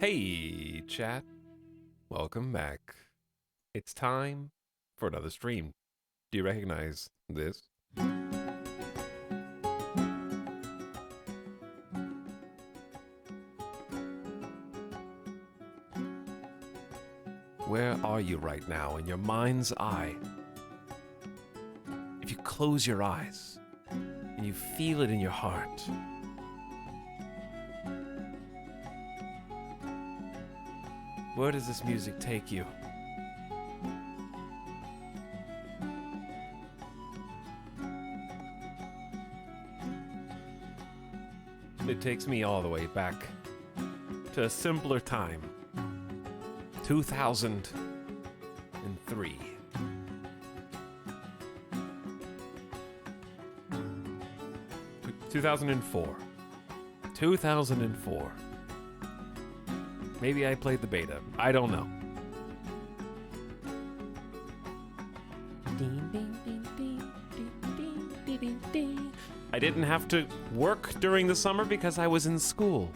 Hey, chat. Welcome back. It's time for another stream. Do you recognize this? Where are you right now in your mind's eye? If you close your eyes and you feel it in your heart, where does this music take you? It takes me all the way back to a simpler time. 2003. Two 2004. 2004. Maybe I played the beta. I don't know. I didn't have to work during the summer because I was in school.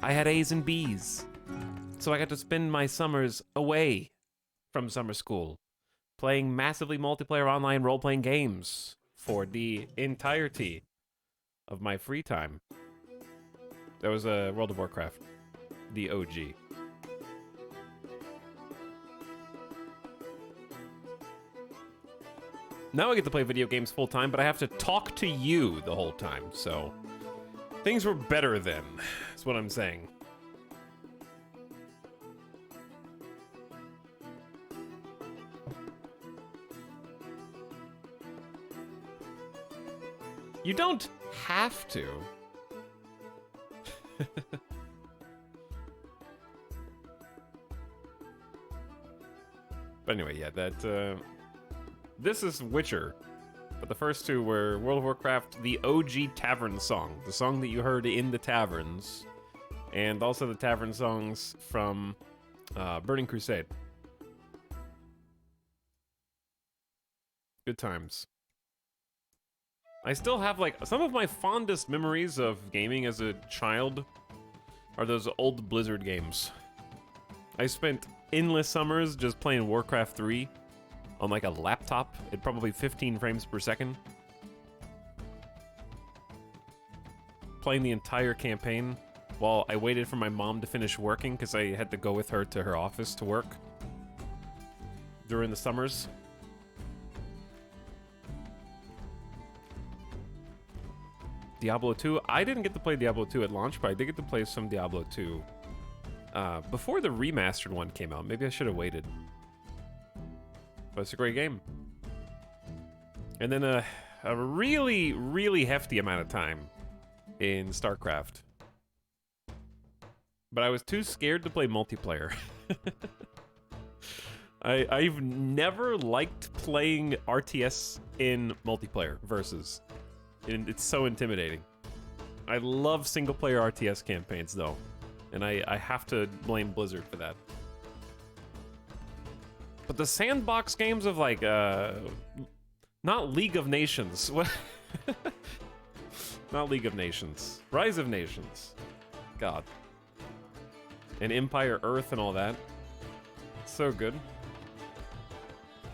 I had A's and B's. So I got to spend my summers away from summer school, playing massively multiplayer online role-playing games for the entirety of my free time. That was World of Warcraft, the OG. Now I get to play video games full-time, but I have to talk to you the whole time, so things were better then, is what I'm saying. You don't have to. But anyway, yeah, this is Witcher. But the first two were World of Warcraft, the OG Tavern song. The song that you heard in the taverns. And also the tavern songs from Burning Crusade. Good times. I still have, like, some of my fondest memories of gaming as a child are those old Blizzard games. I spent endless summers just playing Warcraft 3 on, like, a laptop at probably 15 frames per second. Playing the entire campaign while I waited for my mom to finish working because I had to go with her to her office to work during the summers. Diablo 2. I didn't get to play Diablo 2 at launch, but I did get to play some Diablo 2 before the remastered one came out. Maybe I should have waited. But it's a great game. And then a really, really hefty amount of time in StarCraft. But I was too scared to play multiplayer. I've never liked playing RTS in multiplayer versus. And it's so intimidating. I love single-player RTS campaigns, though. And I have to blame Blizzard for that. But the sandbox games of, like, not League of Nations. What? Not League of Nations. Rise of Nations. God. And Empire Earth and all that. So good.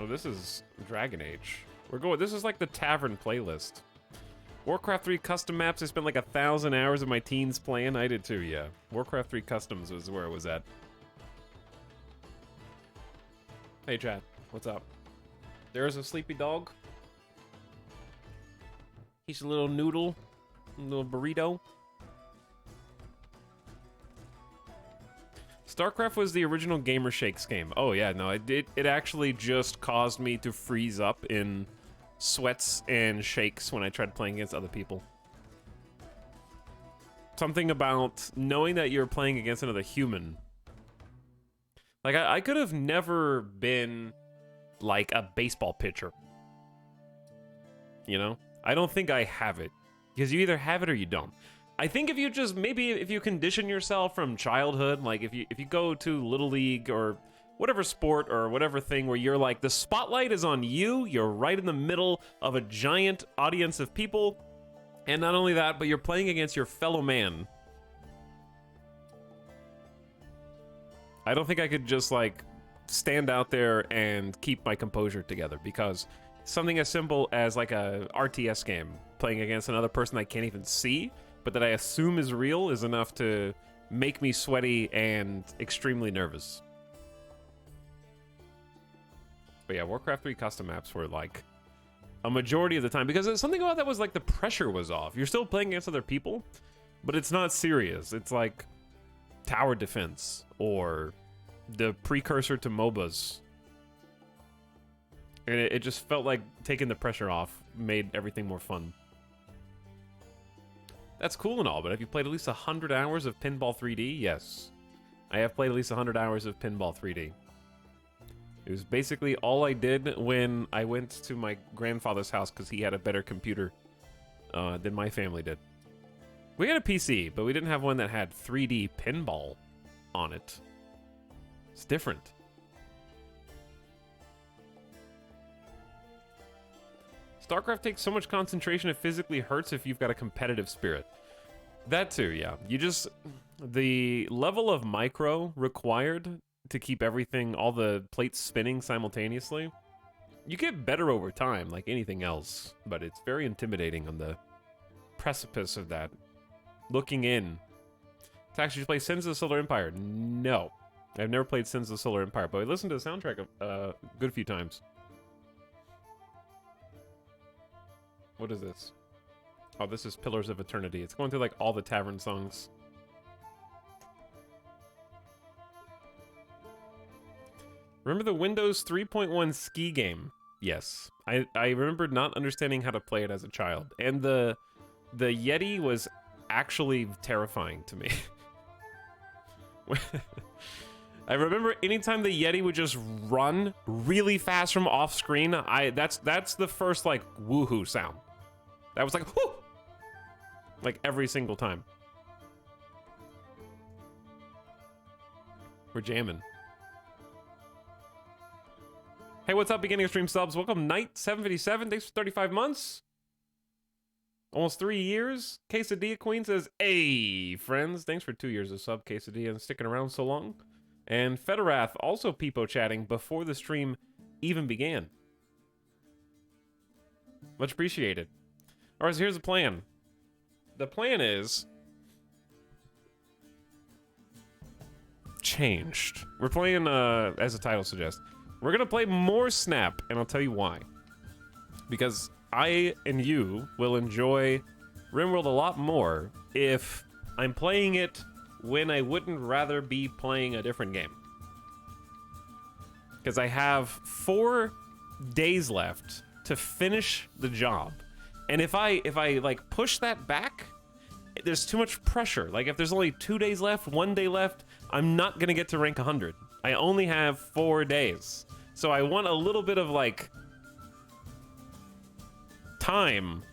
Oh, this is Dragon Age. This is like the Tavern playlist. Warcraft 3 custom maps, I spent like 1,000 hours of my teens playing. I did too, yeah. Warcraft 3 customs was where it was at. Hey, chat. What's up? There's a sleepy dog. He's a little noodle. A little burrito. StarCraft was the original Gamer Shakes game. Oh, yeah, no, it actually just caused me to freeze up in sweats and shakes when I tried playing against other people. Something about knowing that you're playing against another human. Like, I could have never been, like, a baseball pitcher. You know? I don't think I have it. Because you either have it or you don't. I think if you just, maybe if you condition yourself from childhood, like, if you go to Little League or whatever sport or whatever thing where you're like, the spotlight is on you, you're right in the middle of a giant audience of people, and not only that, but you're playing against your fellow man. I don't think I could just, like, stand out there and keep my composure together, because something as simple as, like, a RTS game, playing against another person I can't even see, but that I assume is real, is enough to make me sweaty and extremely nervous. But yeah, Warcraft 3 custom maps were, like, a majority of the time, because something about that was, like, the pressure was off. You're still playing against other people, but it's not serious. It's like tower defense, or the precursor to MOBAs. And it just felt like taking the pressure off made everything more fun. That's cool and all, but have you played at least 100 hours of Pinball 3D? Yes. I have played at least 100 hours of Pinball 3D. It was basically all I did when I went to my grandfather's house because he had a better computer than my family did. We had a PC, but we didn't have one that had 3D pinball on it. It's different. StarCraft takes so much concentration it physically hurts if you've got a competitive spirit. That too, yeah. The level of micro required to keep everything, all the plates spinning simultaneously, you get better over time, like anything else, but it's very intimidating on the precipice of that. Looking in. Tax, did you play Sins of the Solar Empire? No. I've never played Sins of the Solar Empire, but I listened to the soundtrack a good few times. What is this? Oh, this is Pillars of Eternity. It's going through, like, all the tavern songs. Remember the Windows 3.1 ski game? Yes. I remember not understanding how to play it as a child. And the Yeti was actually terrifying to me. I remember anytime the Yeti would just run really fast from off screen, that's the first, like, woohoo sound. That was like, whoo! Like, every single time. We're jamming. Hey, what's up, beginning of stream subs? Welcome, Knight757. Thanks for 35 months. Almost 3 years. Quesadilla Queen says, hey, friends. Thanks for 2 years of sub, Quesadilla, and sticking around so long. And Federath also peepo chatting before the stream even began. Much appreciated. All right, so here's the plan. The plan is changed. We're playing, as the title suggests, we're gonna play more Snap, and I'll tell you why. Because I and you will enjoy RimWorld a lot more if I'm playing it when I wouldn't rather be playing a different game. Because I have 4 days left to finish the job. And if I like push that back, there's too much pressure. Like if there's only 2 days left, 1 day left, I'm not gonna get to rank 100. I only have 4 days. So I want a little bit of like time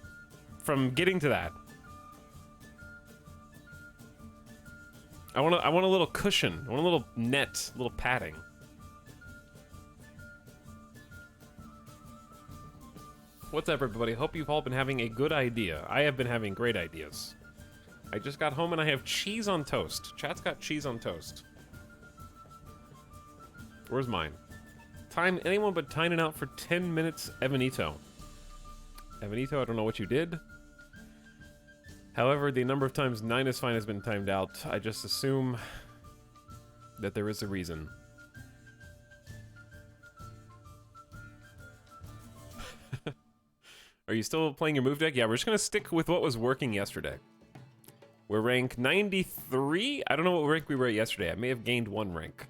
from getting to that. I want a little cushion. I want a little net, a little padding. What's up, everybody? Hope you've all been having a good idea. I have been having great ideas. I just got home and I have cheese on toast. Chat's got cheese on toast. Where's mine? Time anyone but Tynan out for 10 minutes, Evanito. Evanito, I don't know what you did. However, the number of times 9 is fine has been timed out. I just assume that there is a reason. Are you still playing your move deck? Yeah, we're just gonna stick with what was working yesterday. We're rank 93? I don't know what rank we were at yesterday. I may have gained 1 rank.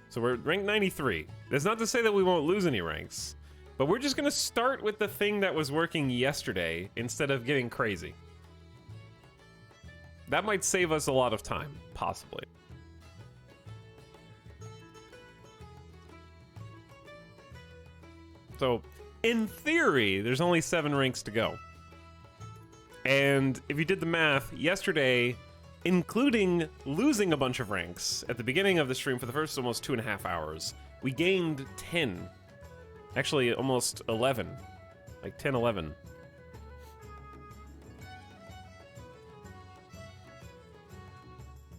So we're rank 93. That's not to say that we won't lose any ranks, but we're just gonna start with the thing that was working yesterday instead of getting crazy. That might save us a lot of time, possibly. So, in theory, there's only 7 ranks to go. And if you did the math, yesterday, including losing a bunch of ranks at the beginning of the stream for the first almost 2.5 hours, we gained 10. Actually, almost 11. Like 10, 11.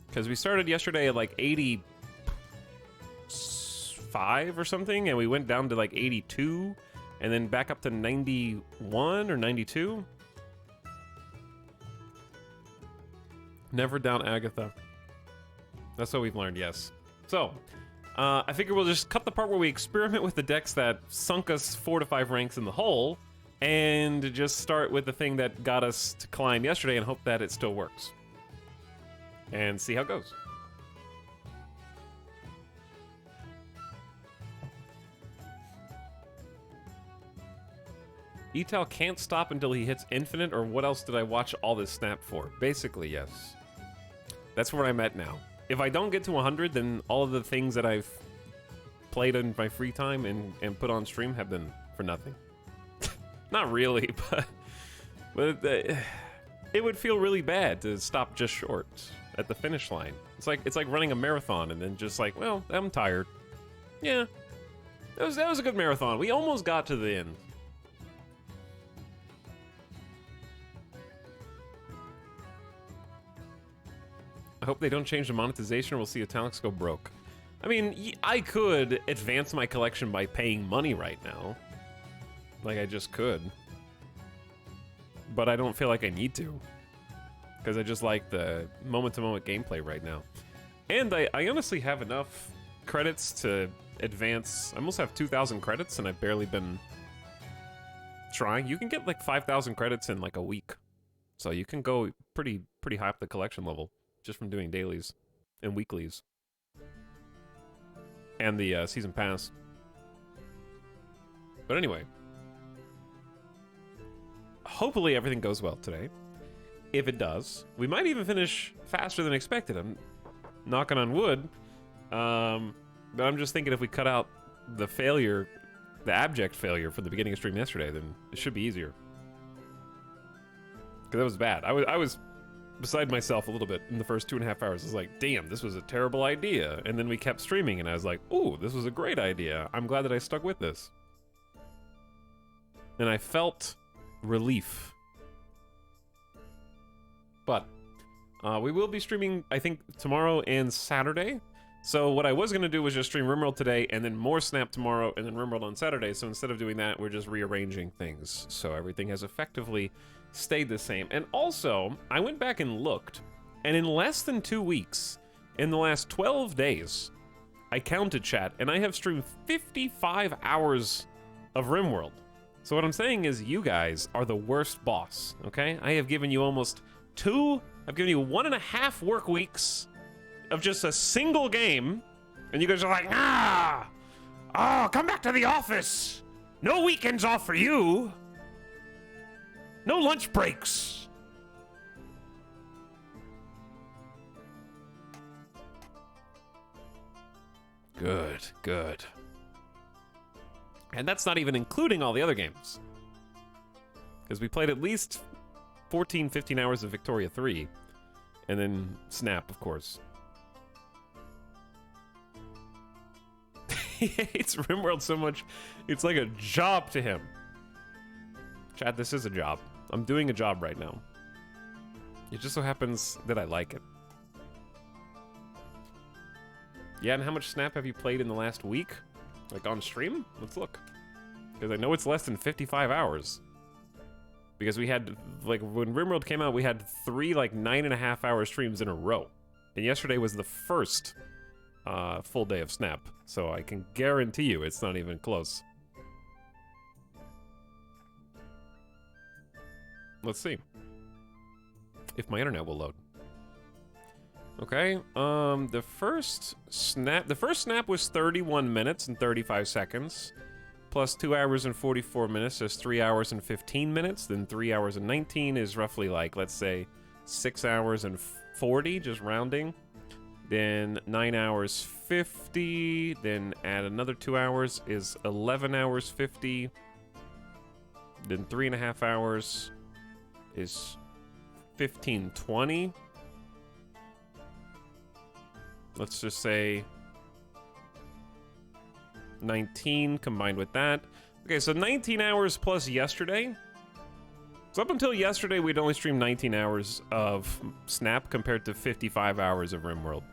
Because we started yesterday at like 80 85 or something, and we went down to like 82, and then back up to 91 or 92. Never down Agatha. That's what we've learned, yes. So, I figure we'll just cut the part where we experiment with the decks that sunk us 4 to 5 ranks in the hole, and just start with the thing that got us to climb yesterday and hope that it still works. And see how it goes. Etal can't stop until he hits infinite, or what else did I watch all this snap for? Basically, yes. That's where I'm at now. If I don't get to 100, then all of the things that I've played in my free time and put on stream have been for nothing. Not really, but it would feel really bad to stop just short at the finish line. It's like running a marathon and then just like, well, I'm tired. Yeah, that was a good marathon. We almost got to the end. I hope they don't change the monetization or we'll see Italics go broke. I mean, I could advance my collection by paying money right now. Like, I just could. But I don't feel like I need to. Because I just like the moment-to-moment gameplay right now. And I honestly have enough credits to advance. I almost have 2,000 credits, and I've barely been trying. You can get like 5,000 credits in like a week. So you can go pretty high up the collection level just from doing dailies and weeklies. And the season pass. But anyway. Hopefully everything goes well today. If it does, we might even finish faster than expected. I'm knocking on wood. But I'm just thinking if we cut out the failure, the abject failure from the beginning of stream yesterday, then it should be easier. Because that was bad. I was beside myself a little bit in the first 2.5 hours. I was like, damn, this was a terrible idea. And then we kept streaming and I was like, ooh, this was a great idea. I'm glad that I stuck with this. And I felt relief. But we will be streaming, I think, tomorrow and Saturday. So what I was going to do was just stream RimWorld today and then more Snap tomorrow and then RimWorld on Saturday. So instead of doing that, we're just rearranging things. So everything has effectively stayed the same. And also, I went back and looked, and in less than 2 weeks, in the last 12 days, I counted, chat, and I have streamed 55 hours of RimWorld. So what I'm saying is you guys are the worst boss, okay? I have given you almost I've given you 1.5 work weeks of just a single game, and you guys are like, oh, come back to the office. No weekends off for you. No lunch breaks. Good. And that's not even including all the other games. Because we played at least 14, 15 hours of Victoria 3. And then Snap, of course. He hates RimWorld so much, it's like a job to him. Chad, this is a job. I'm doing a job right now. It just so happens that I like it. Yeah, and how much Snap have you played in the last week? Like on stream? Let's look. Because I know it's less than 55 hours. Because we had, like, when RimWorld came out, we had 3, like, 9.5-hour streams in a row. And yesterday was the first full day of Snap. So I can guarantee you it's not even close. Let's see if my internet will load. Okay, the first snap was 31 minutes and 35 seconds, plus 2 hours and 44 minutes is 3 hours and 15 minutes, then 3 hours and 19 is roughly like, let's say, 6 hours and 40, just rounding. Then 9 hours 50, then add another 2 hours is 11 hours 50, then 3.5 hours is 15:20. Let's just say 19 combined with that. Okay, so 19 hours plus yesterday. So up until yesterday, we'd only streamed 19 hours of Snap compared to 55 hours of RimWorld.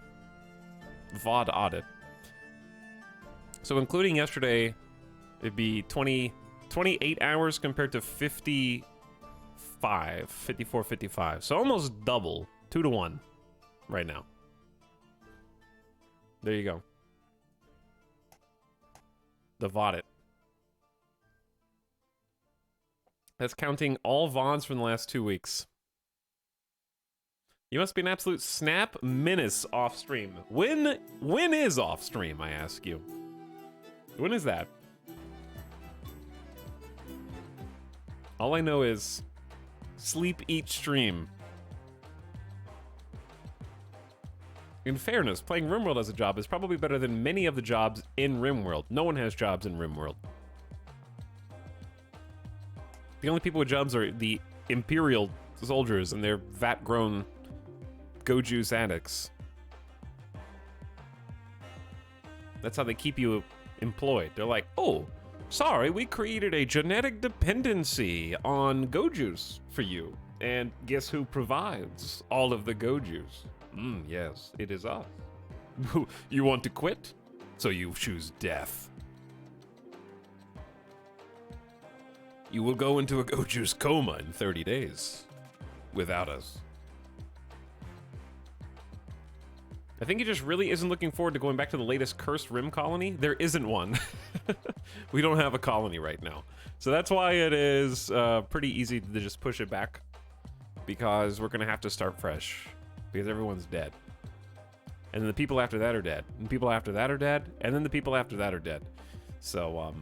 VOD audit. So including yesterday, it'd be 28 hours compared to 54, 55. So almost double, 2 to 1 right now. There you go. The VOD. That's counting all VODs from the last 2 weeks. You must be an absolute snap menace off stream. When is off stream, I ask you? When is that? All I know is sleep, eat, stream. In fairness, playing RimWorld as a job is probably better than many of the jobs in RimWorld. No one has jobs in RimWorld. The only people with jobs are the Imperial soldiers and their vat-grown go juice addicts. That's how they keep you employed. They're like, oh, sorry, we created a genetic dependency on go juice for you. And guess who provides all of the go juice? Yes, it is us. You want to quit? So you choose death. You will go into a go juice coma in 30 days. Without us. I think he just really isn't looking forward to going back to the latest cursed Rim colony. There isn't one. We don't have a colony right now. So that's why it is pretty easy to just push it back. Because we're going to have to start fresh. Because everyone's dead. And then the people after that are dead. And people after that are dead. And then the people after that are dead. So,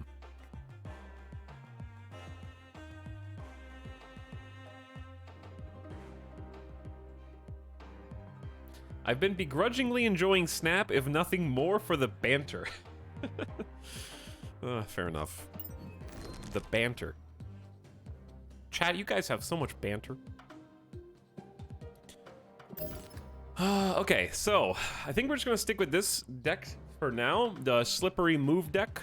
I've been begrudgingly enjoying Snap, if nothing more for the banter. Fair enough. The banter. Chat, you guys have so much banter. Okay, so I think we're just gonna stick with this deck for now, the slippery move deck.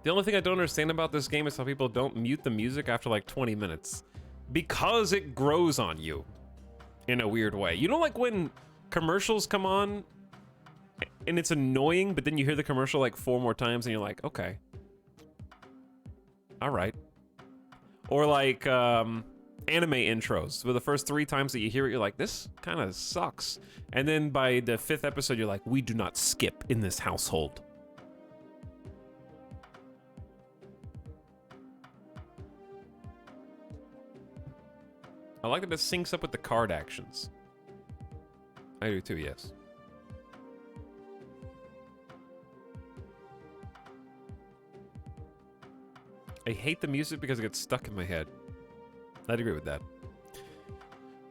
The only thing I don't understand about this game is how people don't mute the music after like 20 minutes. Because it grows on you in a weird way. You know, like when commercials come on and it's annoying, but then you hear the commercial like 4 more times and you're like, okay. All right. Or like anime intros, where the first 3 times that you hear it, you're like, this kind of sucks. And then by the 5th episode, you're like, we do not skip in this household. I like that it syncs up with the card actions. I do too, yes. I hate the music because it gets stuck in my head. I'd agree with that.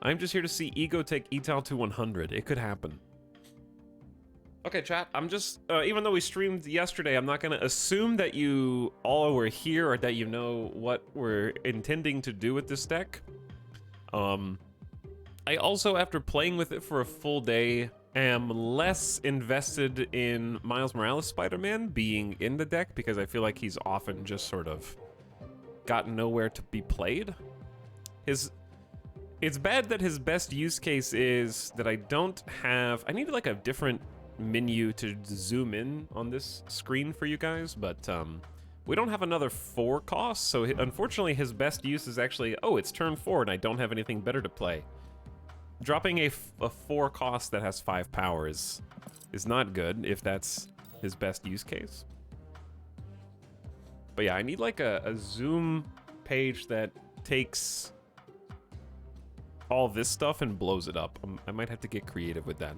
I'm just here to see Ego take Etal to 100. It could happen. Okay, chat, I'm just, even though we streamed yesterday, I'm not gonna assume that you all were here or that you know what we're intending to do with this deck. I also, after playing with it for a full day, am less invested in Miles Morales Spider-Man being in the deck because I feel like he's often just sort of gotten nowhere to be played. It's bad that his best use case is that I need like a different menu to zoom in on this screen for you guys, but we don't have another 4 cost, so unfortunately his best use is actually, oh, it's turn 4 and I don't have anything better to play. Dropping a 4 cost that has 5 power is not good if that's his best use case. But yeah, I need like a zoom page that takes all this stuff and blows it up. I might have to get creative with that.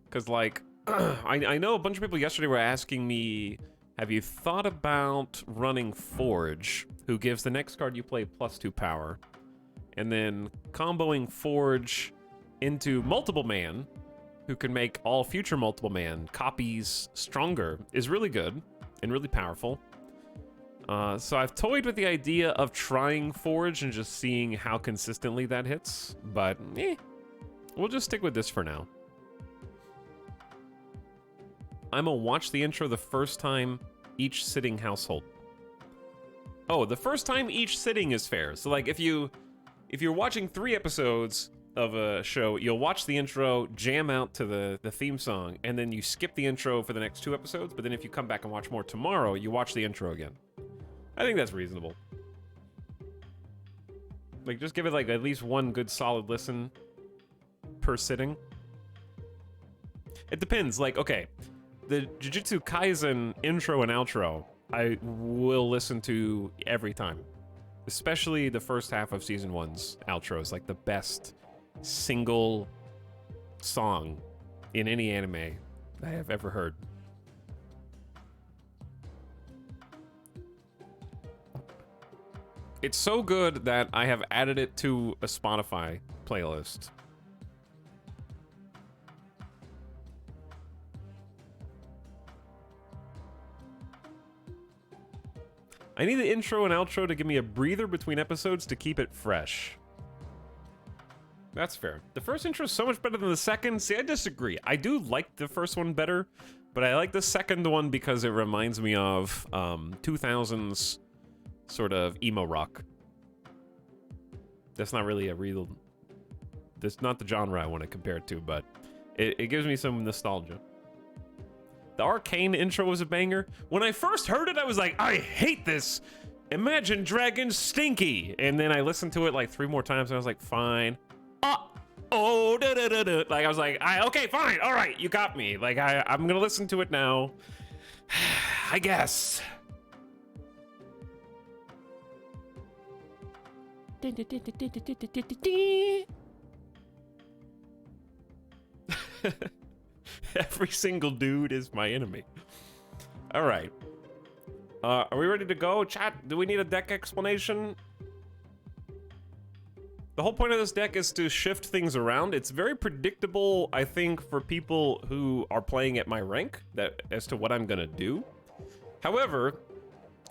Because like, I know a bunch of people yesterday were asking me, have you thought about running Forge, who gives the next card you play +2 power, and then comboing Forge into Multiple Man, who can make all future Multiple Man copies stronger, is really good and really powerful. So I've toyed with the idea of trying Forge and just seeing how consistently that hits, but we'll just stick with this for now. I'm gonna watch the intro the first time each sitting household. Oh, the first time each sitting is fair. So like if you if you're watching 3 episodes of a show, you'll watch the intro, jam out to the theme song, and then you skip the intro for the next 2 episodes, but then if you come back and watch more tomorrow, you watch the intro again. I think that's reasonable. Like, just give it, like, at least one good solid listen per sitting. It depends. Like, okay, the Jujutsu Kaisen intro and outro, I will listen to every time. Especially the first half of Season 1's outro is, like, the best single song in any anime I have ever heard. It's so good that I have added it to a Spotify playlist. I need the intro and outro to give me a breather between episodes to keep it fresh. That's fair. The first intro is so much better than the second. See, I disagree. I do like the first one better, but I like the second one because it reminds me of 2000s sort of emo rock. That's not really a real... That's not the genre I want to compare it to, but it gives me some nostalgia. The Arcane intro was a banger. When I first heard it, I was like, I hate this! Imagine Dragons Stinky! And then I listened to it like 3 more times, and I was like, fine. Oh, da da da da. Like, I was like, okay, fine, all right, you got me. Like, I'm gonna listen to it now. I guess. Every single dude is my enemy. All right. Are we ready to go, chat? Do we need a deck explanation? The whole point of this deck is to shift things around. It's very predictable, I think, for people who are playing at my rank, as to what I'm gonna do. However,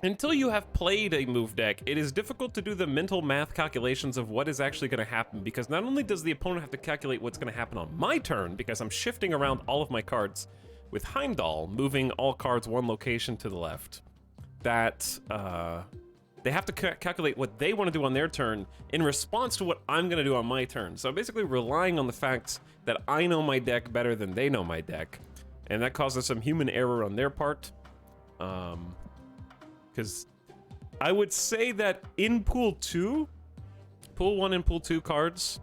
until you have played a move deck, it is difficult to do the mental math calculations of what is actually gonna happen, because not only does the opponent have to calculate what's gonna happen on my turn, because I'm shifting around all of my cards with Heimdall, moving all cards 1 location to the left, that, they have to calculate what they want to do on their turn in response to what I'm going to do on my turn. So I'm basically relying on the fact that I know my deck better than they know my deck. And that causes some human error on their part. Because I would say that in Pool 2, Pool 1 and Pool 2 cards,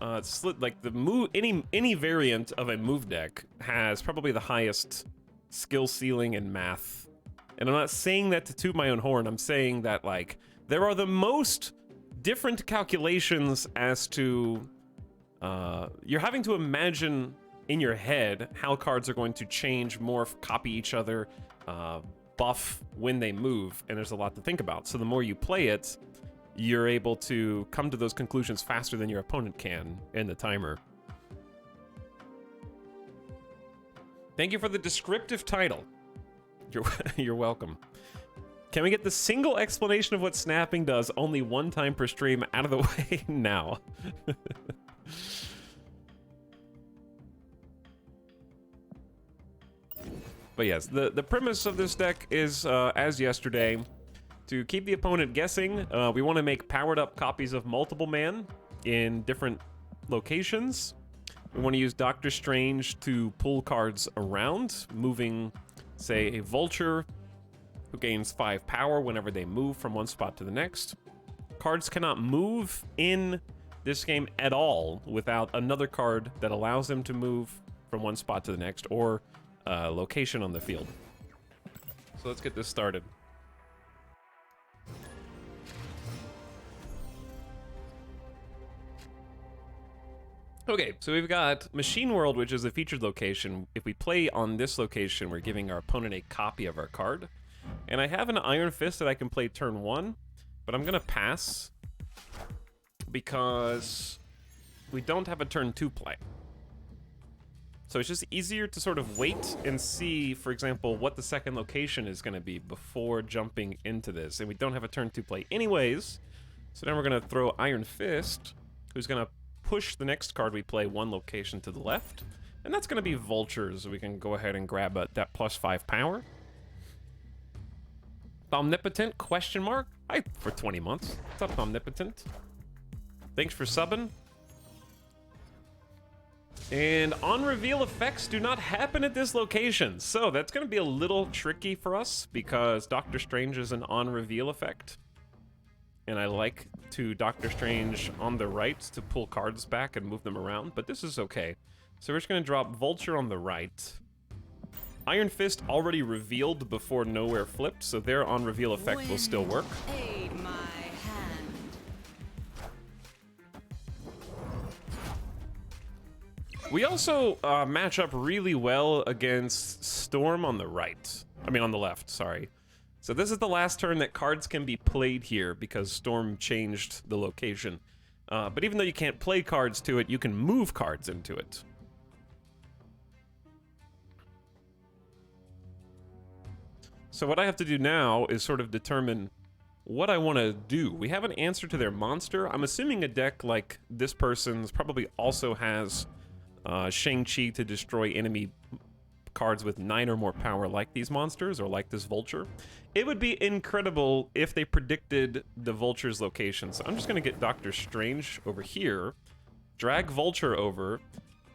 like the move, any variant of a move deck has probably the highest skill ceiling and math. And I'm not saying that to toot my own horn, I'm saying that, like, there are the most different calculations as to, you're having to imagine in your head how cards are going to change, morph, copy each other, buff when they move, and there's a lot to think about. So the more you play it, you're able to come to those conclusions faster than your opponent can in the timer. Thank you for the descriptive title. You're welcome. Can we get the single explanation of what snapping does only 1 time per stream out of the way now? But yes, the premise of this deck is, as yesterday, to keep the opponent guessing. We want to make powered up copies of multiple man in different locations. We want to use Doctor Strange to pull cards around, moving, say, a vulture who gains 5 power whenever they move from one spot to the next. Cards cannot move in this game at all without another card that allows them to move from one spot to the next, or location on the field. So let's get this started. Okay, so we've got Machine World, which is a featured location. If we play on this location, we're giving our opponent a copy of our card. And I have an Iron Fist that I can play turn 1, but I'm gonna pass because we don't have a turn 2 play. So it's just easier to sort of wait and see, for example, what the second location is gonna be before jumping into this. And we don't have a turn 2 play anyways, so then we're gonna throw Iron Fist, who's gonna push the next card we play 1 location to the left, and that's going to be Vultures. We can go ahead and grab that +5 power. Omnipotent, question mark? Hi, for 20 months. What's up, Omnipotent? Thanks for subbing. And on-reveal effects do not happen at this location. So that's going to be a little tricky for us because Doctor Strange is an on-reveal effect. And I like to Doctor Strange on the right to pull cards back and move them around, but this is okay. So we're just going to drop Vulture on the right. Iron Fist already revealed before Nowhere flipped, so their on-reveal effect will still work. Aid my hand. We also match up really well against Storm on the right. I mean, on the left, sorry. So this is the last turn that cards can be played here because Storm changed the location. But even though you can't play cards to it, you can move cards into it. So what I have to do now is sort of determine what I want to do. We have an answer to their monster. I'm assuming a deck like this person's probably also has Shang-Chi to destroy enemy cards with 9 or more power like these monsters or like this Vulture. It would be incredible if they predicted the Vulture's location. So I'm just going to get Doctor Strange over here, drag Vulture over,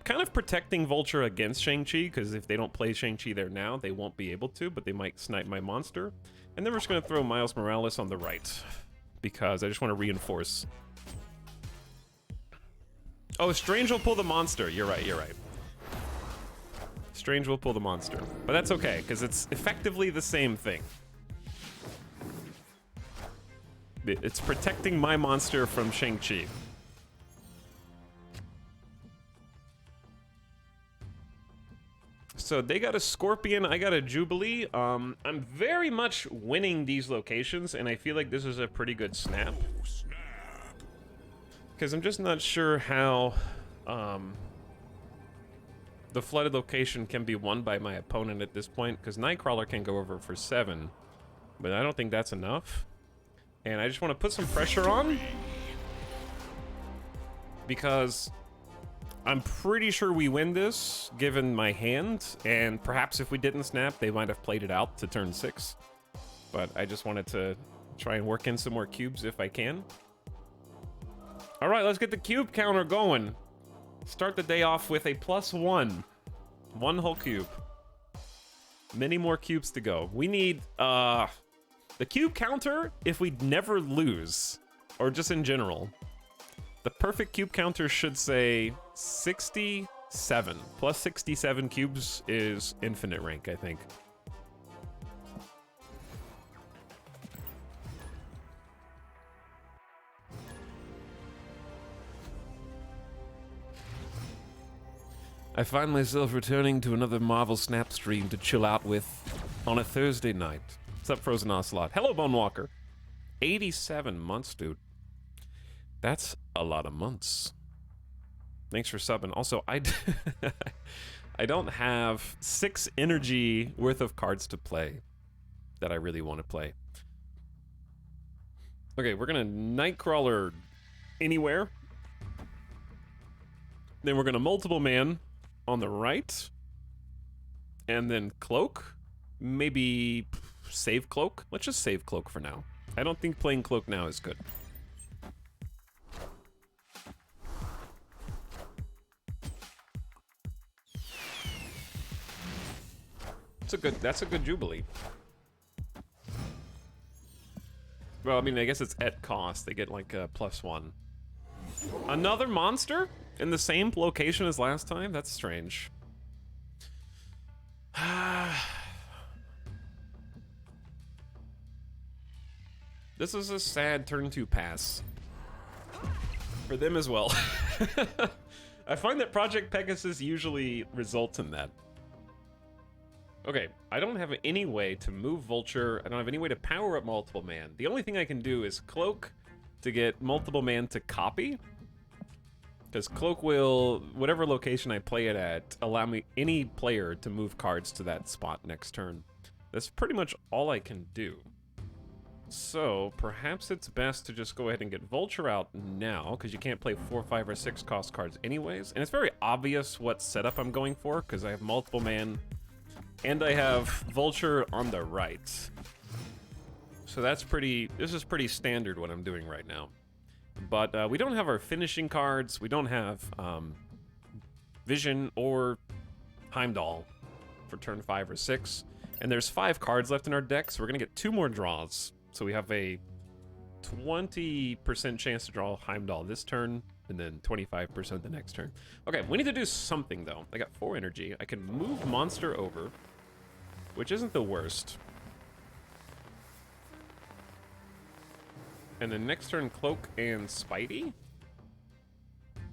kind of protecting Vulture against Shang-Chi, because if they don't play Shang-Chi there now, they won't be able to, but they might snipe my monster. And then we're just going to throw Miles Morales on the right, because I just want to reinforce. Oh, Strange will pull the monster. You're right, you're right. Strange will pull the monster. But that's okay, because it's effectively the same thing. It's protecting my monster from Shang-Chi. So they got a Scorpion, I got a Jubilee. I'm very much winning these locations, and I feel like this is a pretty good snap. Because I'm just not sure how the flooded location can be won by my opponent at this point, because Nightcrawler can go over for 7, but I don't think that's enough. And I just want to put some pressure on, because I'm pretty sure we win this, given my hand, and perhaps if we didn't snap, they might have played it out to turn 6. But I just wanted to try and work in some more cubes if I can. All right, let's get the cube counter going. Start the day off with a +1. 1 whole cube. Many more cubes to go. We need the cube counter if we never lose, or just in general. The perfect cube counter should say 67. Plus 67 cubes is infinite rank, I think. I find myself returning to another Marvel Snap stream to chill out with on a Thursday night. What's up, Frozen Ocelot? Hello, Bonewalker. 87 months, dude. That's a lot of months. Thanks for subbing. Also, I don't have 6 energy worth of cards to play that I really want to play. Okay, we're gonna Nightcrawler anywhere. Then we're gonna multiple man on the right. And then Cloak. Maybe save Cloak. Let's just save Cloak for now. I don't think playing Cloak now is good. That's a good Jubilee. Well, I mean, I guess it's at cost. They get like a +1. Another monster in the same location as last time? That's strange. This is a sad turn 2 pass. For them as well. I find that Project Pegasus usually results in that. Okay, I don't have any way to move Vulture. I don't have any way to power up Multiple Man. The only thing I can do is Cloak to get Multiple Man to copy. Because Cloak will, whatever location I play it at, allow me, any player, to move cards to that spot next turn. That's pretty much all I can do. So, perhaps it's best to just go ahead and get Vulture out now, because you can't play 4, 5, or 6 cost cards anyways. And it's very obvious what setup I'm going for, because I have Multiple Man, and I have Vulture on the right. So that's pretty, this is pretty standard what I'm doing right now. But we don't have our finishing cards. We don't have Vision or Heimdall for turn 5 or 6. And there's 5 cards left in our deck, so we're going to get 2 more draws. So we have a 20% chance to draw Heimdall this turn, and then 25% the next turn. Okay, we need to do something, though. I got 4 energy. I can move Monster over, which isn't the worst. And then next turn, Cloak and Spidey?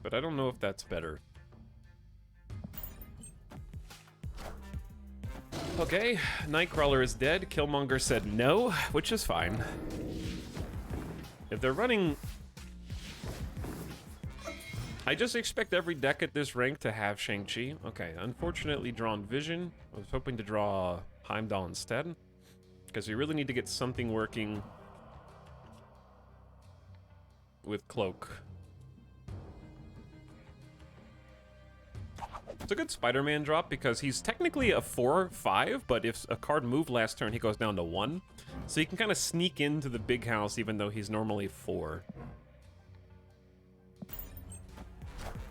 But I don't know if that's better. Okay, Nightcrawler is dead. Killmonger said no, which is fine. If they're running... I just expect every deck at this rank to have Shang-Chi. Okay, unfortunately drawn Vision. I was hoping to draw Heimdall instead, because we really need to get something working with Cloak. It's a good Spider-Man drop because he's technically a 4/5, but if a card moved last turn, he goes down to 1. So he can kind of sneak into the big house even though he's normally 4.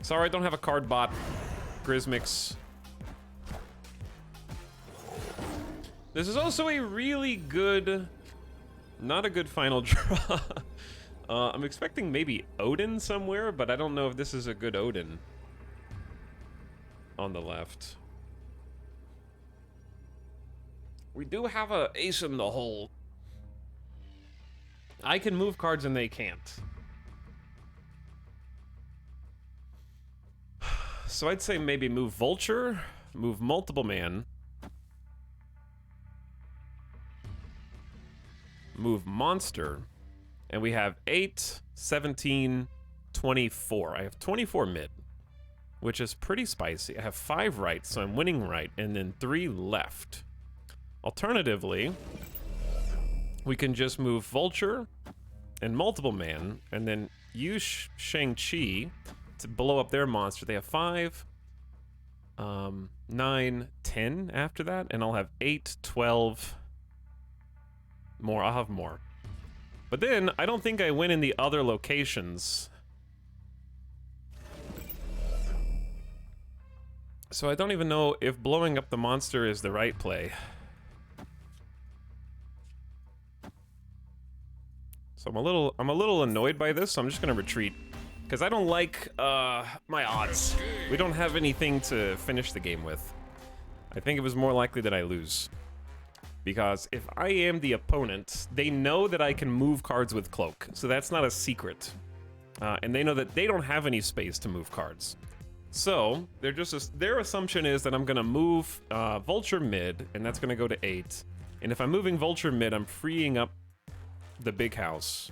Sorry, I don't have a card bot, Grismix. This is also a really good, not a good final draw. I'm expecting maybe Odin somewhere, but I don't know if this is a good Odin. On the left. We do have a ace in the hole. I can move cards and they can't. So I'd say maybe move Vulture, move Multiple Man, move Monster, and we have 8, 17, 24. I have 24 mid, which is pretty spicy. I have 5 right, so I'm winning right, and then 3 left. Alternatively, we can just move Vulture and Multiple Man, and then use Shang-Chi to blow up their monster. They have 5, 9, 10 after that, and I'll have 8, 12 more. I'll have more. But then, I don't think I win in the other locations. So I don't even know if blowing up the monster is the right play. So I'm a little annoyed by this, so I'm just gonna retreat. Because I don't like my odds. We don't have anything to finish the game with. I think it was more likely that I lose. Because if I am the opponent, they know that I can move cards with Cloak. So that's not a secret. And they know that they don't have any space to move cards. So their assumption is that I'm gonna move Vulture mid, and that's gonna go to 8. And if I'm moving Vulture mid, I'm freeing up the big house.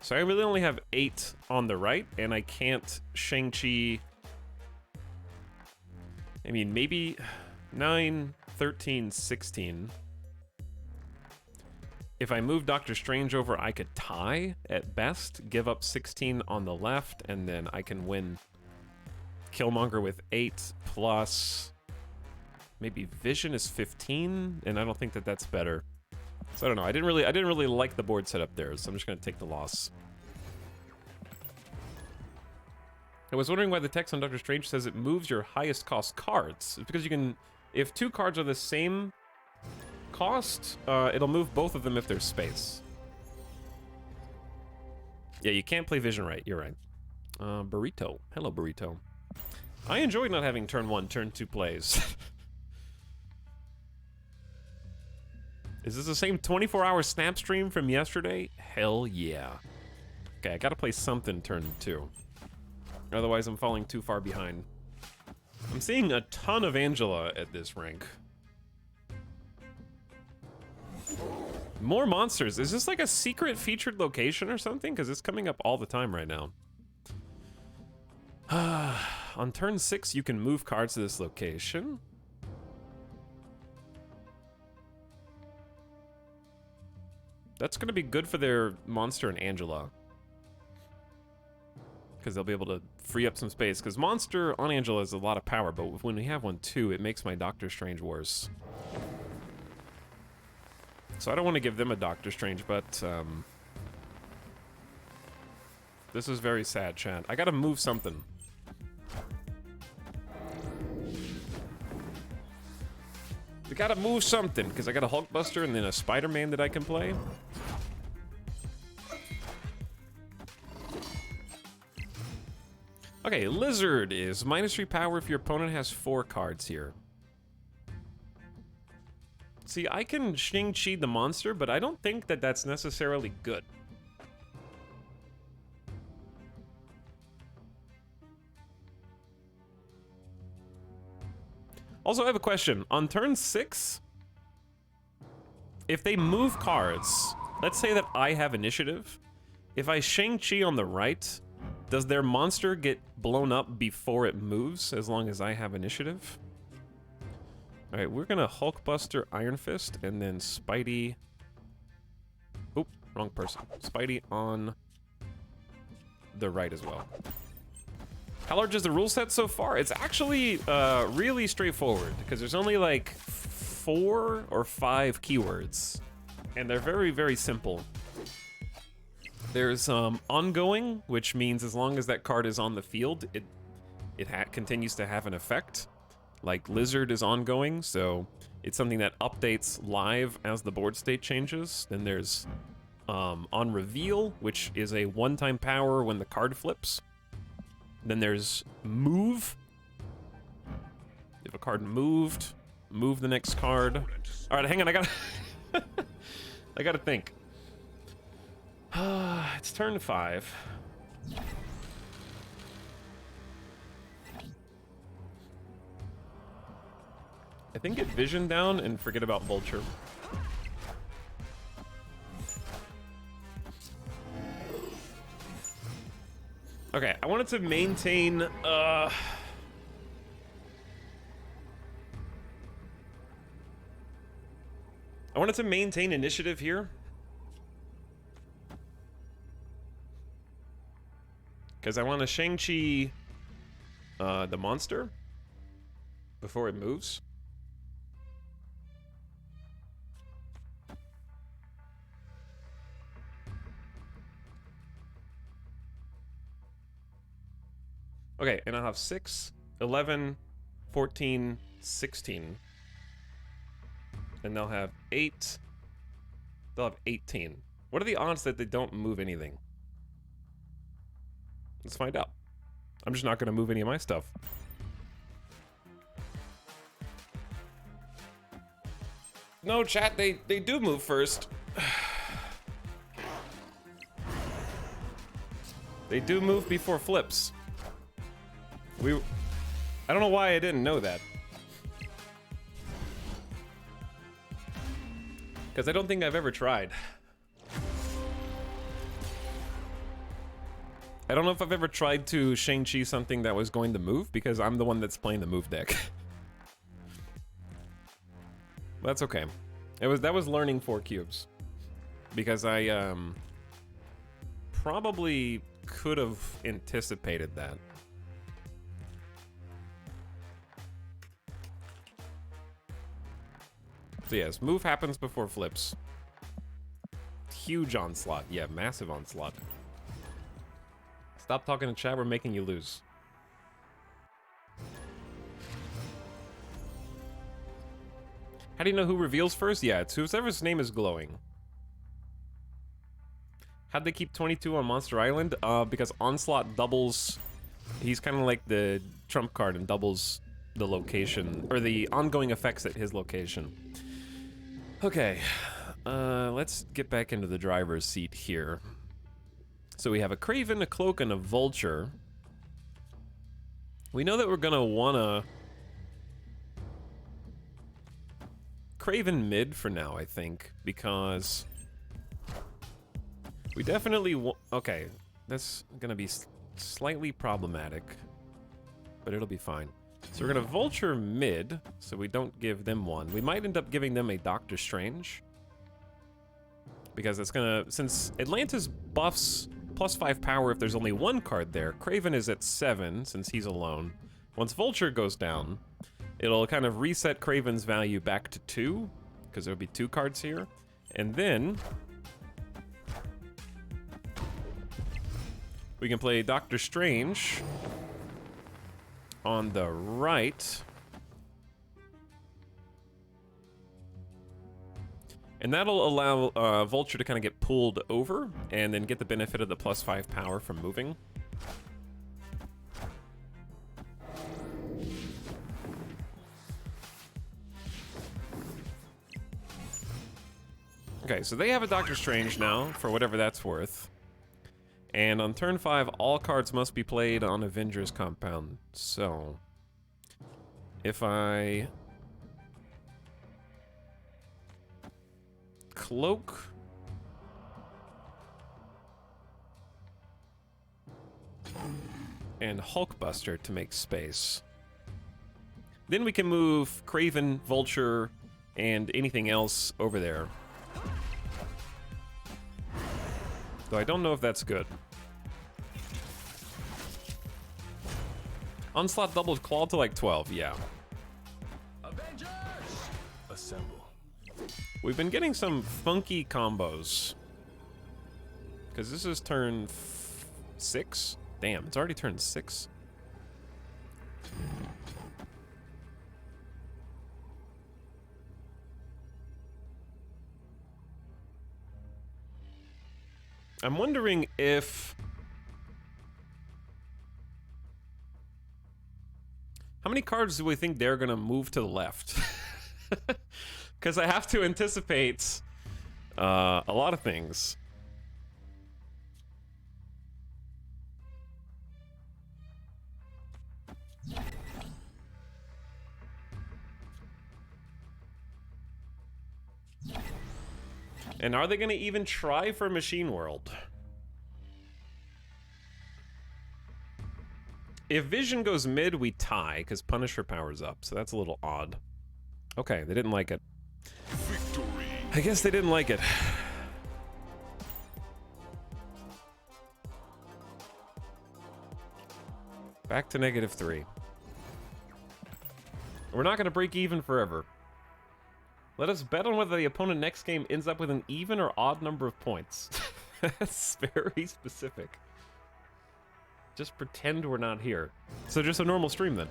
So I really only have 8 on the right, and I can't Shang-Chi. I mean, maybe 9, 13, 16. If I move Doctor Strange over, I could tie at best, give up 16 on the left, and then I can win Killmonger with 8 plus maybe Vision is 15, and I don't think that that's better. So I don't know. I didn't really like the board setup there, so I'm just gonna take the loss. I was wondering why the text on Doctor Strange says it moves your highest cost cards. It's because you can, if 2 cards are the same cost, it'll move both of them if there's space. Yeah, you can't play Vision right. You're right. Burrito. Hello, Burrito. I enjoy not having turn 1, turn 2 plays. Is this the same 24-hour snap stream from yesterday? Hell yeah. Okay, I gotta play something turn 2. Otherwise, I'm falling too far behind. I'm seeing a ton of Angela at this rank. More monsters. Is this like a secret featured location or something? Because it's coming up all the time right now. On turn 6, you can move cards to this location. That's going to be good for their Monster and Angela. Because they'll be able to free up some space. Because Monster on Angela is a lot of power, but when we have one too, it makes my Doctor Strange worse. So I don't want to give them a Doctor Strange, but This is very sad, chat. I gotta move something. We gotta move something, because I got a Hulkbuster and then a Spider-Man that I can play. Okay, Lizard is -3 power if your opponent has 4 cards here. See, I can Shang-Chi the monster, but I don't think that that's necessarily good. Also, I have a question. On turn 6, if they move cards, let's say that I have initiative. If I Shang-Chi on the right, does their monster get blown up before it moves, as long as I have initiative? All right, we're gonna Hulkbuster Iron Fist, and then Spidey... Oop, wrong person. Spidey on the right as well. How large is the rule set so far? It's actually really straightforward, because there's only like 4 or 5 keywords, and they're very, very simple. There's ongoing, which means as long as that card is on the field, it continues to have an effect. Like Lizard is ongoing, so it's something that updates live as the board state changes. Then there's on reveal, which is a one-time power when the card flips. Then there's move. If a card moved, move the next card. All right, hang on, I gotta think. It's turn 5. I think get Vision down and forget about Vulture. Okay, I wanted to maintain, I wanted to maintain initiative here. Because I want to Shang-Chi the monster before it moves. Okay, and I'll have 6, 11, 14, 16. And they'll have 8. They'll have 18. What are the odds that they don't move anything? Let's find out. I'm just not going to move any of my stuff. No, chat, they do move first. They do move before flips. I don't know why I didn't know that. Because I don't think I've ever tried. I don't know if I've ever tried to Shang-Chi something that was going to move, because I'm the one that's playing the move deck. That's okay. That was learning 4 cubes. Because I probably could have anticipated that. So yes, move happens before flips. Huge onslaught. Yeah, massive onslaught. Stop talking to chat, we're making you lose. How do you know who reveals first? Yeah, it's whoever's name is glowing. How'd they keep 22 on Monster Island? Because Onslaught doubles... He's kind of like the trump card and doubles the location, or the ongoing effects at his location. Okay, let's get back into the driver's seat here. So we have a Craven, a Cloak, and a Vulture. We know that we're gonna wanna... Craven mid for now, I think, because... We definitely okay, that's gonna be slightly problematic, but it'll be fine. So we're gonna Vulture mid, so we don't give them one. We might end up giving them a Doctor Strange, because it's gonna, since Atlantis buffs +5 power if there's only one card there, Craven is at 7 since he's alone. Once Vulture goes down, it'll kind of reset Craven's value back to 2, because there'll be 2 cards here, and then We can play Doctor Strange on the right. And that'll allow Vulture to kind of get pulled over and then get the benefit of the +5 power from moving. Okay, so they have a Doctor Strange now, for whatever that's worth. And on turn 5, all cards must be played on Avengers Compound. So, if I cloak and Hulkbuster to make space, then we can move Kraven, Vulture, and anything else over there. Though I don't know if that's good. Onslaught doubled claw to like 12, yeah. Avengers! Assemble. We've been getting some funky combos. Because this is turn 6? Damn, it's already turn 6. I'm wondering if... How many cards do we think they're going to move to the left? Because I have to anticipate a lot of things. And are they going to even try for Machine World? If Vision goes mid, we tie, because Punisher powers up, so that's a little odd. Okay, they didn't like it. Victory. I guess they didn't like it. Back to -3. We're not going to break even forever. Let us bet on whether the opponent next game ends up with an even or odd number of points. That's very specific. Just pretend we're not here. So just a normal stream then.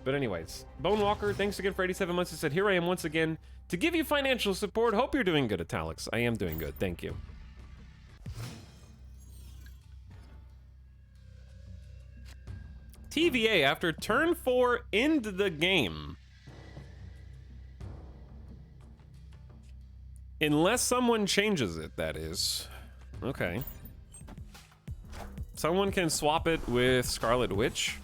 But anyways, Bone Walker, thanks again for 87 months. He said, here I am once again to give you financial support. Hope you're doing good, Italics. I am doing good. Thank you. TVA, after turn 4, end the game. Unless someone changes it, that is. Okay. Someone can swap it with Scarlet Witch.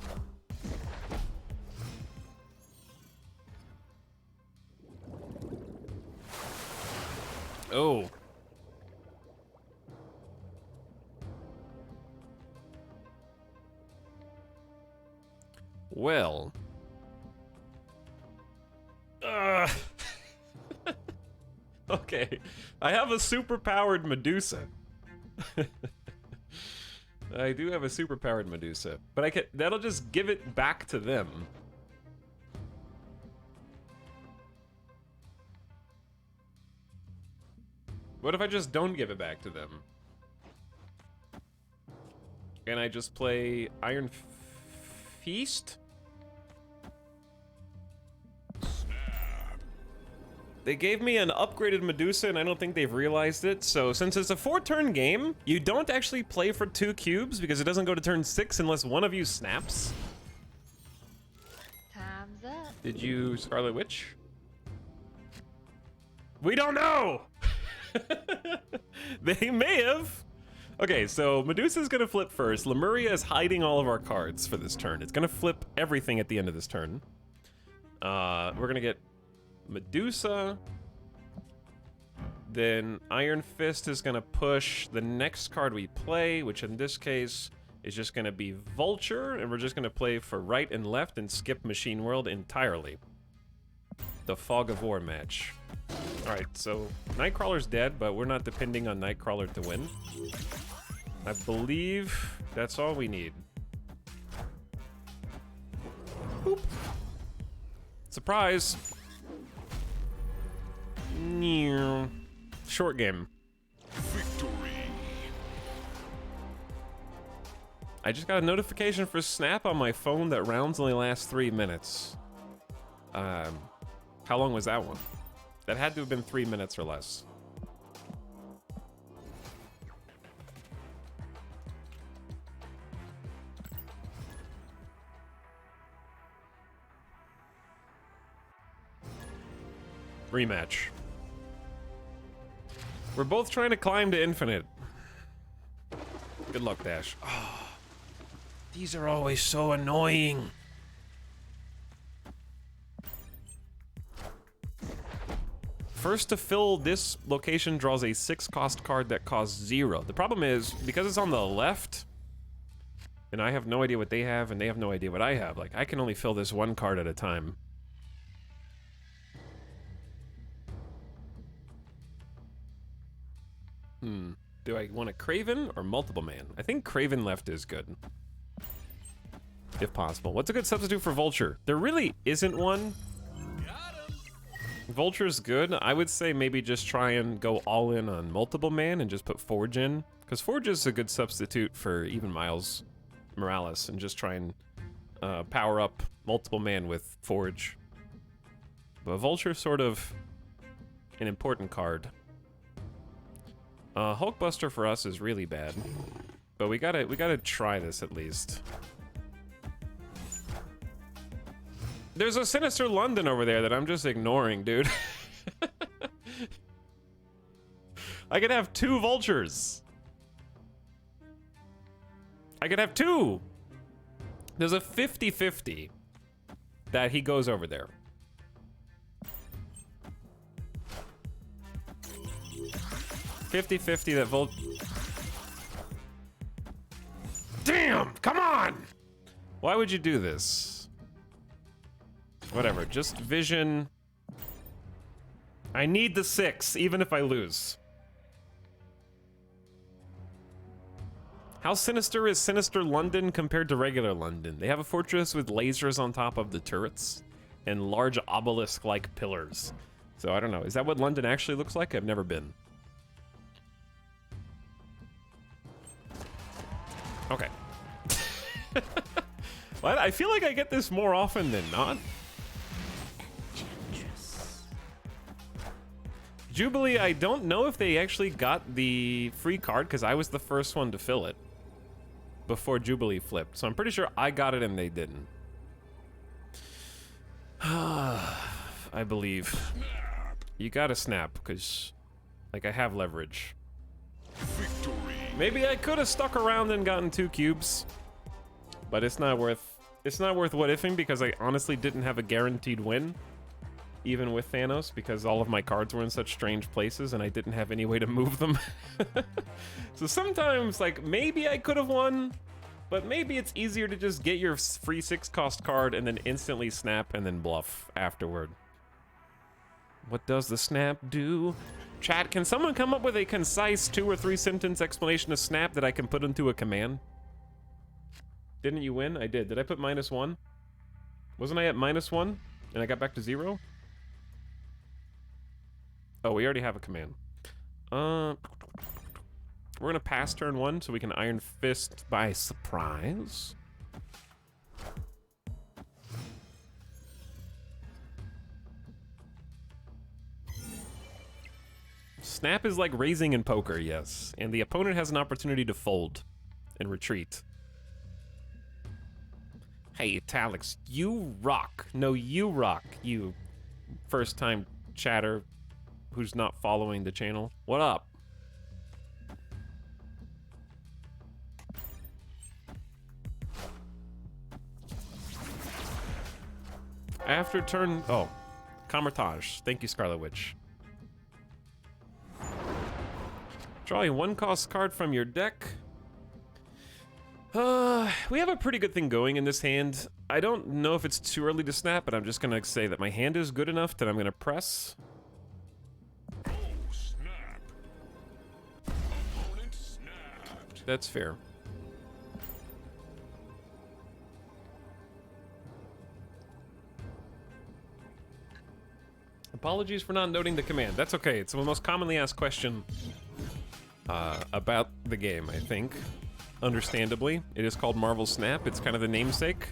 Oh. Well. Okay. I have a super-powered Medusa. I do have a super-powered Medusa, but that'll just give it back to them. What if I just don't give it back to them? And I just play Iron Feast? They gave me an upgraded Medusa, and I don't think they've realized it. So since it's a 4-turn game, you don't actually play for 2 cubes because it doesn't go to turn 6 unless one of you snaps. Time's up. Did you Scarlet Witch? We don't know! They may have. Okay, so Medusa's gonna flip first. Lemuria is hiding all of our cards for this turn. It's gonna flip everything at the end of this turn. We're gonna get Medusa. Then Iron Fist is gonna push the next card we play, which in this case is just gonna be Vulture, and we're just gonna play for right and left and skip Machine World entirely. The Fog of War match. Alright, so Nightcrawler's dead, but we're not depending on Nightcrawler to win. I believe that's all we need. Boop. Surprise! Short game. Victory. I just got a notification for Snap on my phone that rounds only last 3 minutes. How long was that one? That had to have been 3 minutes or less. Rematch. We're both trying to climb to infinite. Good luck, Dash. Oh, these are always so annoying. First to fill this location draws a 6-cost card that costs 0. The problem is, because it's on the left, and I have no idea what they have, and they have no idea what I have, like, I can only fill this one card at a time. Do I want a Craven or multiple man? I think Craven left is good. If possible. What's a good substitute for Vulture? There really isn't one. Vulture's good. I would say maybe just try and go all in on multiple man and just put Forge in. Because Forge is a good substitute for even Miles Morales, and just try and power up multiple man with Forge. But Vulture's sort of an important card. Hulkbuster for us is really bad, but we gotta try this at least. There's a Sinister London over there that I'm just ignoring, dude. I could have 2 vultures. I could have 2. There's a 50-50 that he goes over there. 50-50 that Volt. Damn! Come on! Why would you do this? Whatever, just vision. I need the 6, even if I lose. How sinister is Sinister London compared to regular London? They have a fortress with lasers on top of the turrets and large obelisk-like pillars. So I don't know. Is that what London actually looks like? I've never been. Okay. Well, I feel like I get this more often than not. Jubilee, I don't know if they actually got the free card because I was the first one to fill it before Jubilee flipped. So I'm pretty sure I got it and they didn't. I believe. You gotta snap because, like, I have leverage. Victory. Maybe I could have stuck around and gotten 2 cubes, but it's not worth what ifing because I honestly didn't have a guaranteed win, even with Thanos, because all of my cards were in such strange places and I didn't have any way to move them. So sometimes, like, maybe I could have won, but maybe it's easier to just get your free 6-cost card and then instantly snap and then bluff afterward. What does the snap do? Chat, can someone come up with a concise 2 or 3 sentence explanation of snap that I can put into a command? Didn't you win? I did. Did I put -1? Wasn't I at -1 and I got back to 0? Oh, we already have a command. We're gonna pass turn 1 so we can Iron Fist by surprise. Snap is like raising in poker, yes. And the opponent has an opportunity to fold and retreat. Hey, Italics, you rock. No, you rock, you first-time chatter who's not following the channel. What up? After turn... Oh. Camertage. Thank you, Scarlet Witch. Draw a 1-cost card from your deck. We have a pretty good thing going in this hand. I don't know if it's too early to snap, but I'm just gonna say that my hand is good enough that I'm gonna press. Oh, snap. Opponent snapped. That's fair. Apologies for not noting the command. That's okay. It's the most commonly asked question about the game, I think. understandably. It is called Marvel Snap. It's kind of the namesake.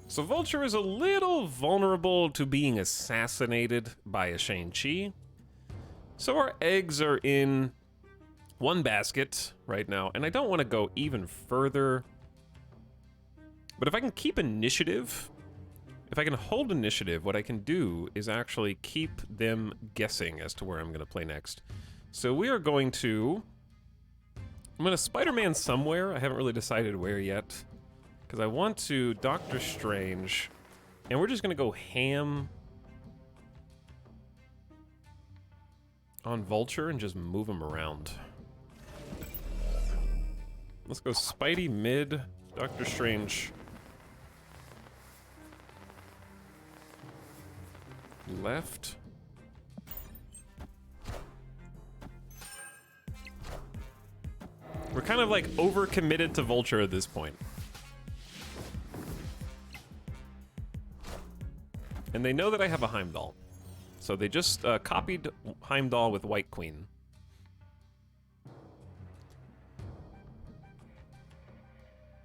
So Vulture is a little vulnerable to being assassinated by a Shang-Chi. So our eggs are in one basket right now, and I don't want to go even further. But if I can keep initiative, if I can hold initiative, what I can do is actually keep them guessing as to where I'm going to play next. So we are going to... I'm going to Spider-Man somewhere. I haven't really decided where yet. Because I want to Doctor Strange. And we're just going to go ham on Vulture and just move him around. Let's go Spidey mid, Doctor Strange left. We're kind of like overcommitted to Vulture at this point. And they know that I have a Heimdall. So they just copied Heimdall with White Queen.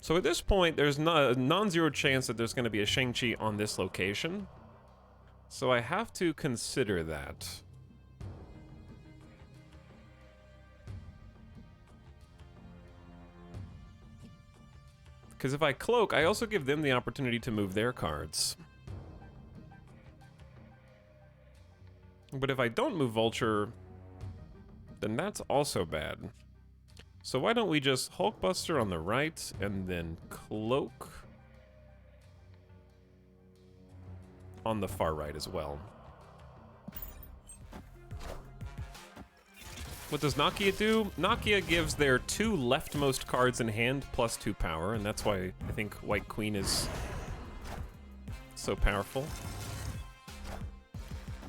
So at this point, there's a non-zero chance that there's going to be a Shang-Chi on this location. So I have to consider that. Because if I cloak, I also give them the opportunity to move their cards. But if I don't move Vulture, then that's also bad. So why don't we just Hulkbuster on the right and then Cloak on the far right as well. What does Nakia do? Nakia gives their 2 leftmost cards in hand plus 2 power, and that's why I think White Queen is so powerful.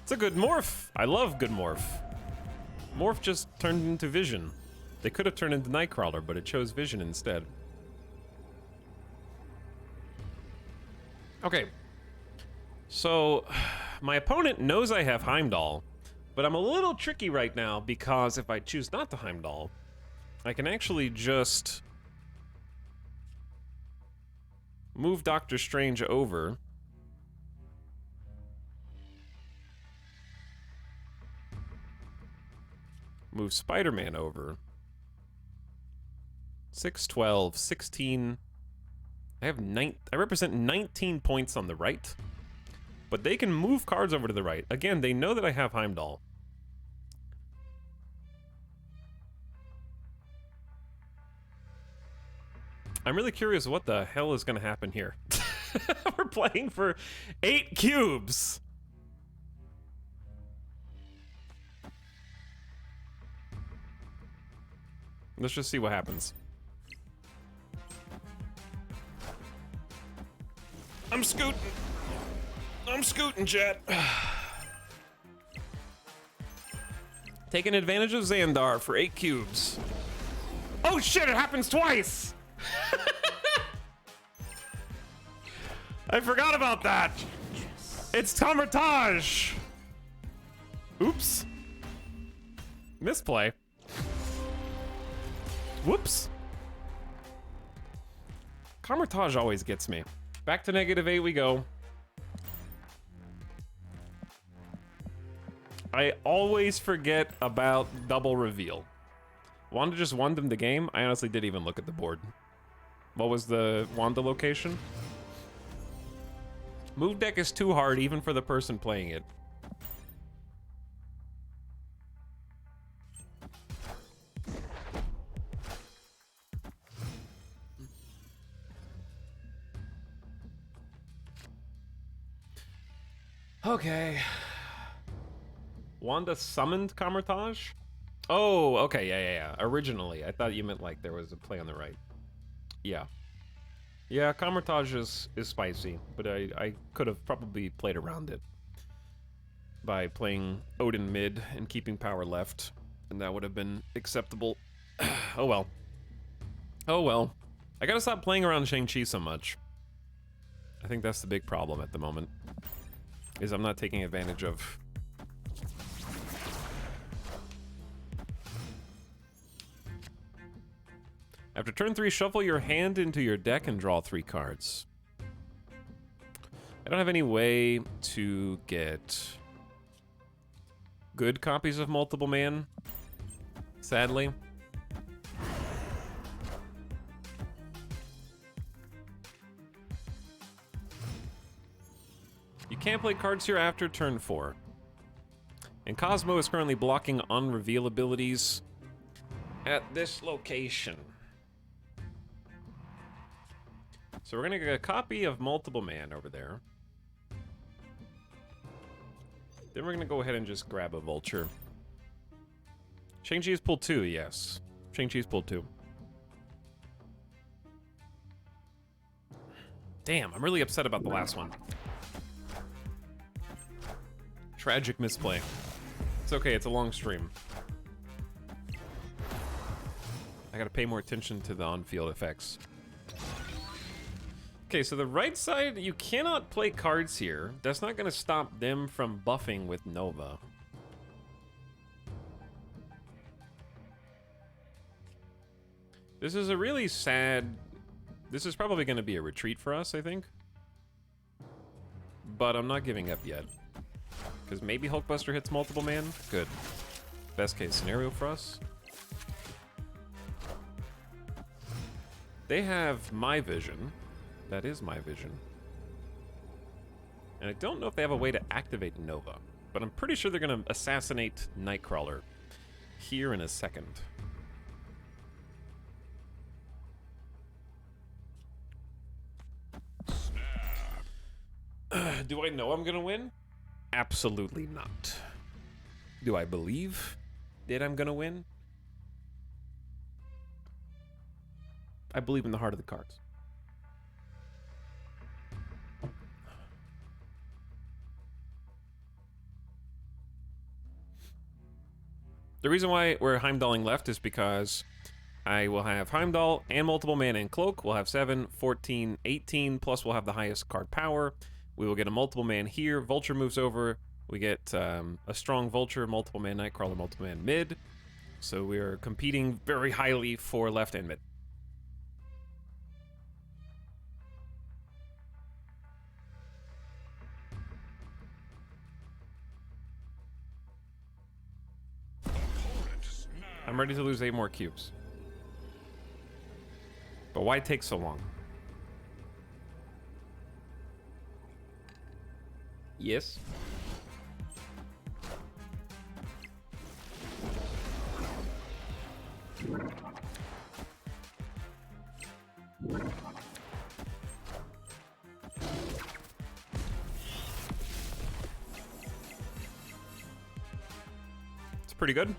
It's a good morph. I love good morph. Morph just turned into Vision. They could have turned into Nightcrawler, but it chose Vision instead. Okay. So, my opponent knows I have Heimdall, but I'm a little tricky right now because if I choose not to Heimdall, I can actually just move Doctor Strange over. Move Spider-Man over. 6, 12, 16. I represent 19 points on the right. But they can move cards over to the right. Again, they know that I have Heimdall. I'm really curious what the hell is going to happen here. We're playing for 8 cubes. Let's just see what happens. I'm scooting, chat. Taking advantage of Xandar for 8 cubes. Oh shit, it happens twice! I forgot about that! It's Camertage! Oops. Misplay. Whoops. Camertage always gets me. Back to -8 we go. I always forget about double reveal. Wanda just won them the game? I honestly didn't even look at the board. What was the Wanda location? Move deck is too hard even for the person playing it. Okay. Wanda summoned Camertage? Oh, okay, yeah. Originally, I thought you meant like there was a play on the right. Yeah. Yeah, Camertage is spicy, but I could have probably played around it by playing Odin mid and keeping power left, and that would have been acceptable. Oh well. Oh well. I gotta stop playing around Shang-Chi so much. I think that's the big problem at the moment, is I'm not taking advantage of... After turn 3, shuffle your hand into your deck and draw 3 cards. I don't have any way to get good copies of Multiple Man, sadly. You can't play cards here after turn 4. And Cosmo is currently blocking unreveal abilities at this location. So we're gonna get a copy of Multiple Man over there. Then we're gonna go ahead and just grab a Vulture. Shang-Chi's pull 2, yes. Shang-Chi's pull 2. Damn, I'm really upset about the last one. Tragic misplay. It's okay, it's a long stream. I gotta pay more attention to the on-field effects. Okay, so the right side, you cannot play cards here. That's not gonna stop them from buffing with Nova. This is a really sad... This is probably gonna be a retreat for us, I think. But I'm not giving up yet. Because maybe Hulkbuster hits Multiple Man? Good. Best case scenario for us. They have My Vision. That is My Vision. And I don't know if they have a way to activate Nova. But I'm pretty sure they're going to assassinate Nightcrawler here in a second. Do I know I'm going to win? Absolutely not. Do I believe that I'm gonna win? I believe in the heart of the cards. The reason why we're Heimdalling left is because I will have Heimdall and Multiple Man and Cloak. We'll have 7, 14, 18, plus we'll have the highest card power. We will get a Multiple Man here. Vulture moves over. We get a strong Vulture, Multiple Man Nightcrawler, Multiple Man mid. So we are competing very highly for left and mid. I'm ready to lose 8 more cubes. But why take so long? Yes. It's pretty good.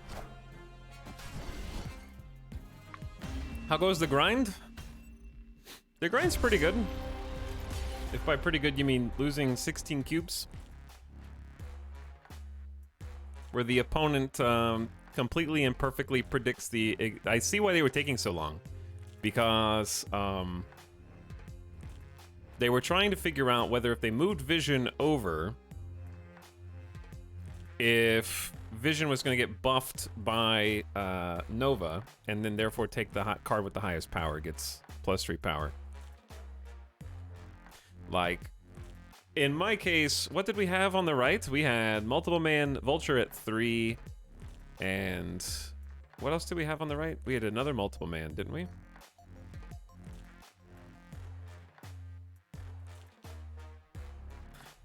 How goes the grind? The grind's pretty good. If by pretty good you mean losing 16 cubes. Where the opponent completely and perfectly predicts the... I see why they were taking so long. Because they were trying to figure out whether if they moved Vision over, if Vision was going to get buffed by Nova, and then therefore take the card with the highest power, gets +3 power. Like, in my case, what did we have on the right? We had Multiple Man, Vulture at 3, and what else did we have on the right? We had another Multiple Man, didn't we?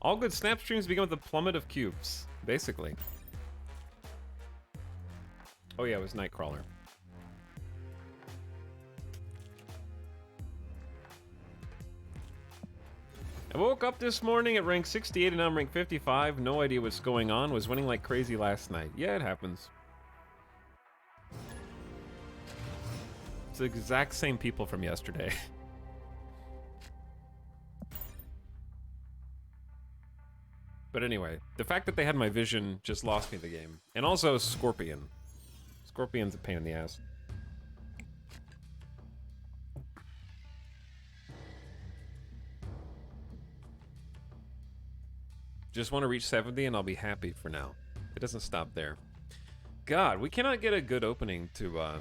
All good snap streams begin with a plummet of cubes, basically. Oh yeah, it was Nightcrawler. I woke up this morning at rank 68 and I'm rank 55. No idea what's going on. Was winning like crazy last night. Yeah, it happens. It's the exact same people from yesterday. But anyway, the fact that they had my Vision just lost me the game. And also Scorpion. Scorpion's a pain in the ass. Just want to reach 70 and I'll be happy for now. It doesn't stop there. God, we cannot get a good opening to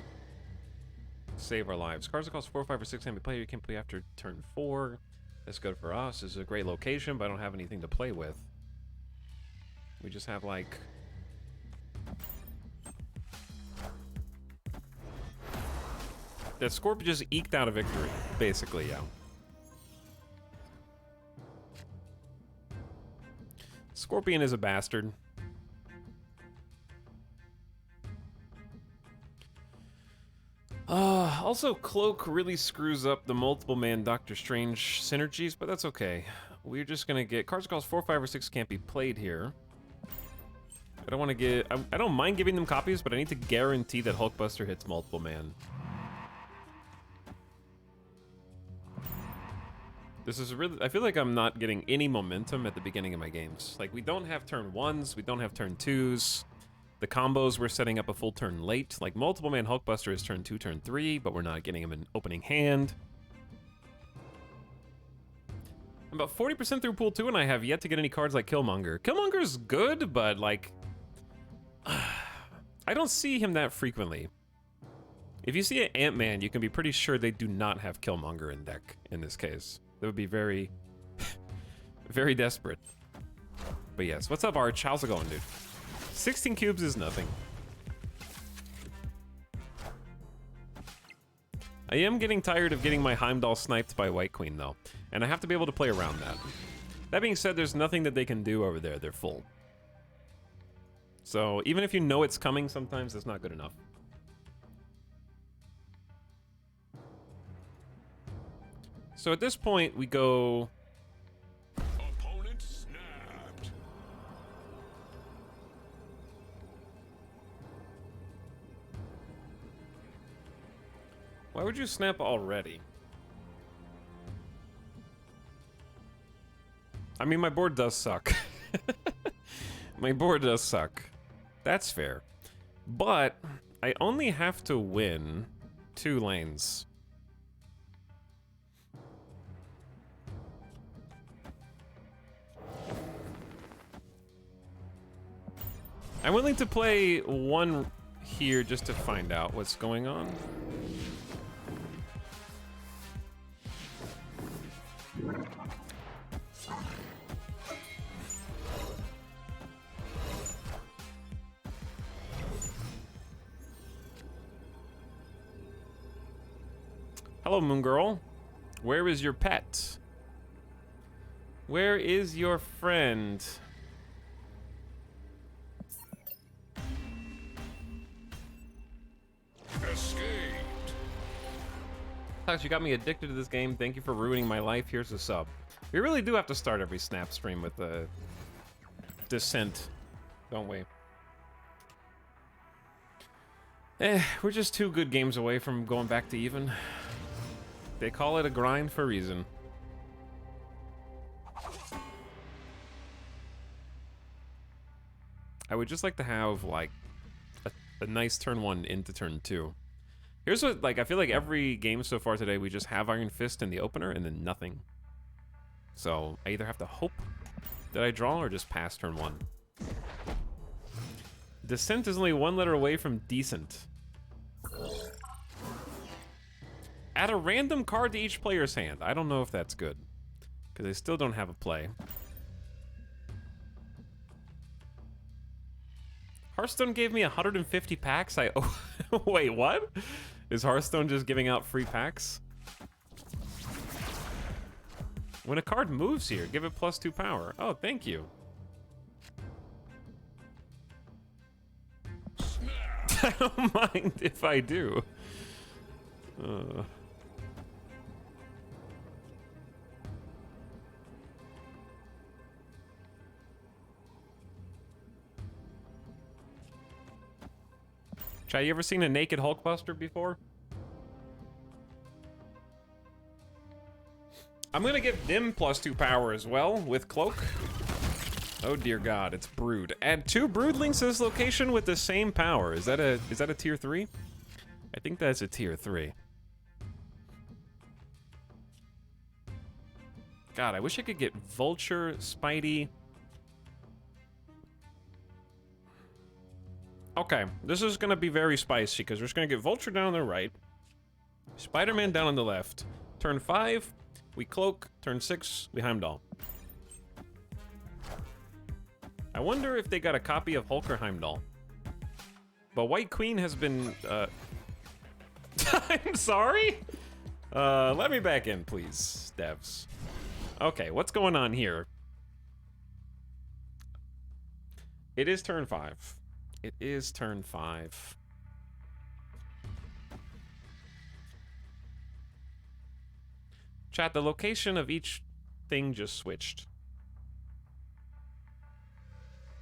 Save our lives. Cards that cost 4, 5, or 6 can be played. You can play after turn 4. That's good for us. This is a great location, but I don't have anything to play with. We just have, like... That Scorpion just eked out a victory, basically, yeah. Scorpion is a bastard. Also, Cloak really screws up the multiple man Doctor Strange synergies, but that's okay. We're just gonna get cards that cost 4, 5, or 6 can't be played here. I don't want to get. I don't mind giving them copies, but I need to guarantee that Hulkbuster hits multiple man. This is really. I feel like I'm not getting any momentum at the beginning of my games. Like, we don't have turn 1s, we don't have turn 2s. The combos we're setting up a full turn late. Like, multiple man Hulkbuster is turn 2, turn 3, but we're not getting him an opening hand. I'm about 40% through pool 2, and I have yet to get any cards like Killmonger. Killmonger's good, but, like... I don't see him that frequently. If you see an Ant-Man, you can be pretty sure they do not have Killmonger in deck, in this case. That would be very... very desperate. But yes, what's up, Arch? How's it going, dude? 16 cubes is nothing. I am getting tired of getting my Heimdall sniped by White Queen, though. And I have to be able to play around that. That being said, there's nothing that they can do over there. They're full. So, even if you know it's coming, sometimes it's not good enough. So at this point, we go... Opponent snapped. Why would you snap already? I mean, my board does suck. My board does suck. That's fair. But I only have to win 2 lanes. I'm willing to play 1 here just to find out what's going on. Hello, Moon Girl. Where is your pet? Where is your friend? Escaped. Tox, you got me addicted to this game. Thank you for ruining my life. Here's a sub. We really do have to start every snap stream with a descent, don't we? We're just 2 good games away from going back to even. They call it a grind for a reason. I would just like to have, like, a nice turn 1 into turn 2. Here's what, like, I feel like every game so far today, we just have Iron Fist in the opener and then nothing. So, I either have to hope that I draw or just pass turn 1. Descent is only 1 letter away from decent. Add a random card to each player's hand. I don't know if that's good, because they still don't have a play. Hearthstone gave me 150 packs. Wait, what? Is Hearthstone just giving out free packs? When a card moves here, give it +2 power. Oh, thank you. I don't mind if I do. Chai, you ever seen a naked Hulkbuster before? I'm gonna give them +2 power as well with Cloak. Oh dear God, it's Brood. Add 2 Broodlings to this location with the same power. Is that a tier 3? I think that's a tier 3. God, I wish I could get Vulture, Spidey. Okay, this is gonna be very spicy because we're just gonna get Vulture down the right. Spider-Man down on the left. Turn 5, we cloak. Turn 6, we Heimdall. I wonder if they got a copy of Hulk or Heimdall. But White Queen has been, I'm sorry? Let me back in, please, devs. Okay, what's going on here? It is turn 5. It is turn 5. Chat, the location of each thing just switched.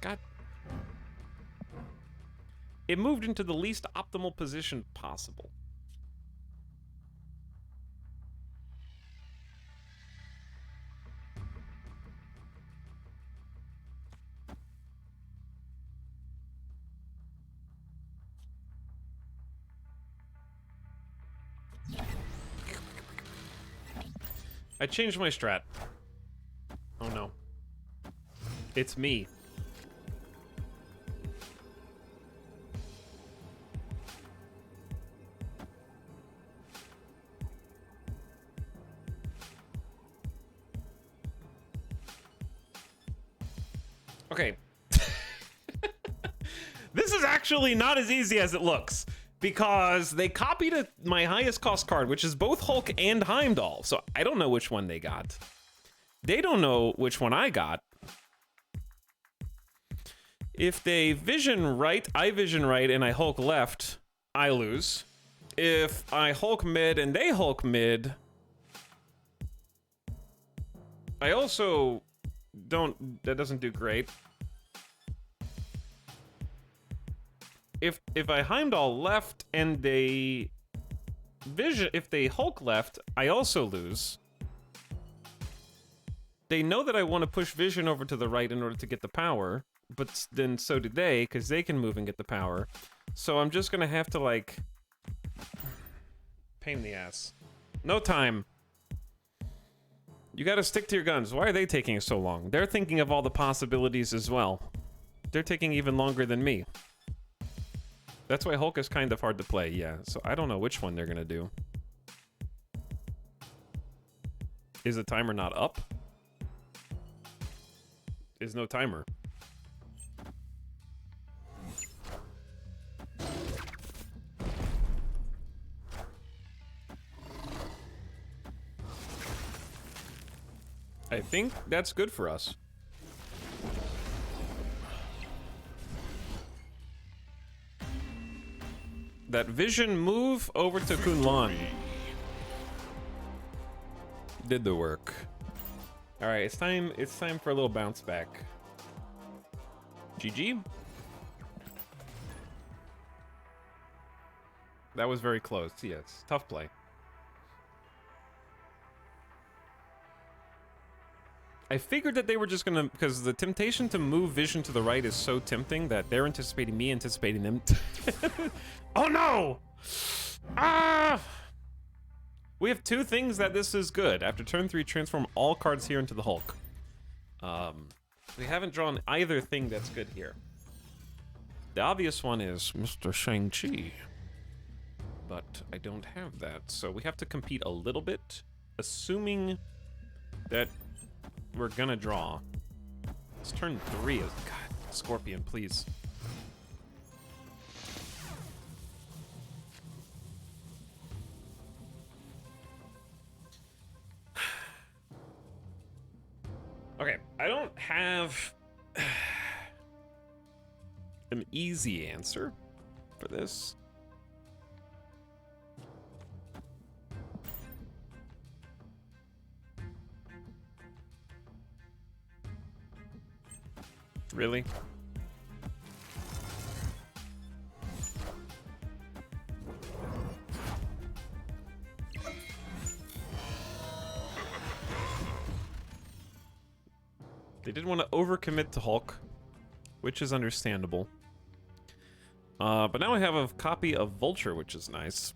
God. It moved into the least optimal position possible. I changed my strat. Oh no. It's me. Okay. This is actually not as easy as it looks, because they copied my highest cost card, which is both Hulk and Heimdall, so I don't know which one they got. They don't know which one I got. If they vision right, I vision right, and I Hulk left, I lose. If I Hulk mid and they Hulk mid, I also that doesn't do great. If I Heimdall left and they if they Hulk left, I also lose. They know that I want to push Vision over to the right in order to get the power, but then so do they, because they can move and get the power. So I'm just gonna have to, like, pain in the ass. No time. You gotta stick to your guns. Why are they taking so long? They're thinking of all the possibilities as well. They're taking even longer than me. That's why Hulk is kind of hard to play, yeah. So I don't know which one they're gonna do. Is the timer not up? Is no timer. I think that's good for us. That Vision move over to Kunlun did the work. All right, it's time for a little bounce back. GG. That was very close. Yes, tough play. I figured that they were just gonna, because the temptation to move Vision to the right is so tempting that they're anticipating me anticipating them. Oh no! Ah! We have two things that this is good. After turn 3, transform all cards here into the Hulk. We haven't drawn either thing that's good here. The obvious one is Mr. Shang-Chi. But I don't have that, so we have to compete a little bit, assuming that we're gonna draw. It's turn 3. God, Scorpion, please. Okay, I don't have an easy answer for this. Really? They didn't want to overcommit to Hulk, which is understandable. But now I have a copy of Vulture, which is nice.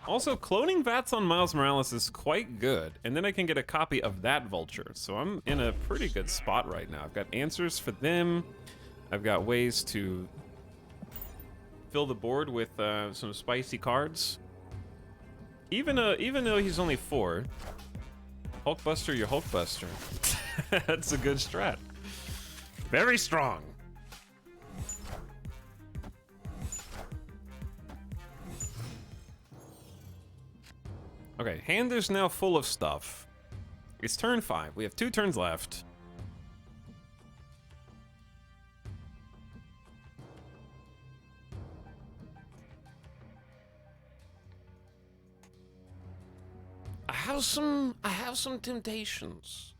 Also, cloning VATS on Miles Morales is quite good, and then I can get a copy of that Vulture, so I'm in a pretty good spot right now. I've got answers for them, I've got ways to fill the board with some spicy cards. Even though he's only 4, Hulkbuster, your Hulkbuster. That's a good strat. Very strong. Okay, hand is now full of stuff. It's turn 5. We have 2 turns left. I have some temptations.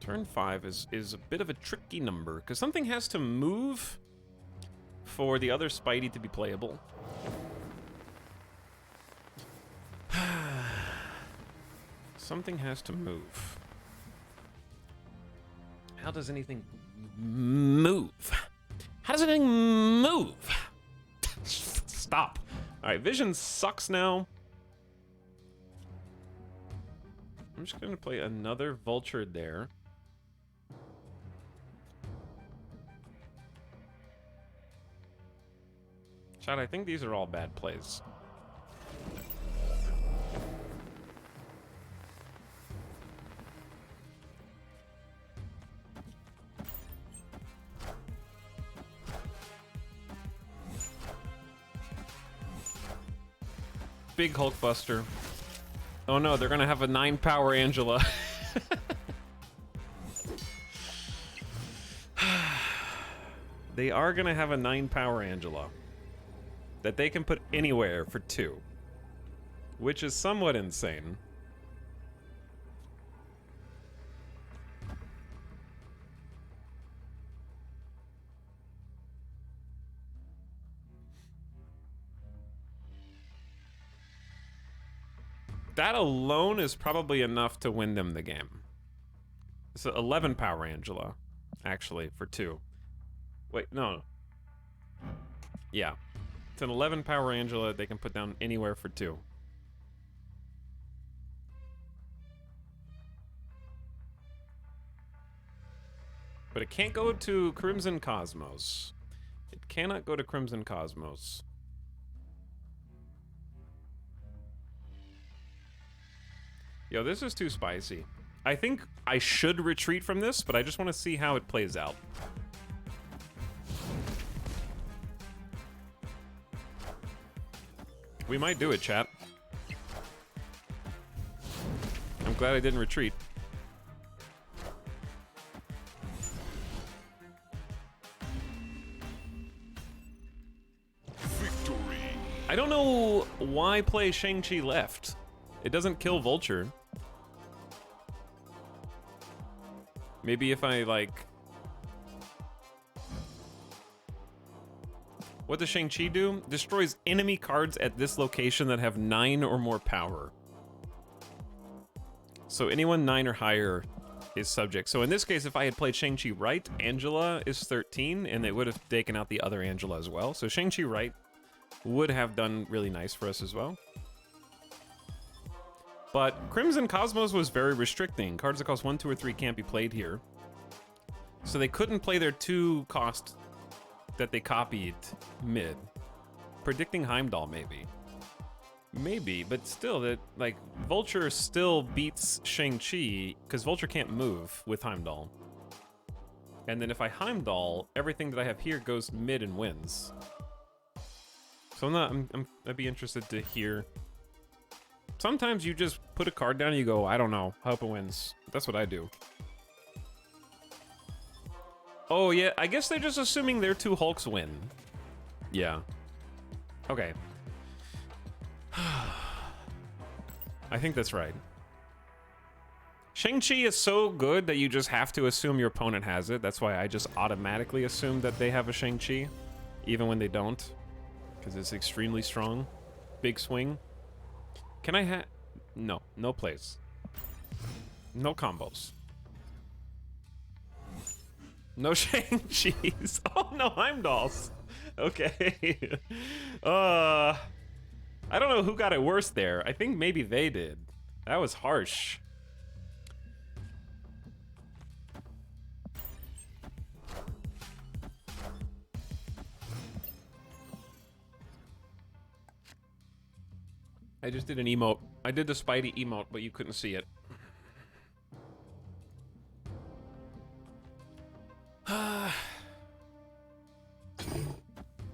Turn 5 is a bit of a tricky number because something has to move for the other Spidey to be playable. Something has to move. How does anything move? How does anything move? Stop. All right, Vision sucks now. I'm just gonna play another Vulture there. Chad, I think these are all bad plays. Big Hulkbuster. Oh no, they're gonna have a 9-power Angela. They are gonna have a 9-power Angela that they can put anywhere for 2, which is somewhat insane. That alone is probably enough to win them the game. It's an 11-power Angela, actually, for 2. Wait, no. Yeah. It's an 11-power Angela they can put down anywhere for 2. But it can't go to Crimson Cosmos. It cannot go to Crimson Cosmos. Yo, this is too spicy. I think I should retreat from this, but I just want to see how it plays out. We might do it, chat. I'm glad I didn't retreat. Victory. I don't know why play Shang-Chi left. It doesn't kill Vulture. Maybe if I, like... What does Shang-Chi do? Destroys enemy cards at this location that have 9 or more power. So anyone 9 or higher is subject. So in this case, if I had played Shang-Chi right, Angela is 13, and they would have taken out the other Angela as well. So Shang-Chi right would have done really nice for us as well. But Crimson Cosmos was very restricting. Cards that cost 1, 2, or 3 can't be played here. So they couldn't play their 2 cost that they copied mid. Predicting Heimdall, maybe. Maybe, but still, that like Vulture still beats Shang-Chi because Vulture can't move with Heimdall. And then if I Heimdall, everything that I have here goes mid and wins. So I'd be interested to hear. Sometimes you just put a card down and you go, I don't know, hope it wins. That's what I do. Oh yeah, I guess they're just assuming their 2 Hulks win. Yeah. Okay. I think that's right. Shang-Chi is so good that you just have to assume your opponent has it. That's why I just automatically assume that they have a Shang-Chi, even when they don't. Because it's extremely strong. Big swing. Can I have... No. No plays. No combos. No Shang-Chis. Oh, no Heimdalls. Okay. I don't know who got it worse there. I think maybe they did. That was harsh. I just did an emote. I did the Spidey emote, but you couldn't see it.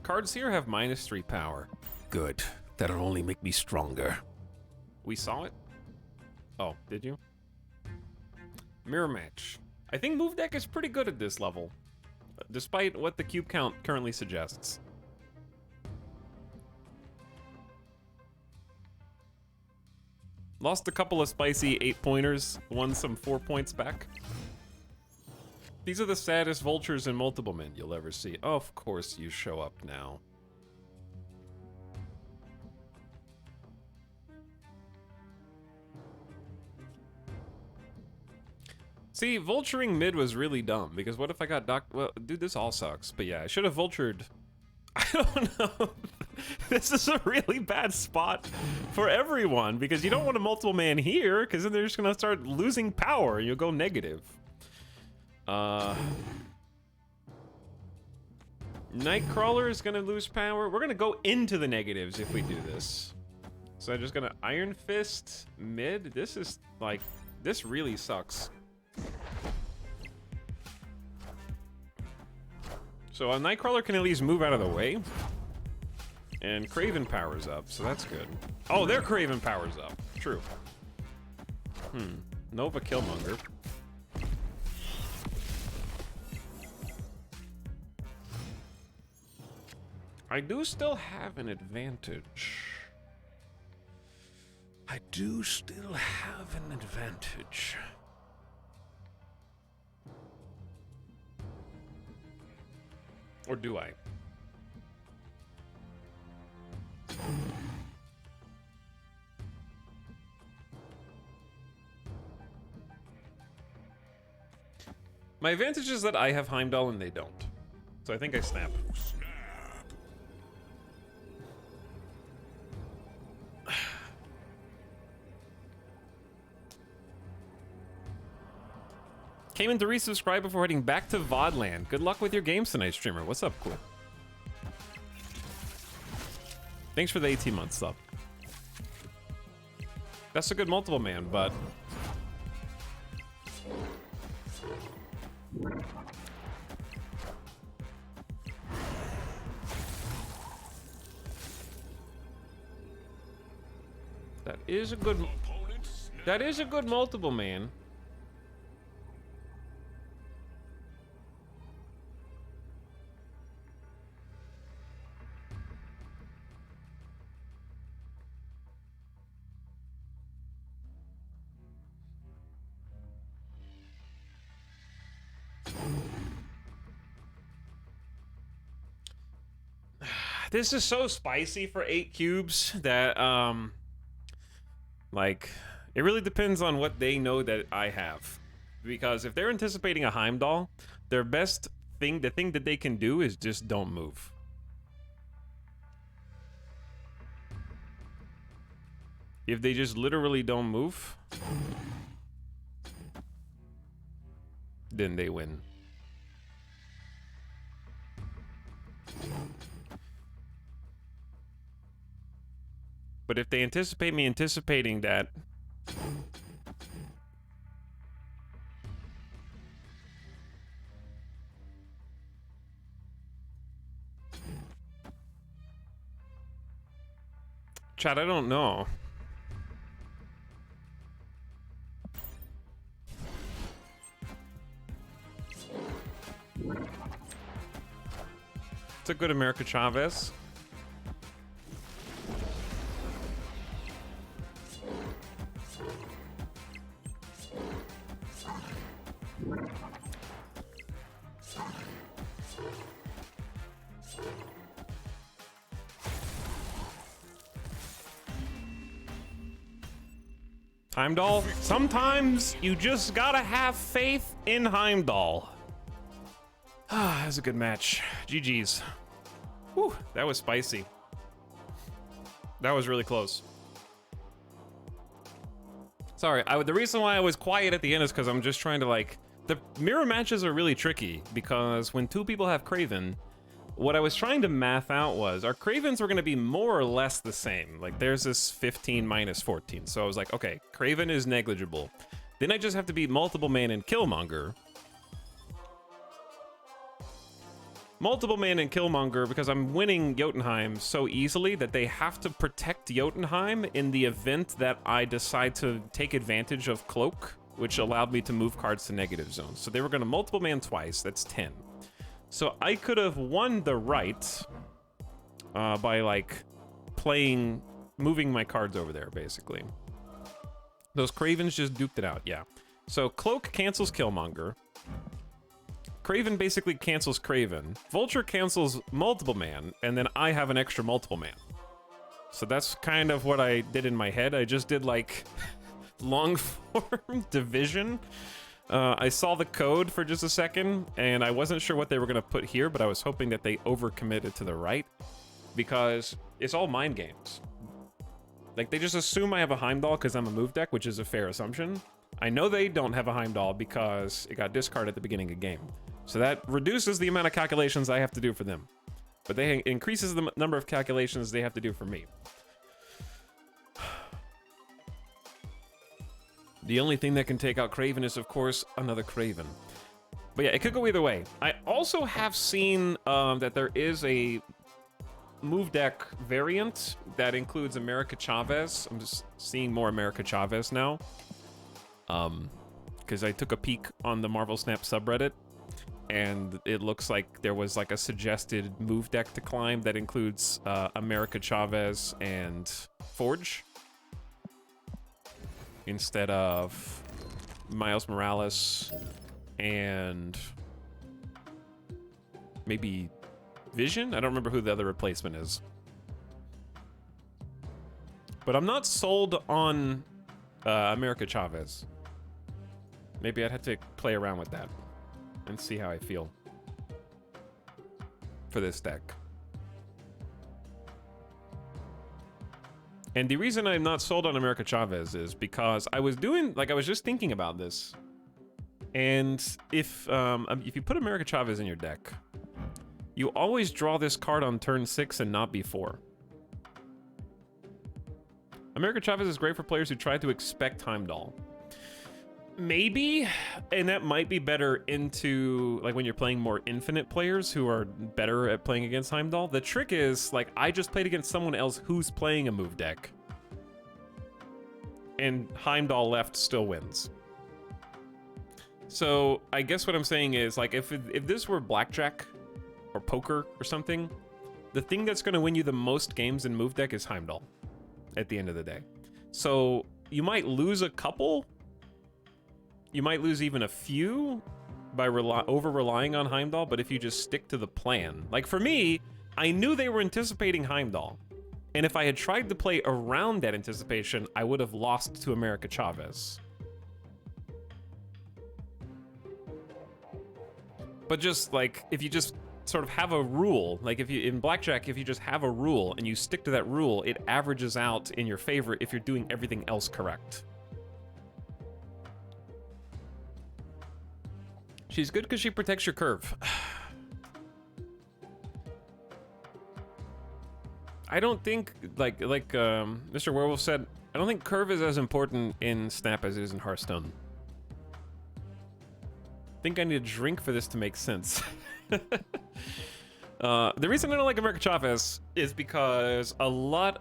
Cards here have -3 power. Good. That'll only make me stronger. We saw it? Oh, did you? Mirror match. I think move deck is pretty good at this level, despite what the cube count currently suggests. Lost a couple of spicy 8-pointers, won some 4 points back. These are the saddest vultures in multiple men you'll ever see. Oh, of course you show up now. See, vulturing mid was really dumb, because what if I got well, dude, this all sucks. But yeah, I should have vultured. I don't know. This is a really bad spot for everyone, because you don't want a multiple man here, because then they're just gonna start losing power, and you'll go negative. Nightcrawler is gonna lose power. We're gonna go into the negatives if we do this. So I'm just gonna Iron Fist mid. This is like, this really sucks. So a Nightcrawler can at least move out of the way. And Kraven powers up, so that's good. Oh, their Kraven powers up. True. Nova Killmonger. I do still have an advantage. I do still have an advantage. Or do I? My advantage is that I have Heimdall and they don't. So I think I snap. Came in to resubscribe before heading back to VODland. Good luck with your games tonight, streamer. What's up, cool? Thanks for the 18 months, sub. That's a good multiple man, but... That is a good... That is a good multiple man. This is so spicy for 8 cubes that, like, it really depends on what they know that I have. Because if they're anticipating a Heimdall, their best thing, the thing that they can do is just don't move. If they just literally don't move, then they win. But if they anticipate me anticipating that... Chad, I don't know. It's a good America Chavez. Heimdall, sometimes you just gotta have faith in Heimdall. Ah, that was a good match. GG's. Whew, that was spicy. That was really close. Sorry, the reason why I was quiet at the end is because I'm just trying to, like... The mirror matches are really tricky, because when 2 people have Kraven, what I was trying to math out was our Cravens were going to be more or less the same. Like there's this 15 minus 14. So I was like, okay, Craven is negligible. Then I just have to beat Multiple Man and Killmonger. Multiple Man and Killmonger because I'm winning Jotunheim so easily that they have to protect Jotunheim in the event that I decide to take advantage of Cloak, which allowed me to move cards to negative zones. So they were going to Multiple Man twice. That's 10. So I could have won the right by like moving my cards over there, basically. Those Cravens just duked it out, yeah. So Cloak cancels Killmonger. Craven basically cancels Craven. Vulture cancels Multiple Man, and then I have an extra Multiple Man. So that's kind of what I did in my head. I just did like long form division. I saw the code for just a second, and I wasn't sure what they were going to put here, but I was hoping that they overcommitted to the right, because it's all mind games. Like, they just assume I have a Heimdall because I'm a move deck, which is a fair assumption. I know they don't have a Heimdall because it got discarded at the beginning of the game. So that reduces the amount of calculations I have to do for them. But they increases the number of calculations they have to do for me. The only thing that can take out Craven is, of course, another Craven. But yeah, it could go either way. I also have seen that there is a move deck variant that includes America Chavez. I'm just seeing more America Chavez now. Because I took a peek on the Marvel Snap subreddit, and it looks like there was like a suggested move deck to climb that includes America Chavez and Forge instead of Miles Morales and maybe Vision? I don't remember who the other replacement is. But I'm not sold on America Chavez. Maybe I'd have to play around with that and see how I feel for this deck. And the reason I'm not sold on America Chavez is because I was just thinking about this. And if you put America Chavez in your deck, you always draw this card on turn 6 and not before. America Chavez is great for players who try to expect Heimdall. Maybe, and that might be better into like when you're playing more infinite players who are better at playing against Heimdall. The trick is, like, I just played against someone else who's playing a move deck, and Heimdall left still wins. So I guess what I'm saying is, like, if this were blackjack or poker or something, the thing that's going to win you the most games in move deck is Heimdall at the end of the day. So you might lose a couple. You might lose even a few by over-relying on Heimdall, but if you just stick to the plan. Like for me, I knew they were anticipating Heimdall, and if I had tried to play around that anticipation, I would have lost to America Chavez. But just like, if you just sort of have a rule, like if you, in blackjack, if you just have a rule and you stick to that rule, it averages out in your favor if you're doing everything else correct. She's good because she protects your curve. I don't think, like Mr. Werewolf said, I don't think curve is as important in Snap as it is in Hearthstone. I think I need a drink for this to make sense. The reason I don't like America Chavez is because I like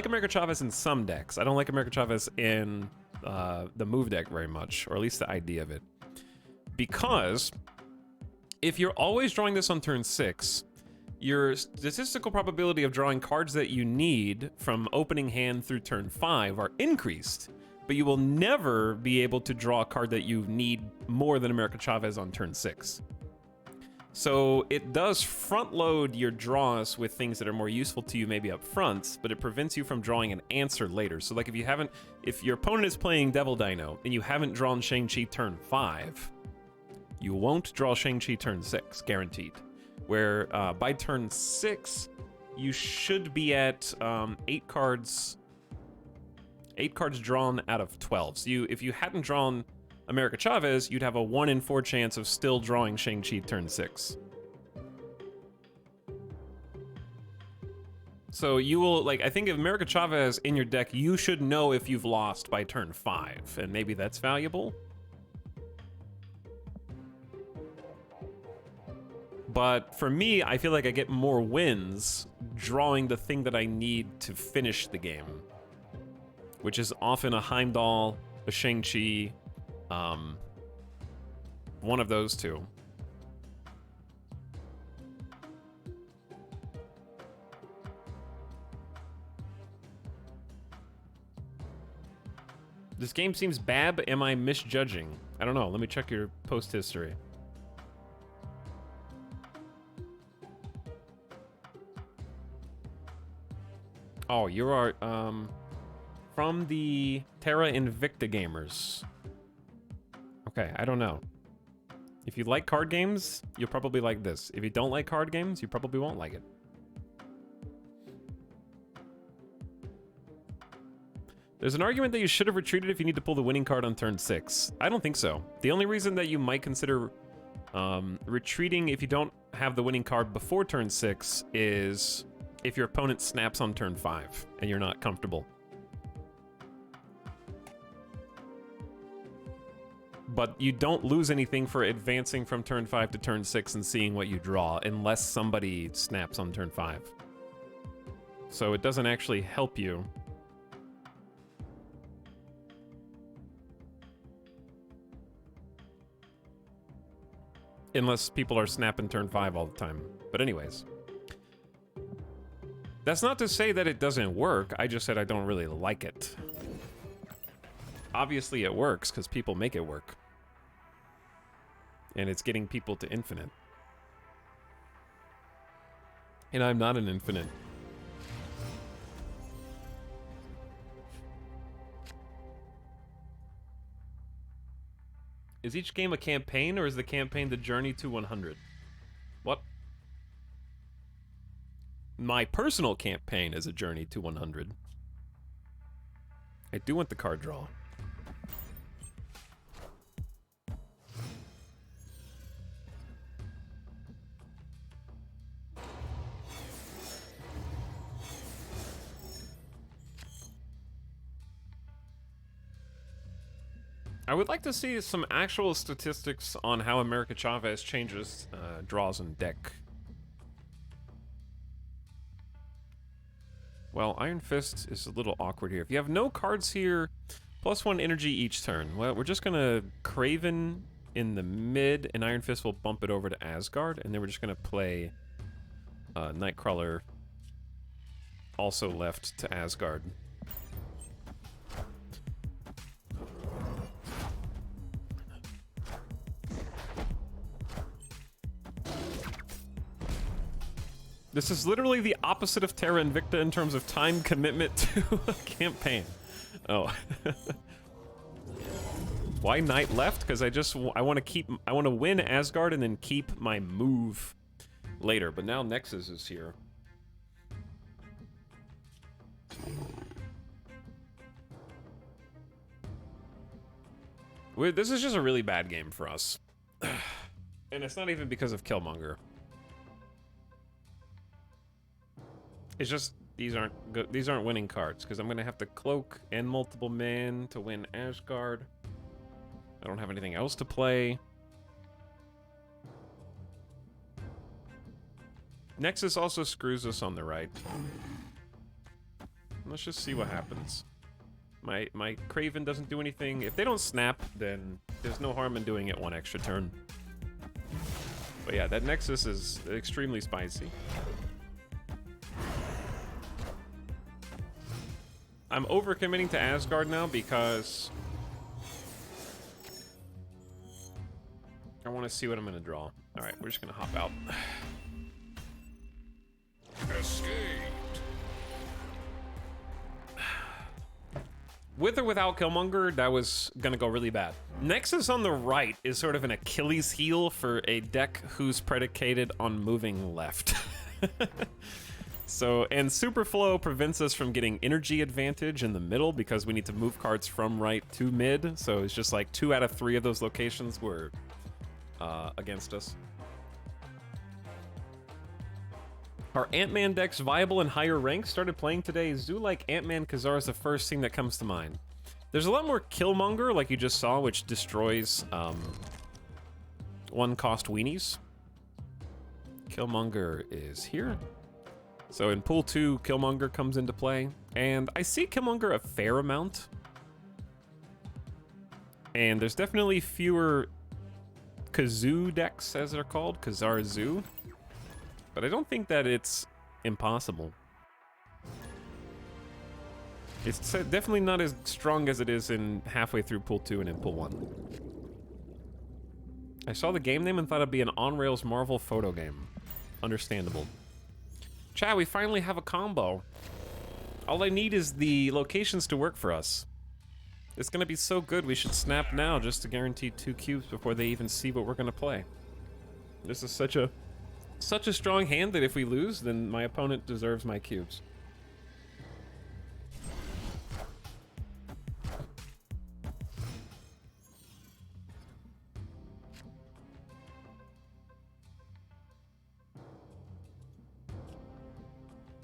America Chavez in some decks. I don't like America Chavez in the move deck very much, or at least the idea of it. Because if you're always drawing this on turn 6, your statistical probability of drawing cards that you need from opening hand through turn 5 are increased, but you will never be able to draw a card that you need more than America Chavez on turn 6. So it does front load your draws with things that are more useful to you maybe up front, but it prevents you from drawing an answer later. So like if your opponent is playing Devil Dino and you haven't drawn Shang-Chi turn 5, you won't draw Shang-Chi turn 6, guaranteed. Where by turn 6, you should be at 8 cards drawn out of 12. So if you hadn't drawn America Chavez, you'd have a 1 in 4 chance of still drawing Shang-Chi turn 6. So you will, like, I think if America Chavez in your deck, you should know if you've lost by turn 5, and maybe that's valuable. But for me, I feel like I get more wins drawing the thing that I need to finish the game, which is often a Heimdall, a Shang-Chi, one of those two. This game seems bad, but am I misjudging? I don't know. Let me check your post history. Oh, you are from the Terra Invicta gamers. Okay, I don't know. If you like card games, you'll probably like this. If you don't like card games, you probably won't like it. There's an argument that you should have retreated if you need to pull the winning card on turn 6. I don't think so. The only reason that you might consider retreating if you don't have the winning card before turn 6 is if your opponent snaps on turn 5 and you're not comfortable. But you don't lose anything for advancing from turn 5 to turn 6 and seeing what you draw unless somebody snaps on turn 5. So it doesn't actually help you. Unless people are snapping turn 5 all the time. But anyways. That's not to say that it doesn't work, I just said I don't really like it. Obviously it works, because people make it work. And it's getting people to infinite. And I'm not an infinite. Is each game a campaign, or is the campaign the journey to 100? What? My personal campaign is a journey to 100. I do want the card draw. I would like to see some actual statistics on how America Chavez changes draws in deck. Well, Iron Fist is a little awkward here. If you have no cards here, +1 energy each turn. Well, we're just gonna Craven in the mid, and Iron Fist will bump it over to Asgard, and then we're just gonna play Nightcrawler also left to Asgard. This is literally the opposite of Terra Invicta in terms of time commitment to a campaign. Oh. Why Knight left? Because I want to win Asgard and then keep my move later. But now Nexus is here. This is just a really bad game for us. And it's not even because of Killmonger. It's just these aren't good. These aren't winning cards because I'm gonna have to cloak and multiple man to win Asgard. I don't have anything else to play. Nexus also screws us on the right. Let's just see what happens. My Craven doesn't do anything. If they don't snap, then there's no harm in doing it one extra turn. But yeah, that Nexus is extremely spicy. I'm overcommitting to Asgard now because I want to see what I'm going to draw. All right, we're just going to hop out. Escaped. With or without Killmonger, that was going to go really bad. Nexus on the right is sort of an Achilles heel for a deck who's predicated on moving left. So, and Superflow prevents us from getting energy advantage in the middle because we need to move cards from right to mid. So it's just like 2 out of 3 of those locations were against us. Are Ant-Man decks viable in higher ranks? Started playing today. Zoo-like Ant-Man Kazar is the first thing that comes to mind. There's a lot more Killmonger, like you just saw, which destroys one-cost weenies. Killmonger is here. So in pool 2, Killmonger comes into play. And I see Killmonger a fair amount. And there's definitely fewer Kazoo decks, as they're called, Kazar Zoo. But I don't think that it's impossible. It's definitely not as strong as it is in halfway through pool 2 and in pool 1. I saw the game name and thought it'd be an on-rails Marvel photo game. Understandable. Chat, we finally have a combo. All I need is the locations to work for us. It's gonna be so good we should snap now just to guarantee 2 cubes before they even see what we're gonna play. This is such a strong hand that if we lose, then my opponent deserves my cubes.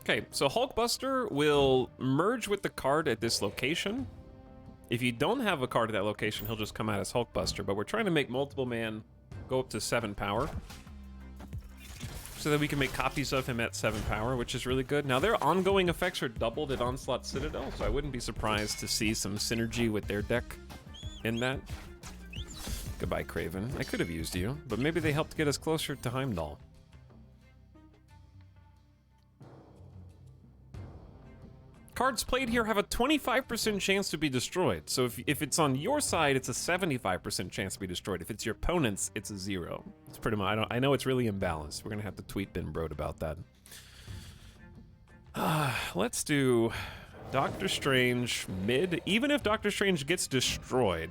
Okay, so Hulkbuster will merge with the card at this location. If you don't have a card at that location, he'll just come out as Hulkbuster, but we're trying to make multiple man go up to 7 power. So that we can make copies of him at 7 power, which is really good. Now, their ongoing effects are doubled at Onslaught Citadel, so I wouldn't be surprised to see some synergy with their deck in that. Goodbye, Craven. I could have used you, but maybe they helped get us closer to Heimdall. Cards played here have a 25% chance to be destroyed. So if it's on your side, it's a 75% chance to be destroyed. If it's your opponent's, it's a 0. It's pretty much, I know it's really imbalanced. We're gonna have to tweet Ben Brode about that. Let's do Doctor Strange mid. Even if Doctor Strange gets destroyed,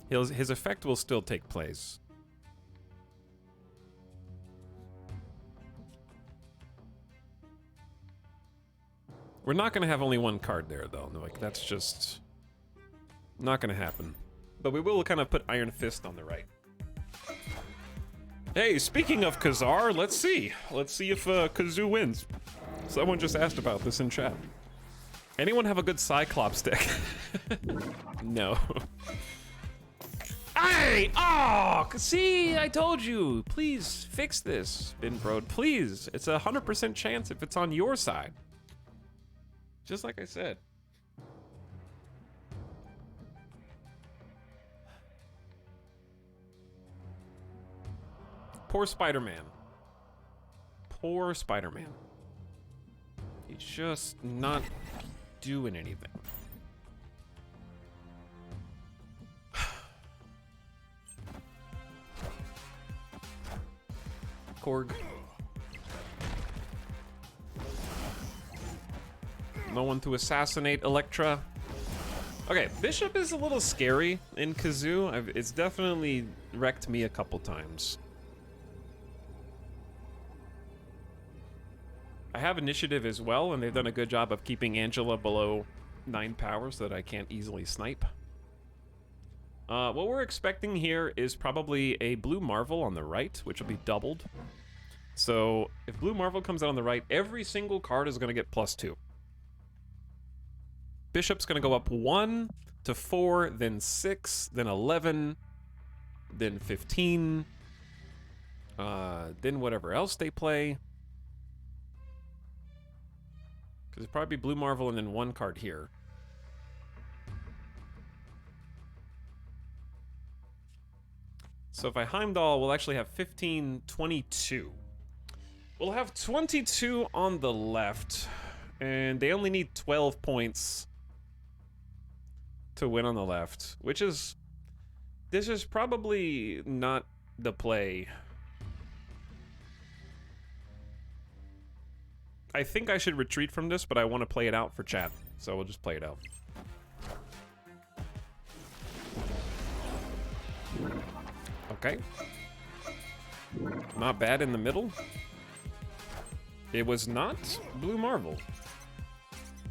his effect will still take place. We're not going to have only one card there, though. Like, that's just not going to happen. But we will kind of put Iron Fist on the right. Hey, speaking of Kazar, let's see. Let's see if Kazoo wins. Someone just asked about this in chat. Anyone have a good Cyclops deck? No. Hey! Oh! See, I told you. Please fix this, Ben Brode. Please. It's a 100% chance if it's on your side. Just like I said. Poor Spider-Man. Poor Spider-Man. He's just not doing anything. Korg. No one to assassinate Elektra. Okay, Bishop is a little scary in Kazoo. It's definitely wrecked me a couple times. I have initiative as well, and they've done a good job of keeping Angela below 9 power so that I can't easily snipe. What we're expecting here is probably a Blue Marvel on the right, which will be doubled. So if Blue Marvel comes out on the right, every single card is going to get +2. Bishop's going to go up 1 to 4, then 6, then 11, then 15, then whatever else they play. Because it'd probably be Blue Marvel and then 1 card here. So if I Heimdall, we'll actually have 15, 22. We'll have 22 on the left, and they only need 12 points to win on the left, which is, this is probably not the play. I think I should retreat from this, but I want to play it out for chat, so we'll just play it out. Okay. Not bad in the middle. It was not Blue Marvel,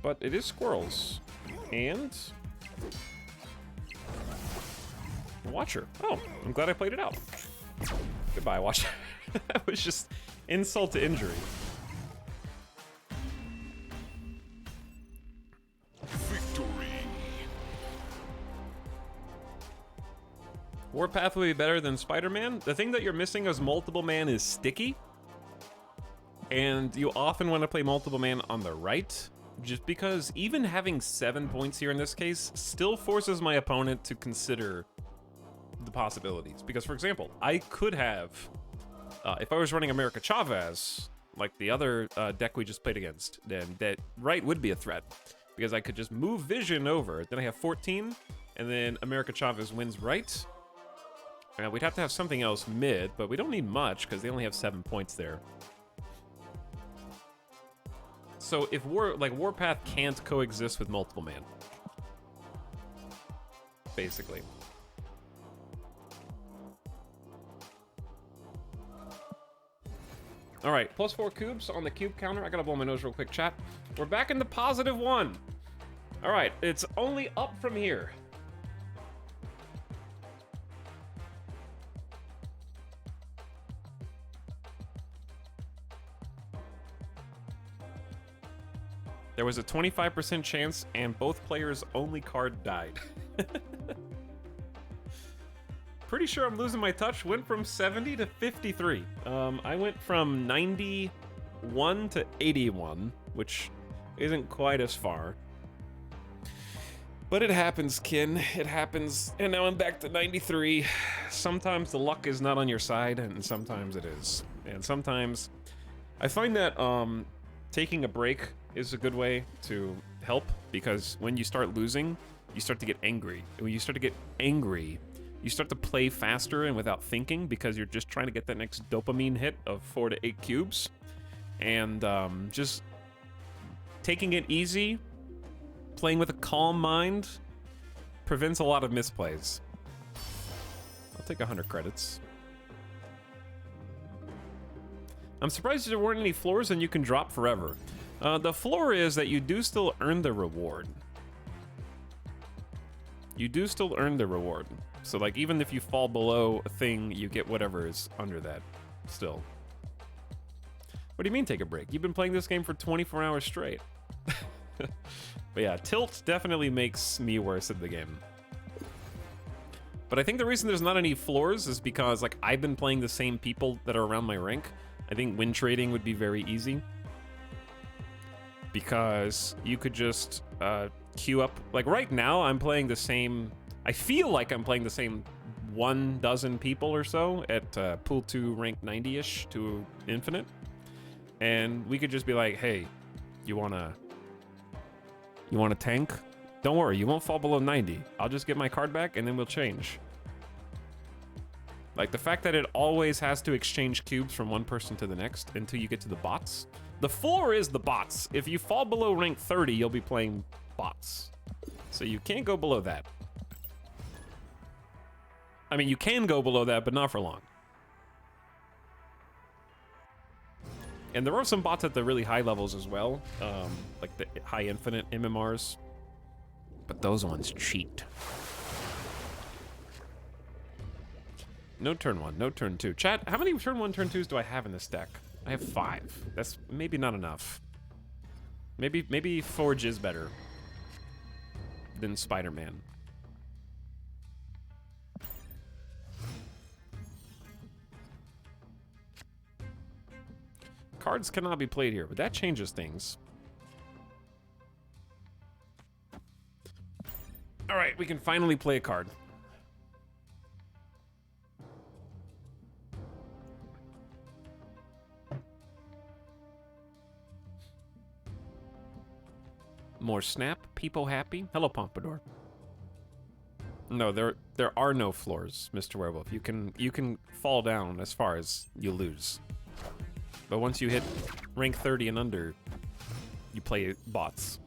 but it is squirrels. And Watcher. Oh, I'm glad I played it out. Goodbye, Watcher. That was just insult to injury. Warpath would be better than Spider-Man. The thing that you're missing is Multiple Man is sticky. And you often want to play Multiple Man on the right, just because even having 7 points here in this case still forces my opponent to consider the possibilities. Because, for example, I could have, if I was running America Chavez, like the other deck we just played against, then that right would be a threat. Because I could just move Vision over, then I have 14, and then America Chavez wins right. We'd have to have something else mid, but we don't need much because they only have 7 points there. So if Warpath can't coexist with Multiple Man, basically. All right, +4 cubes on the cube counter. I gotta blow my nose real quick, chat. We're back in the +1. All right, it's only up from here. There was a 25% chance, and both players' only card died. Pretty sure I'm losing my touch. Went from 70 to 53. I went from 91 to 81, which isn't quite as far. But it happens, Kin. It happens. And now I'm back to 93. Sometimes the luck is not on your side, and sometimes it is. And sometimes I find that taking a break is a good way to help, because when you start losing, you start to get angry. And when you start to get angry, you start to play faster and without thinking, because you're just trying to get that next dopamine hit of 4 to 8 cubes. And just taking it easy, playing with a calm mind, prevents a lot of misplays. I'll take 100 credits. I'm surprised there weren't any floors and you can drop forever. The floor is that you do still earn the reward. You do still earn the reward. So, like, even if you fall below a thing, you get whatever is under that still. What do you mean take a break? You've been playing this game for 24 hours straight. But yeah, tilt definitely makes me worse at the game. But I think the reason there's not any floors is because, like, I've been playing the same people that are around my rank. I think win trading would be very easy, because you could just queue up. Like right now, I'm playing the same. I feel like I'm playing the same 12 people or so at pool 2 rank 90-ish to infinite, and we could just be like, hey, you wanna tank? Don't worry, you won't fall below 90. I'll just get my card back and then we'll change. Like, the fact that it always has to exchange cubes from one person to the next until you get to the bots. The floor is the bots. If you fall below rank 30, you'll be playing bots. So you can't go below that. I mean, you can go below that, but not for long. And there are some bots at the really high levels as well, like the high infinite MMRs. But those ones cheat. No turn 1, no turn 2. Chat, how many turn 1, turn 2s do I have in this deck? I have 5. That's maybe not enough. Maybe Forge is better than Spider-Man. Cards cannot be played here, but that changes things. All right, we can finally play a card. More snap, people happy. Hello, Pompadour. No, there are no floors, Mr. Werewolf. You can fall down as far as you lose. But once you hit rank 30 and under, you play bots.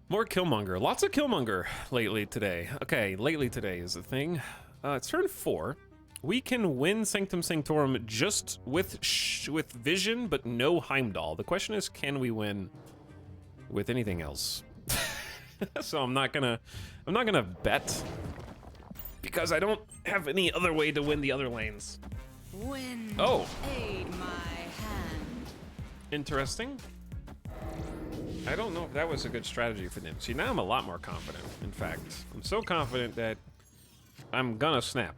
More Killmonger. Lots of Killmonger lately today. Okay, lately today is the thing. It's turn 4. We can win Sanctum Sanctorum just with Vision, but no Heimdall. The question is, can we win with anything else? So I'm not gonna bet, because I don't have any other way to win the other lanes. Wind, Oh, aid my hand. interesting. I don't know if that was a good strategy for them. See, now I'm a lot more confident. In fact, I'm so confident that I'm gonna snap.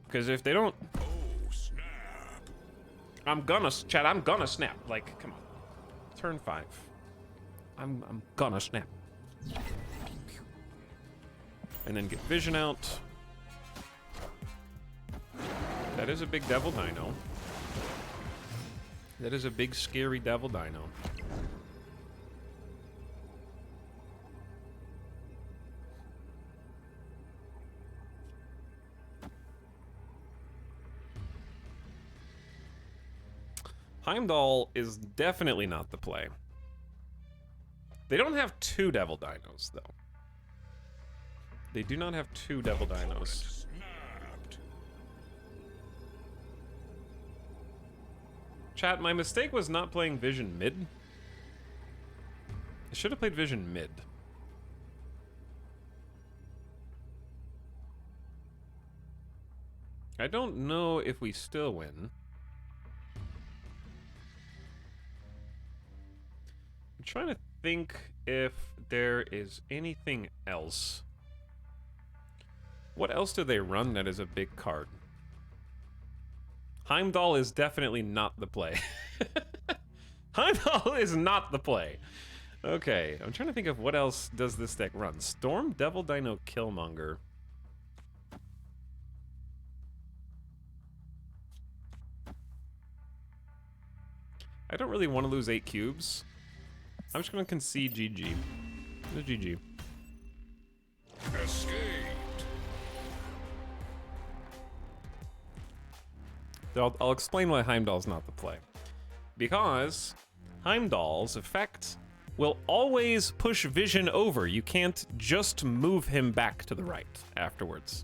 Because if they don't... Oh, snap. I'm gonna snap. Like, come on. Turn 5. I'm gonna snap. And then get vision out. That is a big devil dino. That is a big, scary devil dino. Heimdall is definitely not the play. They don't have 2 devil dinos, though. They do not have 2 devil dinos. Snapped. Chat, my mistake was not playing Vision mid. I should have played Vision mid. I don't know if we still win. I'm trying to think if there is anything else. What else do they run that is a big card? Heimdall is definitely not the play. Heimdall is not the play. Okay, I'm trying to think of what else does this deck run. Storm, Devil Dino, Killmonger. I don't really want to lose 8 cubes. I'm just going to concede GG. GG. Escaped. I'll explain why Heimdall's not the play. Because Heimdall's effect will always push Vision over. You can't just move him back to the right afterwards.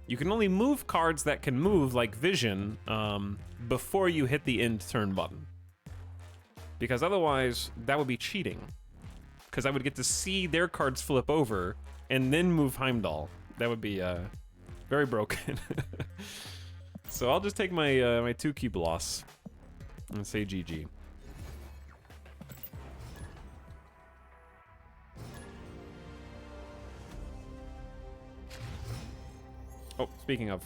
You can only move cards that can move, like Vision, before you hit the end turn button. Because otherwise, that would be cheating. Because I would get to see their cards flip over and then move Heimdall. That would be very broken. So I'll just take my my 2 cube loss and say GG. Oh, speaking of.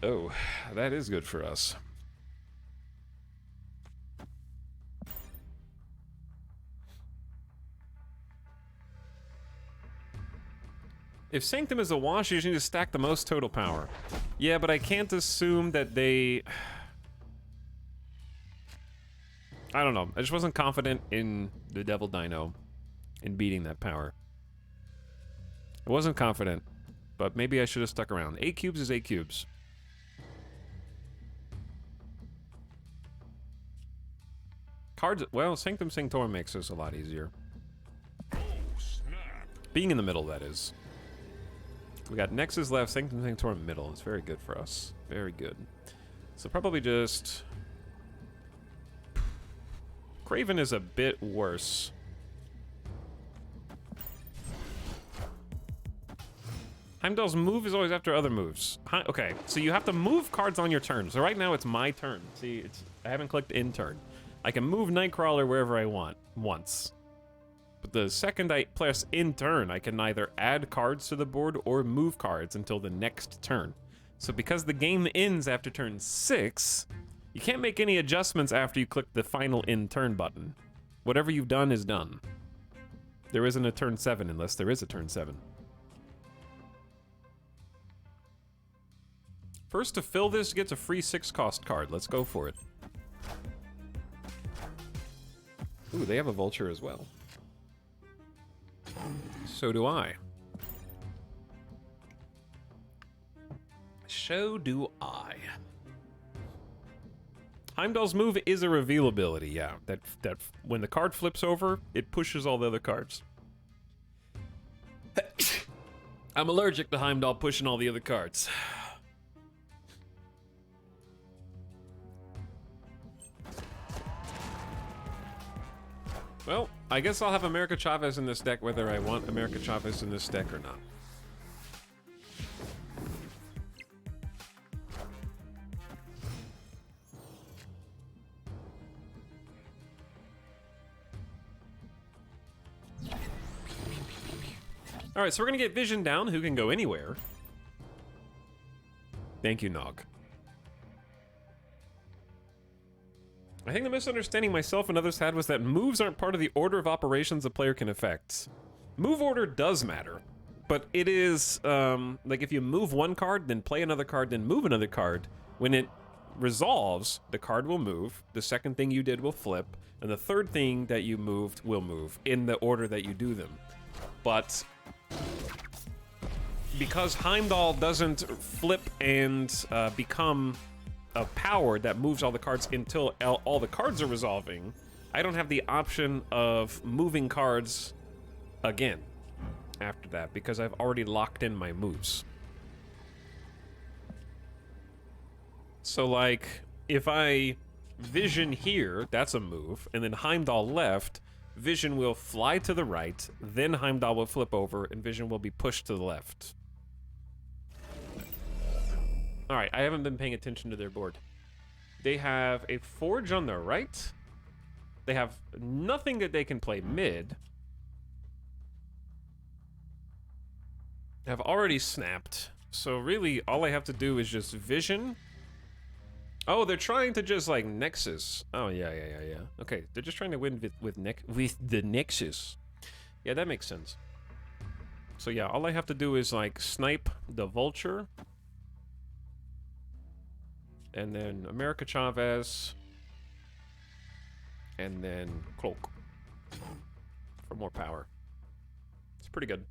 Oh, that is good for us. If Sanctum is a wash, you just need to stack the most total power. Yeah, but I can't assume that they... I don't know. I just wasn't confident in the Devil Dino in beating that power. I wasn't confident, but maybe I should have stuck around. 8 cubes is 8 cubes. Cards... Well, Sanctum Sanctorum makes this a lot easier. Oh, snap. Being in the middle, that is. We got Nexus left, Sanctum Sanctorum middle. It's very good for us. Very good. So probably just... Craven is a bit worse. Heimdall's move is always after other moves. Okay, so you have to move cards on your turn. So right now it's my turn. See, I haven't clicked in turn. I can move Nightcrawler wherever I want, once. But the second I press in turn, I can either add cards to the board or move cards until the next turn. So because the game ends after turn 6, you can't make any adjustments after you click the final end turn button. Whatever you've done is done. There isn't a turn 7 unless there is a turn 7. First to fill this gets a free 6-cost card. Let's go for it. Ooh, they have a vulture as well. So do I. So do I. Heimdall's move is a reveal ability, yeah. That when the card flips over, it pushes all the other cards. I'm allergic to Heimdall pushing all the other cards. Well, I guess I'll have America Chavez in this deck whether I want America Chavez in this deck or not. All right, so we're gonna get Vision down, who can go anywhere. Thank you, Nog. I think the misunderstanding myself and others had was that moves aren't part of the order of operations a player can affect. Move order does matter, but it is, like if you move one card, then play another card, then move another card, when it resolves, the card will move, the second thing you did will flip, and the third thing that you moved will move, in the order that you do them. But because Heimdall doesn't flip and become a power that moves all the cards until all the cards are resolving, I don't have the option of moving cards again after that because I've already locked in my moves. So like, if I Vision here, that's a move, and then Heimdall left, Vision will fly to the right, then Heimdall will flip over, and Vision will be pushed to the left. Alright, I haven't been paying attention to their board. They have a Forge on the right. They have nothing that they can play mid. I've already snapped, so really all I have to do is just Vision. Oh, they're trying to just like Nexus. Oh, yeah. Okay, they're just trying to win with the Nexus. Yeah, that makes sense. So yeah, all I have to do is like snipe the Vulture. And then America Chavez. And then Cloak. For more power. It's pretty good.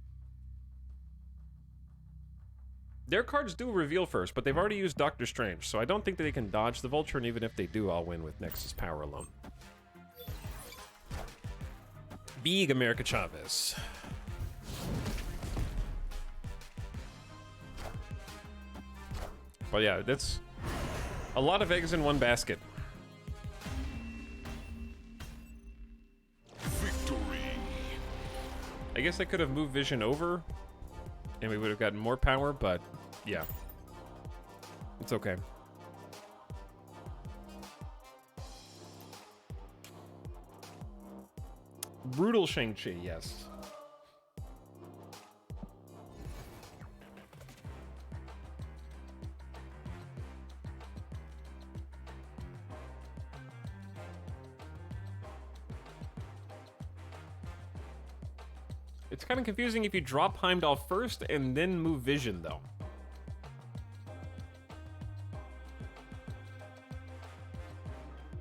Their cards do reveal first, but they've already used Doctor Strange, so I don't think that they can dodge the Vulture, and even if they do, I'll win with Nexus power alone. Big America Chavez. But yeah, that's a lot of eggs in one basket. Victory. I guess I could have moved Vision over, and we would have gotten more power, but yeah. It's okay. Brutal Shang-Chi, yes. It's kind of confusing if you drop Heimdall first and then move Vision, though.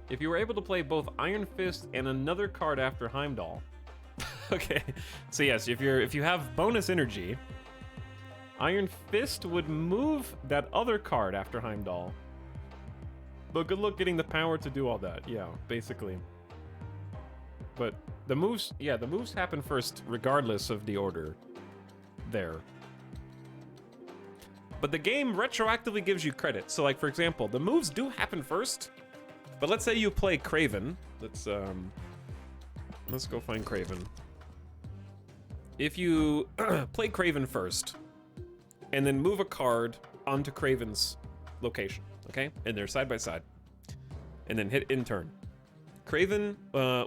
If you were able to play both Iron Fist and another card after Heimdall. Okay, so yes, if you have bonus energy, Iron Fist would move that other card after Heimdall. But good luck getting the power to do all that. Yeah, basically. But the moves, yeah, the moves happen first regardless of the order there. But the game retroactively gives you credit. So like, for example, the moves do happen first, but let's say you play Kraven. Let's go find Kraven. If you play Kraven first, and then move a card onto Kraven's location, okay? And they're side by side. And then hit in turn. Kraven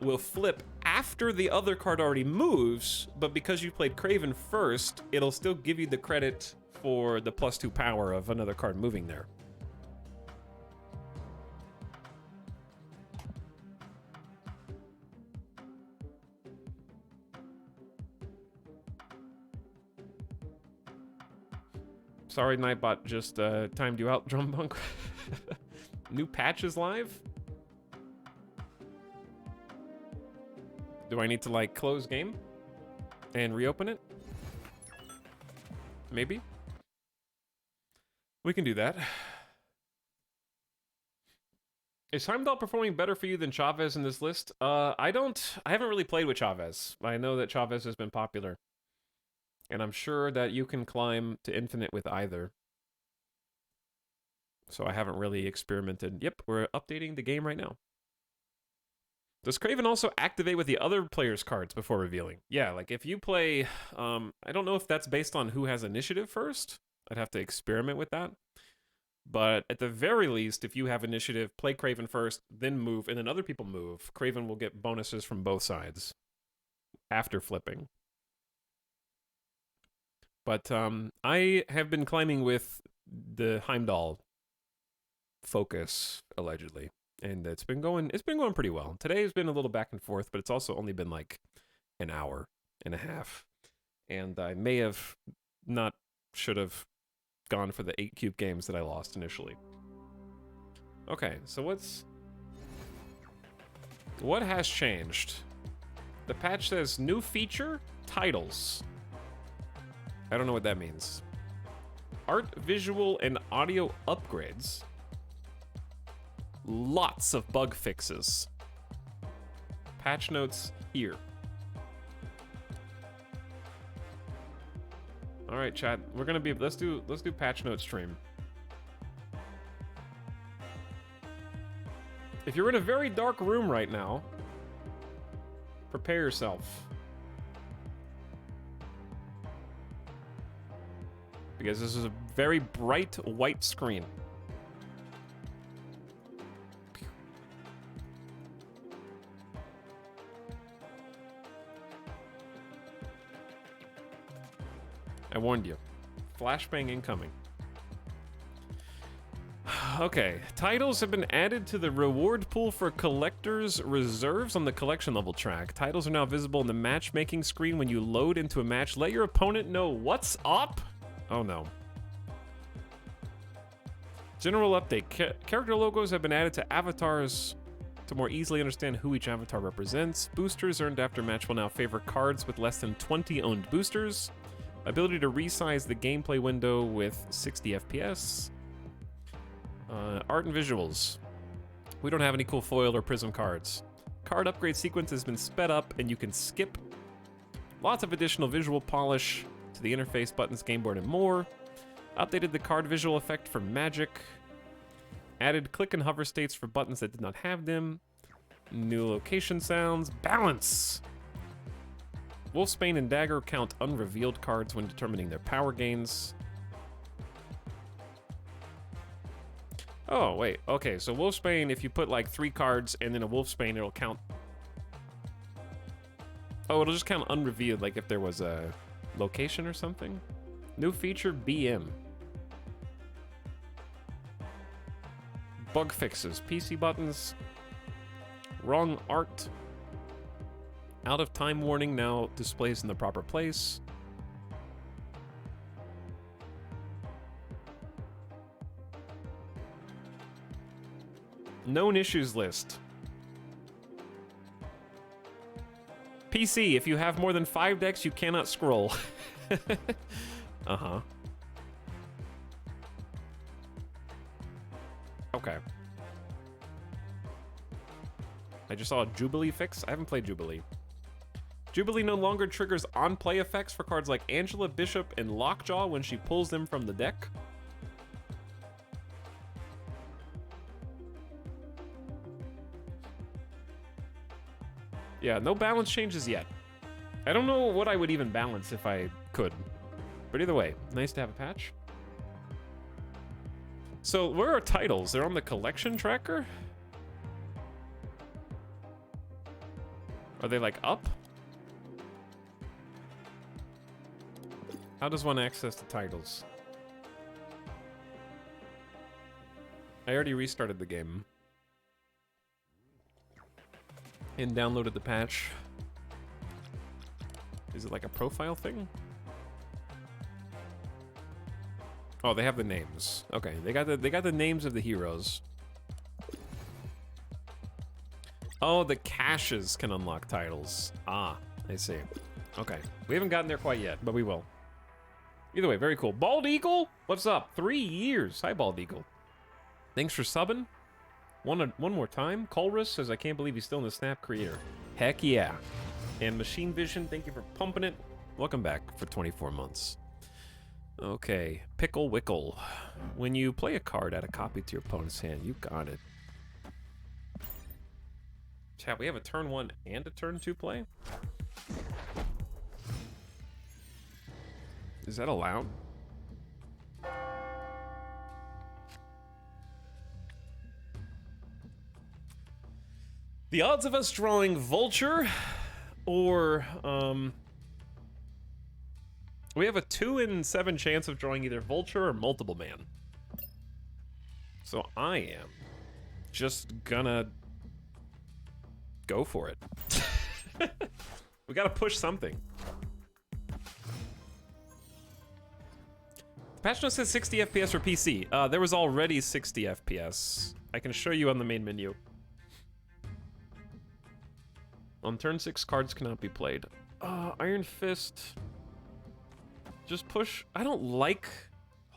will flip after the other card already moves, but because you played Kraven first, it'll still give you the credit for the +2 power of another card moving there. Sorry, Nightbot just timed you out, Drumbunk. New patch is live? Do I need to, like, close game? And reopen it? Maybe? We can do that. Is Heimdall performing better for you than Chavez in this list? I haven't really played with Chavez. I know that Chavez has been popular. And I'm sure that you can climb to infinite with either. So I haven't really experimented. Yep, we're updating the game right now. Does Kraven also activate with the other player's cards before revealing? Yeah, like if you play, I don't know if that's based on who has initiative first. I'd have to experiment with that. But at the very least, if you have initiative, play Kraven first, then move, and then other people move. Kraven will get bonuses from both sides after flipping. But I have been climbing with the Heimdall focus allegedly, and it's been going pretty well. Today has been a little back and forth, but it's also only been like an hour and a half, and I may have not should have gone for the 8 cube games that I lost initially. Okay, so what has changed? The patch says new feature, titles. I don't know what that means. Art, visual, and audio upgrades. Lots of bug fixes. Patch notes here. All right, chat. We're gonna be let's do patch note stream. If you're in a very dark room right now, prepare yourself. Because this is a very bright white screen. I warned you. Flashbang incoming. Okay, titles have been added to the reward pool for collectors' reserves on the collection level track. Titles are now visible in the matchmaking screen when you load into a match. Let your opponent know what's up. Oh no. General update. Character logos have been added to avatars to more easily understand who each avatar represents. Boosters earned after match will now favor cards with less than 20 owned boosters. Ability to resize the gameplay window with 60 FPS. Art and visuals. We don't have any cool foil or prism cards. Card upgrade sequence has been sped up and you can skip. Lots of additional visual polish to the interface, buttons, game board, and more. Updated the card visual effect for Magic. Added click and hover states for buttons that did not have them. New location sounds. Balance! Wolfsbane and Dagger count unrevealed cards when determining their power gains. Oh, wait. Okay, so Wolfsbane, if you put like 3 cards and then a Wolfsbane, it'll count. Oh, it'll just count unrevealed, like if there was a location or something. New feature, BM. Bug fixes, PC buttons. Wrong art. Out of time warning now displays in the proper place. Known issues list. PC, if you have more than 5 decks, you cannot scroll. Uh-huh. Okay. I just saw a Jubilee fix. I haven't played Jubilee. Jubilee no longer triggers on-play effects for cards like Angela, Bishop, and Lockjaw when she pulls them from the deck. Yeah, no balance changes yet. I don't know what I would even balance if I could. But either way, nice to have a patch. So, where are titles? They're on the collection tracker? Are they like up? How does one access the titles? I already restarted the game. And downloaded the patch. Is it like a profile thing? Oh, they have the names. Okay, they got the names of the heroes. Oh, the caches can unlock titles. Ah, I see. Okay, we haven't gotten there quite yet, but we will. Either way, very cool. Bald Eagle, what's up? 3 years. Hi, Bald Eagle. Thanks for subbing. One more time. Colrus says, I can't believe he's still in the Snap creator. Heck yeah. And Machine Vision, thank you for pumping it. Welcome back for 24 months. Okay, Pickle Wickle. When you play a card, add a copy to your opponent's hand. You got it. Chat, we have a turn 1 and a turn 2 play? Is that allowed? The odds of us drawing Vulture or We have a 2 in 7 chance of drawing either Vulture or Multiple Man. So I am just gonna go for it. We gotta push something. Patch note says 60 FPS for PC. There was already 60 FPS. I can show you on the main menu. On turn 6, cards cannot be played. Iron Fist. Just push. I don't like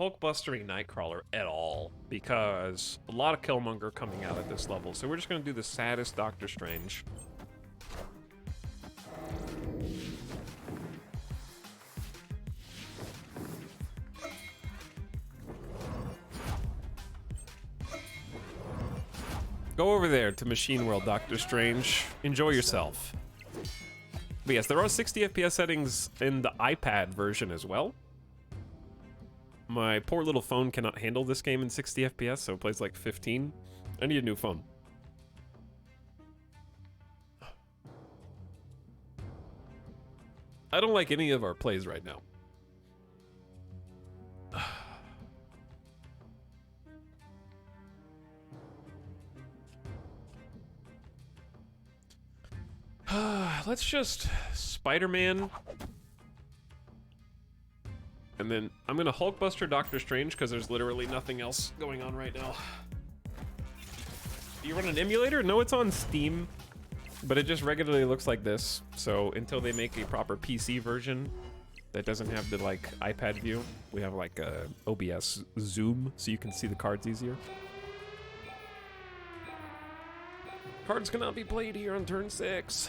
Hulkbustering Nightcrawler at all because a lot of Killmonger coming out at this level. So we're just gonna do the saddest Doctor Strange. Go over there to Machine World, Doctor Strange. Enjoy yourself. But yes, there are 60 FPS settings in the iPad version as well. My poor little phone cannot handle this game in 60 FPS, so it plays like 15. I need a new phone. I don't like any of our plays right now. Let's just Spider-Man. And then I'm gonna Hulkbuster Doctor Strange because there's literally nothing else going on right now. You run an emulator? No, it's on Steam, but it just regularly looks like this. So until they make a proper PC version that doesn't have the like iPad view, we have like a OBS zoom so you can see the cards easier. Cards cannot be played here on turn 6.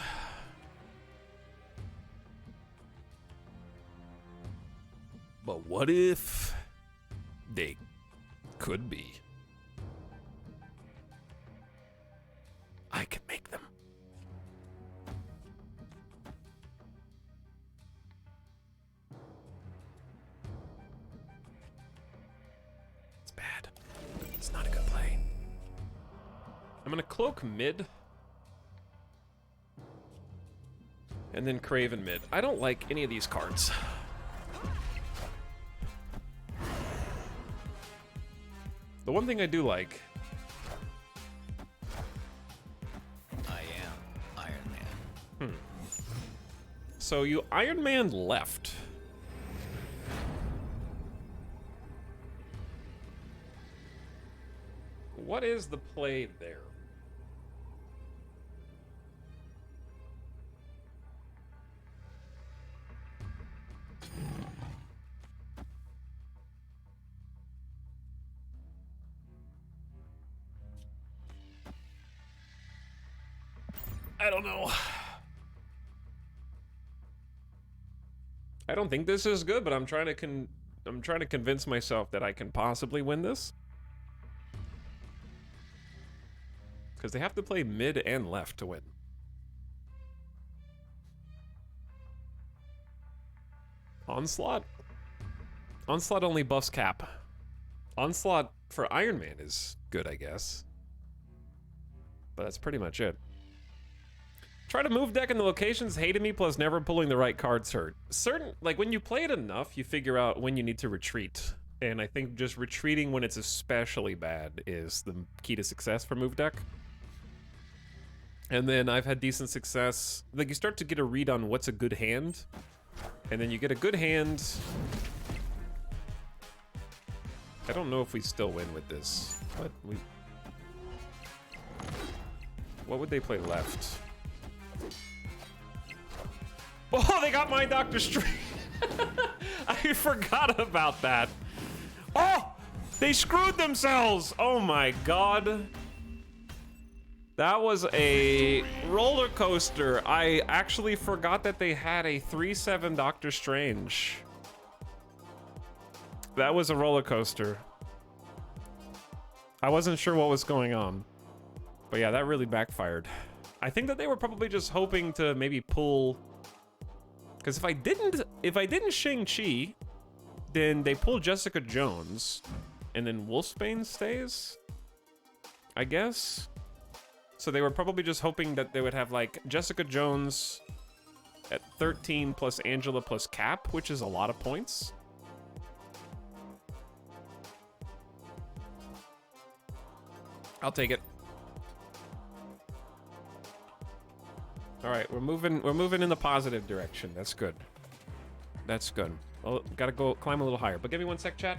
But what if they could be? I can make them. It's bad. It's not a good play. I'm gonna cloak mid. And then Craven mid. I don't like any of these cards. The one thing I do like... I am Iron Man. So you Iron Man left. What is the play there? I don't know. I don't think this is good, but I'm trying to convince myself that I can possibly win this. Because they have to play mid and left to win. Onslaught? Onslaught only buffs Cap. Onslaught for Iron Man is good, I guess. But that's pretty much it. Try to move deck in the locations hated me, plus never pulling the right cards hurt. Like when you play it enough, you figure out when you need to retreat. And I think just retreating when it's especially bad is the key to success for move deck. And then I've had decent success. Like you start to get a read on what's a good hand. And then you get a good hand. I don't know if we still win with this, but we... What would they play left? Oh, they got my Doctor Strange. I forgot about that. Oh, they screwed themselves. Oh my God. That was a roller coaster. I actually forgot that they had a 3/7 Doctor Strange. That was a roller coaster. I wasn't sure what was going on. But yeah, that really backfired. I think that they were probably just hoping to maybe pull... Because if I didn't Shang-Chi, then they pull Jessica Jones, and then Wolfsbane stays, I guess. So they were probably just hoping that they would have like Jessica Jones, at 13 plus Angela plus Cap, which is a lot of points. I'll take it. All right, we're moving in the positive direction. That's good. That's good. Well, gotta go climb a little higher. But give me 1 sec, chat.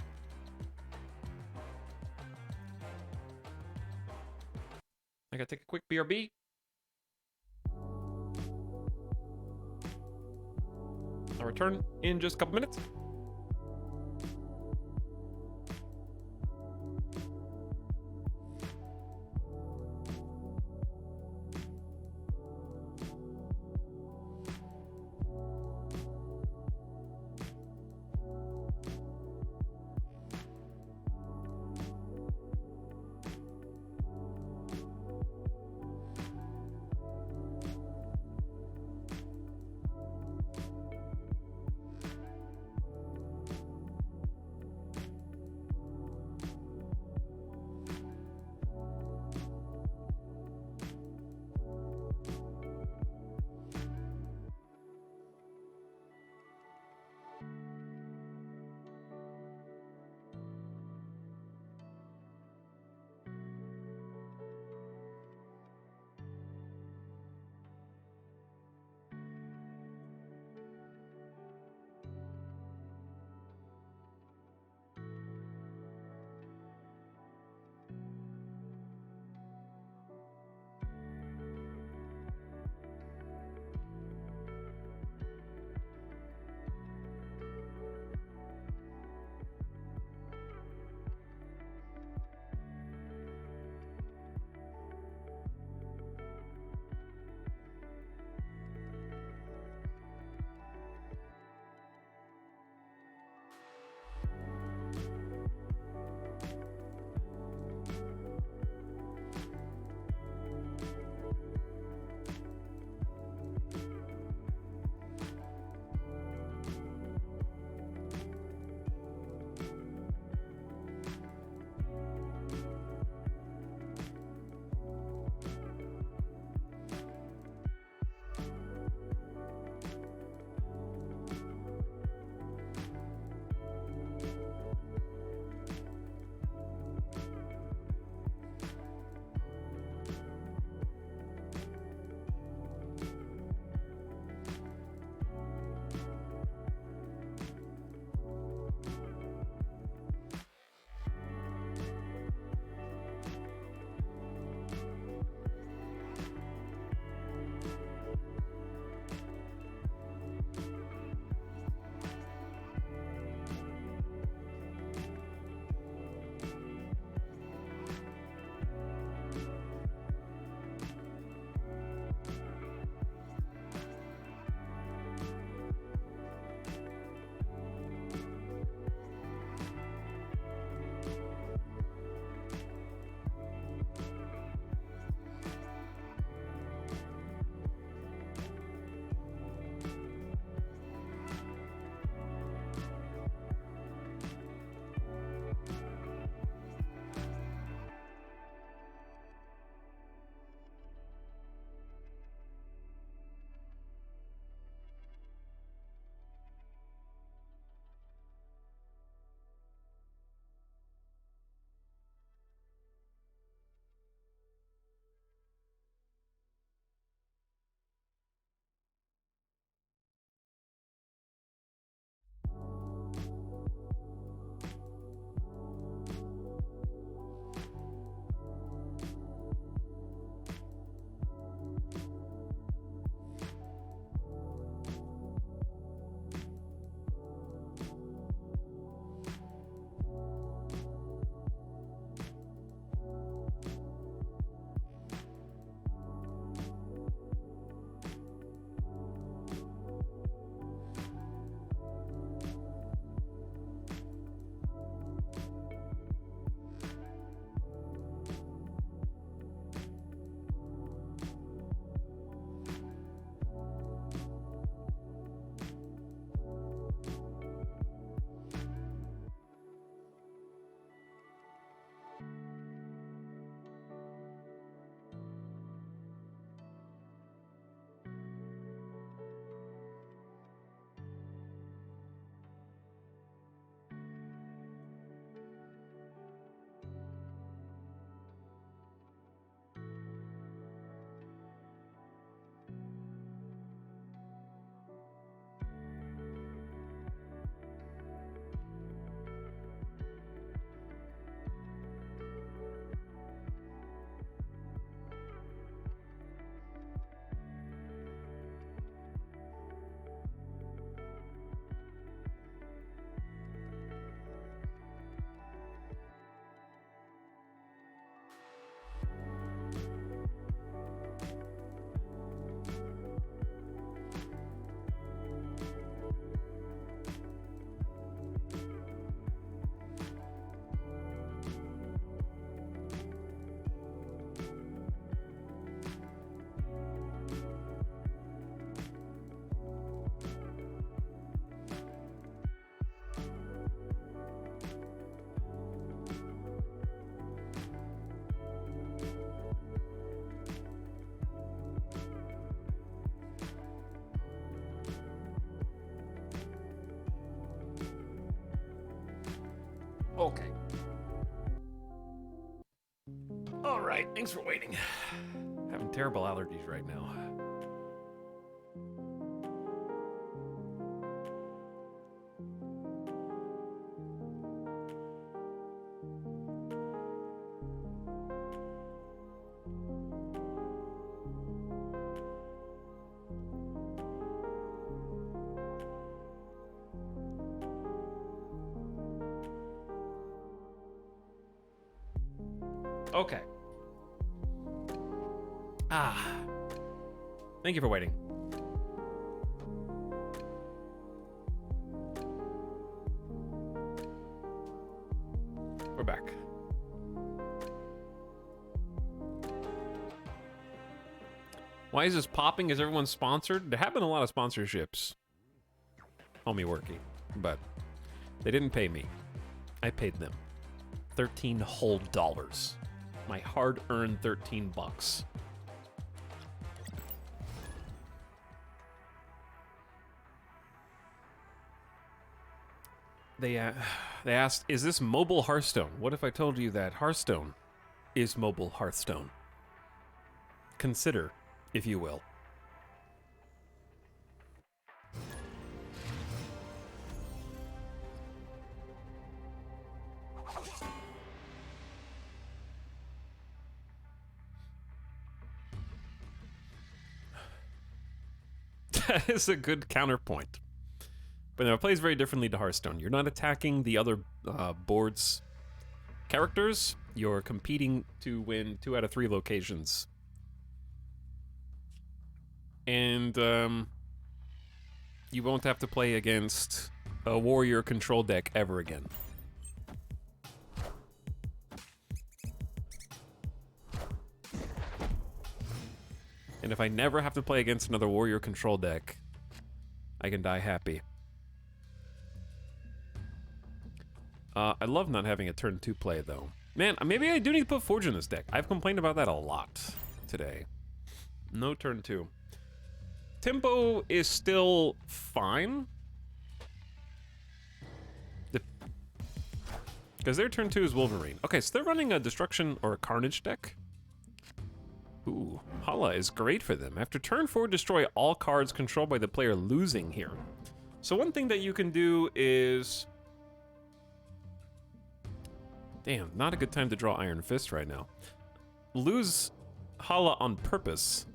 I gotta take a quick BRB. I'll return in just a couple minutes. right, thanks for waiting. Having terrible allergies right now. Okay. Thank you for waiting. We're back. Why is this popping? Is everyone sponsored? There have been a lot of sponsorships. Homie worky, but they didn't pay me. I paid them. $13 whole dollars. My hard-earned 13 bucks. They asked, is this mobile Hearthstone? What if I told you that Hearthstone is mobile Hearthstone? Consider, if you will. That is a good counterpoint. But now it plays very differently to Hearthstone. You're not attacking the other board's characters. You're competing to win 2 out of 3 locations. And you won't have to play against a warrior control deck ever again. And if I never have to play against another warrior control deck, I can die happy. I love not having a turn 2 play, though. Man, maybe I do need to put Forge in this deck. I've complained about that a lot today. No turn 2. Tempo is still fine. Because their turn 2 is Wolverine. Okay, so they're running a Destruction or a Carnage deck. Ooh, Hala is great for them. After turn 4, destroy all cards controlled by the player losing here. So one thing that you can do is... Damn, not a good time to draw Iron Fist right now. Lose Hala on purpose.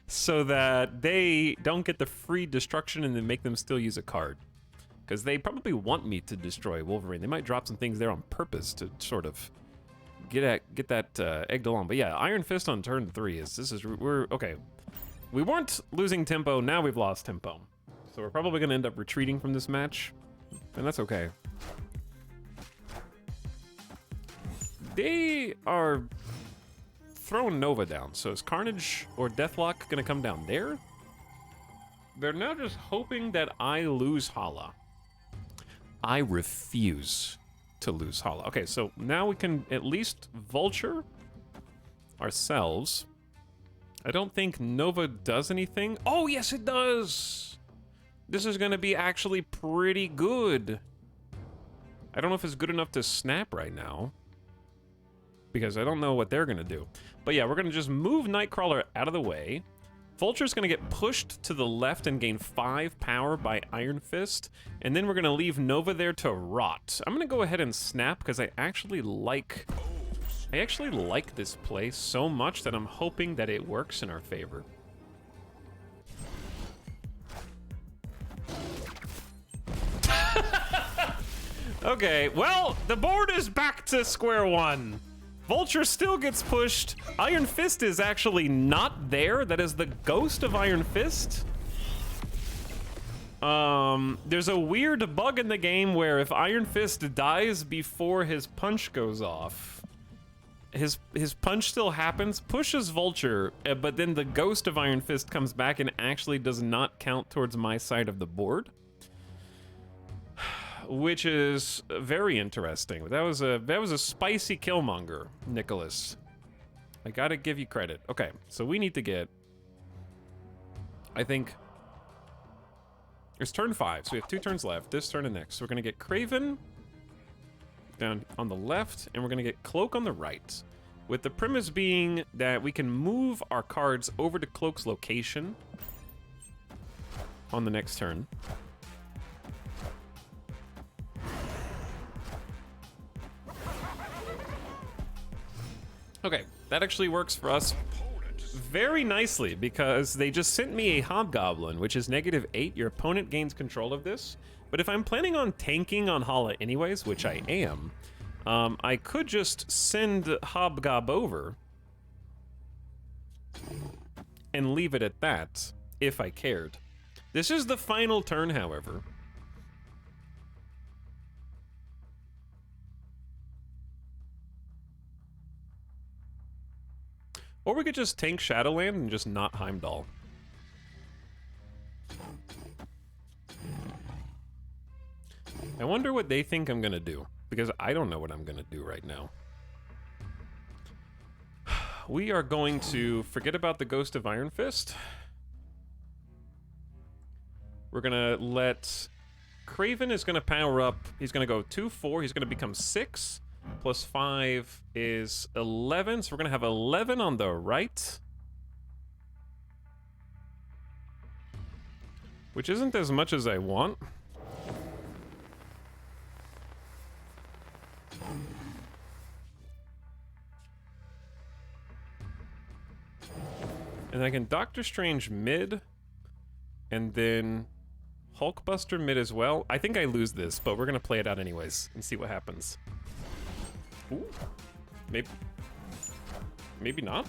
So that they don't get the free destruction and then make them still use a card. Because they probably want me to destroy Wolverine. They might drop some things there on purpose to sort of get that egged along. But yeah, Iron Fist on turn 3 we're okay. We weren't losing tempo, now we've lost tempo. So we're probably gonna end up retreating from this match. And that's okay. They are throwing Nova down. So is Carnage or Deathlock gonna come down there? They're now just hoping that I lose Hala. I refuse to lose Hala. Okay, so now we can at least Vulture ourselves. I don't think Nova does anything. Oh, yes, it does! This is gonna be actually pretty good. I don't know if it's good enough to snap right now, because I don't know what they're gonna do. But yeah, we're gonna just move Nightcrawler out of the way. Vulture's gonna get pushed to the left and gain 5 power by Iron Fist, and then we're gonna leave Nova there to rot. I'm gonna go ahead and snap because I actually like this play so much that I'm hoping that it works in our favor. Okay, well, the board is back to square one. Vulture still gets pushed. Iron Fist is actually not there. That is the ghost of Iron Fist. There's a weird bug in the game where if Iron Fist dies before his punch goes off, his punch still happens, pushes Vulture, but then the ghost of Iron Fist comes back and actually does not count towards my side of the board. Which is very interesting. That was a spicy Killmonger, Nicholas. I gotta give you credit. Okay, so we need to get, I think, it's turn 5, so we have 2 turns left, this turn and next. So we're gonna get Kraven down on the left, and we're gonna get Cloak on the right. with the premise being that we can move our cards over to Cloak's location on the next turn. Okay, that actually works for us very nicely because they just sent me a Hobgoblin, which is -8. Your opponent gains control of this. But if I'm planning on tanking on Hala anyways, which I am, I could just send Hobgob over and leave it at that, if I cared. This is the final turn, however. Or we could just tank Shadowland and just not Heimdall. I wonder what they think I'm gonna do, because I don't know what I'm gonna do right now. We are going to forget about the Ghost of Iron Fist. We're gonna let... Craven is gonna power up. He's gonna go 2-4. He's gonna become 6. Plus 5 is 11. So we're gonna have 11 on the right. Which isn't as much as I want. And I can Doctor Strange mid, and then Hulkbuster mid as well. I think I lose this, but we're gonna play it out anyways and see what happens. Ooh. Maybe not.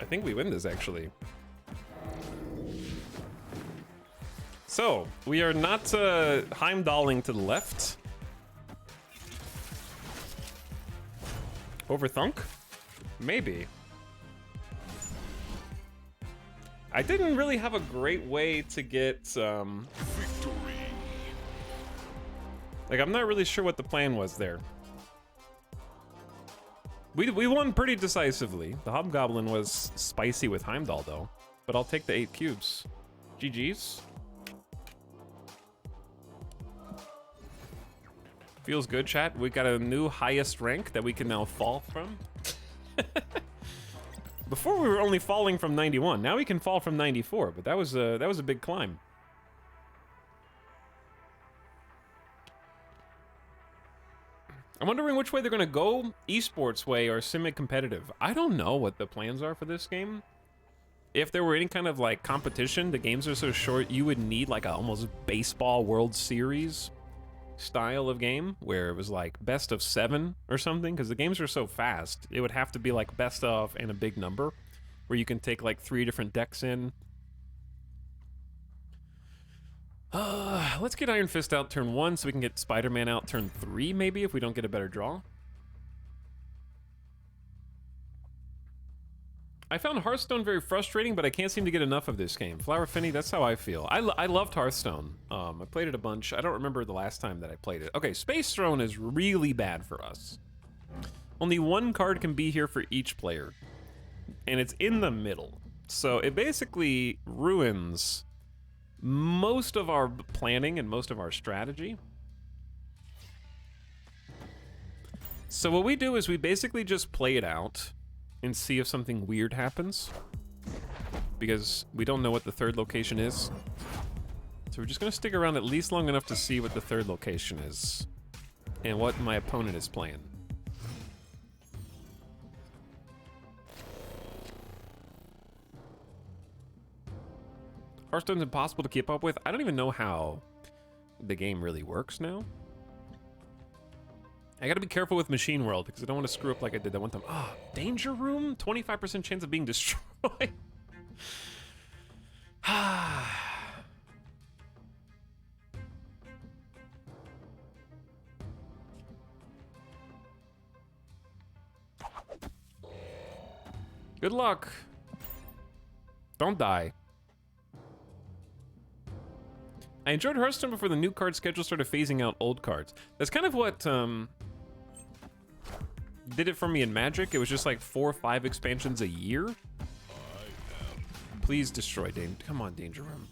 I think we win this actually. So we are not Heimdalling to the left. Overthunk? Maybe. I didn't really have a great way to get, Victory. like, I'm not really sure what the plan was there. We won pretty decisively. The Hobgoblin was spicy with Heimdall, though. But I'll take the 8 cubes. GG's. Feels good, chat. We got a new highest rank that we can now fall from. Before we were only falling from 91. Now we can fall from 94, but that was a big climb. I'm wondering which way they're gonna go, esports way or semi-competitive. I don't know what the plans are for this game. If there were any kind of like competition, the games are so short, you would need like a almost baseball World Series style of game where it was like best of 7 or something, because the games are so fast. It would have to be like best of and a big number where you can take like 3 different decks in. Let's get Iron Fist out turn 1 so we can get Spider-Man out turn 3 maybe if we don't get a better draw. I found Hearthstone very frustrating, but I can't seem to get enough of this game. Flower Finney, that's how I feel. I loved Hearthstone. I played it a bunch. I don't remember the last time that I played it. Okay, Space Throne is really bad for us. Only 1 card can be here for each player, and it's in the middle. So it basically ruins most of our planning and most of our strategy. So what we do is we basically just play it out and see if something weird happens, because we don't know what the 3rd location is. So we're just gonna stick around at least long enough to see what the 3rd location is and what my opponent is playing. Hearthstone's impossible to keep up with. I don't even know how the game really works now. I gotta be careful with Machine World because I don't want to screw up like I did that one time. Ah, oh, Danger Room? 25% chance of being destroyed. Good luck. Don't die. I enjoyed Hearthstone before the new card schedule started phasing out old cards. That's kind of what did it for me in Magic. It was just like 4 or 5 expansions a year. Please destroy Danger. Come on, Danger Room.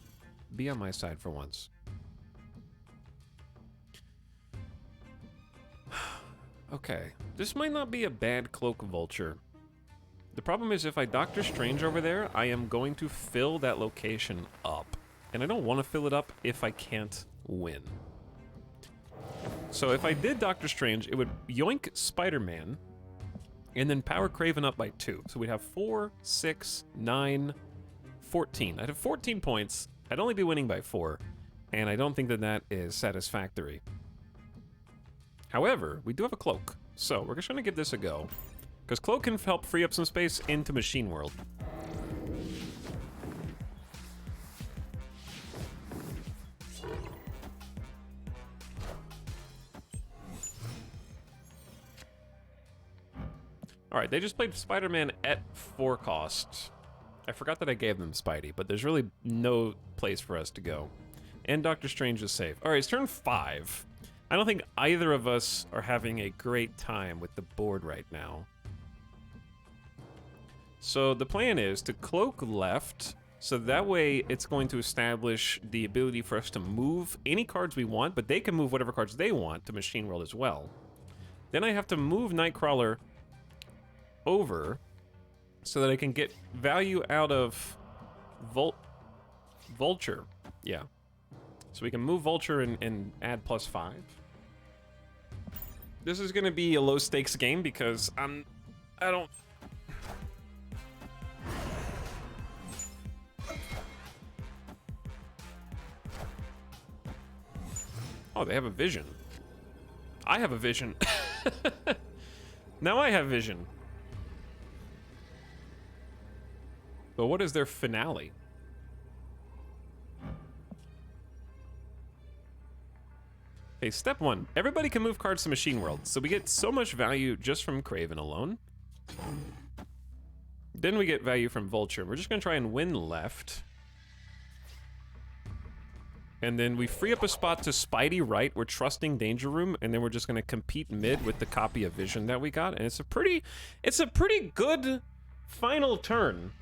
Be on my side for once. Okay, this might not be a bad Cloak Vulture. The problem is if I Doctor Strange over there, I am going to fill that location up. And I don't want to fill it up if I can't win. So if I did Doctor Strange, it would yoink Spider-Man and then power Kraven up by 2. So we'd have 4, 6, 9, 14. I'd have 14 points. I'd only be winning by 4. And I don't think that that is satisfactory. However, we do have a Cloak. So we're just going to give this a go. Because Cloak can help free up some space into Machine World. Alright, they just played Spider-Man at 4 cost. I forgot that I gave them Spidey, but there's really no place for us to go. And Doctor Strange is safe. Alright, it's turn 5. I don't think either of us are having a great time with the board right now. So the plan is to Cloak left, so that way it's going to establish the ability for us to move any cards we want, but they can move whatever cards they want to Machine World as well. Then I have to move Nightcrawler over so that I can get value out of Vulture. Yeah. So we can move Vulture and add +5. This is going to be a low stakes game because I don't... Oh, they have a vision. I have a vision. Now I have vision. But what is their finale? Okay, step 1. Everybody can move cards to Machine World, so we get so much value just from Kraven alone. Then we get value from Vulture. We're just gonna try and win left. And then we free up a spot to Spidey right. We're trusting Danger Room, and then we're just gonna compete mid with the copy of Vision that we got. And it's a pretty good final turn.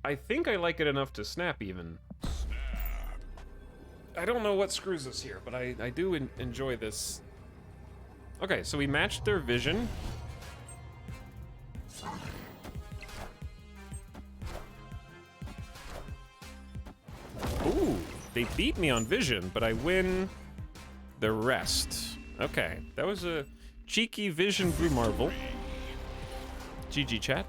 I think I like it enough to snap even. I don't know what screws us here, but I do enjoy this. Okay, so we matched their Vision. Ooh, they beat me on Vision, but I win the rest. Okay, that was a cheeky Vision Blue Marvel. GG chat.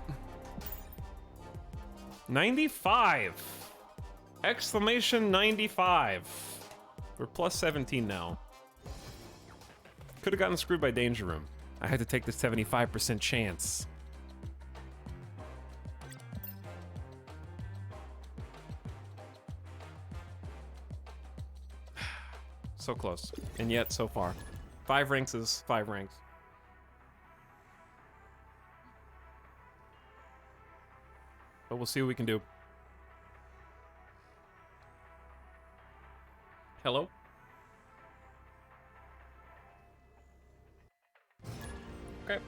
95! Exclamation 95. We're plus 17 now. Could have gotten screwed by Danger Room. I had to take the 75% chance. So close. And yet, so far. 5 ranks is 5 ranks. But we'll see what we can do. Hello? Okay.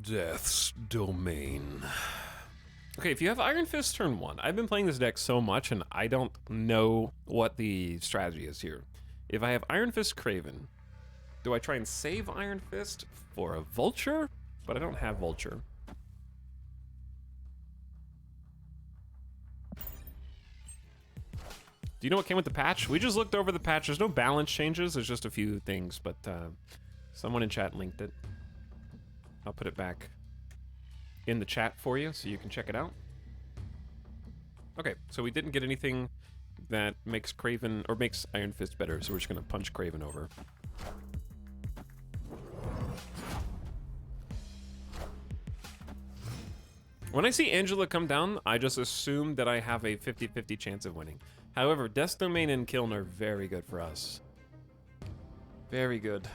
Death's Domain. Okay, if you have Iron Fist turn 1, I've been playing this deck so much and I don't know what the strategy is here. If I have Iron Fist Kraven, do I try and save Iron Fist for a Vulture? But I don't have Vulture. Do you know what came with the patch? We just looked over the patch. There's no balance changes. There's just a few things, but someone in chat linked it. I'll put it back in the chat for you so you can check it out. Okay, so we didn't get anything that makes Kraven, or makes Iron Fist better, so we're just gonna punch Kraven over. When I see Angela come down, I just assume that I have a 50-50 chance of winning. However, Death's Domain and Kiln are very good for us. Very good.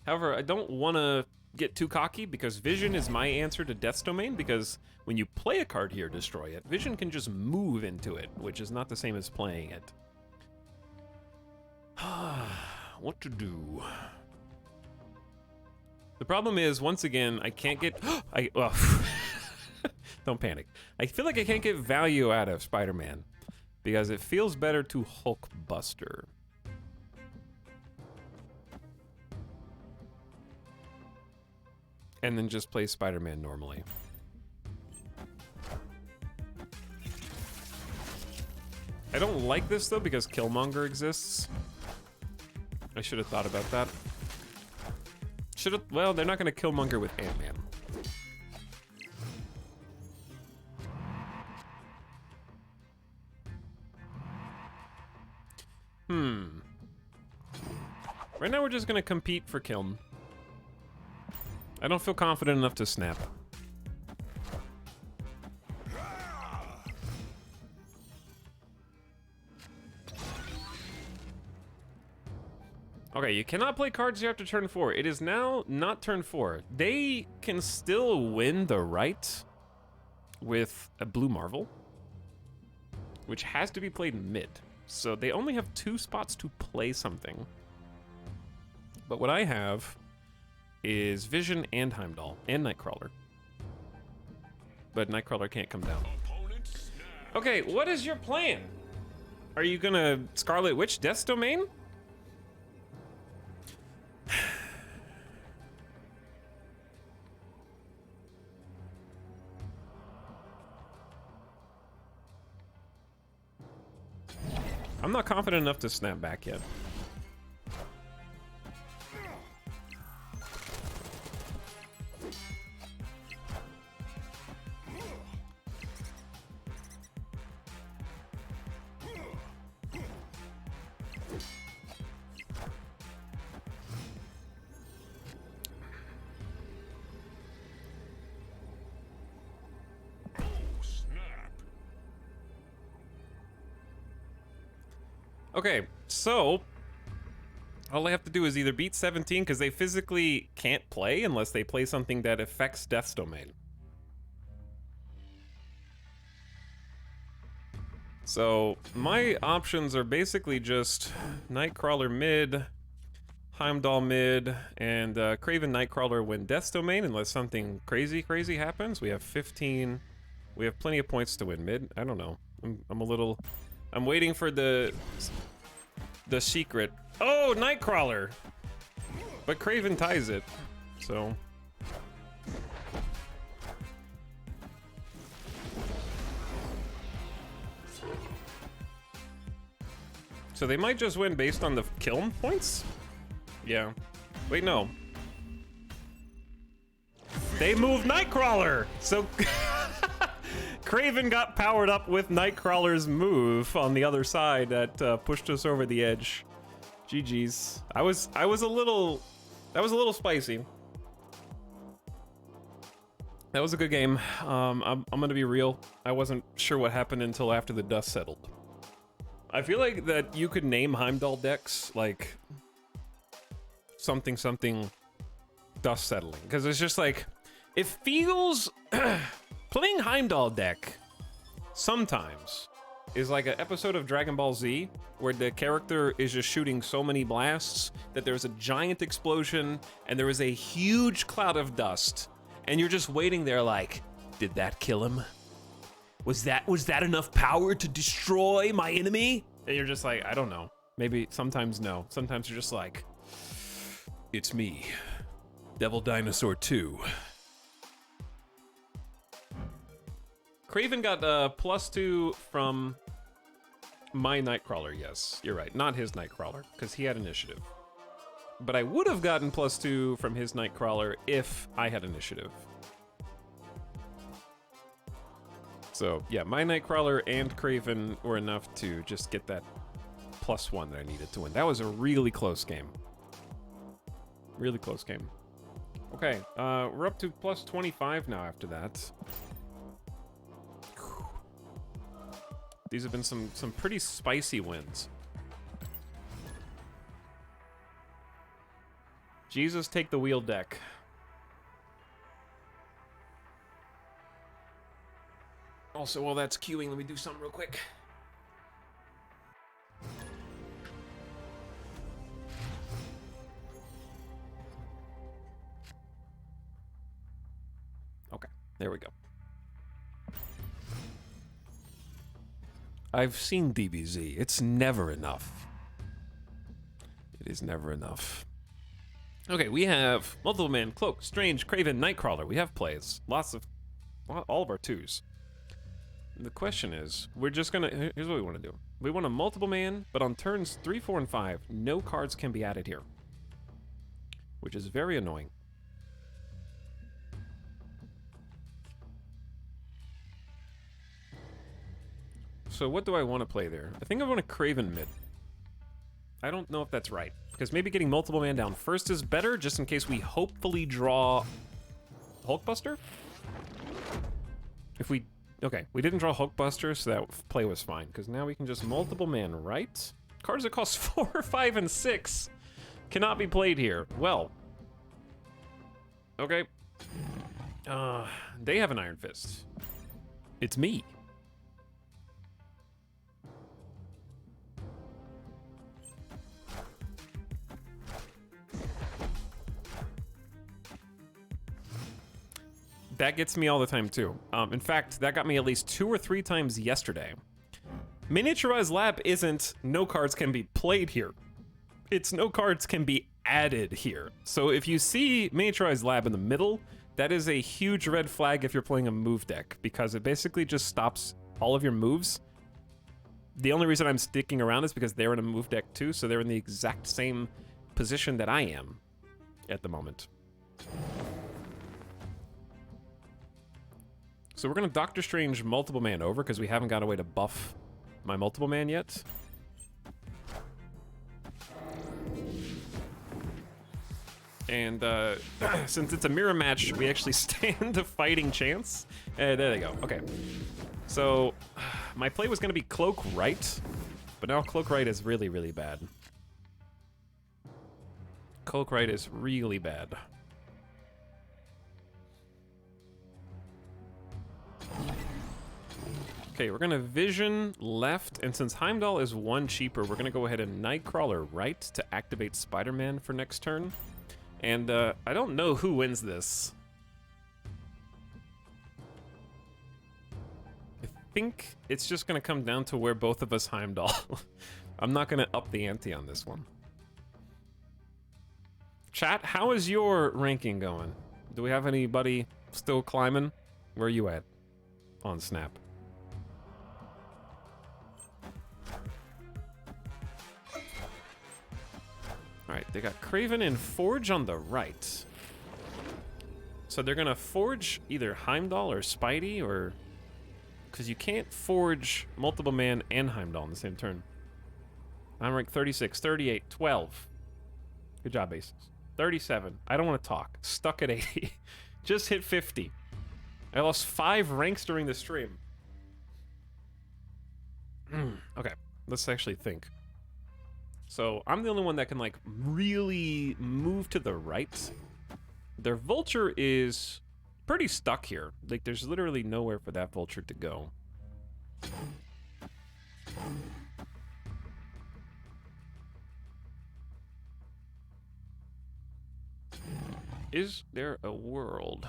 However, I don't want to get too cocky because Vision is my answer to Death's Domain, because when you play a card here, destroy it, Vision can just move into it, which is not the same as playing it. What to do? The problem is, once again, I can't get... The Don't panic. I feel like I can't get value out of Spider-Man because it feels better to Hulkbuster. And then just play Spider-Man normally. I don't like this though because Killmonger exists. I should have thought about that. Well, they're not gonna Killmonger with Ant-Man. Right now we're just gonna compete for Kiln. I don't feel confident enough to snap. Okay, you cannot play cards here after turn 4. It is now not turn 4. They can still win the right with a blue Marvel, which has to be played mid. So they only have 2 spots to play something. But what I have is Vision and Heimdall and Nightcrawler. But Nightcrawler can't come down. Okay, what is your plan? Are you gonna Scarlet Witch Death's Domain? I'm not confident enough to snap back yet. Okay, so all I have to do is either beat 17 because they physically can't play unless they play something that affects Death's Domain. So my options are basically just Nightcrawler mid, Heimdall mid, and Kraven Nightcrawler win Death's Domain unless something crazy happens. We have 15. We have plenty of points to win mid. I don't know. I'm waiting for the secret. Oh, Nightcrawler! But Kraven ties it, so. So they might just win based on the kill points? Yeah. Wait, no. They moved Nightcrawler! So Kraven got powered up with Nightcrawler's move on the other side that pushed us over the edge. GG's. That was a little spicy. That was a good game. I'm gonna be real. I wasn't sure what happened until after the dust settled. I feel like that you could name Heimdall decks like something dust settling, because it's just like it feels playing Heimdall deck sometimes is like an episode of Dragon Ball Z where the character is just shooting so many blasts that there's a giant explosion and there is a huge cloud of dust and you're just waiting there like, did that kill him? Was that enough power to destroy my enemy? And you're just like, I don't know. Maybe sometimes no. Sometimes you're just like, it's me, Devil Dinosaur 2. Kraven got +2 from my Nightcrawler, yes. You're right, not his Nightcrawler, because he had initiative. But I would have gotten +2 from his Nightcrawler if I had initiative. So, yeah, my Nightcrawler and Kraven were enough to just get that +1 that I needed to win. That was a really close game. Really close game. Okay, we're up to +25 now after that. These have been some pretty spicy wins. Jesus, take the wheel deck. Also, while that's queuing, let me do something real quick. Okay, there we go. I've seen DBZ. It's never enough. It is never enough. Okay, we have Multiple Man, Cloak, Strange, Craven, Nightcrawler. We have plays. Lots of... all of our 2s. The question is, we're just gonna... Here's what we want to do. We want a Multiple Man, but on turns 3, 4, and 5, no cards can be added here. Which is very annoying. So what do I want to play there? I think I want a Craven mid. I don't know if that's right. Because maybe getting Multiple Man down first is better, just in case we hopefully draw Hulkbuster? If we... Okay, we didn't draw Hulkbuster, so that play was fine. Because now we can just Multiple Man right. Cards that cost 4, 5, and 6 cannot be played here. Well. Okay. They have an Iron Fist. It's me. That gets me all the time, too. In fact, that got me at least 2 or 3 times yesterday. Miniaturized Lab isn't no cards can be played here. It's no cards can be added here. So if you see Miniaturized Lab in the middle, that is a huge red flag if you're playing a move deck, because it basically just stops all of your moves. The only reason I'm sticking around is because they're in a move deck, too, so they're in the exact same position that I am at the moment. So we're going to Doctor Strange Multiple Man over because we haven't got a way to buff my Multiple Man yet. And since it's a mirror match, we actually stand a fighting chance. There they go. Okay. So my play was going to be Cloak Right, but now Cloak Right is really, really bad. Cloak Right is really bad. Okay, we're gonna Vision left, and since Heimdall is 1 cheaper, we're gonna go ahead and Nightcrawler right to activate Spider-Man for next turn. And I don't know who wins this. I think it's just gonna come down to where both of us Heimdall. I'm not gonna up the ante on this one. Chat, how is your ranking going? Do we have anybody still climbing? Where are you at on Snap? Alright, they got Craven and Forge on the right. So they're gonna Forge either Heimdall or Spidey, or... Because you can't Forge Multiple Man and Heimdall in the same turn. I'm ranked 36, 38, 12. Good job, Aces. 37. I don't want to talk. Stuck at 80. Just hit 50. I lost 5 ranks during the stream. Okay, let's actually think. So I'm the only one that can like really move to the right. Their Vulture is pretty stuck here. Like there's literally nowhere for that Vulture to go. Is there a world?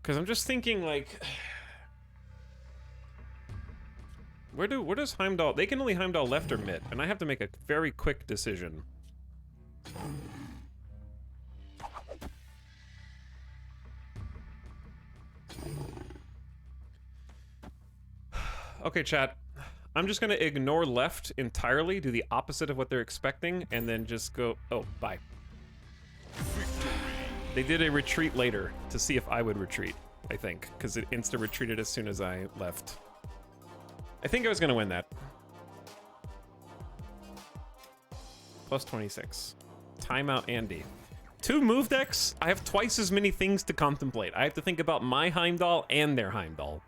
Because I'm just thinking, like, where does Heimdall? They can only Heimdall left or mid, and I have to make a very quick decision. Okay, chat. I'm just gonna ignore left entirely, do the opposite of what they're expecting, and then just go. Oh, bye. They did a retreat later to see if I would retreat, I think, because it insta-retreated as soon as I left. I think I was going to win that. Plus 26. Timeout Andy. 2 move decks? I have twice as many things to contemplate. I have to think about my Heimdall and their Heimdall.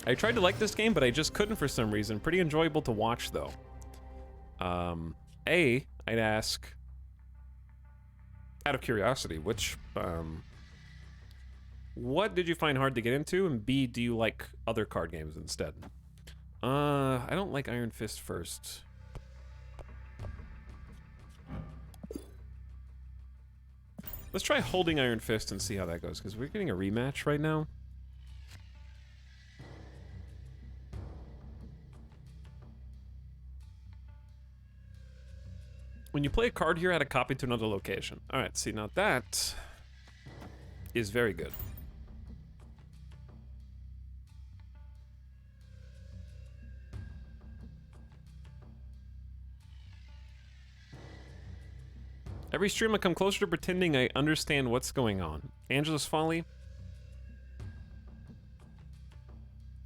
I tried to like this game, but I just couldn't for some reason. Pretty enjoyable to watch, though. I'd ask... out of curiosity, what did you find hard to get into? And B, do you like other card games instead? I don't like Iron Fist first. Let's try holding Iron Fist and see how that goes, because we're getting a rematch right now. When you play a card here, add a copy to another location. Alright, see, now that is very good. Every stream I come closer to pretending I understand what's going on. Angela's Folly.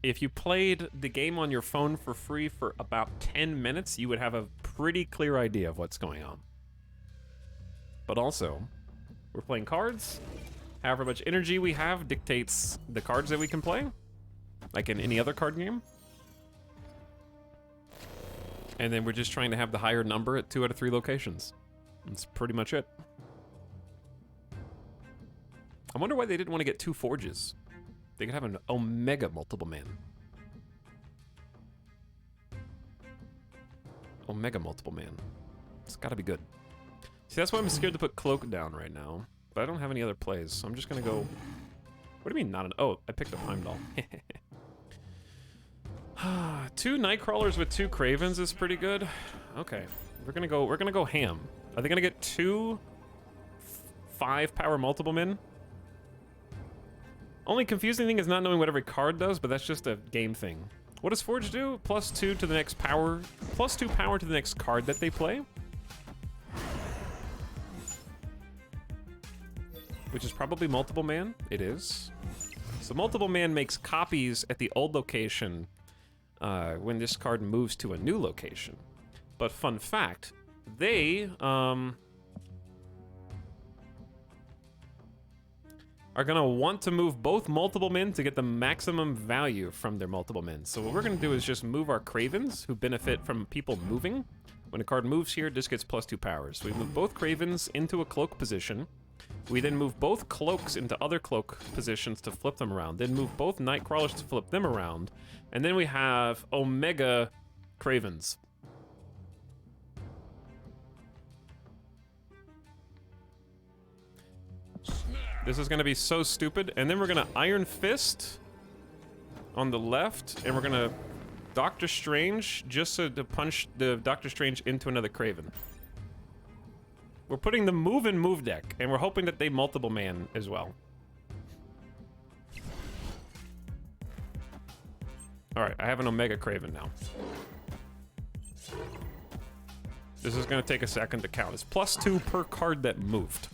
If you played the game on your phone for free for about 10 minutes, you would have a pretty clear idea of what's going on. But also, we're playing cards. However much energy we have dictates the cards that we can play, like in any other card game. And then we're just trying to have the higher number at 2 out of 3 locations. That's pretty much it. I wonder why they didn't want to get 2 forges. They could have an Omega multiple man. Omega multiple man. It's gotta be good. See, that's why I'm scared to put Cloak down right now. But I don't have any other plays, so I'm just gonna go... What do you mean not an... Oh, I picked up Heimdall. 2 Nightcrawlers with 2 Cravens is pretty good. Okay. We're gonna go ham. Are they gonna get 2 5 power multiple men? Only confusing thing is not knowing what every card does, but that's just a game thing. What does Forge do? +2 to the next power, +2 power to the next card that they play. Which is probably multiple man. It is. So multiple man makes copies at the old location when this card moves to a new location. But fun fact, they are gonna want to move both multiple men to get the maximum value from their multiple men. So what we're gonna do is just move our Cravens, who benefit from people moving. When a card moves here, this gets +2 powers. So we move both Cravens into a cloak position. We then move both Cloaks into other cloak positions to flip them around. Then move both Nightcrawlers to flip them around. And then we have Omega Cravens. This is gonna be so stupid. And then we're gonna Iron Fist on the left, and we're gonna Doctor Strange just so to punch the Doctor Strange into another Craven. We're putting the move in move deck, and we're hoping that they multiple man as well. Alright, I have an Omega Craven now. This is gonna take a second to count. It's +2 per card that moved.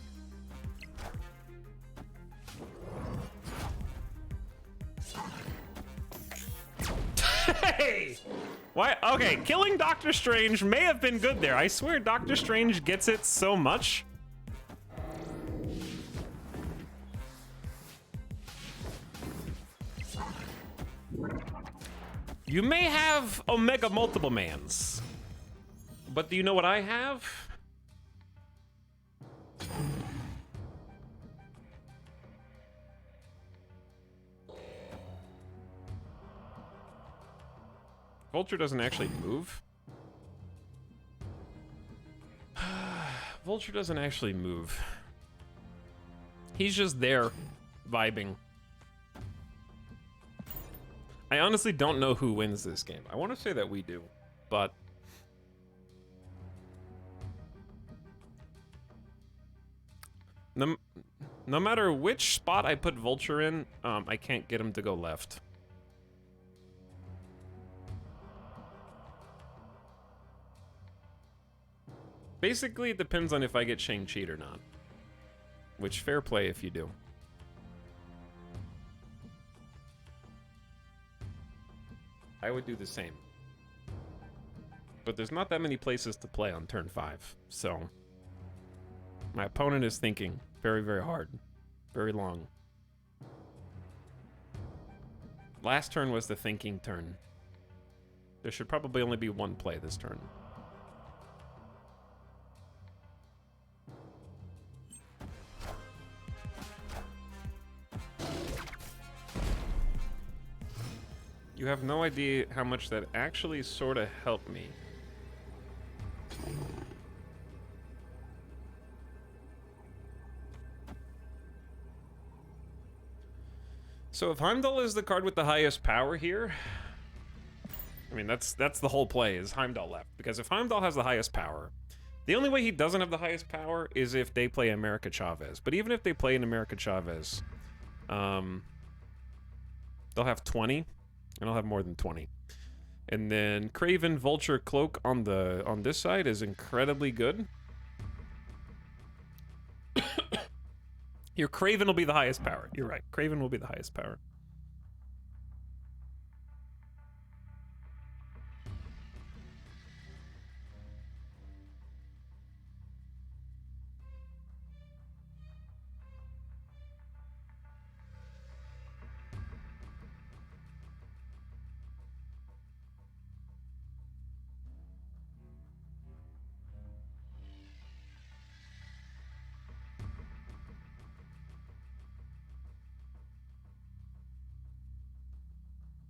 Hey! Why? Okay, killing Doctor Strange may have been good there. I swear Doctor Strange gets it so much. You may have Omega multiple mans, but do you know what I have? Vulture doesn't actually move. Vulture doesn't actually move. He's just there, vibing. I honestly don't know who wins this game. I want to say that we do, but... No matter which spot I put Vulture in, I can't get him to go left. Basically, it depends on if I get Shang-Chi or not. Which, fair play if you do. I would do the same. But there's not that many places to play on turn 5, so... My opponent is thinking very, very hard. Very long. Last turn was the thinking turn. There should probably only be one play this turn. You have no idea how much that actually sort of helped me. So if Heimdall is the card with the highest power here, I mean, that's the whole play, is Heimdall left. Because if Heimdall has the highest power, the only way he doesn't have the highest power is if they play America Chavez. But even if they play an America Chavez, they'll have 20, and I'll have more than 20. And then Craven Vulture Cloak on this side is incredibly good. Your Craven will be the highest power. You're right. Craven will be the highest power.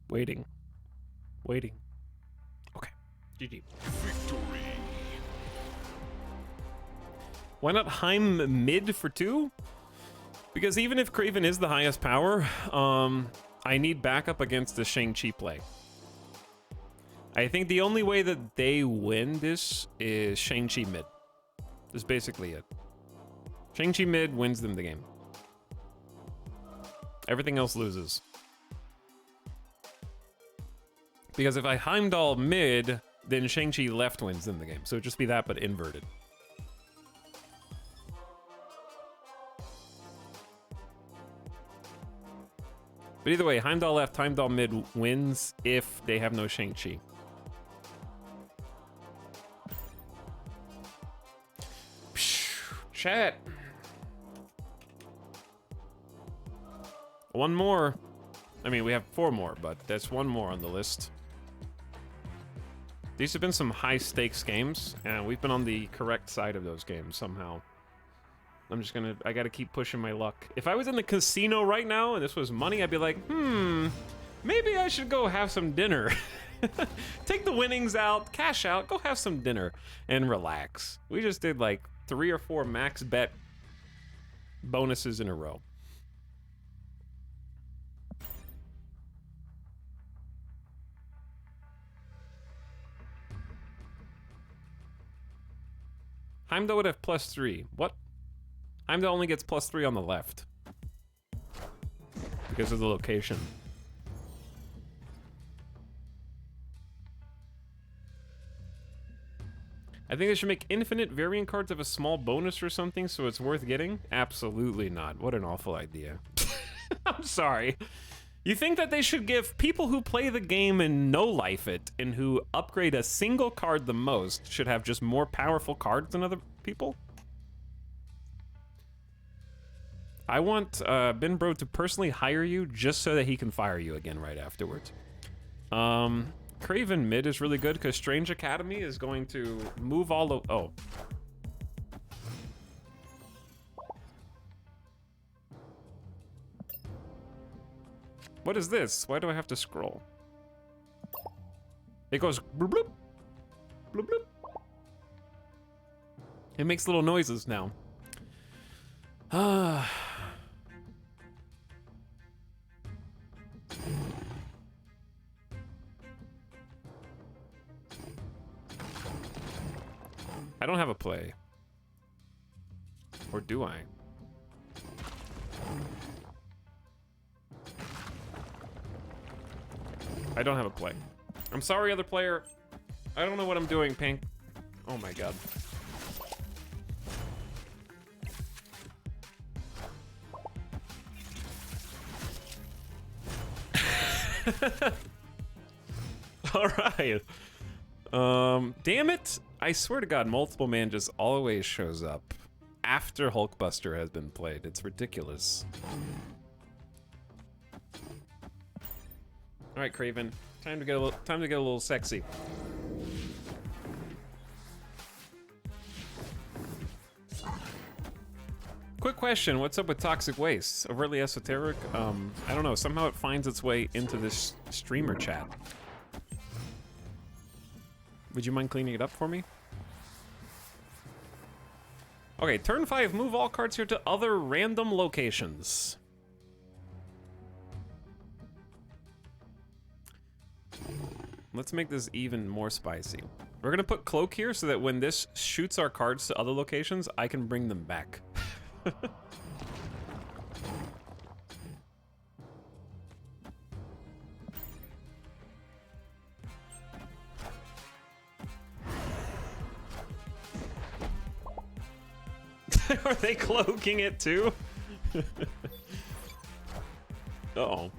Waiting. Waiting. Okay. GG. Victory. Why not Heim mid for 2? Because even if Craven is the highest power, I need backup against the Shang-Chi play. I think the only way that they win this is Shang-Chi mid. That's basically it. Shang-Chi mid wins them the game. Everything else loses. Because if I Heimdall mid, then Shang-Chi left wins them the game. So it'd just be that, but inverted. But either way, Heimdall left, Heimdall mid wins if they have no Shang-Chi. Chat. One more. I mean, we have 4 more, but that's 1 more on the list. These have been some high-stakes games, and we've been on the correct side of those games somehow. I gotta keep pushing my luck. If I was in the casino right now and this was money, I'd be like, maybe I should go have some dinner. Take the winnings out, cash out, go have some dinner, and relax. We just did like 3 or 4 max bet bonuses in a row. Heimdall would have +3. What? Heimdall only gets +3 on the left. Because of the location. I think they should make infinite variant cards of a small bonus or something so it's worth getting? Absolutely not. What an awful idea. I'm sorry. You think that they should give people who play the game and no-life it and who upgrade a single card the most should have just more powerful cards than other people? I want Ben Bro to personally hire you just so that he can fire you again right afterwards. Craven mid is really good because Strange Academy is going to move all the... Oh. What is this? Why do I have to scroll? It goes bloop bloop. Bloop bloop. It makes little noises now. I don't have a play. Or do I? I don't have a play. I'm sorry, other player. I don't know what I'm doing, Pink. Oh my god. Alright. Damn it. I swear to god, Multiple Man just always shows up after Hulkbuster has been played. It's ridiculous. All right, Craven. Time to get a little sexy. Quick question: what's up with toxic waste? Overtly esoteric? I don't know. Somehow it finds its way into this streamer chat. Would you mind cleaning it up for me? Okay, turn 5. Move all cards here to other random locations. Let's make this even more spicy. We're gonna put Cloak here so that when this shoots our cards to other locations, I can bring them back. Are they cloaking it too? Uh-oh.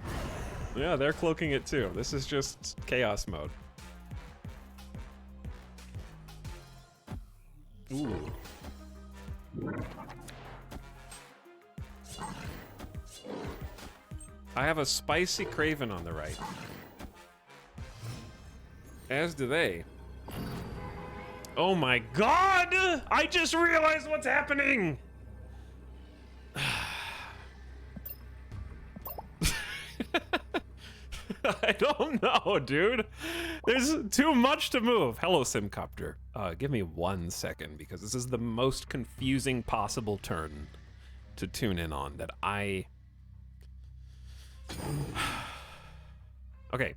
Yeah, they're cloaking it too. This is just chaos mode. Ooh. I have a spicy Craven on the right. As do they. Oh my god! I just realized what's happening! I don't know, dude. There's too much to move. Hello, Simcopter. Give me 1 second, because this is the most confusing possible turn to tune in on that I... Okay.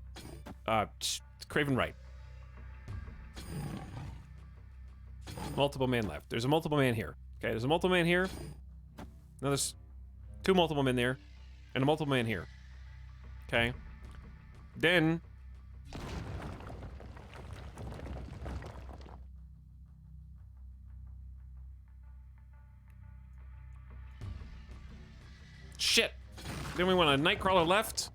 Craven right. Multiple man left. There's a multiple man here. Okay, there's a multiple man here. Now there's 2 multiple men there, and a multiple man here. Okay. Then shit. Then we want a Nightcrawler left.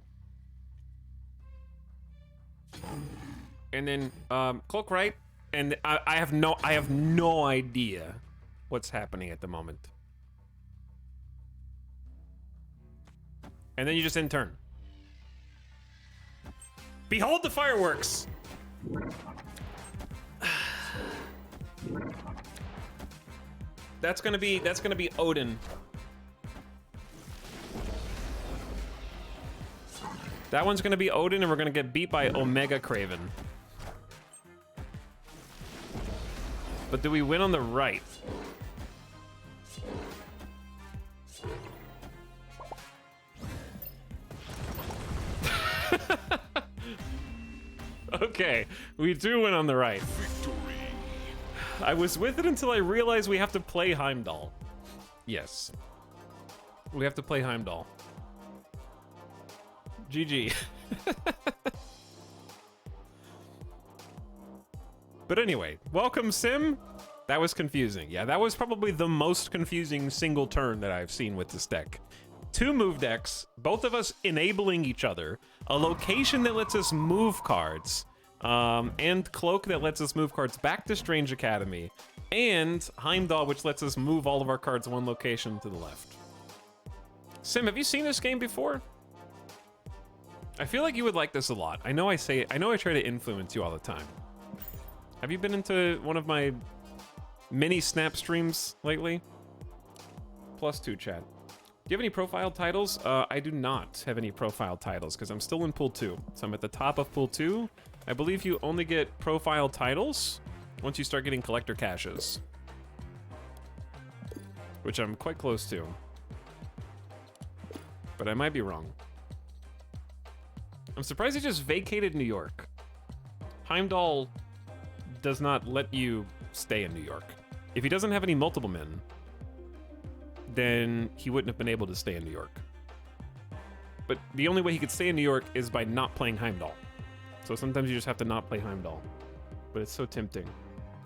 And then Cloak right. And I have no idea what's happening at the moment. And then you just end turn. Behold the fireworks! That's gonna be Odin. That one's gonna be Odin, and we're gonna get beat by Omega Craven. But do we win on the right? Okay, we do win on the right. Victory. I was with it until I realized we have to play Heimdall. Yes. We have to play Heimdall. GG. But anyway, welcome, Sim. That was confusing. Yeah, that was probably the most confusing single turn that I've seen with this deck. 2 move decks, both of us enabling each other, a location that lets us move cards, and Cloak that lets us move cards back to Strange Academy, and Heimdall, which lets us move all of our cards 1 location to the left. Sim, have you seen this game before? I feel like you would like this a lot. I know I try to influence you all the time. Have you been into one of my mini snap streams lately? +2 chat. Do you have any profile titles? I do not have any profile titles because I'm still in pool 2. So I'm at the top of pool 2. I believe you only get profile titles once you start getting collector caches, which I'm quite close to. But I might be wrong. I'm surprised he just vacated New York. Heimdall does not let you stay in New York. If he doesn't have any multiple men, then he wouldn't have been able to stay in New York. But the only way he could stay in New York is by not playing Heimdall. So sometimes you just have to not play Heimdall. But it's so tempting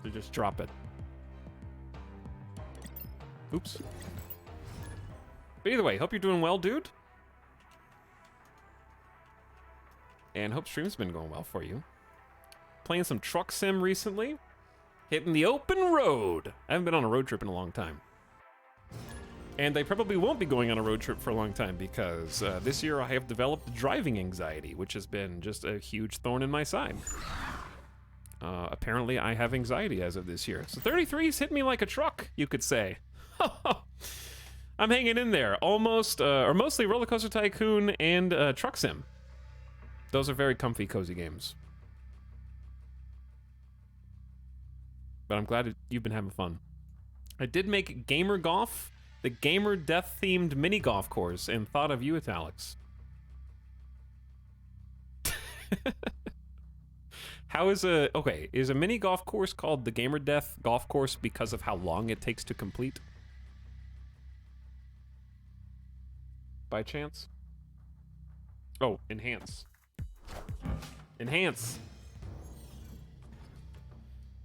to just drop it. Oops. But either way, hope you're doing well, dude. And hope stream's been going well for you. Playing some truck sim recently. Hitting the open road. I haven't been on a road trip in a long time. And I probably won't be going on a road trip for a long time because this year I have developed driving anxiety, which has been just a huge thorn in my side. Apparently I have anxiety as of this year. So 33's hit me like a truck, you could say. I'm hanging in there. Almost, or mostly Roller Coaster Tycoon and Truck Sim. Those are very comfy, cozy games. But I'm glad you've been having fun. I did make Gamer Golf, the gamer death themed mini golf course, and thought of you, Italics. How is is a mini golf course called the Gamer Death Golf Course because of how long it takes to complete? By chance? Oh, enhance. Enhance.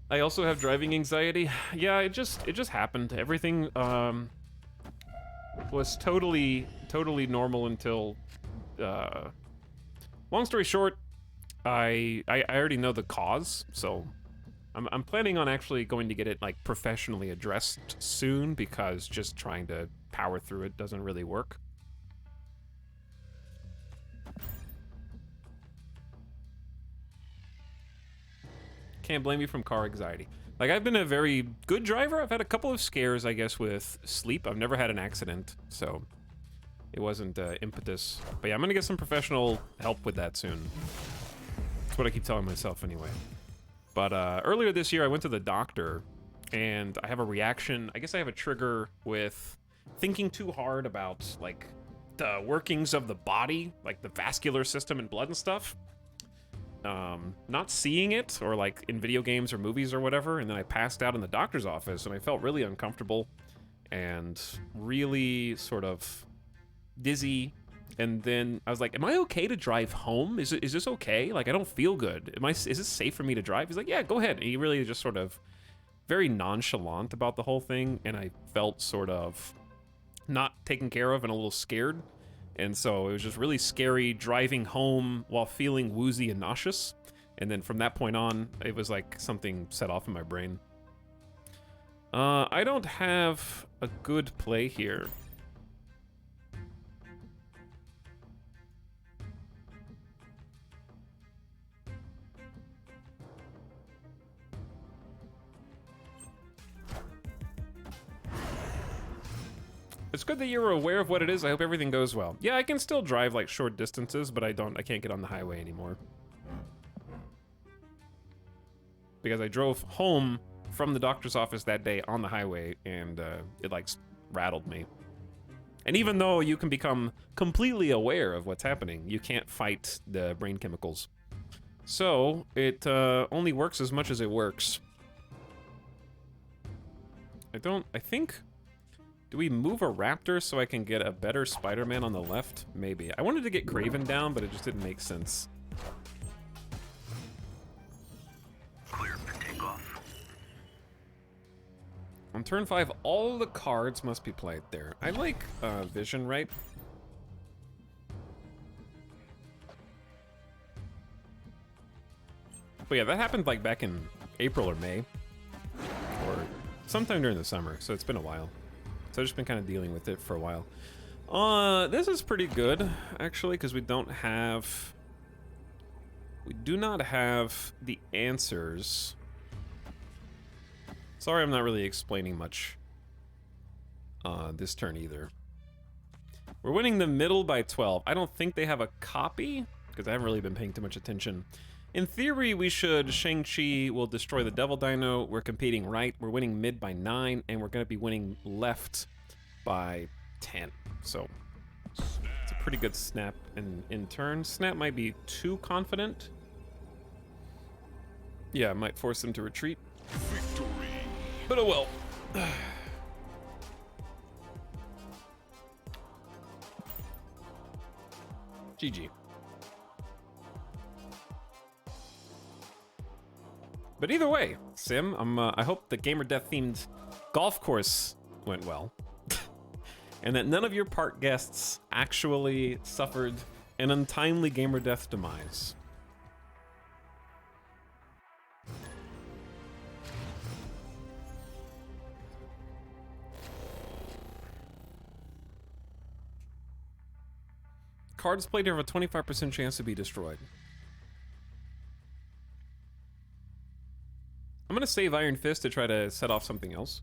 I also have driving anxiety. Yeah, it just happened. Everything was totally normal until long story short, I already know the cause, so I'm planning on actually going to get it like professionally addressed soon, because just trying to power through it doesn't really work. Can't blame you from car anxiety. Like, I've been a very good driver. I've had a couple of scares, I guess, with sleep. I've never had an accident, so it wasn't impetus. But yeah, I'm gonna get some professional help with that soon. That's what I keep telling myself anyway. But earlier this year, I went to the doctor, and I have a reaction. I guess I have a trigger with thinking too hard about, like, the workings of the body, like the vascular system and blood and stuff. Not seeing it, or like in video games or movies or whatever, and then I passed out in the doctor's office, and I felt really uncomfortable and really sort of dizzy. And then I was like, am I okay to drive home? Is this okay? Like, I don't feel good. Is this safe for me to drive? He's like, yeah, go ahead. And he really just sort of very nonchalant about the whole thing, and I felt sort of not taken care of and a little scared. And so it was just really scary driving home while feeling woozy and nauseous. And then from that point on, it was like something set off in my brain. I don't have a good play here. It's good that you're aware of what it is. I hope everything goes well. Yeah, I can still drive like short distances, but I can't get on the highway anymore. Because I drove home from the doctor's office that day on the highway, and it like rattled me. And even though you can become completely aware of what's happening, you can't fight the brain chemicals. So it only works as much as it works. I think... Do we move a raptor so I can get a better Spider-Man on the left? Maybe. I wanted to get Kraven down, but it just didn't make sense. Clear for takeoff. On turn 5, all the cards must be played there. I like Vision, right? But yeah, that happened like back in April or May. Or sometime during the summer, so it's been a while. So I've just been kind of dealing with it for a while. This is pretty good, actually, because we do not have the answers. Sorry, I'm not really explaining much this turn either. We're winning the middle by 12. I don't think they have a copy, because I haven't really been paying too much attention. In theory, we should. Shang-Chi will destroy the Devil Dino. We're competing right. We're winning mid by 9, and we're going to be winning left by 10. So it's a pretty good snap in turn. Snap might be too confident. Yeah, might force them to retreat. Victory. But oh well. GG. But either way, Sim, I hope the Gamer Death themed golf course went well. And that none of your park guests actually suffered an untimely Gamer Death demise. Cards played have a 25% chance to be destroyed. I'm gonna save Iron Fist to try to set off something else.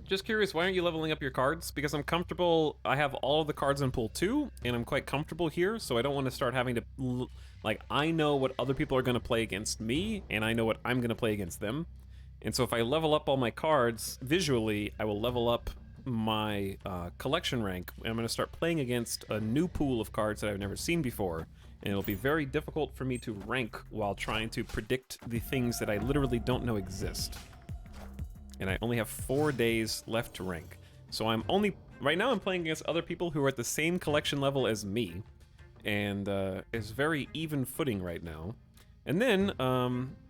Just curious, why aren't you leveling up your cards? Because I'm comfortable, I have all of the cards in pool 2, and I'm quite comfortable here, so I don't want to start having to, like, I know what other people are gonna play against me, and I know what I'm gonna play against them. And so if I level up all my cards, visually, I will level up my collection rank, and I'm gonna start playing against a new pool of cards that I've never seen before, and it'll be very difficult for me to rank while trying to predict the things that I literally don't know exist. And I only have 4 days left to rank. So right now I'm playing against other people who are at the same collection level as me, and it's very even footing right now. And then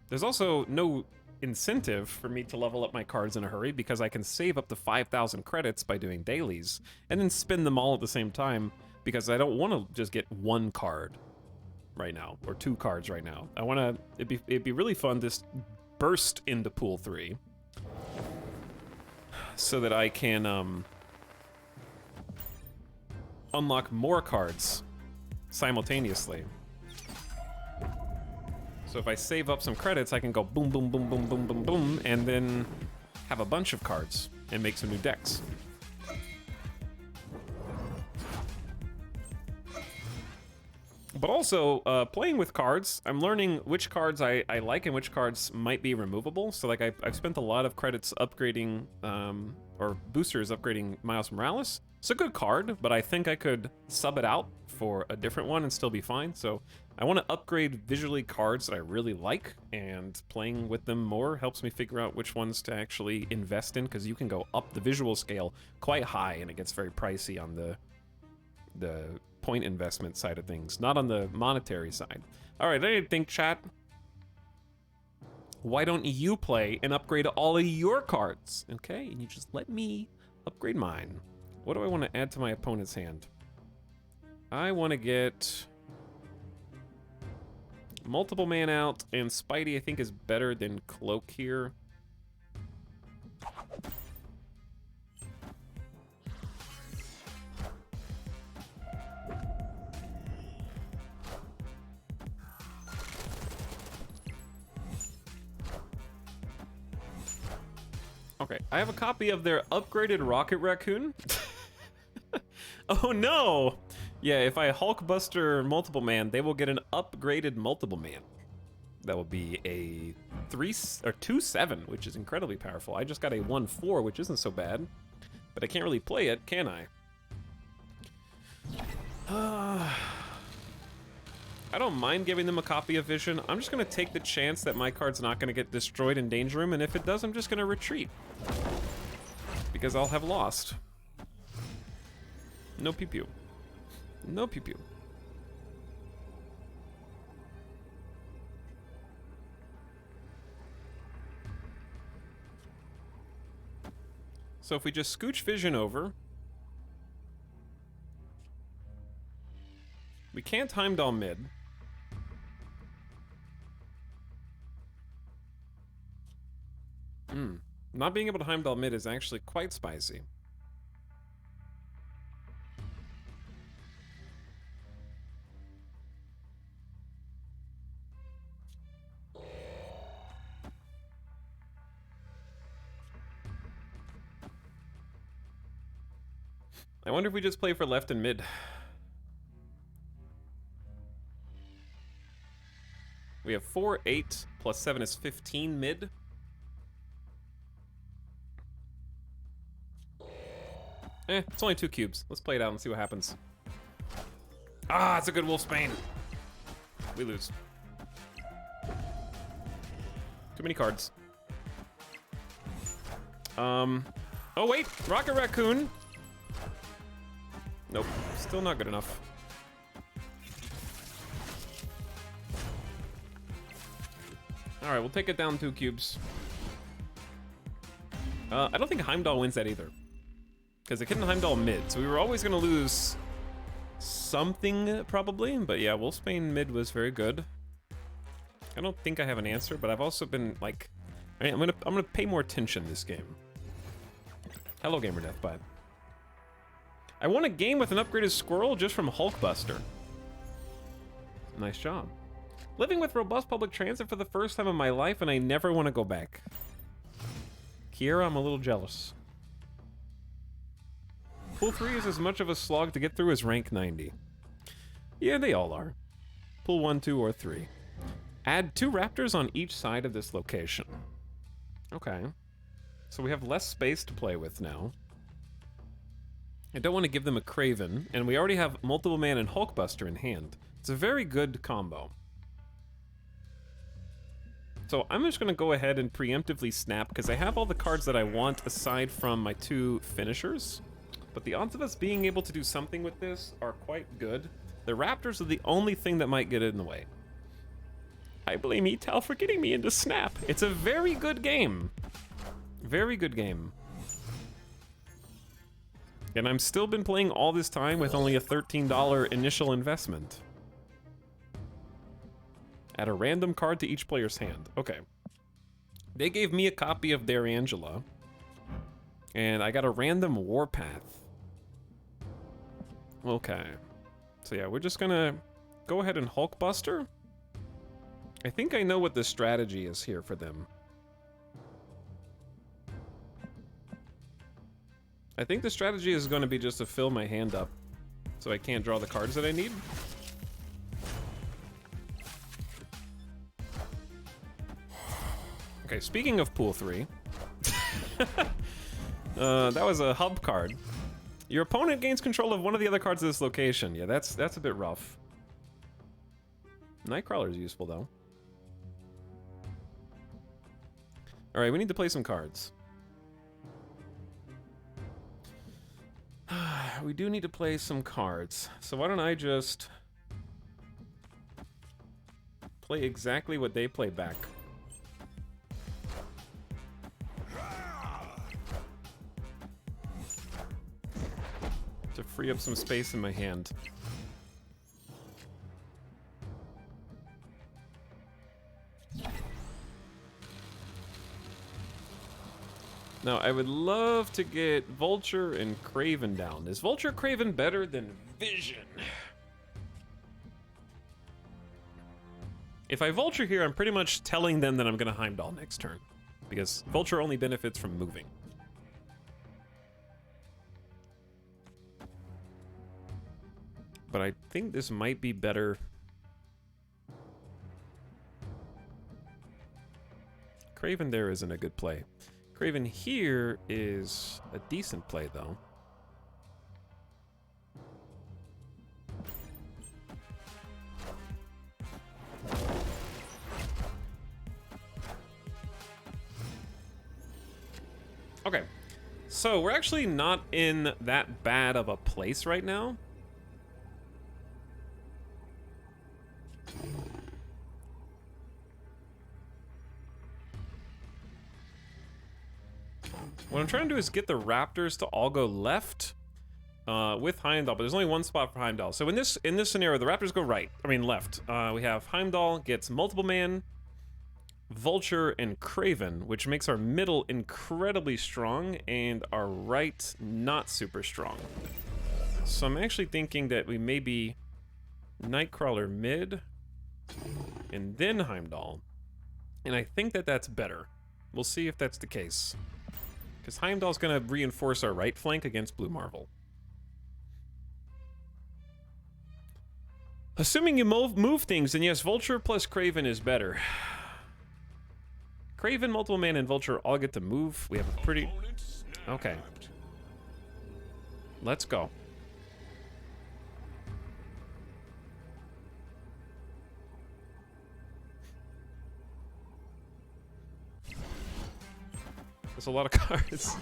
there's also no incentive for me to level up my cards in a hurry because I can save up to 5,000 credits by doing dailies and then spend them all at the same time because I don't want to just get 1 card right now or 2 cards right now. I want to. It'd be really fun to burst into pool 3 so that I can unlock more cards simultaneously. So if I save up some credits, I can go boom, boom, boom, boom, boom, boom, boom, and then have a bunch of cards and make some new decks. But also, playing with cards, I'm learning which cards I like and which cards might be removable. So like I've spent a lot of credits upgrading, or boosters upgrading Miles Morales. It's a good card, but I think I could sub it out for a different one and still be fine. So I want to upgrade visually cards that I really like, and playing with them more helps me figure out which ones to actually invest in, because you can go up the visual scale quite high and it gets very pricey on the point investment side of things, not on the monetary side. All right, I didn't think, chat. Why don't you play and upgrade all of your cards? Okay, and you just let me upgrade mine. What do I want to add to my opponent's hand? I want to get multiple man out, and Spidey I think is better than Cloak here. Okay, I have a copy of their upgraded Rocket Raccoon. Oh no! Yeah, if I Hulkbuster Multiple Man, they will get an upgraded Multiple Man. That will be a 2/7, which is incredibly powerful. I just got a 1/4, which isn't so bad, but I can't really play it, can I? I don't mind giving them a copy of Vision. I'm just gonna take the chance that my card's not gonna get destroyed in Danger Room, and if it does, I'm just gonna retreat. Because I'll have lost. No pew-pew. No pew-pew. So if we just scooch Vision over, we can't Heimdall mid. Not being able to Heimdall mid is actually quite spicy. I wonder if we just play for left and mid. We have 4, 8, plus 7 is 15 mid. It's only 2 cubes. Let's play it out and see what happens. Ah, it's a good Wolfsbane. We lose. Too many cards. Oh wait, Rocket Raccoon. Nope, still not good enough. All right, we'll take it down 2 cubes. I don't think Heimdall wins that either, because it couldn't Heimdall mid, so we were always gonna lose something probably. But yeah, Wolfsbane mid was very good. I don't think I have an answer, but I've also been like, all right, I'm gonna pay more attention this game. Hello, Gamer Deathbot. I won a game with an upgraded squirrel just from Hulkbuster. Nice job. Living with robust public transit for the first time in my life, and I never want to go back. Kiera, I'm a little jealous. Pool 3 is as much of a slog to get through as rank 90. Yeah, they all are. Pool 1, 2, or 3. Add 2 raptors on each side of this location. Okay. So we have less space to play with now. I don't want to give them a Craven, and we already have Multiple Man and Hulkbuster in hand. It's a very good combo. So I'm just gonna go ahead and preemptively snap because I have all the cards that I want aside from my 2 finishers. But the odds of us being able to do something with this are quite good. The Raptors are the only thing that might get in the way. I blame Etal for getting me into Snap. It's a very good game. Very good game. And I'm still been playing all this time with only a $13 initial investment. Add a random card to each player's hand. Okay. They gave me a copy of their Angela. And I got a random Warpath. Okay. So yeah, we're just gonna go ahead and Hulkbuster. I think I know what the strategy is here for them. I think the strategy is going to be just to fill my hand up so I can't draw the cards that I need. Okay, speaking of Pool 3, that was a hub card. Your opponent gains control of one of the other cards of this location. Yeah, that's a bit rough. Nightcrawler is useful, though. Alright, we need to play some cards. We do need to play some cards. So why don't I just play exactly what they play back. To free up some space in my hand. Now, I would love to get Vulture and Craven down. Is Vulture Craven better than Vision? If I Vulture here, I'm pretty much telling them that I'm going to Heimdall next turn. Because Vulture only benefits from moving. But I think this might be better. Craven there isn't a good play. Craven here is a decent play, though. Okay, so we're actually not in that bad of a place right now. What I'm trying to do is get the Raptors to all go left with Heimdall, but there's only one spot for Heimdall. So in this scenario, the Raptors go right. I mean left. We have Heimdall gets multiple man, Vulture, and Craven, which makes our middle incredibly strong and our right not super strong. So I'm actually thinking that we maybe Nightcrawler mid and then Heimdall. And I think that that's better. We'll see if that's the case. Because Heimdall's going to reinforce our right flank against Blue Marvel. Assuming you move things, then yes, Vulture plus Craven is better. Craven, multiple man, and Vulture all get to move. We have a pretty... Okay. Let's go. That's a lot of cards.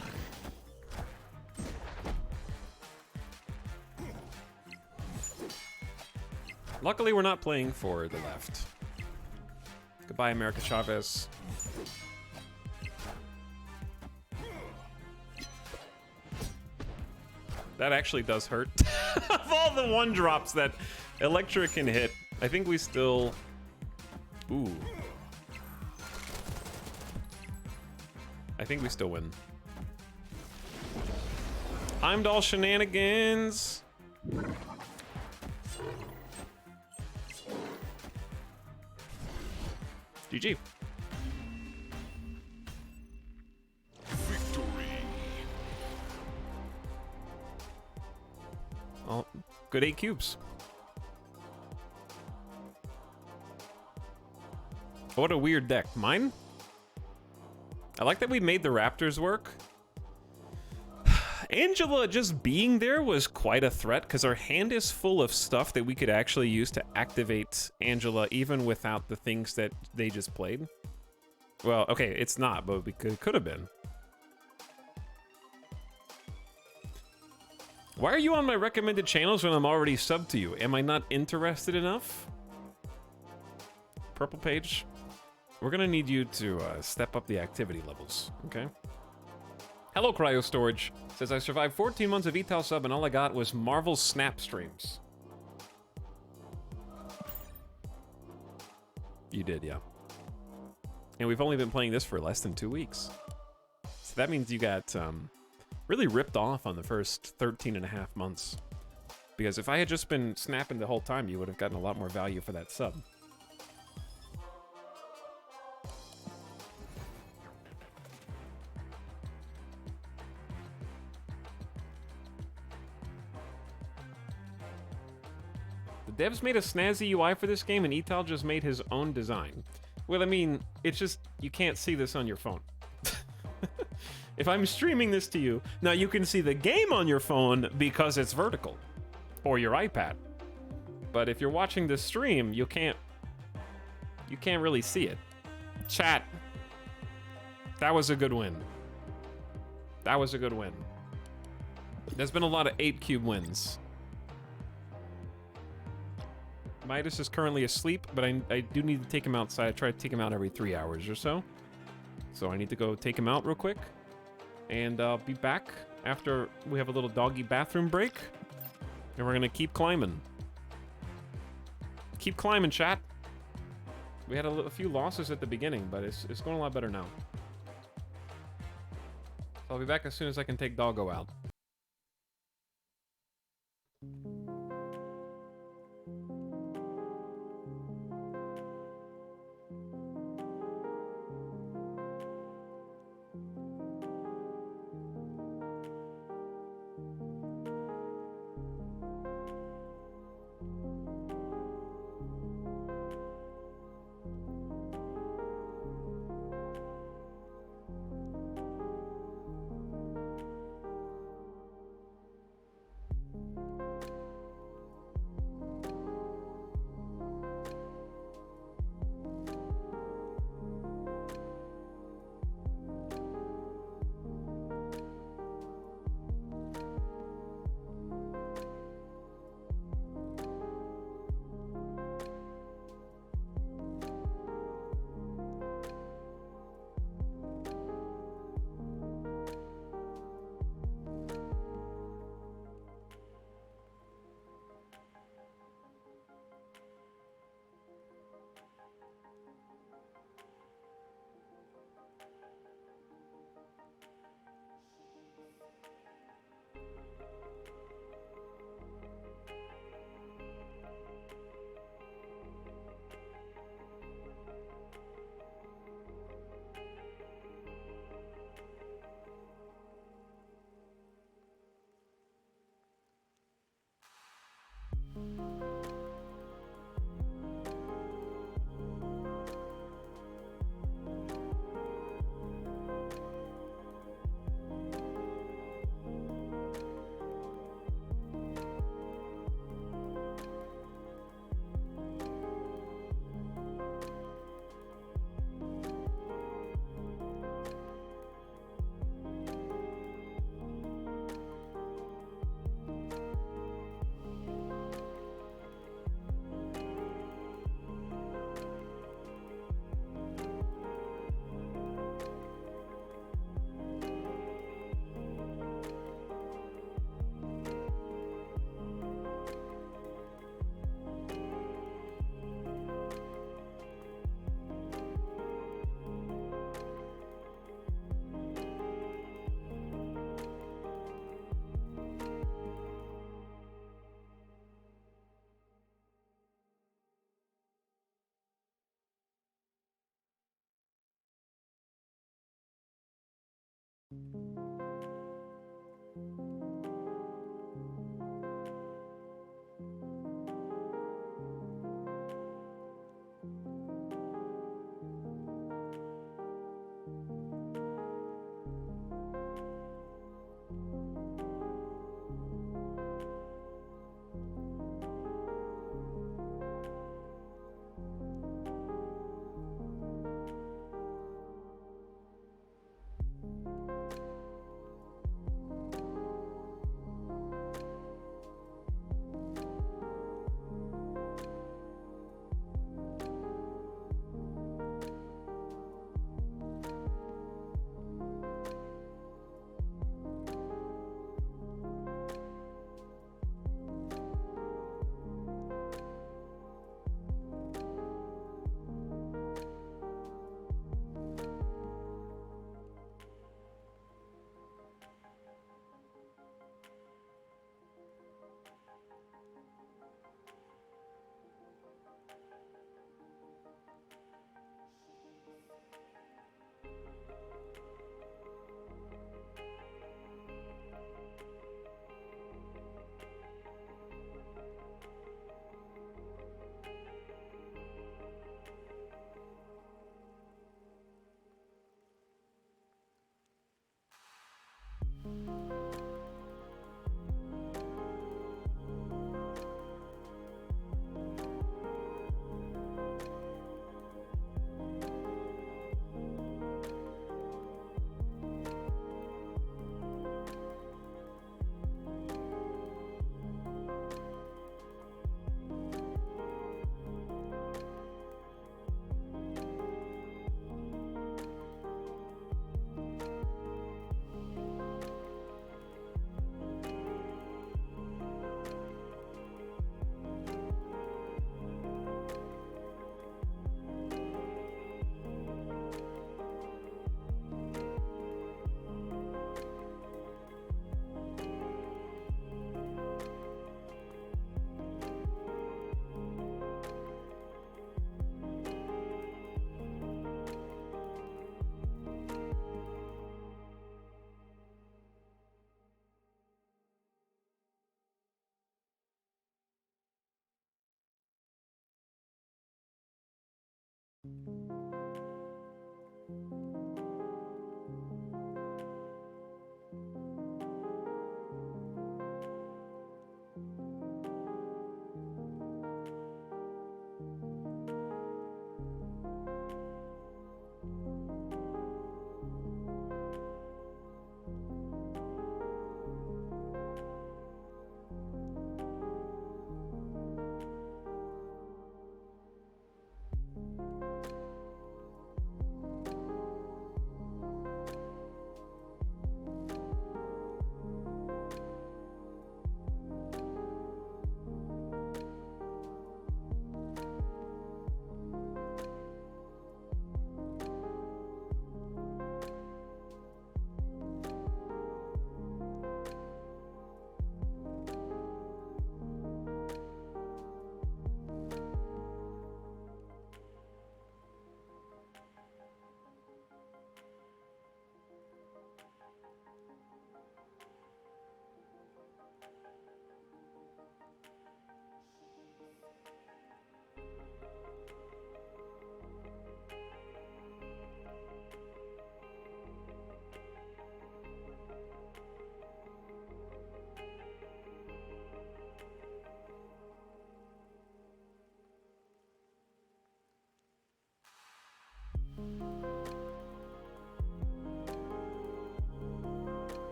Luckily, we're not playing for the left. Goodbye, America Chavez. That actually does hurt. Of all the 1-drops that Electra can hit, I think we still... Ooh. I think we still win. Heimdall shenanigans. GG. Victory. Oh, good 8 cubes. What a weird deck. Mine? I like that we made the Raptors work. Angela just being there was quite a threat because our hand is full of stuff that we could actually use to activate Angela even without the things that they just played. Well, okay, it's not, but it could have been. Why are you on my recommended channels when I'm already subbed to you? Am I not interested enough? Purple page. We're gonna need you to step up the activity levels, okay? Hello, Cryo Storage. Says, I survived 14 months of ETAL sub and all I got was Marvel Snap streams. You did, yeah. And we've only been playing this for less than 2 weeks. So that means you got really ripped off on the first 13 and a half months. Because if I had just been snapping the whole time, you would have gotten a lot more value for that sub. The devs made a snazzy UI for this game and ETAL just made his own design. Well, I mean, it's just, you can't see this on your phone. If I'm streaming this to you, now you can see the game on your phone because it's vertical. Or your iPad. But if you're watching this stream, you can't really see it. Chat. That was a good win. That was a good win. There's been a lot of 8 cube wins. Midas is currently asleep, but I do need to take him outside. I try to take him out every 3 hours or so. So I need to go take him out real quick. And I'll be back after we have a little doggy bathroom break. And we're gonna keep climbing. Keep climbing, chat. We had a few losses at the beginning, but it's going a lot better now. So I'll be back as soon as I can take Doggo out.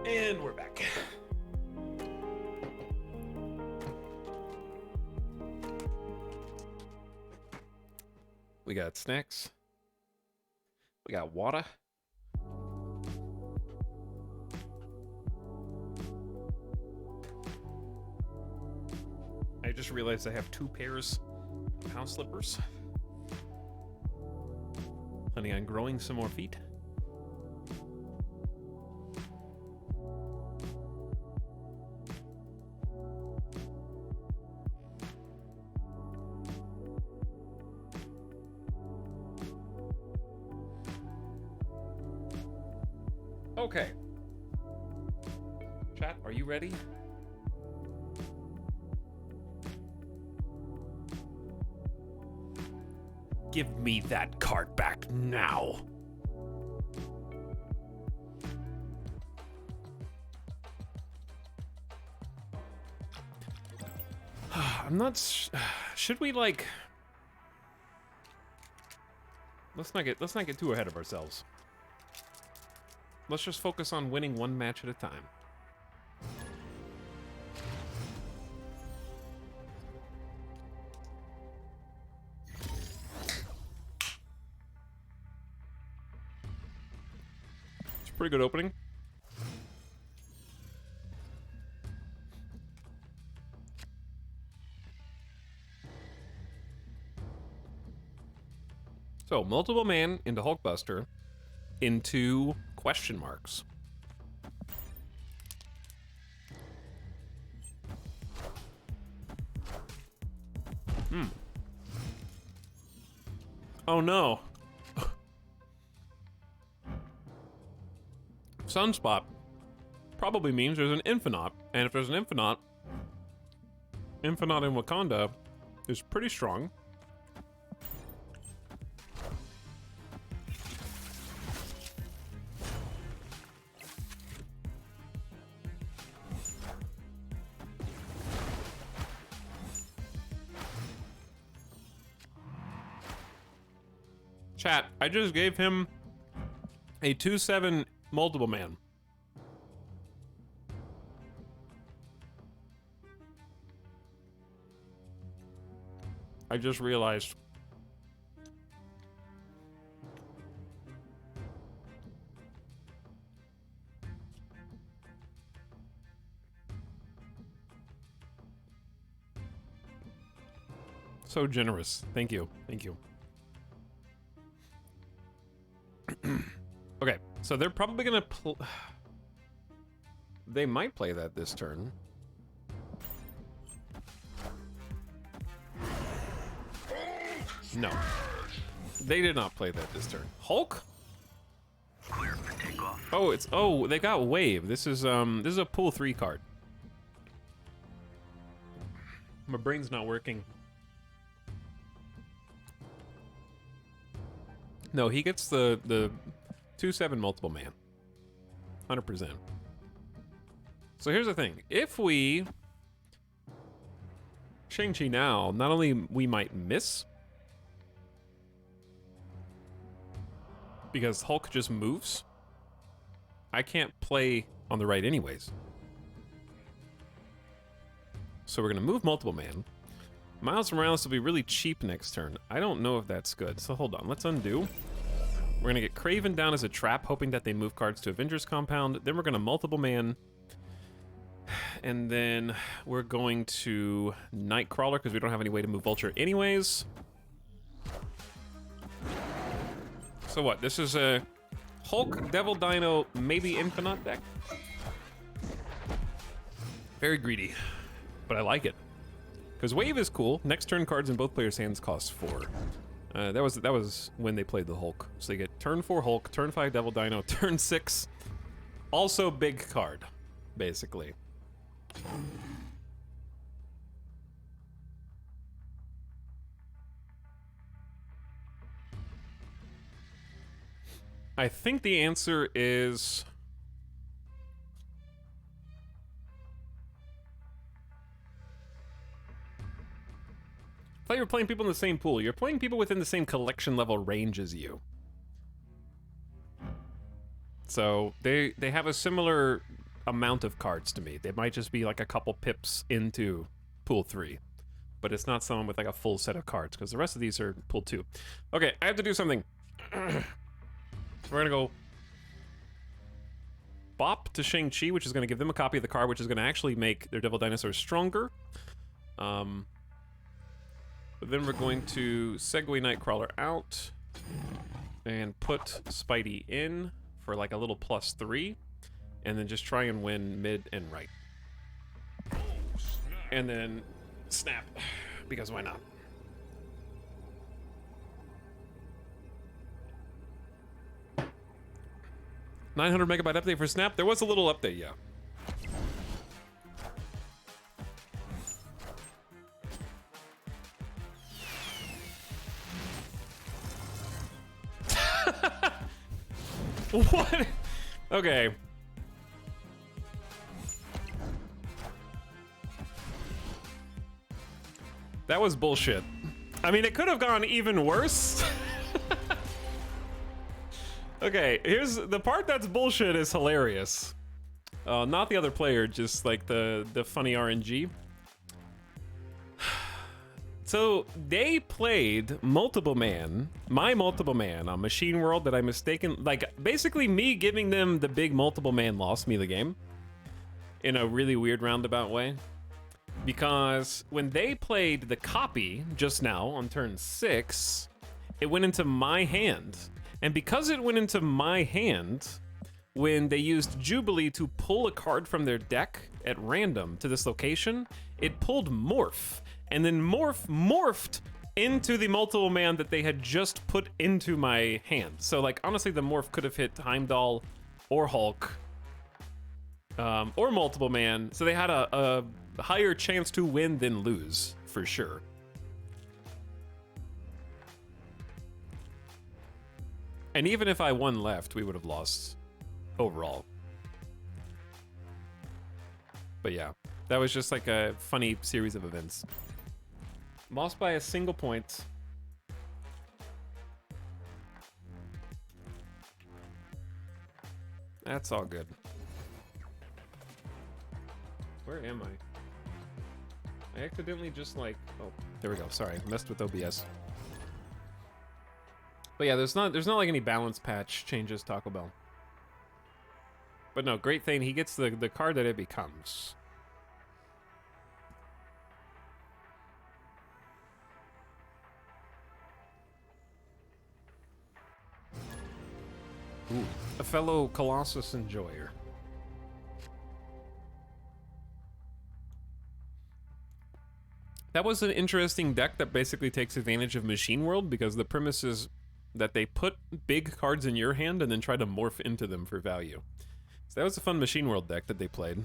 And we're back. We got snacks. We got water. I just realized I have 2 pairs of house slippers. Planning on growing some more feet. Okay. Chat, are you ready? Give me that card back now. I'm not. Should we like? Let's not get too ahead of ourselves. Let's just focus on winning one match at a time. It's a pretty good opening. So, multiple man into Hulkbuster into question marks. Oh no. Sunspot probably means there's an Infinite, and if there's an Infinite in Wakanda is pretty strong. Chat, I just gave him a 2/7 multiple man. I just realized. So generous. Thank you. Thank you. So they're probably gonna they might play that this turn. No. They did not play that this turn. Hulk? Clear for takeoff. Oh, they got wave. This is a pool 3 card. My brain's not working. No, he gets the 2/7 multiple man. 100%. So here's the thing. If we Shang-Chi now, not only we might miss, because Hulk just moves, I can't play on the right anyways. So we're gonna move multiple man. Miles Morales will be really cheap next turn. I don't know if that's good, so hold on, let's undo. We're gonna get Kraven down as a trap, hoping that they move cards to Avengers Compound. Then we're gonna multiple man. And then we're going to Nightcrawler, because we don't have any way to move Vulture anyways. So what, this is a Hulk, Devil Dino, maybe Infinite deck? Very greedy, but I like it. Because Wave is cool. Next turn cards in both players' hands cost 4. That was when they played the Hulk. So they get turn 4 Hulk, turn 5 Devil Dino, turn 6. Also big card, basically. I think the answer is... I thought you were playing people in the same pool. You're playing people within the same collection level range as you. So they have a similar amount of cards to me. They might just be like a couple pips into pool 3. But it's not someone with like a full set of cards, because the rest of these are pool 2. Okay, I have to do something. We're gonna go bop to Shang-Chi, which is gonna give them a copy of the card, which is gonna actually make their Devil Dinosaurs stronger. But then we're going to segue Nightcrawler out and put Spidey in for like a little +3, and then just try and win mid and right. And then snap, because why not? $900 megabyte update for Snap. There was a little update, yeah. What? Okay. That was bullshit. I mean, it could have gone even worse. Okay, here's the part that's bullshit is hilarious. Not the other player, just like the funny RNG. So they played multiple man, my multiple man on Machine World that I mistaken, like basically me giving them the big multiple man lost me the game in a really weird roundabout way. Because when they played the copy just now on turn 6, it went into my hand. And because it went into my hand, when they used Jubilee to pull a card from their deck at random to this location, it pulled Morph. And then Morph morphed into the multiple man that they had just put into my hand. So like, honestly, the Morph could have hit Heimdall or Hulk or multiple man. So they had a higher chance to win than lose, for sure. And even if I won left, we would have lost overall. But yeah, that was just like a funny series of events. Lost by a single point. That's all good. Where am I? I accidentally just like, oh, there we go. Sorry, messed with OBS. But yeah, there's not like any balance patch changes, Taco Bell. But no, Great Thane, he gets the card that it becomes. Ooh, a fellow Colossus enjoyer. That was an interesting deck that basically takes advantage of Machine World because the premise is that they put big cards in your hand and then try to morph into them for value. So that was a fun Machine World deck that they played.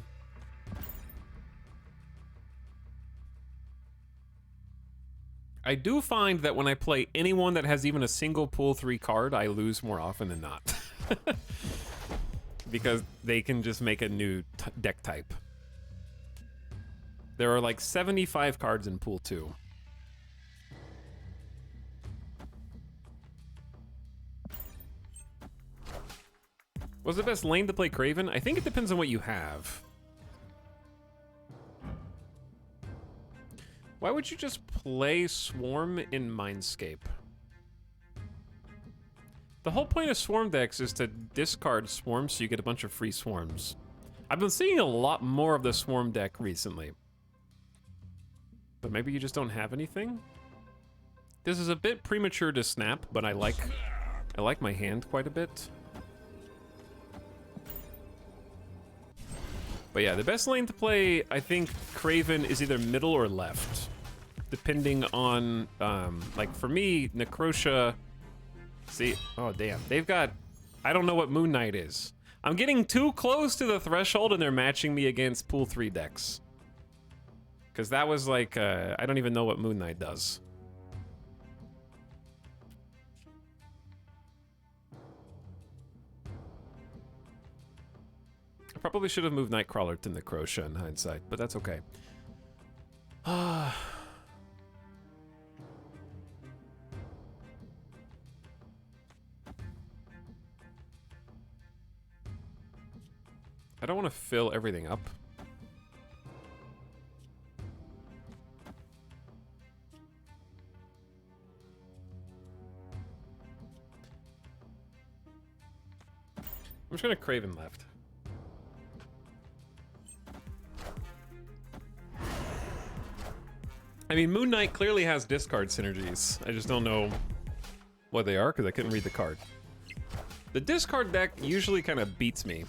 I do find that when I play anyone that has even a single pool 3 card, I lose more often than not. Because they can just make a new deck type. There are like 75 cards in pool 2. What's the best lane to play Kraven? I think it depends on what you have. Why would you just play Swarm in Mindscape? The whole point of Swarm decks is to discard Swarms so you get a bunch of free Swarms. I've been seeing a lot more of the Swarm deck recently. But maybe you just don't have anything? This is a bit premature to snap, but I like my hand quite a bit. But yeah, the best lane to play, I think, Kraven is either middle or left. Depending on, like for me, Necrotia... See, oh damn, they've got... I don't know what Moon Knight is. I'm getting too close to the threshold and they're matching me against pool 3 decks. Because that was like, I don't even know what Moon Knight does. I probably should have moved Nightcrawler to Necrotia in hindsight, but that's okay. I don't want to fill everything up. I'm just gonna Kraven left. I mean, Moon Knight clearly has discard synergies. I just don't know what they are because I couldn't read the card. The discard deck usually kind of beats me.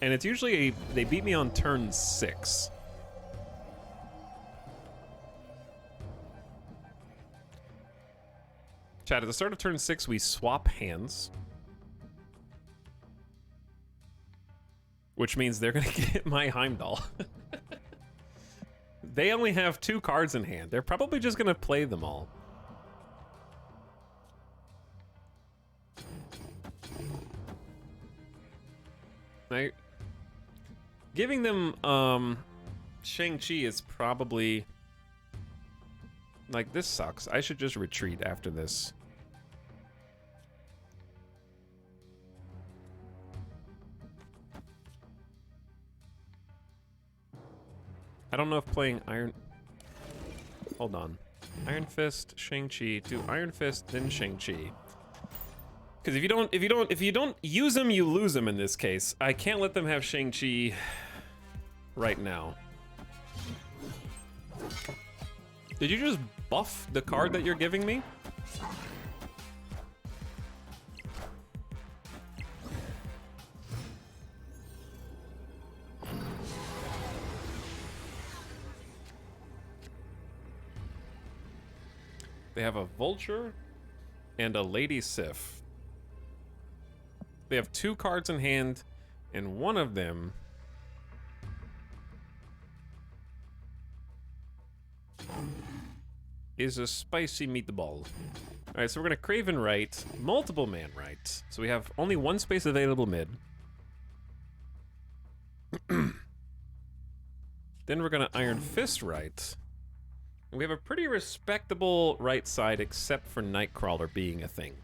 And it's usually they beat me on turn 6. Chat, at the start of turn 6, we swap hands. Which means they're gonna get my Heimdall. They only have 2 cards in hand. They're probably just gonna play them all. Now, giving them Shang-Chi is probably like, this sucks. I should just retreat after this. I don't know if playing Iron... Hold on. Iron Fist, Shang-Chi, do Iron Fist, then Shang-Chi. Because if you don't use them, you lose them in this case. I can't let them have Shang-Chi right now. Did you just buff the card that you're giving me? They have a Vulture and a Lady Sif. They have 2 cards in hand, and one of them is a spicy meatball. Alright, so we're gonna Kraven right, multiple man right. So we have only 1 space available mid. Then we're gonna Iron Fist right. We have a pretty respectable right side, except for Nightcrawler being a thing.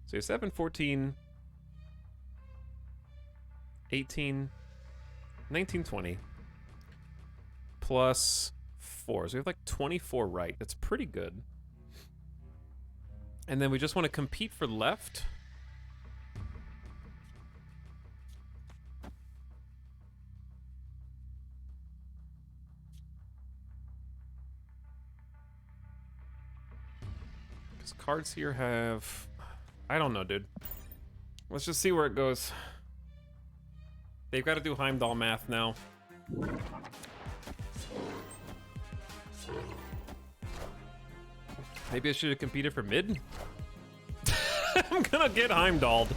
So you have 7, 14, 18, 19, 20, plus 4. So we have like 24 right. That's pretty good. And then we just want to compete for left. Cards here have I don't know, dude. Let's just see where it goes. They've got to do Heimdall math now. Maybe I should have competed for mid? I'm gonna get Heimdalled.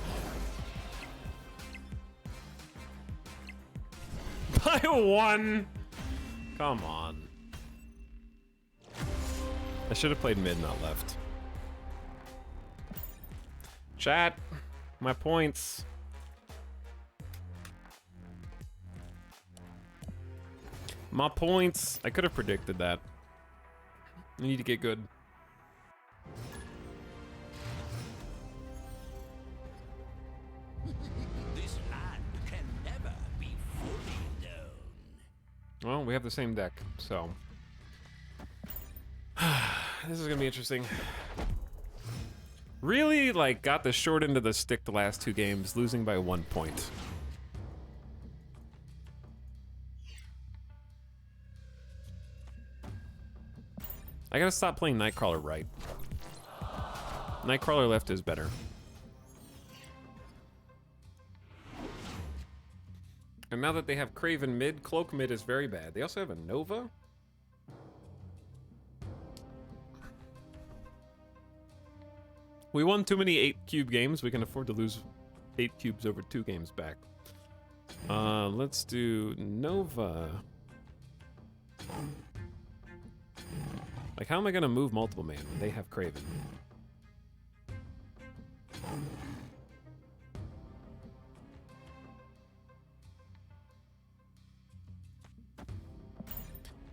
By 1! Come on. I should have played mid, not left. Chat, my points. My points. I could have predicted that. I need to get good. This land can never be fully known. Well, we have the same deck, so. This is gonna be interesting. Really, like, got the short end of the stick the last 2 games, losing by 1 point. I gotta stop playing Nightcrawler right. Nightcrawler left is better. And now that they have Kraven mid, Cloak mid is very bad. They also have a Nova. We won too many 8-cube games. We can afford to lose 8 cubes over 2 games back. Let's do Nova. Like, how am I gonna move multiple man when they have Kraven?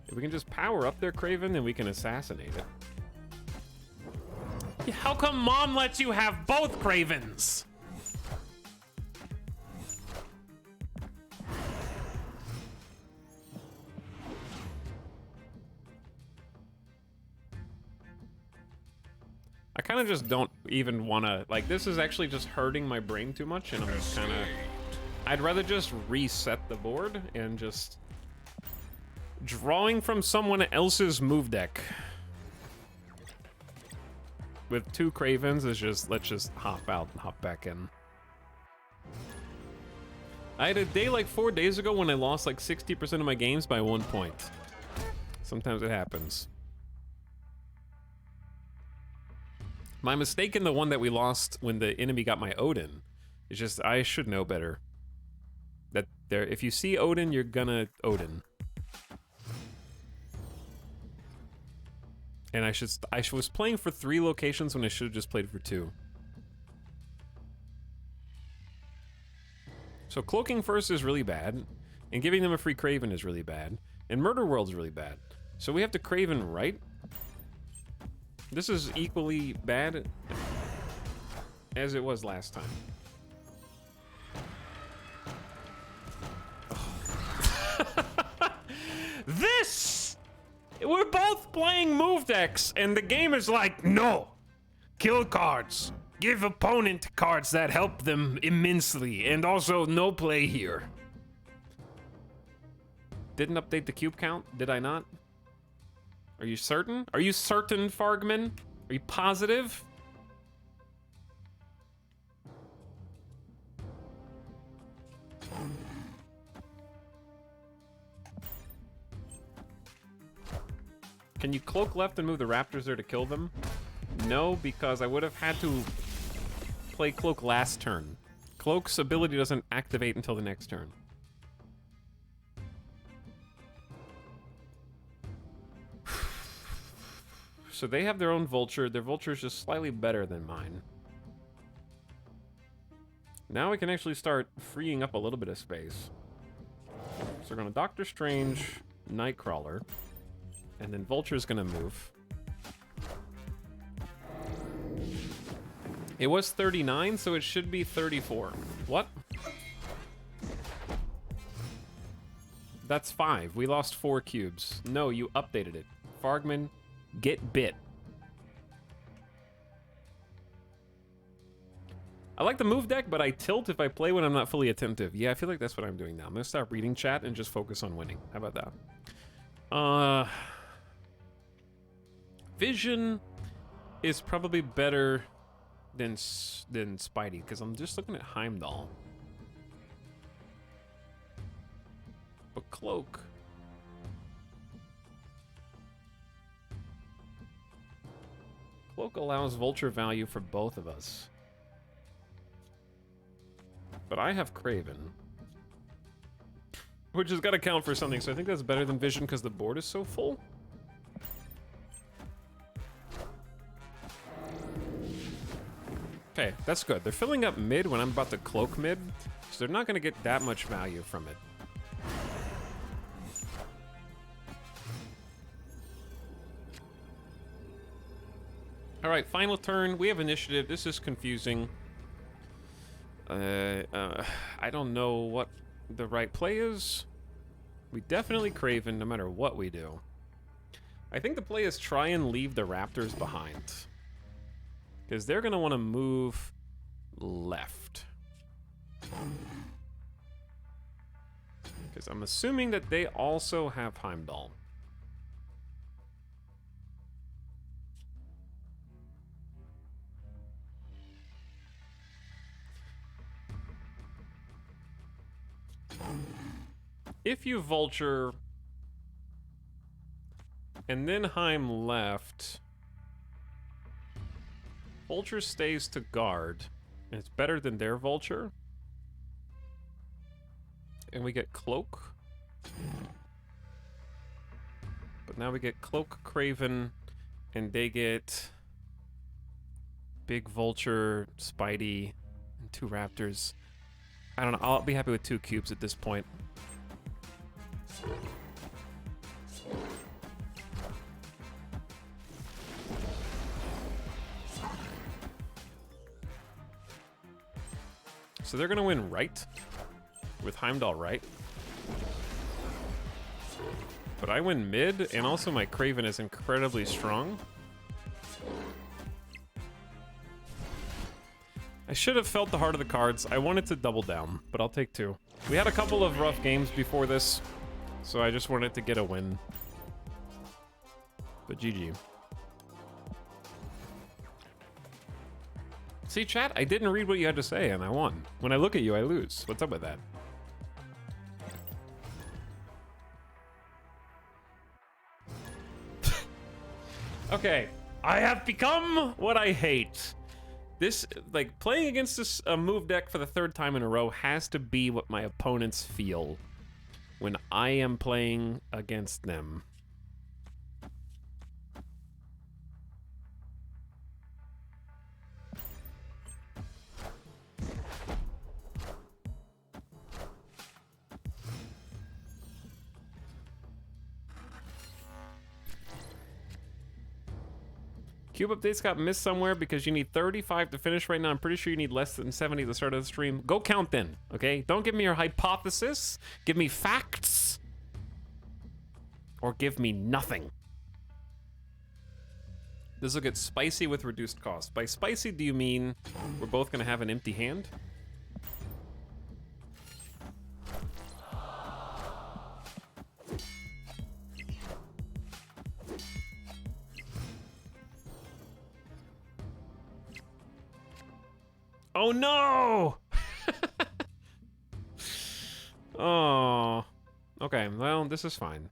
If we can just power up their Kraven, then we can assassinate it. Yeah, how come Mom lets you have both Kravens? I kind of just don't even want to, like, this is actually just hurting my brain too much, and I'm just kind of, I'd rather just reset the board and just drawing from someone else's move deck. With 2 Kravens is just, let's just hop out and hop back in. I had a day like 4 days ago when I lost like 60% of my games by 1 point. Sometimes it happens. My mistake in the one that we lost when the enemy got my Odin is just, I should know better. That there, if you see Odin, you're gonna Odin. And I was playing for 3 locations when I should have just played for 2. So cloaking first is really bad, and giving them a free Kraven is really bad, and Murder World is really bad. So we have to Kraven right. This is equally bad as it was last time. This! We're both playing move decks, and the game is like, no! Kill cards. Give opponent cards that help them immensely, and also no play here. Didn't update the cube count, did I not? Are you certain? Are you certain, Fargman? Are you positive? Can you cloak left and move the raptors there to kill them? No, because I would have had to play cloak last turn. Cloak's ability doesn't activate until the next turn. So they have their own vulture. Their vulture is just slightly better than mine. Now we can actually start freeing up a little bit of space. So we're going to Doctor Strange, Nightcrawler, and then Vulture's going to move. It was 39, so it should be 34. What? That's 5. We lost 4 cubes. No, you updated it. Fargman, get bit. I like the move deck, but I tilt if I play when I'm not fully attentive. Yeah, I feel like that's what I'm doing now. I'm gonna stop reading chat and just focus on winning. How about that? Vision is probably better than Spidey, because I'm just looking at Heimdall. But Cloak. Cloak allows Vulture value for both of us. But I have Craven. Which has got to count for something, so I think that's better than Vision because the board is so full. Okay, that's good. They're filling up mid when I'm about to Cloak mid, so they're not going to get that much value from it. All right, final turn. We have initiative. This is confusing. I don't know what the right play is. We definitely Craven no matter what we do. I think the play is try and leave the Raptors behind. Because they're going to want to move left. Because I'm assuming that they also have Heimdall. If you Vulture and then Heim left, Vulture stays to guard, and it's better than their Vulture. And we get Cloak. But now we get Cloak, Craven, and they get Big Vulture, Spidey, and 2 Raptors. I don't know, I'll be happy with 2 cubes at this point. So they're gonna win right with Heimdall right. But I win mid, and also my Craven is incredibly strong. I should have felt the heart of the cards. I wanted to double down, but I'll take 2. We had a couple of rough games before this, so I just wanted to get a win. But GG. See, chat, I didn't read what you had to say, and I won. When I look at you, I lose. What's up with that? Okay, I have become what I hate. This, like, playing against this move deck for the 3rd time in a row has to be what my opponents feel when I am playing against them. Cube updates got missed somewhere because you need 35 to finish right now. I'm pretty sure you need less than 70 at the start of the stream. Go count then, okay? Don't give me your hypothesis. Give me facts. Or give me nothing. This will get spicy with reduced cost. By spicy, do you mean we're both going to have an empty hand? Oh no! Oh. Okay, well, this is fine.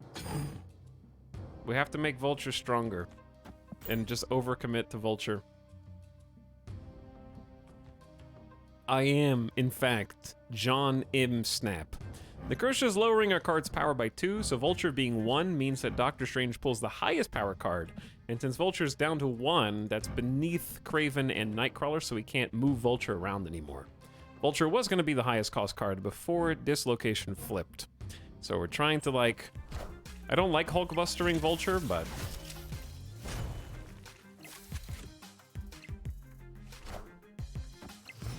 We have to make Vulture stronger. And just overcommit to Vulture. I am, in fact, John M. Snap. The curse is lowering our card's power by 2, so Vulture being 1 means that Doctor Strange pulls the highest power card. And since Vulture's down to 1, that's beneath Craven and Nightcrawler, so we can't move Vulture around anymore. Vulture was going to be the highest cost card before Dislocation flipped. So we're trying to, like... I don't like Hulkbustering Vulture, but...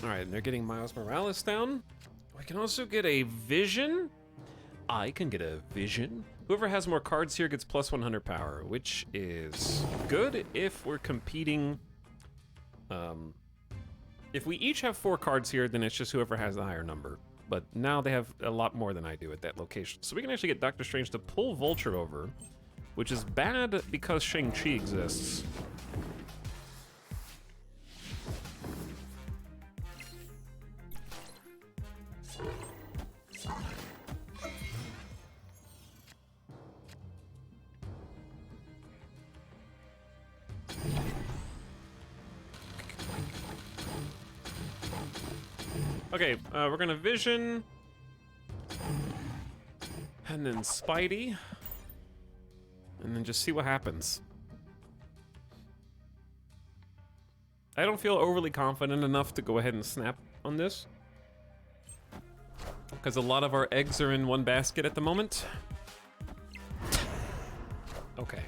Alright, they're getting Miles Morales down. I can also get a Vision. I can get a Vision. Whoever has more cards here gets plus 100 power, which is good if we're competing. If we each have 4 cards here, then it's just whoever has the higher number. But now they have a lot more than I do at that location. So we can actually get Doctor Strange to pull Vulture over, which is bad because Shang-Chi exists. Okay, we're gonna Vision. And then Spidey. And then just see what happens. I don't feel overly confident enough to go ahead and snap on this. Because a lot of our eggs are in one basket at the moment. Okay.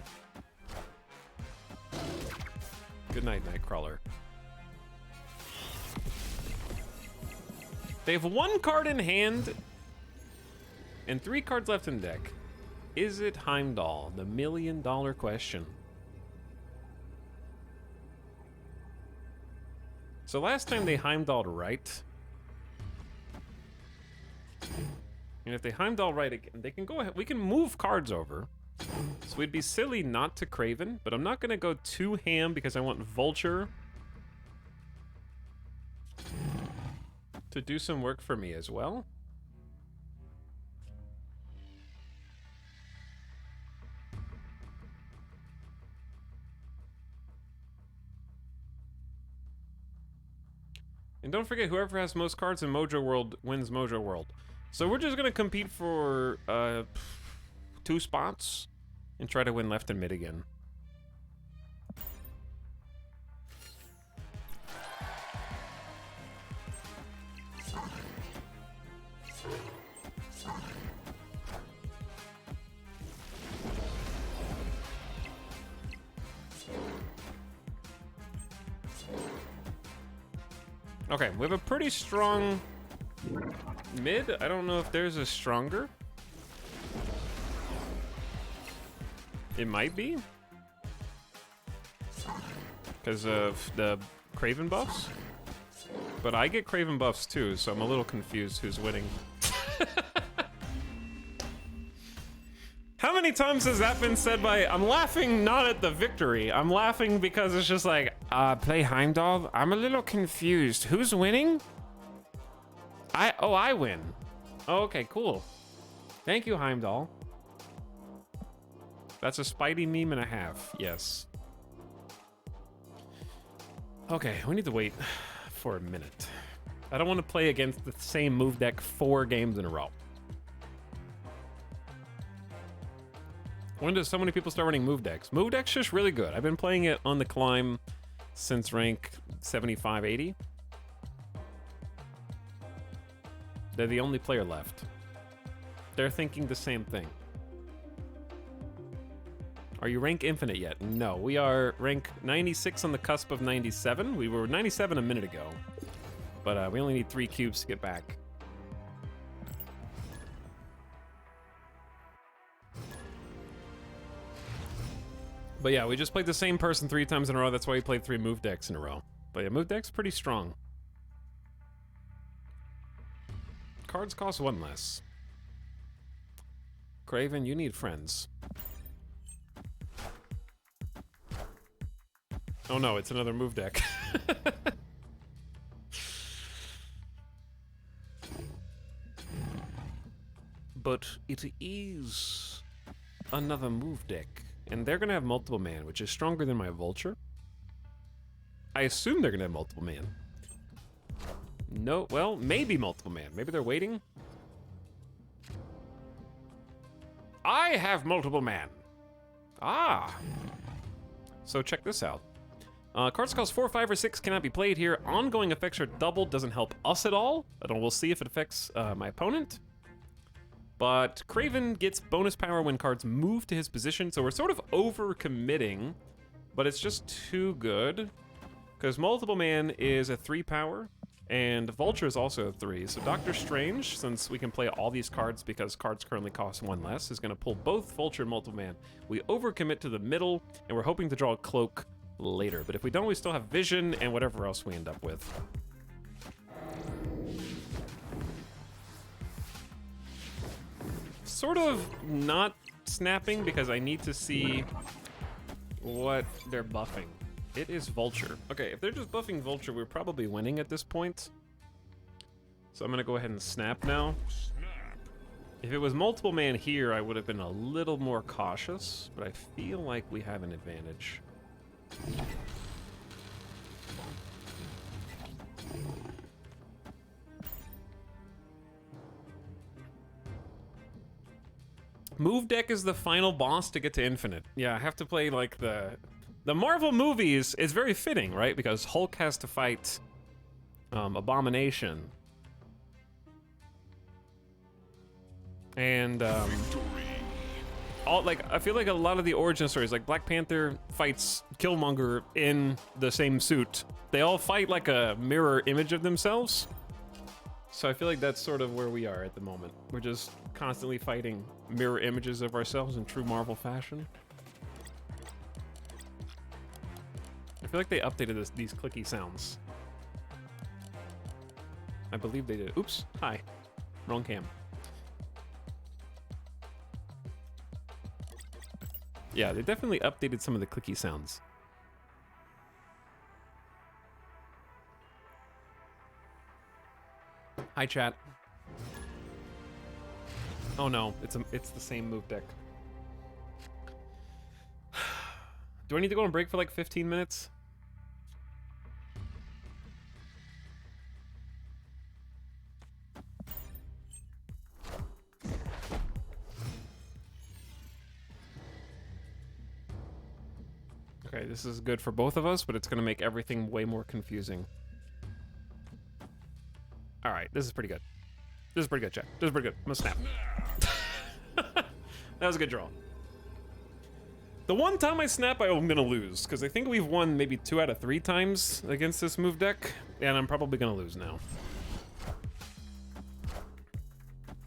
Good night, Nightcrawler. They have 1 card in hand and 3 cards left in deck. Is it Heimdall? The $1 million question. So last time they Heimdalled right. And if they Heimdall right again, they can go ahead. We can move cards over. So we'd be silly not to Craven, but I'm not going to go too ham because I want Vulture to do some work for me as well. And don't forget, whoever has most cards in Mojo World wins Mojo World. So we're just going to compete for 2 spots and try to win left and mid again. Okay, we have a pretty strong mid. I don't know if there's a stronger. It might be. Because of the Craven buffs. But I get Craven buffs too, so I'm a little confused who's winning. How many times has that been said by... I'm laughing not at the victory. I'm laughing because it's just like, play Heimdall? I'm a little confused. Who's winning? I win. Oh, okay, cool. Thank you, Heimdall. That's a Spidey meme and a half. Yes. Okay, we need to wait for a minute. I don't want to play against the same move deck 4 games in a row. When does so many people start running move decks? Move deck's just really good. I've been playing it on the climb since rank 75, 80. They're the only player left. They're thinking the same thing. Are you rank infinite yet? No, we are rank 96 on the cusp of 97. We were 97 a minute ago, but we only need 3 cubes to get back. But yeah, we just played the same person 3 times in a row. That's why we played 3 move decks in a row. But yeah, move deck's pretty strong. Cards cost 1 less. Craven, you need friends. Oh no, it's another move deck. But it is another move deck. And they're gonna have multiple man, which is stronger than my Vulture. I assume they're gonna have multiple man. No, well, maybe multiple man. Maybe they're waiting. I have multiple man. Ah. So check this out. Cards cost 4, 5, or 6 cannot be played here. Ongoing effects are doubled, doesn't help us at all. But we'll see if it affects my opponent. But Craven gets bonus power when cards move to his position, so we're sort of over-committing, but it's just too good. Because Multiple Man is a 3 power, and Vulture is also a 3. So Doctor Strange, since we can play all these cards because cards currently cost 1 less, is going to pull both Vulture and Multiple Man. We over-commit to the middle, and we're hoping to draw a Cloak later. But if we don't, we still have Vision and whatever else we end up with. Sort of not snapping because I need to see what they're buffing. It is Vulture. Okay, if they're just buffing Vulture, we're probably winning at this point. So I'm gonna go ahead and snap now. If it was Multiple Man here, I would have been a little more cautious, but I feel like we have an advantage. Move deck is the final boss to get to infinite. Yeah, I have to play like the Marvel movies is very fitting, right? Because Hulk has to fight Abomination. And I feel like a lot of the origin stories, like Black Panther fights Killmonger in the same suit. They all fight like a mirror image of themselves. So I feel like that's sort of where we are at the moment. We're just constantly fighting mirror images of ourselves in true Marvel fashion. I feel like they updated these clicky sounds. I believe they did. Oops, hi. Wrong cam. Yeah, they definitely updated some of the clicky sounds. Hi, chat. Oh no, it's the same move deck. Do I need to go on break for like 15 minutes? Okay, this is good for both of us, but it's gonna make everything way more confusing. All right, this is pretty good. This is pretty good, chat. This is pretty good. I'm gonna snap. That was a good draw. The one time I snap, I'm gonna lose, because I think we've won maybe 2 out of 3 times against this move deck, and I'm probably gonna lose now.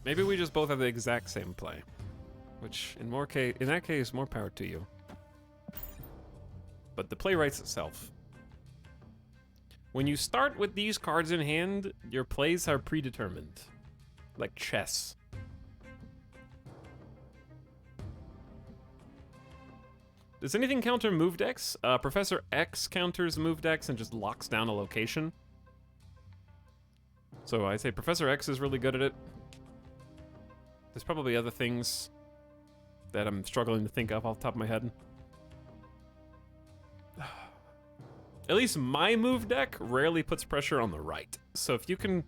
Maybe we just both have the exact same play, which in that case, more power to you. But the play writes itself. When you start with these cards in hand, your plays are predetermined, like chess. Does anything counter move decks? Professor X counters move decks and just locks down a location. So I say Professor X is really good at it. There's probably other things that I'm struggling to think of off the top of my head. At least my move deck rarely puts pressure on the right. So if you can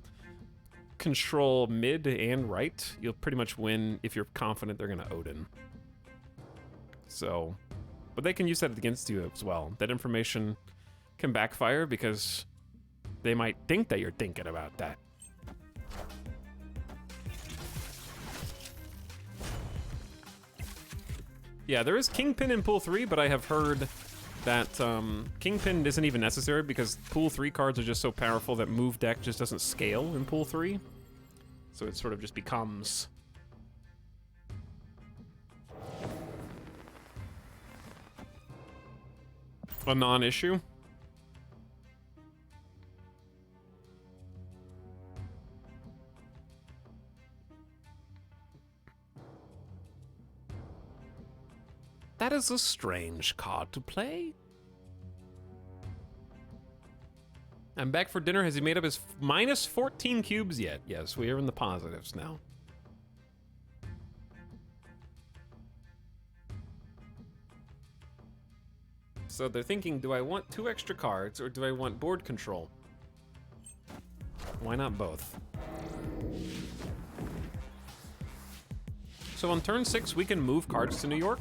control mid and right, you'll pretty much win if you're confident they're gonna Odin. So, but they can use that against you as well. That information can backfire because they might think that you're thinking about that. Yeah, there is Kingpin in pool 3, but I have heard that Kingpin isn't even necessary because pool 3 cards are just so powerful that move deck just doesn't scale in pool 3. So it sort of just becomes a non-issue. That is a strange card to play. I'm back for dinner. Has he made up his minus 14 cubes yet? Yes, we are in the positives now. So they're thinking, do I want 2 extra cards or do I want board control? Why not both? So on turn 6, we can move cards to New York.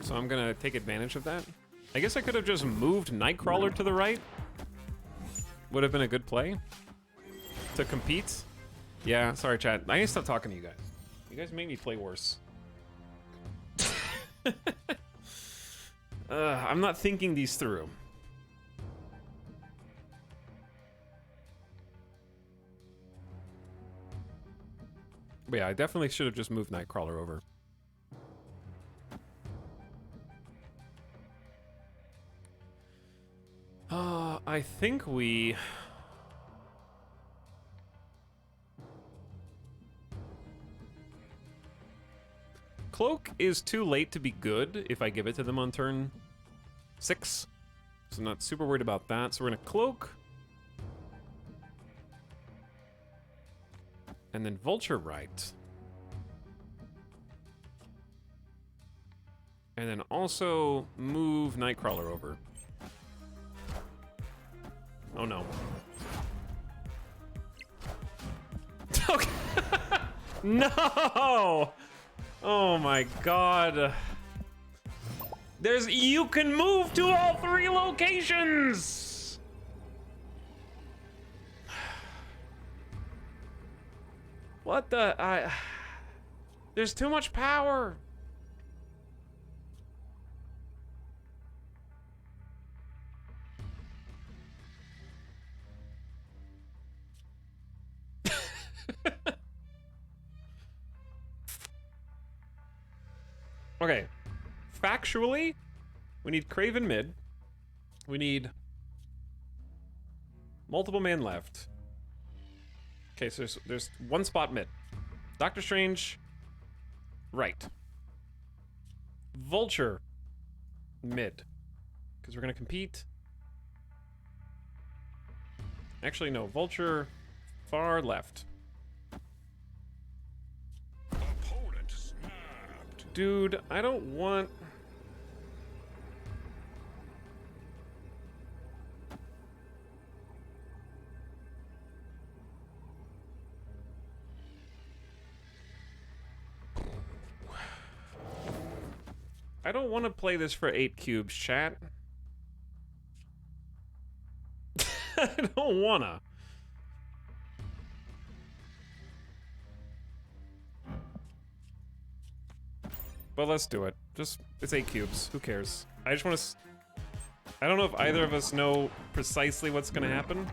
So I'm gonna take advantage of that. I guess I could have just moved Nightcrawler to the right. Would have been a good play to compete. Yeah, sorry, chat. I need to stop talking to you guys. You guys make me play worse. I'm not thinking these through. But yeah, I definitely should have just moved Nightcrawler over. I think we... Cloak is too late to be good if I give it to them on turn 6. So I'm not super worried about that. So we're gonna Cloak. And then Vulture right. And then also move Nightcrawler over. Oh no. Okay. No! Oh my god. You can move to all 3 locations! What the, there's too much power. Okay. Factually, we need Craven mid. We need multiple man left. Okay, so there's 1 spot mid. Doctor Strange, right. Vulture, mid. Because we're gonna compete. Actually, no. Vulture, far left. Opponent snapped. Dude, I don't want... I don't want to play this for 8 cubes, chat. I don't wanna. But let's do it. Just, it's 8 cubes. Who cares? I just want to... I don't know if either of us know precisely what's gonna happen.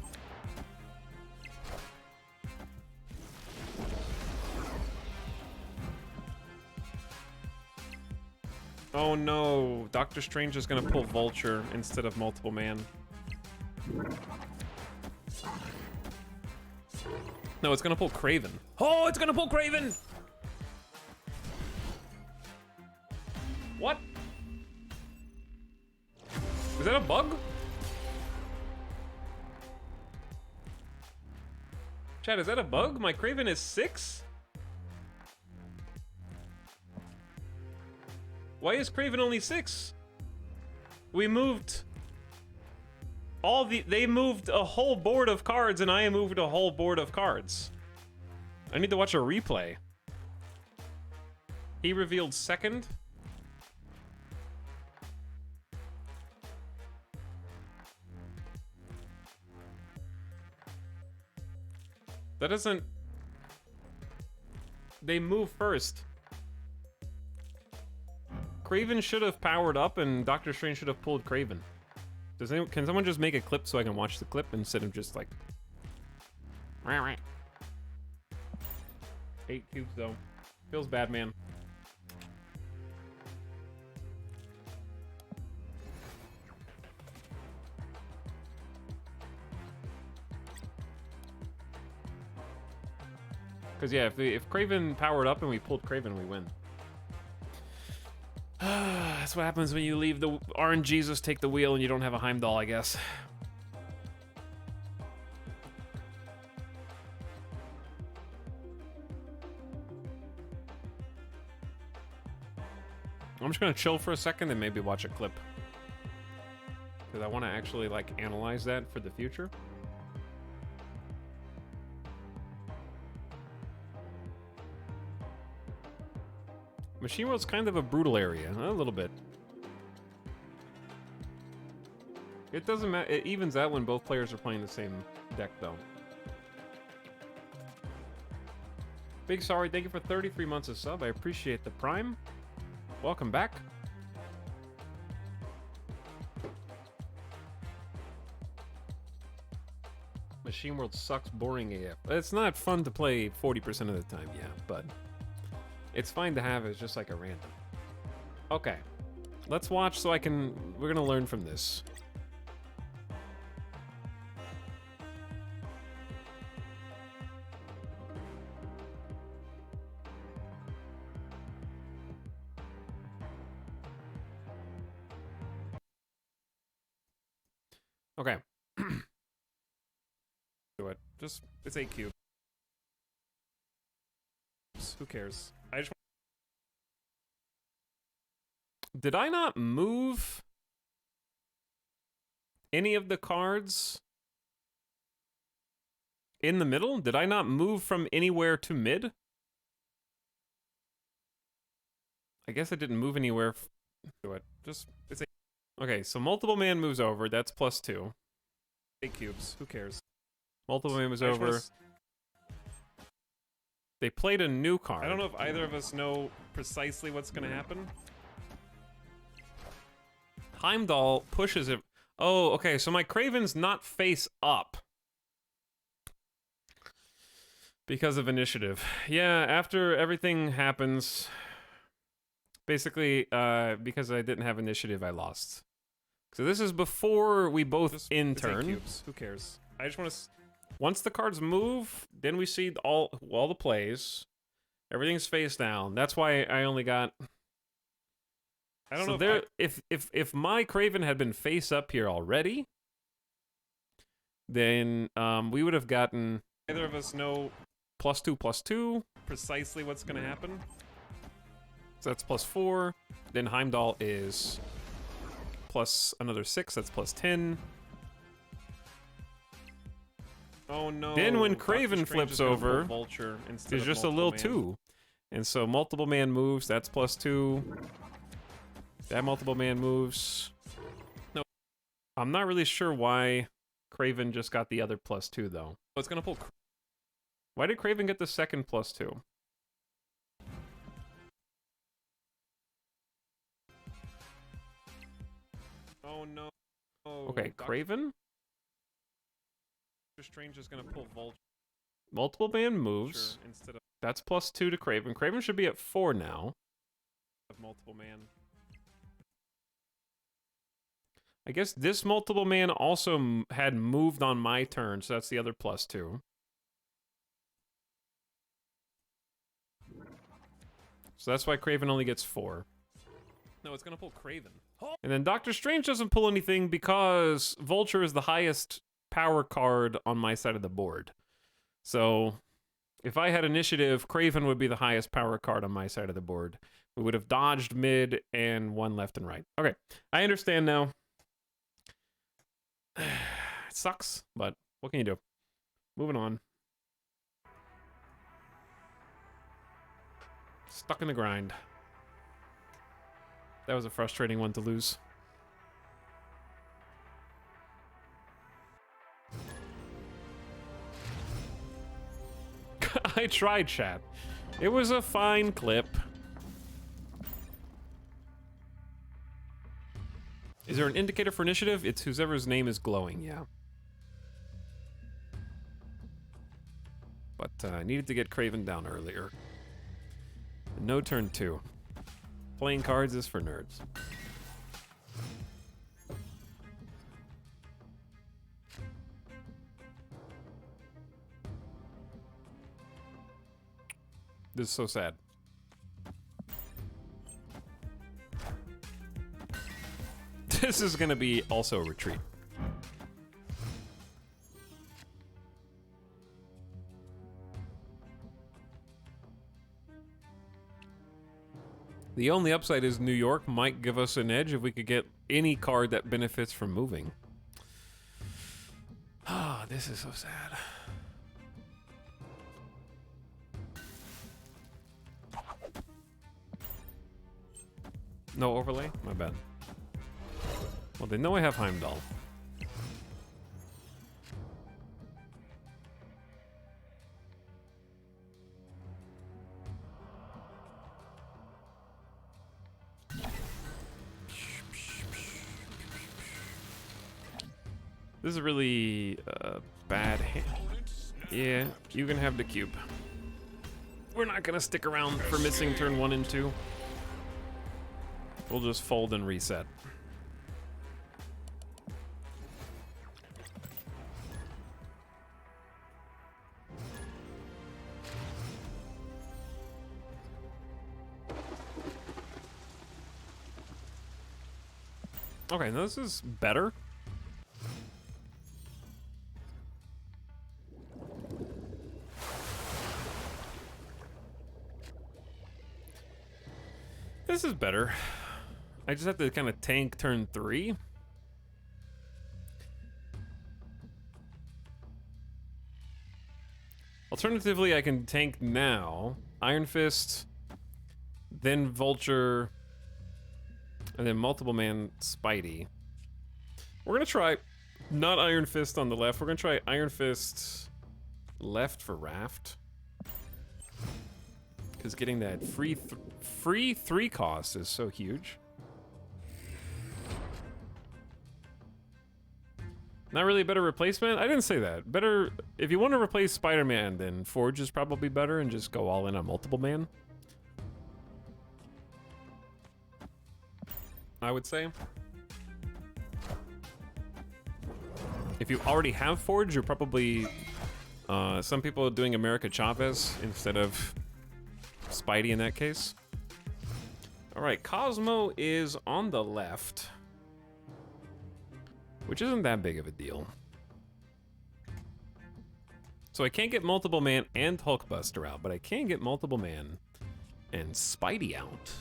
Oh no, Doctor Strange is gonna pull Vulture instead of multiple man. No, it's gonna pull Craven. Oh, it's gonna pull Craven! What? Is that a bug? Chad, is that a bug? My Craven is 6? Why is Craven only 6? We moved they moved a whole board of cards and I moved a whole board of cards. I need to watch a replay. He revealed 2nd. That doesn't... They move first. Craven should have powered up and Doctor Strange should have pulled Craven. Can someone just make a clip so I can watch the clip instead of just like... 8 cubes though. Feels bad, man. Because yeah, if Craven powered up and we pulled Craven, we win. That's what happens when you leave the RNGesus take the wheel and you don't have a Heimdall, I guess. I'm just gonna chill for a second and maybe watch a clip. Because I want to actually, like, analyze that for the future. Machine World's kind of a brutal area, a little bit. It doesn't matter, it evens out when both players are playing the same deck, though. Big Sorry, thank you for 33 months of sub, I appreciate the prime. Welcome back. Machine World sucks, boring AF. It's not fun to play 40% of the time, yeah, but... It's fine to have as just like a random. Okay. Let's watch so I can... We're gonna learn from this. Okay. Do it. Just... It's 8 cubes. Who cares? I just... Did I not move any of the cards in the middle? Did I not move from anywhere to mid? I guess I didn't move anywhere. Do it. Just it's a. Okay, so multiple man moves over. That's +2. 8 cubes. Who cares? Multiple man moves over. They played a new card. I don't know if either of us know precisely what's going to happen. Heimdall pushes it. Oh, okay, so my Kraven's not face up. Because of initiative. Yeah, after everything happens, basically, because I didn't have initiative, I lost. So this is before we both intern. Cubes. Who cares? I just want to... Once the cards move, then we see all the plays. Everything's face down. That's why I only got... I don't know if my Kraven had been face up here already, then we would have gotten... Either of us know... +2/+2, precisely what's going to happen. So that's +4. Then Heimdall is plus another 6, that's +10. Oh no. Then when Kraven flips over, Vulture there's just a little 2. And so multiple man moves, that's +2. That multiple man moves. No. I'm not really sure why Kraven just got the other +2 though. Oh, it's going to pull... Why did Kraven get the second +2? Oh no. Okay, Kraven? Strange is gonna pull Vulture. Multiple man moves. Instead of that's +2 to Kraven. Kraven should be at 4 now. Multiple man. I guess this multiple man also had moved on my turn, so that's the other +2. So that's why Kraven only gets 4. No, it's gonna pull Kraven. And then Doctor Strange doesn't pull anything because Vulture is the highest power card on my side of the board. So if I had initiative, Kraven would be the highest power card on my side of the board. We would have dodged mid and one left and right. Okay, I understand now. It sucks, but what can you do? Moving on. Stuck in the grind. That was a frustrating one to lose. I tried, chat. It was a fine clip. Is there an indicator for initiative? It's whoever's name is glowing, yeah. But I needed to get Kraven down earlier. No turn 2. Playing cards is for nerds. This is so sad. This is gonna be also a retreat. The only upside is New York might give us an edge if we could get any card that benefits from moving. Ah, this is so sad. No overlay? My bad. Well, they know I have Heimdall. This is a really bad hand. Yeah, you can have the cube. We're not gonna stick around for missing turn 1 and 2. We'll just fold and reset. Okay, now this is better. This is better. I just have to kind of tank turn 3. Alternatively, I can tank now. Iron Fist. then Vulture, and then multiple man Spidey. We're gonna try not Iron Fist on the left. We're gonna try Iron Fist left for Raft, because getting that free 3 cost is so huge. Not really a better replacement? I didn't say that. Better, if you want to replace Spider-Man, then Forge is probably better and just go all in on multiple man. I would say. If you already have Forge, you're probably, some people are doing America Chavez instead of Spidey in that case. All right, Cosmo is on the left, which isn't that big of a deal. So I can't get multiple man and Hulkbuster out, but I can get multiple man and Spidey out,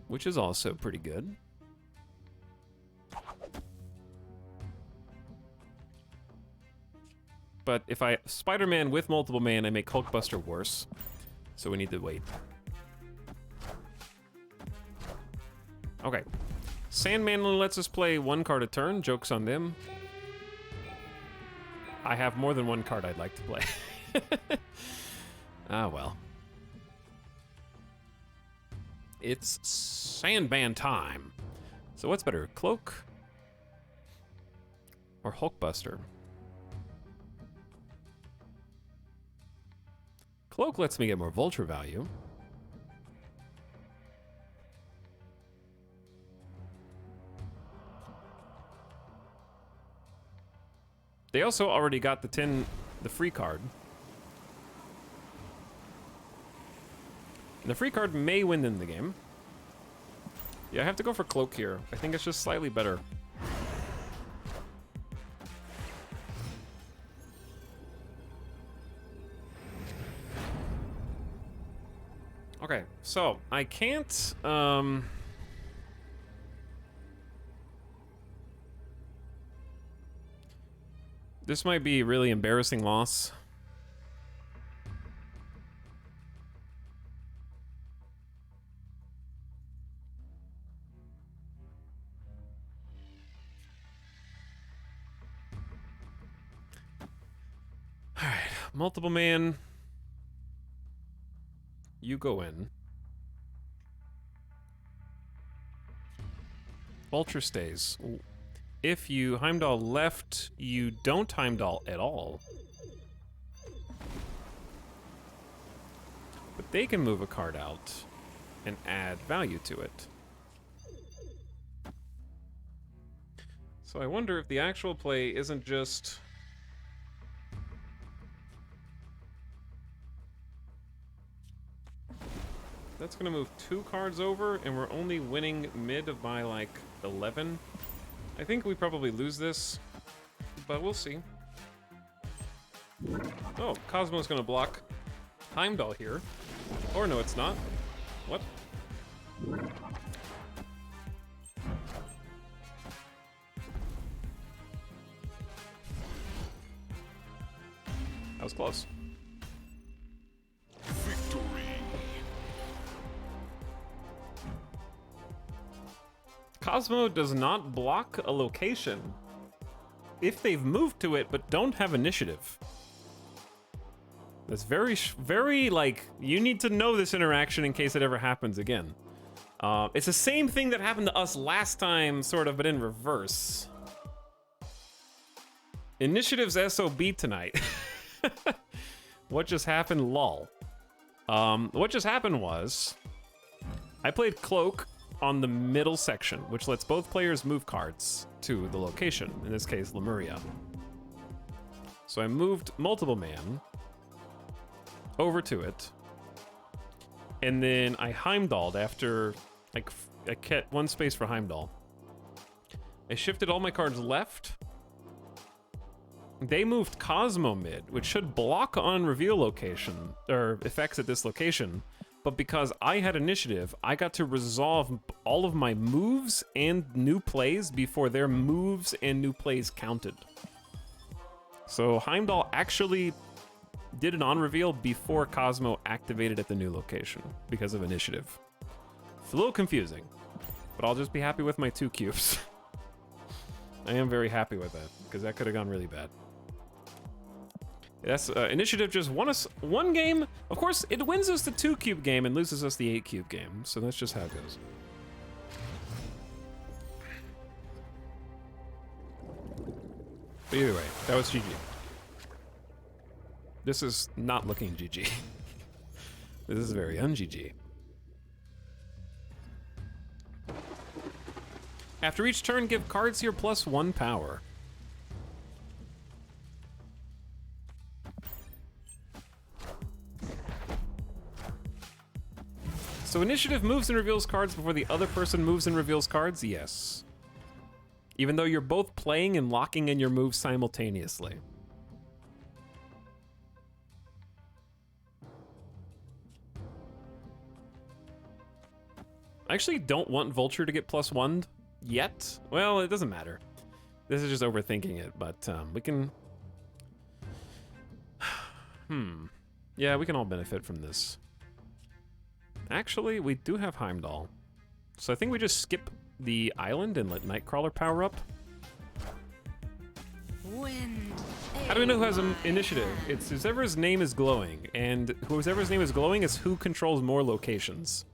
which is also pretty good. But if I Spider-Man with multiple man, I make Hulkbuster worse. So we need to wait. Okay. Sandman only lets us play 1 card a turn. Joke's on them. I have more than 1 card I'd like to play. Ah, well. It's Sandman time. So what's better, Cloak or Hulkbuster? Cloak lets me get more Vulture value. They also already got the free card. And the free card may win them the game. Yeah, I have to go for Cloak here. I think it's just slightly better. Okay, so I can't, this might be a really embarrassing loss. All right, multiple man. You go in. Vulture stays. If you Heimdall left, you don't Heimdall at all. But they can move a card out and add value to it. So I wonder if the actual play isn't just... That's gonna move 2 cards over, and we're only winning mid by like 11. I think we probably lose this, but we'll see. Oh, Cosmo's gonna block Heimdall here. Or no, it's not. What? That was close. Victory. Cosmo does not block a location if they've moved to it but don't have initiative. That's very, like, you need to know this interaction in case it ever happens again. It's the same thing that happened to us last time, sort of, but in reverse. Initiative's SOB tonight. What just happened? Lol. What just happened was, I played Cloak on the middle section, which lets both players move cards to the location, in this case, Lemuria. So I moved multiple man over to it, and then I Heimdalled after, like, I kept 1 space for Heimdall. I shifted all my cards left. They moved Cosmo mid, which should block on reveal location, or effects at this location, but because I had initiative, I got to resolve all of my moves and new plays before their moves and new plays counted. So Heimdall actually did an on-reveal before Cosmo activated at the new location because of initiative. It's a little confusing, but I'll just be happy with my 2 cubes. I am very happy with that, because that could have gone really bad. That's initiative just won us 1 game. Of course, it wins us the 2 cube game and loses us the 8 cube game, so that's just how it goes. But either way, that was GG. This is not looking GG. This is very un-GG. After each turn, give cards here +1 power. So initiative moves and reveals cards before the other person moves and reveals cards? Yes. Even though you're both playing and locking in your moves simultaneously. I actually don't want Vulture to get +1 yet. Well, it doesn't matter. This is just overthinking it, but we can... Yeah, we can all benefit from this. Actually, we do have Heimdall. So I think we just skip the island and let Nightcrawler power up. Wind. How do we know who has an initiative? It's whoever's name is glowing, and whoever's name is glowing is who controls more locations.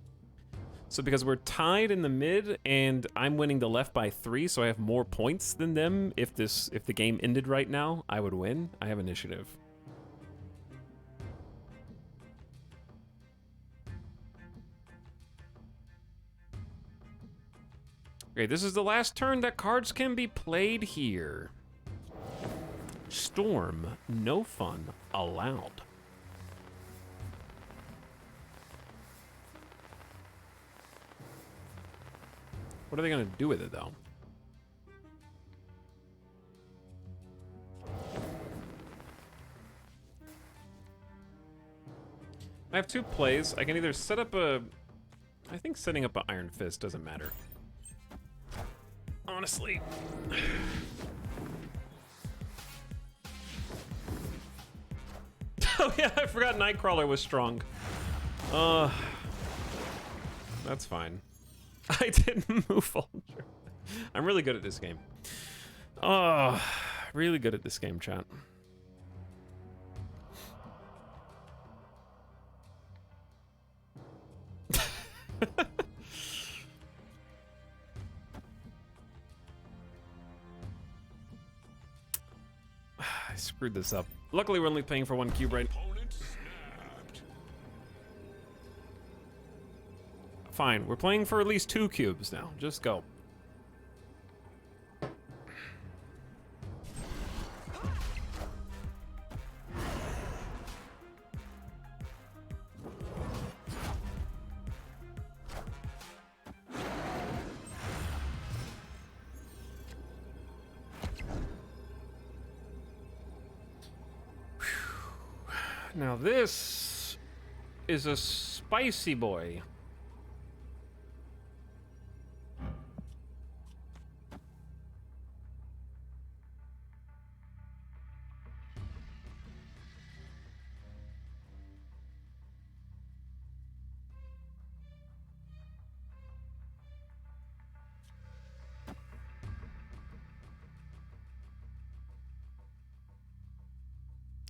So because we're tied in the mid, and I'm winning the left by 3, so I have more points than them. If the game ended right now, I would win. I have initiative. Okay, this is the last turn that cards can be played here. Storm, no fun allowed. What are they gonna do with it, though? I have 2 plays. I can either set up a... I think setting up an Iron Fist doesn't matter. Honestly. Oh yeah, I forgot Nightcrawler was strong. That's fine. I didn't move Vulture. I'm really good at this game. Oh, really good at this game, chat. I screwed this up. Luckily, we're only paying for 1 cube, right? Opponent snapped. Fine, we're playing for at least 2 cubes now. Just go. Now this is a spicy boy.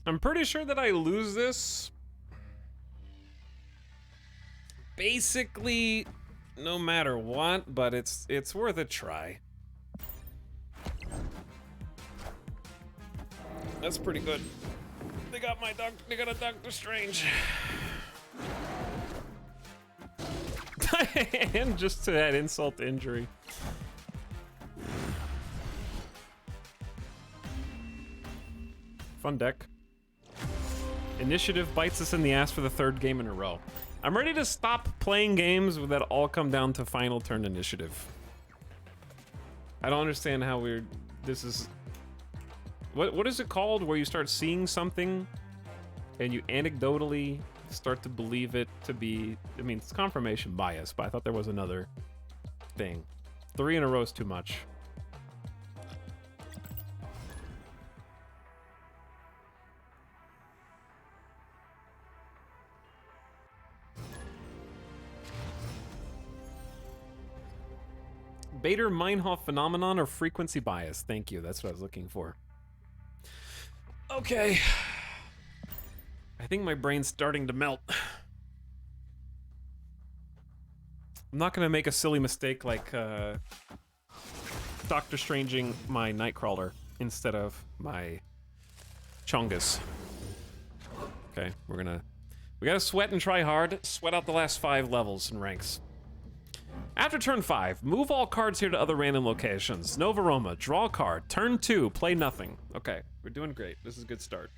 I'm pretty sure that I lose this basically no matter what, but it's worth a try. That's pretty good. They got a Doctor Strange. And just to add insult to injury. Fun deck. Initiative bites us in the ass for the 3rd game in a row. I'm ready to stop playing games that all come down to final turn initiative. I don't understand how we're... This is... What is it called where you start seeing something and you anecdotally start to believe it to be... I mean, it's confirmation bias, but I thought there was another thing. 3 in a row is too much. Bader-Meinhof phenomenon or frequency bias? Thank you, that's what I was looking for. Okay. I think my brain's starting to melt. I'm not gonna make a silly mistake like Doctor Stranging my Nightcrawler instead of my Chungus. Okay, we gotta sweat and try hard. Sweat out the last 5 levels and ranks. After turn 5, move all cards here to other random locations. Nova Roma, draw a card. Turn 2, play nothing. Okay, we're doing great. This is a good start.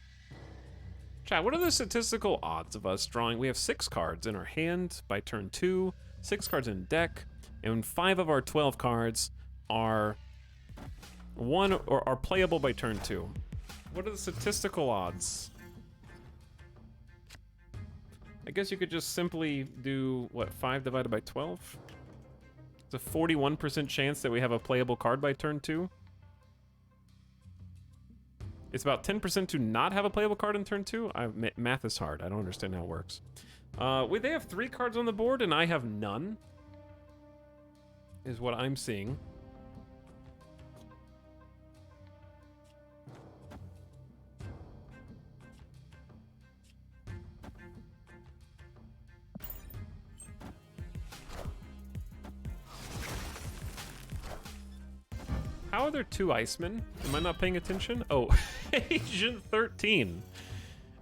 Chat, what are the statistical odds of us drawing? We have 6 cards in our hand by turn 2, 6 cards in deck, and 5 of our 12 cards are playable by turn 2. What are the statistical odds? I guess you could just simply do, what, 5 divided by 12? It's a 41% chance that we have a playable card by turn 2. It's about 10% to not have a playable card in turn 2. Math is hard. I don't understand how it works. They have 3 cards on the board and I have none. Is what I'm seeing. How are there 2 Icemen? Am I not paying attention? Oh, Agent 13.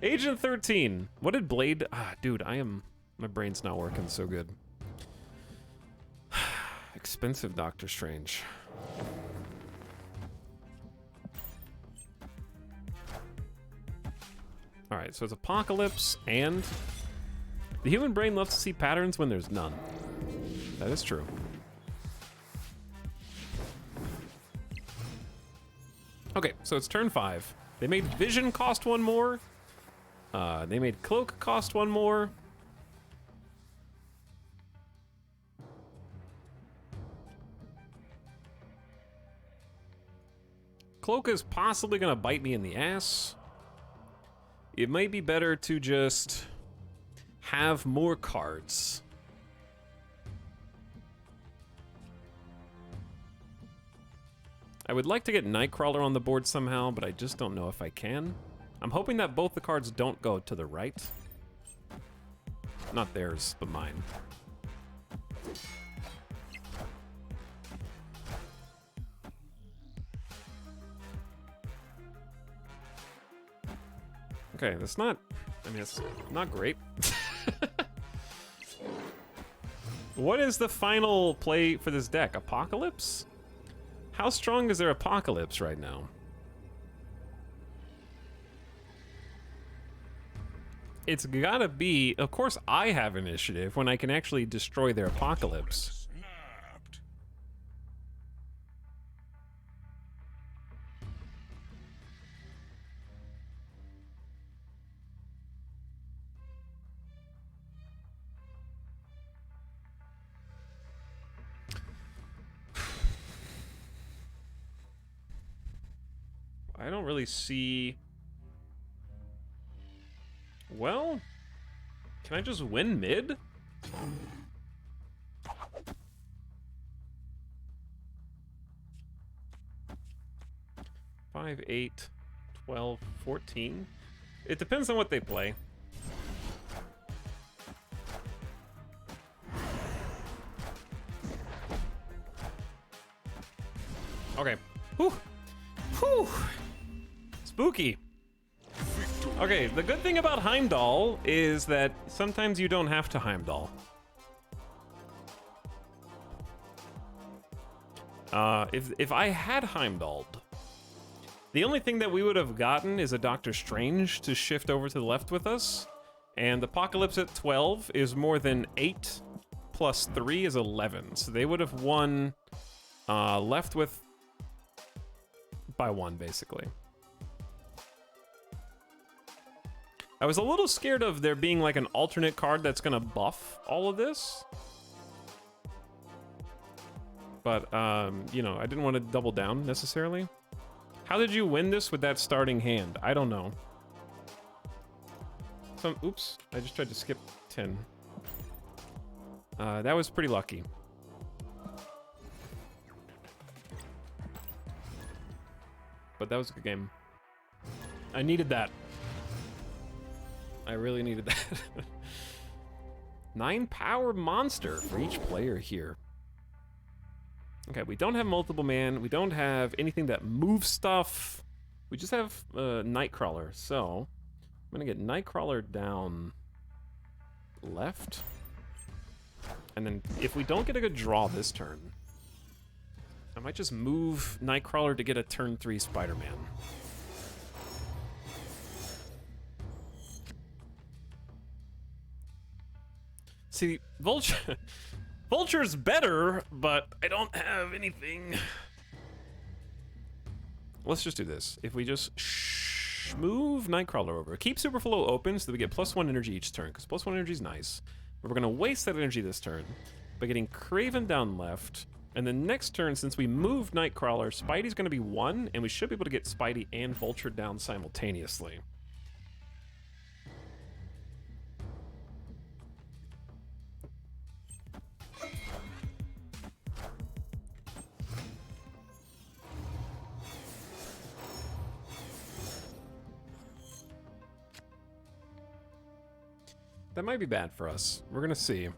Agent 13. What did Blade... dude, my brain's not working so good. Expensive Doctor Strange. Alright, so it's Apocalypse and... The human brain loves to see patterns when there's none. That is true. Okay, so it's turn 5. They made Vision cost 1 more. They made Cloak cost 1 more. Cloak is possibly gonna bite me in the ass. It might be better to just have more cards. I would like to get Nightcrawler on the board somehow, but I just don't know if I can. I'm hoping that both the cards don't go to the right. Not theirs, but mine. Okay, that's not... I mean, it's not great. What is the final play for this deck? Apocalypse? How strong is their Apocalypse right now? It's gotta be... Of course I have initiative when I can actually destroy their Apocalypse. Snapped. I don't really see... Well, can I just win mid? Five, 8, 12, 14. It depends on what they play. Okay. Whew. Whew. Spooky. Okay, the good thing about Heimdall is that sometimes you don't have to Heimdall. If I had Heimdalled, the only thing that we would have gotten is a Doctor Strange to shift over to the left with us, and Apocalypse at 12 is more than 8 plus 3 is 11, so they would have won left with by 1, basically. I was a little scared of there being like an alternate card that's gonna buff all of this. But, you know, I didn't want to double down necessarily. How did you win this with that starting hand? I don't know. Oops, I just tried to skip 10. That was pretty lucky. but that was a good game. I needed that. I really needed that. 9 power monster for each player here. Okay, we don't have multiple man. We don't have anything that moves stuff. We just have Nightcrawler. So I'm gonna get Nightcrawler down left. And then if we don't get a good draw this turn, I might just move Nightcrawler to get a turn 3 Spider-Man. See, Vulture's better, but I don't have anything. Let's just do this. If we just move Nightcrawler over, keep Superflow open so that we get +1 energy each turn, because +1 energy is nice. But we're gonna waste that energy this turn by getting Kraven down left, and then next turn, since we moved Nightcrawler, Spidey's gonna be 1, and we should be able to get Spidey and Vulture down simultaneously. That might be bad for us. We're gonna see.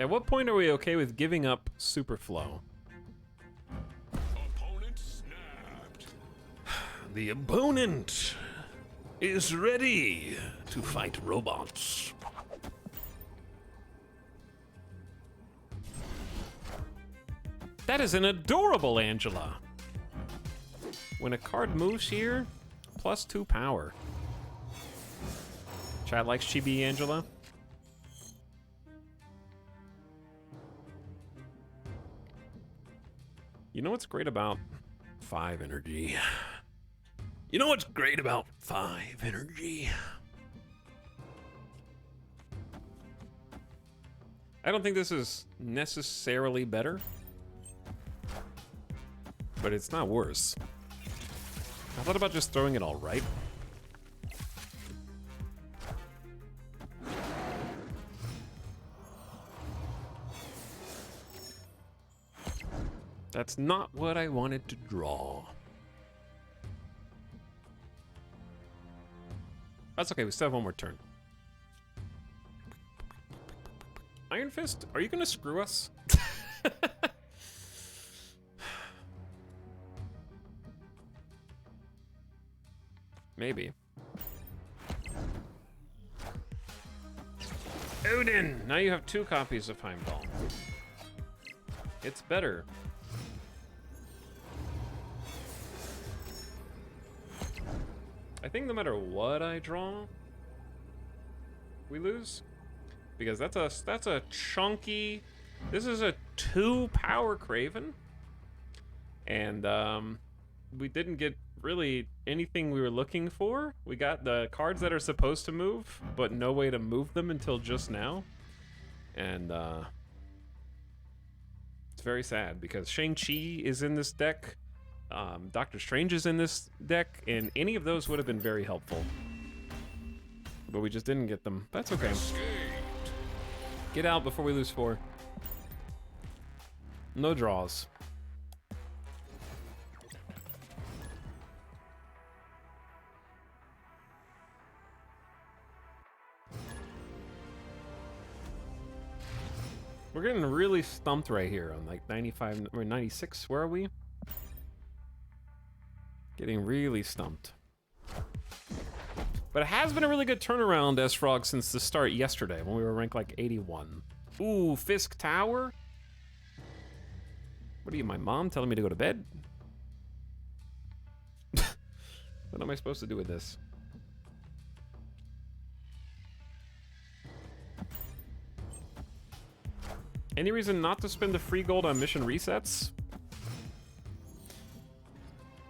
At what point are we okay with giving up Superflow? Opponent snapped. The opponent is ready to fight robots. That is an adorable Angela. When a card moves here, +2 power. Chat likes Chibi Angela. You know what's great about 5 energy? You know what's great about 5 energy? I don't think this is necessarily better, but it's not worse. I thought about just throwing it all right. That's not what I wanted to draw. That's okay, we still have one more turn. Iron Fist, are you gonna screw us? Maybe. Odin! Now you have 2 copies of Heimdall. It's better. I think no matter what I draw, we lose. Because that's a chunky... This is a 2 power Kraven. And we didn't get really anything we were looking for. We got the cards that are supposed to move, but no way to move them until just now. And it's very sad because Shang-Chi is in this deck, Doctor Strange is in this deck, and any of those would have been very helpful. But we just didn't get them. That's okay. Get out before we lose 4. No draws. We're getting really stumped right here on like 95 or 96. Where are we? Getting really stumped. But it has been a really good turnaround, S-Frog, since the start yesterday when we were ranked like 81. Ooh, Fisk Tower? What are you, my mom telling me to go to bed? What am I supposed to do with this? Any reason not to spend the free gold on mission resets?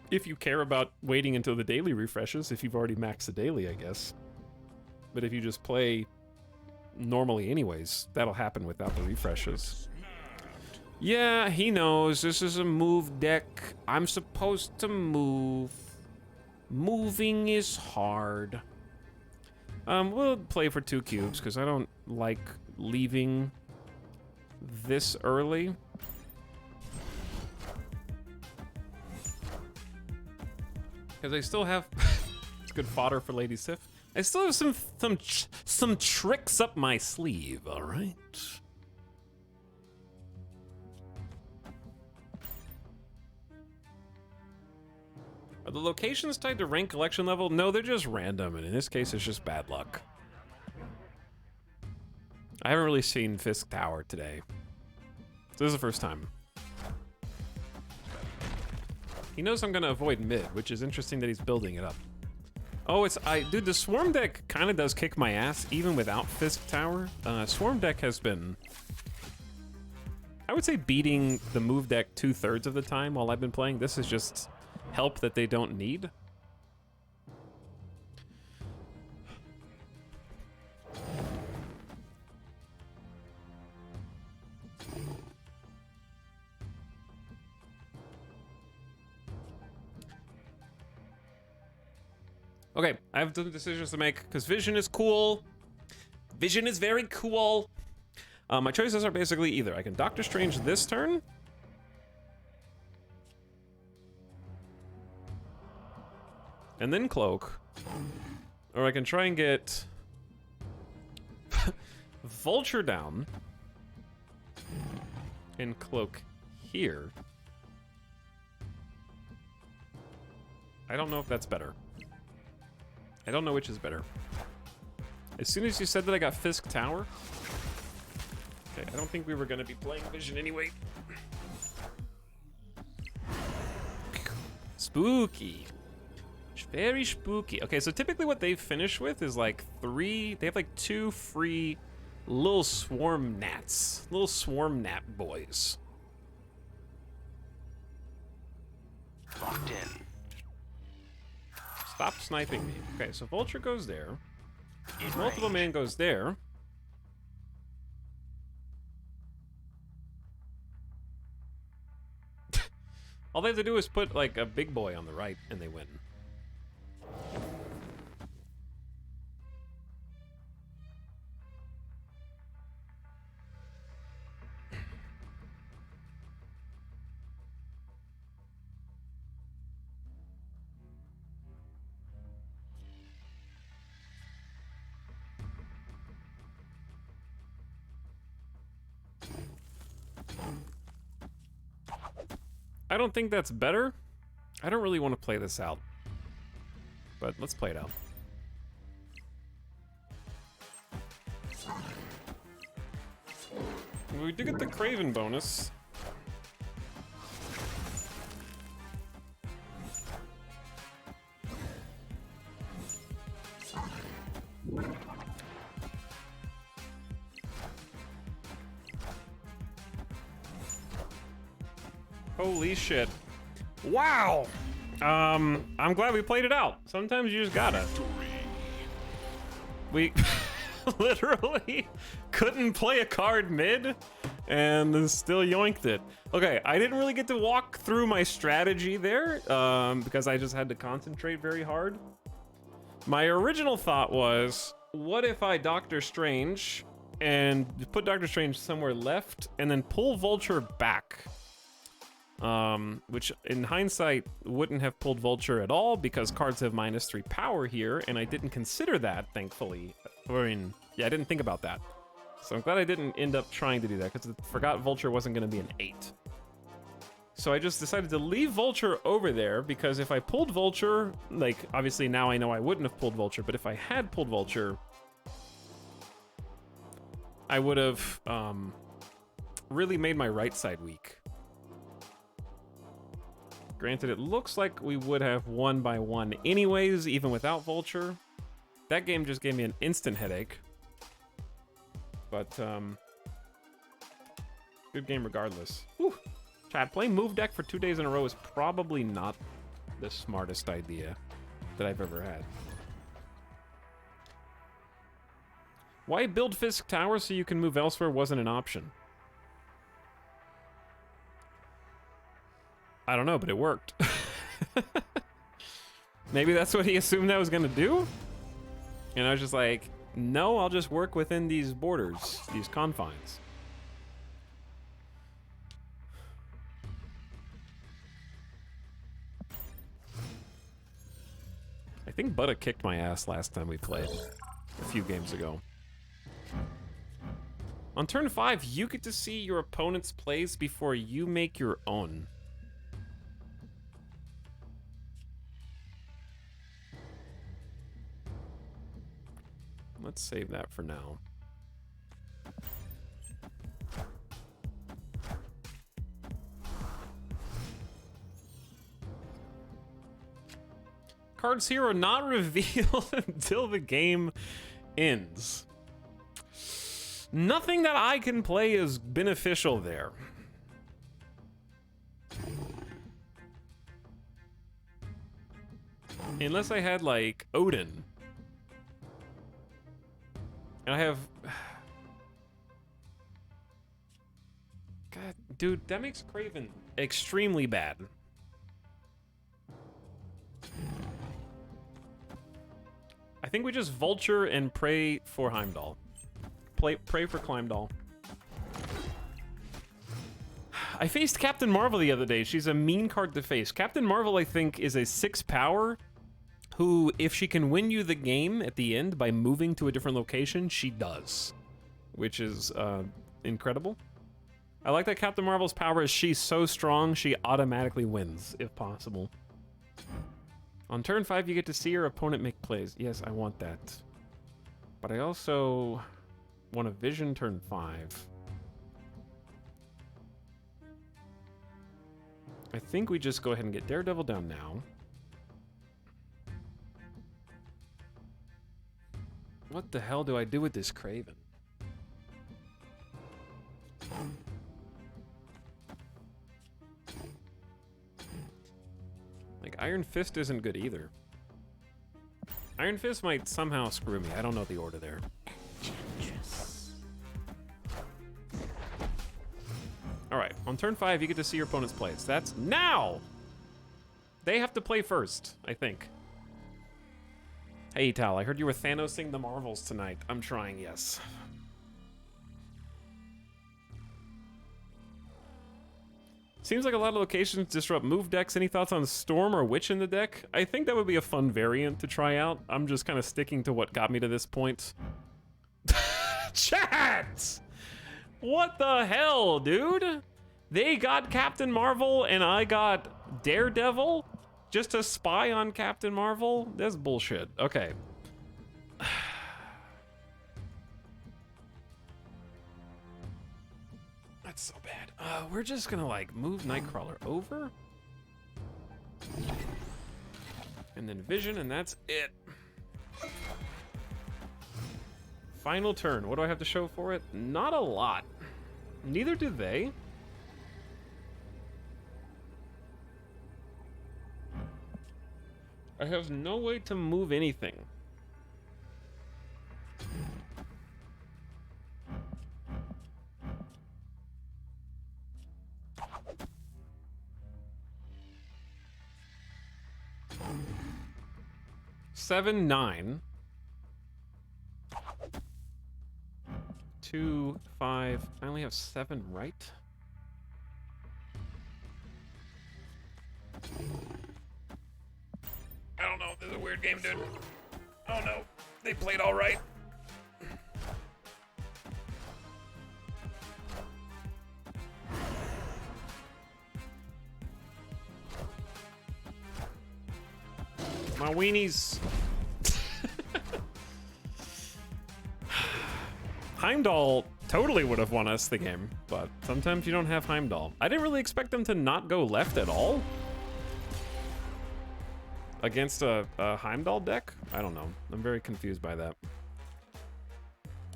If you care about waiting until the daily refreshes, if you've already maxed the daily, I guess. But if you just play normally anyways, that'll happen without the refreshes. Yeah, he knows. This is a move deck. I'm supposed to move. Moving is hard. We'll play for 2 cubes, because I don't like leaving this early. Because I still have... It's good fodder for Lady Sif. I still have some tricks up my sleeve, alright? Are the locations tied to rank collection level? No, they're just random, and in this case, it's just bad luck. I haven't really seen Fisk Tower today. So this is the first time. He knows I'm gonna avoid mid, which is interesting that he's building it up. Oh, dude, the Swarm deck kind of does kick my ass, even without Fisk Tower. Swarm deck has been, I would say, beating the move deck 2/3 of the time while I've been playing. This is just help that they don't need. Okay, I have some decisions to make because Vision is cool. Vision is very cool. My choices are basically either I can Doctor Strange this turn, and then Cloak, or I can try and get Vulture down and Cloak here. I don't know if that's better. I don't know which is better. As soon as you said that I got Fisk Tower... Okay, I don't think we were gonna be playing Vision anyway. Spooky. Very spooky. Okay, so typically what they finish with is like they have like 2 free little swarm gnats. Little swarm gnat boys. Locked in. Stop sniping me. Okay, so Vulture goes there. In Multiple range. Man goes there. All they have to do is put like a big boy on the right and they win. I don't think that's better. I don't really want to play this out. But let's play it out. We do get the Craven bonus. Holy shit. Wow! I'm glad we played it out. Sometimes you just gotta. We literally couldn't play a card mid and still yoinked it. Okay, I didn't really get to walk through my strategy there because I just had to concentrate very hard. My original thought was, what if I Doctor Strange and put Doctor Strange somewhere left and then pull Vulture back? Which in hindsight wouldn't have pulled Vulture at all because cards have -3 power here, and I didn't consider that, thankfully. I mean, yeah, I didn't think about that. So I'm glad I didn't end up trying to do that because I forgot Vulture wasn't going to be an 8. So I just decided to leave Vulture over there because if I pulled Vulture, like, obviously now I know I wouldn't have pulled Vulture, but if I had pulled Vulture, I would have really made my right side weak. Granted, it looks like we would have won by 1 anyways, even without Vulture. That game just gave me an instant headache. But, good game regardless. Whew. Chat, playing move deck for 2 days in a row is probably not the smartest idea that I've ever had. Why build Fisk Tower so you can move elsewhere wasn't an option? I don't know, but it worked. Maybe that's what he assumed I was gonna do? And I was just like, no, I'll just work within these borders, these confines. think Butta kicked my ass last time we played, a few games ago. On turn 5, you get to see your opponent's plays before you make your own. Let's save that for now. Cards here are not revealed until the game ends. Nothing that I can play is beneficial there. Unless I had, like, Odin. And I have... God, dude, that makes Kraven extremely bad. I think we just Vulture and pray for Heimdall. Pray for Heimdall. I faced Captain Marvel the other day. She's a mean card to face. Captain Marvel, I think, is a 6 power who, if she can win you the game at the end by moving to a different location, she does. Which is incredible. I like that Captain Marvel's power is she's so strong, she automatically wins, if possible. On turn 5, you get to see your opponent make plays. Yes, I want that. But I also want a vision turn 5. I think we just go ahead and get Daredevil down now. What the hell do I do with this Kraven? Like, Iron Fist isn't good either. Iron Fist might somehow screw me. I don't know the order there. Alright, on turn 5, you get to see your opponent's plays. That's now! They have to play first, I think. Hey, Tal, I heard you were Thanosing the Marvels tonight. I'm trying, yes. Seems like a lot of locations disrupt move decks. Any thoughts on Storm or Witch in the deck? I think that would be a fun variant to try out. I'm just kind of sticking to what got me to this point. Chat! What the hell, dude? They got Captain Marvel and I got Daredevil just to spy on Captain Marvel? That's bullshit. Okay. That's so bad. We're just gonna, like, move Nightcrawler over. And then Vision, and that's it. Final turn. What do I have to show for it? Not a lot. Neither do they. I have no way to move anything. Seven, 9. 2, 5. I only have 7, right? I don't know. This is a weird game, dude. Oh no. They played all right. My weenies. Heimdall totally would have won us the game, but sometimes you don't have Heimdall. I didn't really expect them to not go left at all against a Heimdall deck. I don't know. I'm very confused by that.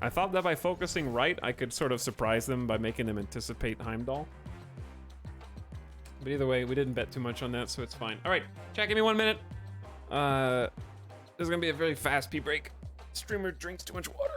I thought that by focusing right, I could sort of surprise them by making them anticipate Heimdall. But either way, we didn't bet too much on that, so it's fine. All right, chat, give me 1 minute. This is gonna be a very fast pee break. Streamer drinks too much water.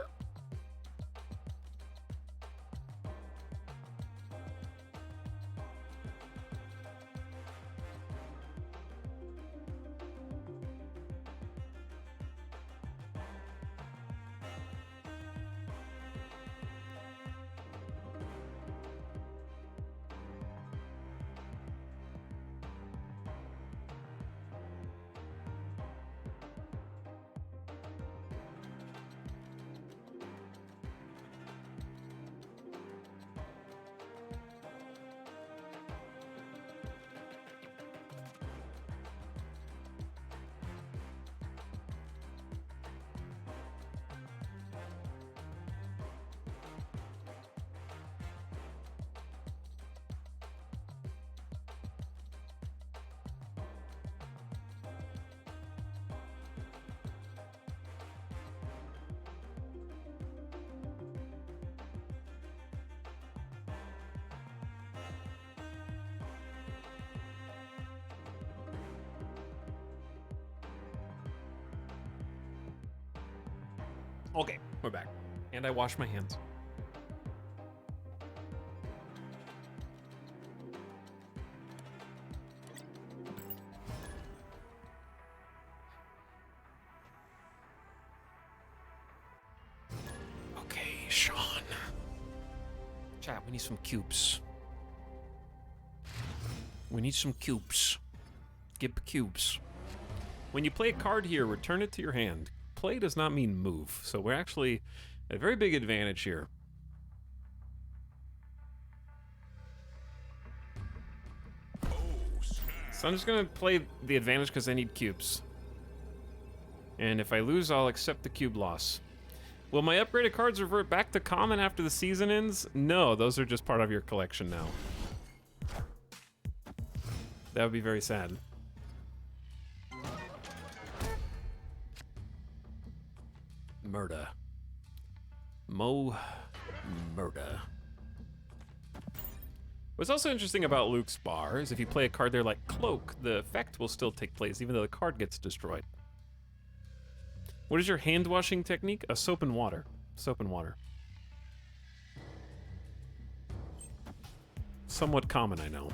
Okay, we're back. And I wash my hands. Okay, Sean. Chat, we need some cubes. We need some cubes. Give cubes. When you play a card here, return it to your hand. Play does not mean move, so we're actually at a very big advantage here. So I'm just gonna play the advantage because I need cubes. And if I lose, I'll accept the cube loss. Will my upgraded cards revert back to common after the season ends? No, those are just part of your collection now. That would be very sad. Murder. Murder. What's also interesting about Luke's bar is if you play a card there like Cloak, the effect will still take place even though the card gets destroyed. What is your hand washing technique? A soap and water. Soap and water. Somewhat common, I know.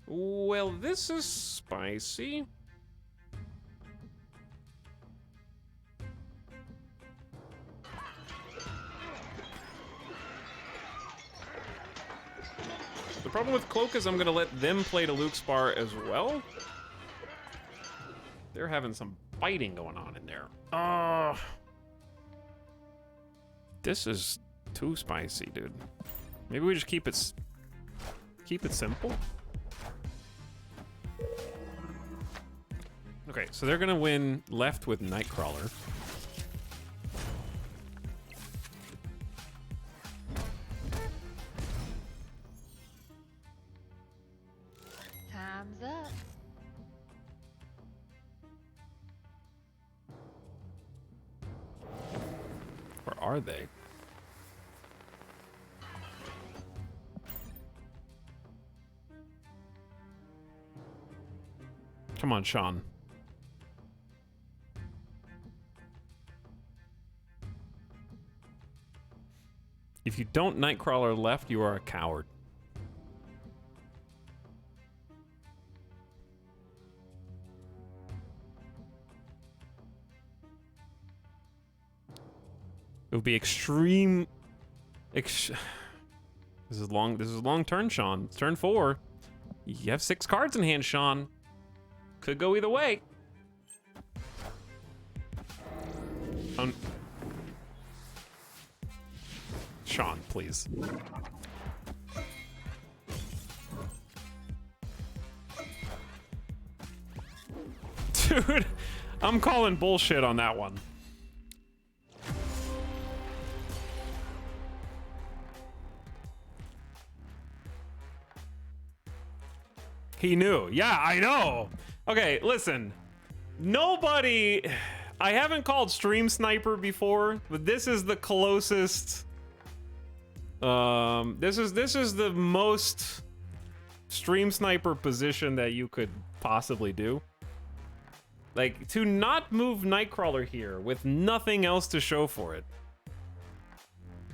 Well, this is spicy. The problem with Cloak is I'm gonna let them play to Luke's bar as well. They're having some fighting going on in there. This is too spicy, dude. Maybe we just keep it simple. Okay, so they're gonna win left with Nightcrawler. Time's up. Where are they? Come on, Sean. If you don't Nightcrawler left, you are a coward. It would be extreme. This is long turn, Sean. It's turn 4. You have 6 cards in hand, Sean. Could go either way. Sean, please. Dude, I'm calling bullshit on that one. He knew. Yeah, I know. Okay, listen. Nobody... I haven't called Stream Sniper before, but this is the closest... This is the most Stream Sniper position that you could possibly do. Like, to not move Nightcrawler here with nothing else to show for it,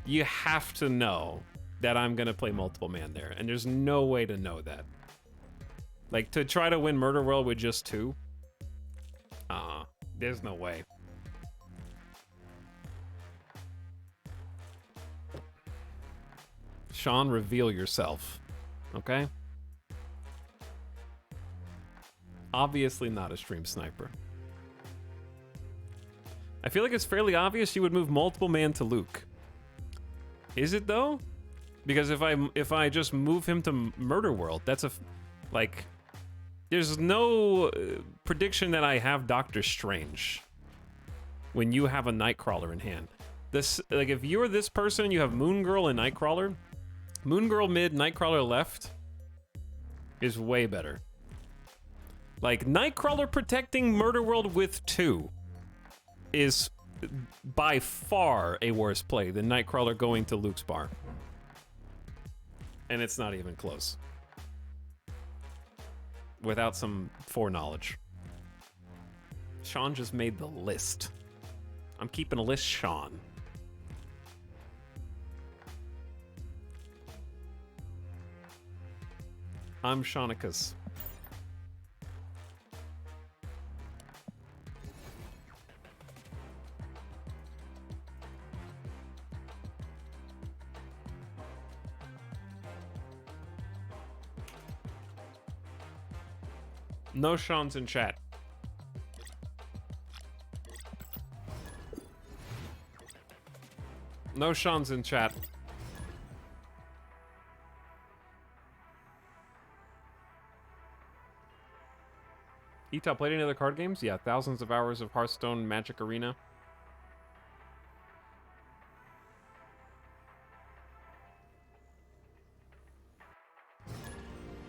you have to know that I'm gonna play multiple man there, and there's no way to know that. Like, to try to win Murder World with just 2? There's no way. Sean, reveal yourself. Okay? Obviously not a Stream Sniper. I feel like it's fairly obvious you would move multiple man to Luke. Is it though? Because if I just move him to Murder World, that's like... There's no prediction that I have Doctor Strange when you have a Nightcrawler in hand. This, like, if you're this person, you have Moon Girl and Nightcrawler. Moon Girl mid, Nightcrawler left is way better. Like, Nightcrawler protecting Murder World with 2 is by far a worse play than Nightcrawler going to Luke's bar. And it's not even close. Without some foreknowledge. Sean just made the list. I'm keeping a list, Sean. I'm Shaunicus. No Sean's in chat. No Sean's in chat. Eta played any other card games? Yeah, thousands of hours of Hearthstone, Magic Arena.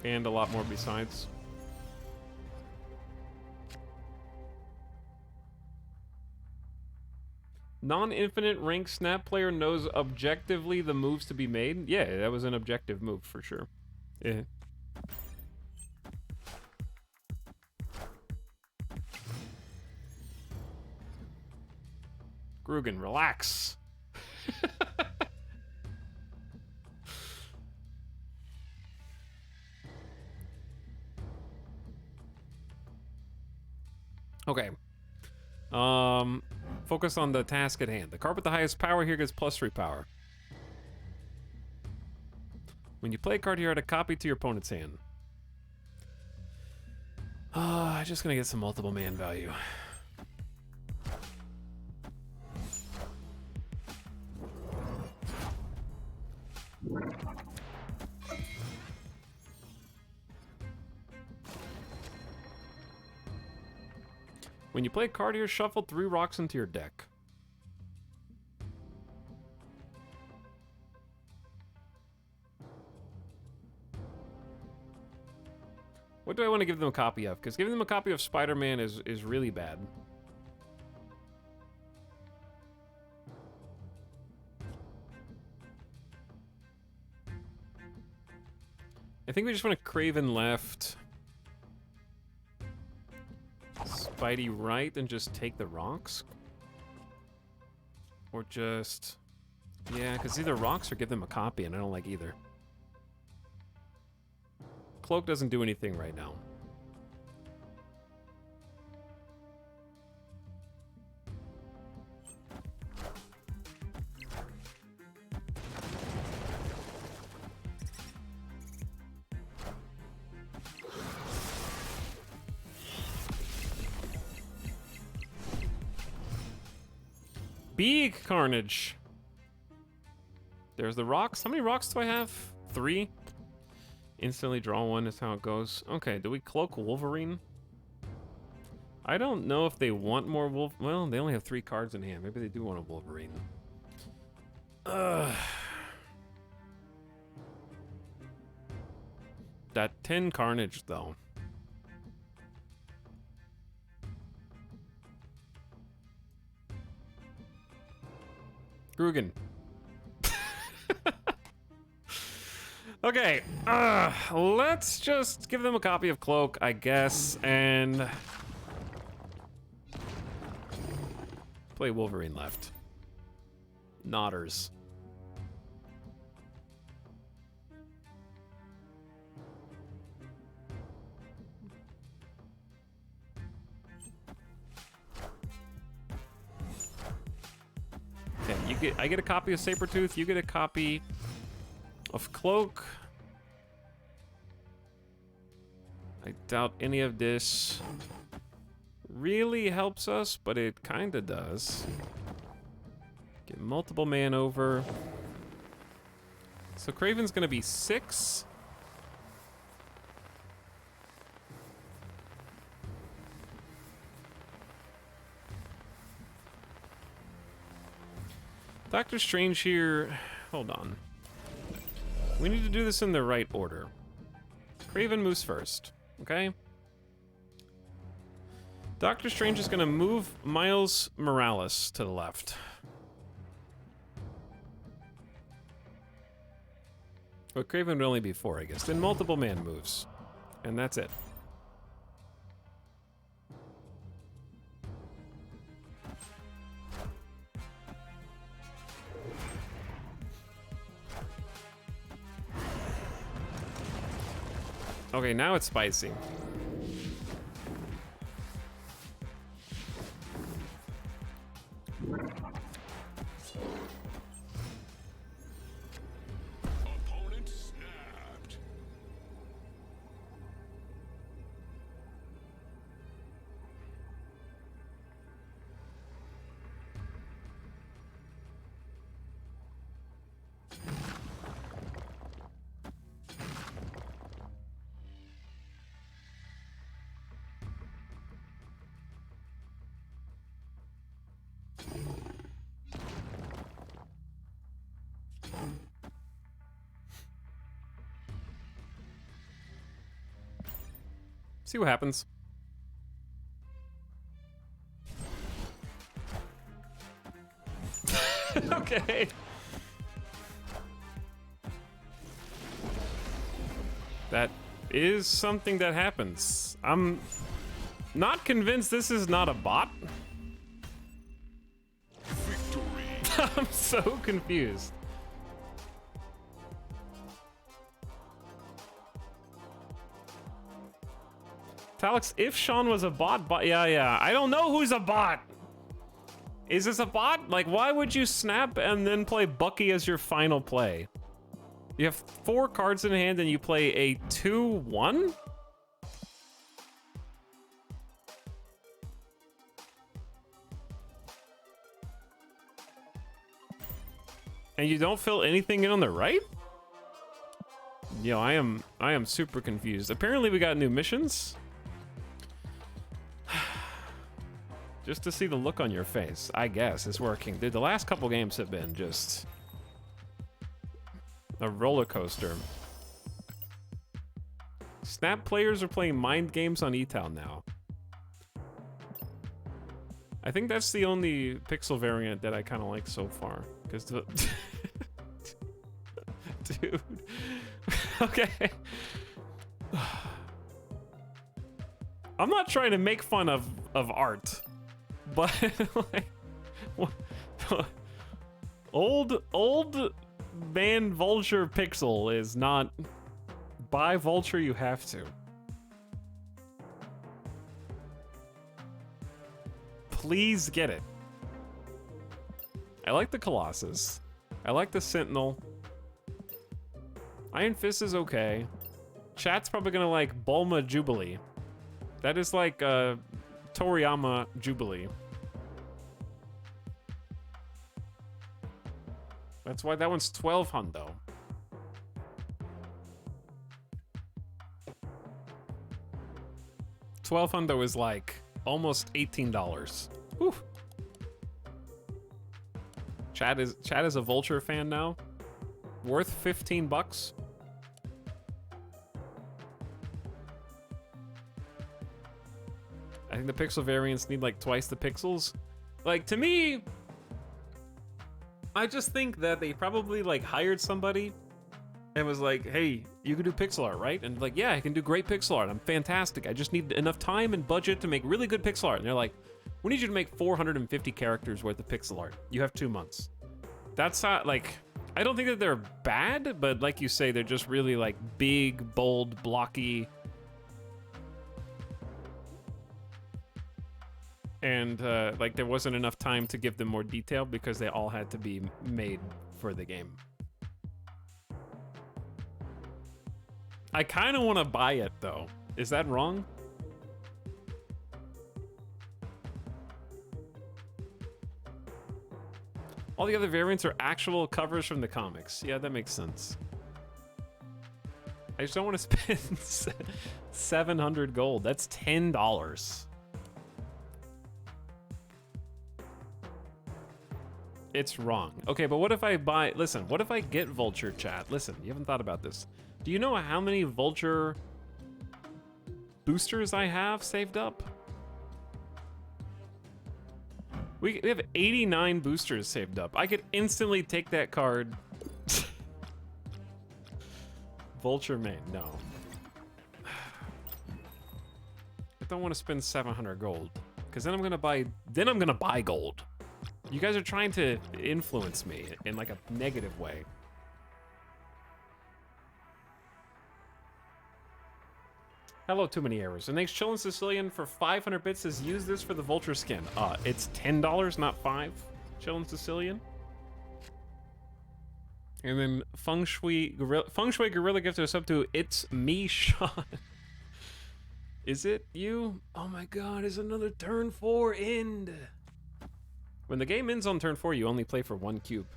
And a lot more besides. Non-infinite rank snap player knows objectively the moves to be made. Yeah, that was an objective move for sure. Yeah. Grugan, relax. Okay. Focus on the task at hand. The card with the highest power here gets +3 power. When you play a card here, add a copy to your opponent's hand. Just gonna get some multiple man value. When you play a card here, shuffle 3 rocks into your deck. What do I want to give them a copy of? Because giving them a copy of Spider-Man is really bad. I think we just want to Craven left, Spidey right, and just take the rocks? Or just... yeah, because either rocks or give them a copy, and I don't like either. Cloak doesn't do anything right now. Big carnage. There's the rocks. How many rocks do I have? 3? Instantly draw 1 is how it goes. Okay, do we cloak Wolverine? I don't know if they want more well, they only have 3 cards in hand. Maybe they do want a Wolverine. That 10 carnage, though. Grugan. Okay, let's just give them a copy of Cloak, I guess, and play Wolverine left. Nodders. Okay, I get a copy of Sabretooth, you get a copy of Cloak. I doubt any of this really helps us, but it kinda does. Get multiple man over. So Craven's gonna be 6. Doctor Strange here, hold on. We need to do this in the right order. Craven moves first, okay? Doctor Strange is gonna move Miles Morales to the left. But Craven would only be 4, I guess. Then multiple man moves. And that's it. Okay, now it's spicy. Opponent snapped. See what happens. Okay. That is something that happens. I'm not convinced this is not a bot. Victory. I'm so confused. Alex, if Sean was a bot, yeah, I don't know who's a bot. Is this a bot? Like, why would you snap and then play Bucky as your final play? You have 4 cards in hand and you play a 2-1? And you don't fill anything in on the right? Yo, I am super confused. Apparently we got new missions. Just to see the look on your face, I guess, is working. Dude, the last couple games have been just a roller coaster. Snap players are playing mind games on E-Town now. I think that's the only pixel variant that I kind of like so far. Because the... Dude. Okay. I'm not trying to make fun of art. But like, old man Vulture pixel is not. Buy Vulture, you have to. Please get it. I like the Colossus. I like the Sentinel. Iron Fist is okay. Chat's probably gonna like Bulma Jubilee. That is like Toriyama Jubilee. That's why that one's 12 hundo. $12 is like almost $18. Whew. Chad is a Vulture fan now. Worth $15. I think the pixel variants need like twice the pixels. Like, to me, I just think that they probably like hired somebody and was like, hey, you can do pixel art, right? And like, yeah, I can do great pixel art. I'm fantastic. I just need enough time and budget to make really good pixel art. And they're like, we need you to make 450 characters worth of pixel art. You have 2 months. That's not like, I don't think that they're bad, but like you say, they're just really like big, bold, blocky. And like there wasn't enough time to give them more detail because they all had to be made for the game. I kind of want to buy it though. Is that wrong? All the other variants are actual covers from the comics. Yeah, that makes sense. I just don't want to spend 700 gold. That's $10. It's wrong. Okay, but what if I buy... Listen, what if I get Vulture, chat? Listen, you haven't thought about this. Do you know how many Vulture boosters I have saved up? We have 89 boosters saved up. I could instantly take that card. Vulture main, no. I don't want to spend 700 gold, because then I'm gonna buy gold. You guys are trying to influence me in like a negative way. Hello, too many errors. And thanks, Chillin' Sicilian, for 500 bits. Says use this for the vulture skin. It's $10, not 5. Chillin' Sicilian. And then Feng Shui Gorilla gifted us up to It's Me, Sean. Is it you? Oh my god, is another turn 4 end? When the game ends on turn 4, you only play for 1 cube.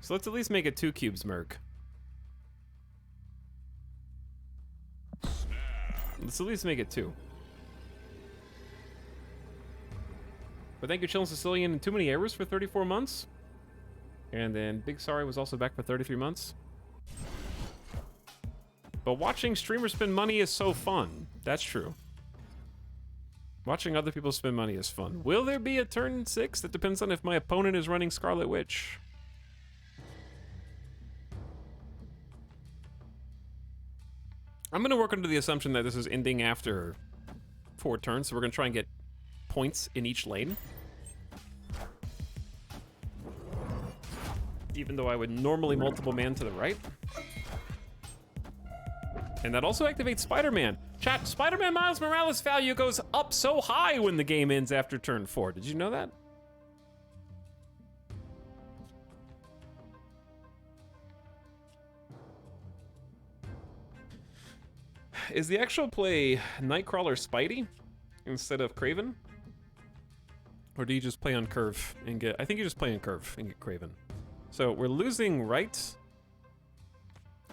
So let's at least make it 2 cubes, Merc. Let's at least make it 2. But thank you, Chillin' Sicilian, and Too Many Errors for 34 months. And then Big Sorry was also back for 33 months. But watching streamers spend money is so fun. That's true. Watching other people spend money is fun. Will there be a turn 6? That depends on if my opponent is running Scarlet Witch. I'm going to work under the assumption that this is ending after 4 turns, so we're going to try and get points in each lane. Even though I would normally multiple man to the right. And that also activates Spider-Man. Chat, Spider-Man Miles Morales value goes up so high when the game ends after turn 4. Did you know that? Is the actual play Nightcrawler Spidey instead of Kraven? Or do you just play on curve and get... I think you just play on curve and get Kraven. So we're losing right.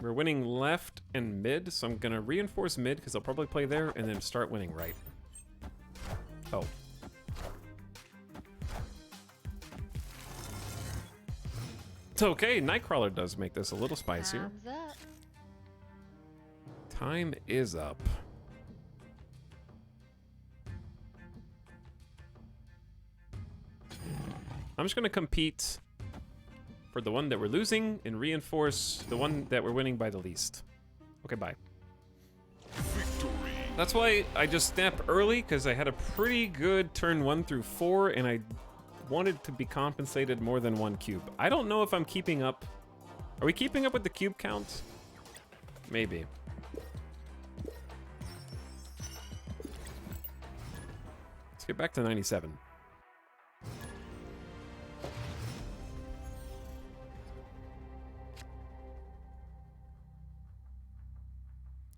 We're winning left and mid, so I'm gonna reinforce mid because I'll probably play there and then start winning right. Oh. It's okay, Nightcrawler does make this a little spicier. Time's up. Time is up. I'm just gonna compete for the one that we're losing and reinforce the one that we're winning by the least. Okay, bye. Victory. That's why I just snap early, because I had a pretty good turn 1 through 4, and I wanted to be compensated more than 1 cube. I don't know if I'm keeping up. Are we keeping up with the cube count? Maybe. Let's get back to 97.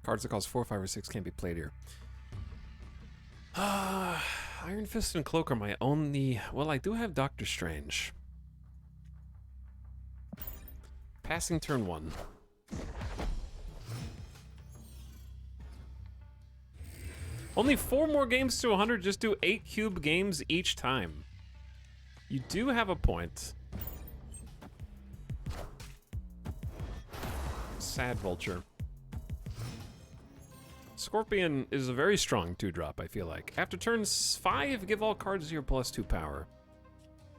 Cards that cost 4, 5, or 6 can't be played here. Iron Fist and Cloak are my only... Well, I do have Doctor Strange. Passing turn 1. Only 4 more games to 100, just do 8 cube games each time. You do have a point. Sad Vulture. Scorpion is a very strong 2-drop, I feel like. After turn 5, give all cards your +2 power.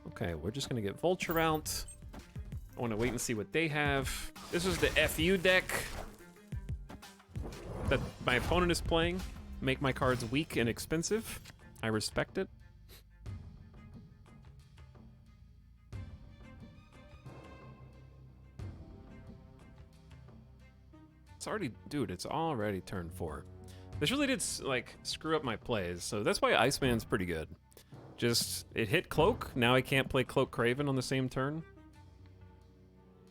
Okay, we're just gonna get Vulture out. I wanna wait and see what they have. This is the FU deck that my opponent is playing. Make my cards weak and expensive. I respect it. It's already, dude, it's already turn 4. This really did, like, screw up my plays, so that's why Iceman's pretty good. Just, it hit Cloak, now I can't play Cloak Craven on the same turn.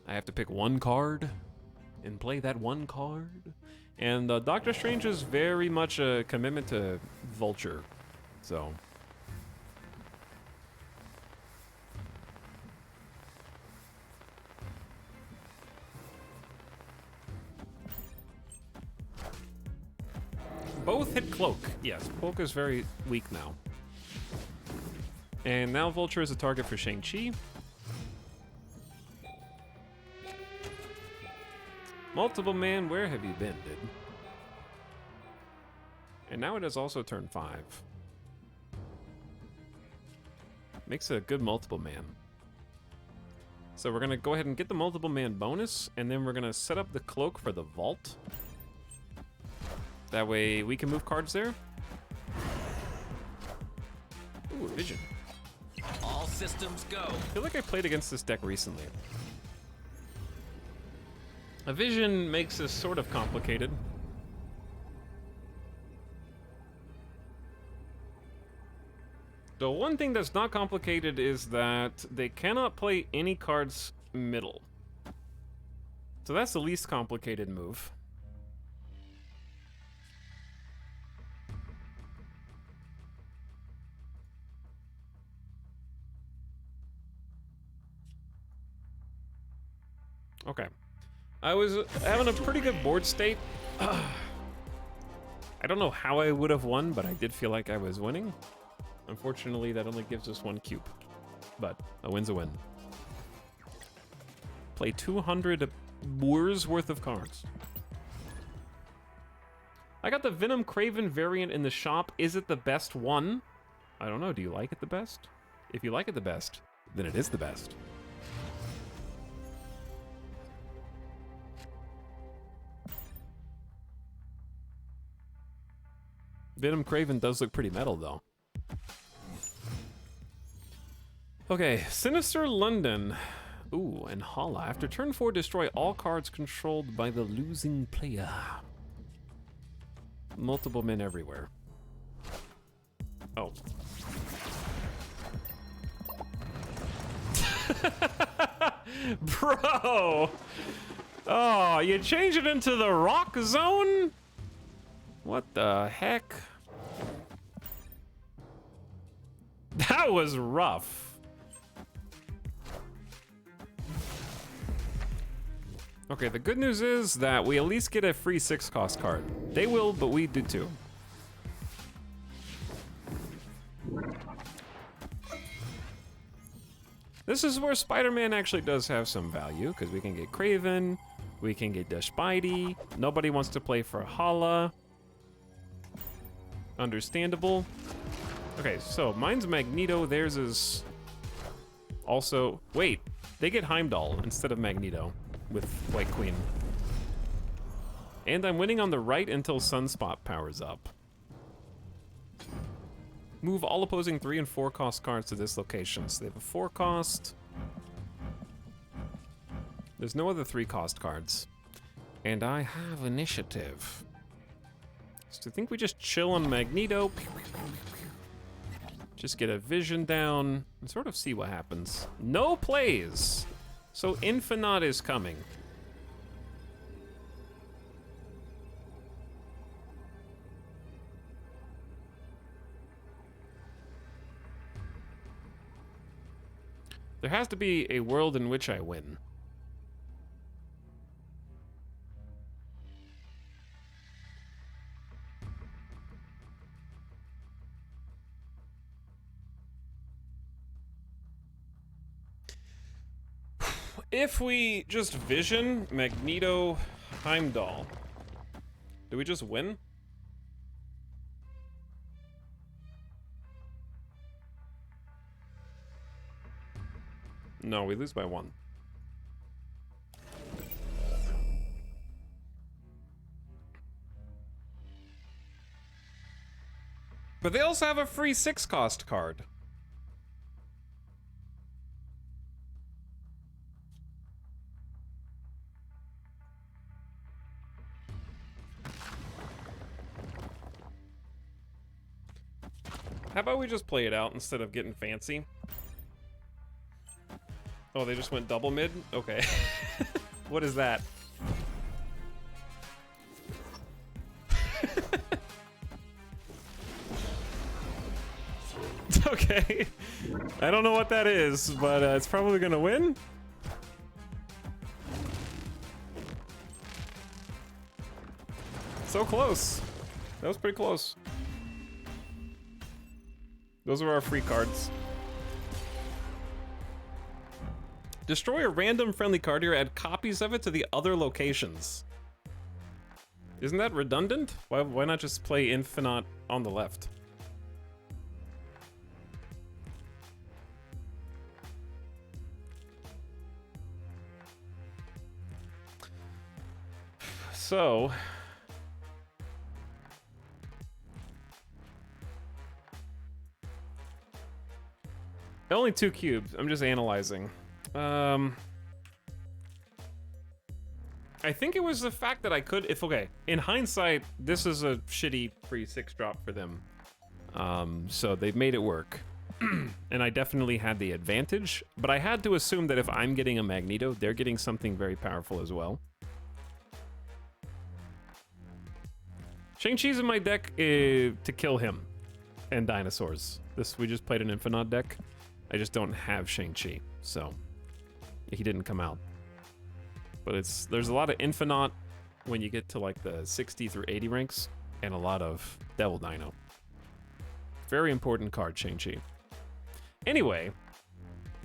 I have to pick 1 card and play that 1 card. And Doctor Strange is very much a commitment to Vulture, so... Both hit Cloak. Yes, Cloak is very weak now. And now Vulture is a target for Shang-Chi. Multiple man, where have you been, dude? And now it is also turn 5. Makes a good multiple man. So we're gonna go ahead and get the multiple man bonus, and then we're gonna set up the cloak for the vault. That way we can move cards there. Ooh, vision. All systems go. I feel like I played against this deck recently. A vision makes this sort of complicated. The one thing that's not complicated is that they cannot play any cards middle. So that's the least complicated move. Okay. I was having a pretty good board state. I don't know how I would have won, but I did feel like I was winning. Unfortunately, that only gives us one cube. But a win's a win. Play 200 Moors worth of cards. I got the Venom Craven variant in the shop. Is it the best one? I don't know. Do you like it the best? If you like it the best, then it is the best. Venom Craven does look pretty metal, though. Okay, Sinister London. Ooh, and Hala. After turn 4, destroy all cards controlled by the losing player. Multiple men everywhere. Oh. Bro! Oh, you change it into the rock zone? What the heck? That was rough. Okay, the good news is that we at least get a free 6-cost card. They will, but we do too. This is where Spider-Man actually does have some value, because we can get Craven, we can get Spidey. Nobody wants to play for Hala. Understandable. Okay, so mine's Magneto, theirs is also... Wait, they get Heimdall instead of Magneto with White Queen. And I'm winning on the right until Sunspot powers up. Move all opposing 3 and 4 cost cards to this location. So they have a 4 cost. There's no other 3 cost cards. And I have initiative. So I think we just chill on Magneto. Just get a vision down and sort of see what happens. No plays! So Infinite is coming. There has to be a world in which I win. If we just vision Magneto Heimdall, do we just win? No, we lose by 1. But they also have a free 6-cost card. How about we just play it out instead of getting fancy? Oh, they just went double mid? Okay. What is that? Okay. I don't know what that is, but it's probably gonna win. So close. That was pretty close. Those are our free cards. Destroy a random friendly card here, add copies of it to the other locations. Isn't that redundant? Why not just play Infinite on the left? So only 2 cubes. I'm just analyzing. I think it was the fact that I could, if okay, in hindsight, this is a shitty free 6-drop for them. So they've made it work. And I definitely had the advantage, but I had to assume that if I'm getting a Magneto, they're getting something very powerful as well. Shang-Chi's in my deck to kill him and dinosaurs. We just played an Infinite deck. I just don't have Shang-Chi, so he didn't come out. But there's a lot of Infinite when you get to like the 60 through 80 ranks, and a lot of Devil Dino. Very important card, Shang-Chi. Anyway,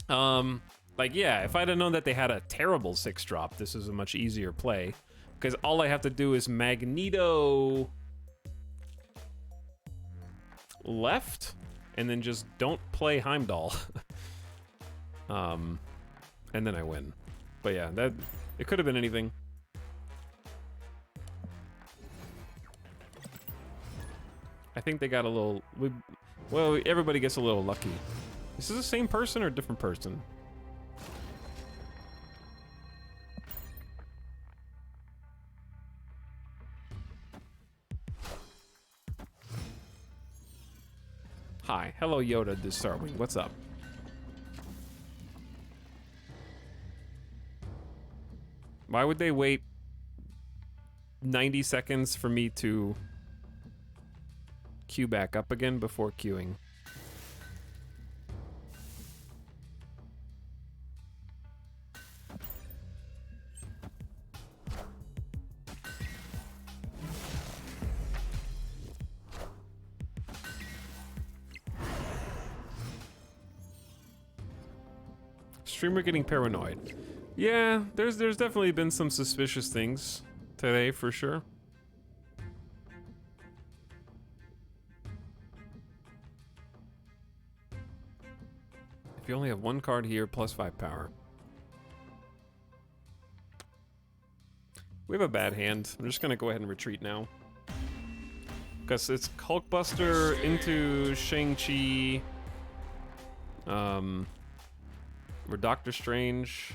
like yeah, if I'd have known that they had a terrible 6-drop, this is a much easier play. Because all I have to do is Magneto left, and then just don't play Heimdall. And then I win. But yeah, it could have been anything. I think they got a little... Well, everybody gets a little lucky. Is this the same person or a different person? Hi. Hello, Yoda, this Starwing. What's up? Why would they wait 90 seconds for me to queue back up again before queuing? Streamer getting paranoid. Yeah, there's definitely been some suspicious things today for sure. If you only have 1 card here, plus 5 power. We have a bad hand. I'm just gonna go ahead and retreat now. Because it's Hulkbuster into Shang-Chi. Or Doctor Strange.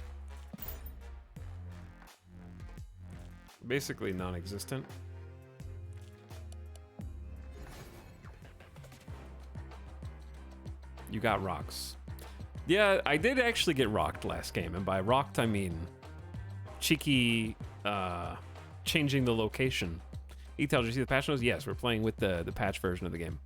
Basically non-existent. You got rocks. Yeah, I did actually get rocked last game, and by rocked I mean cheeky changing the location. Etel, did you see the patch notes? Yes, we're playing with the patch version of the game.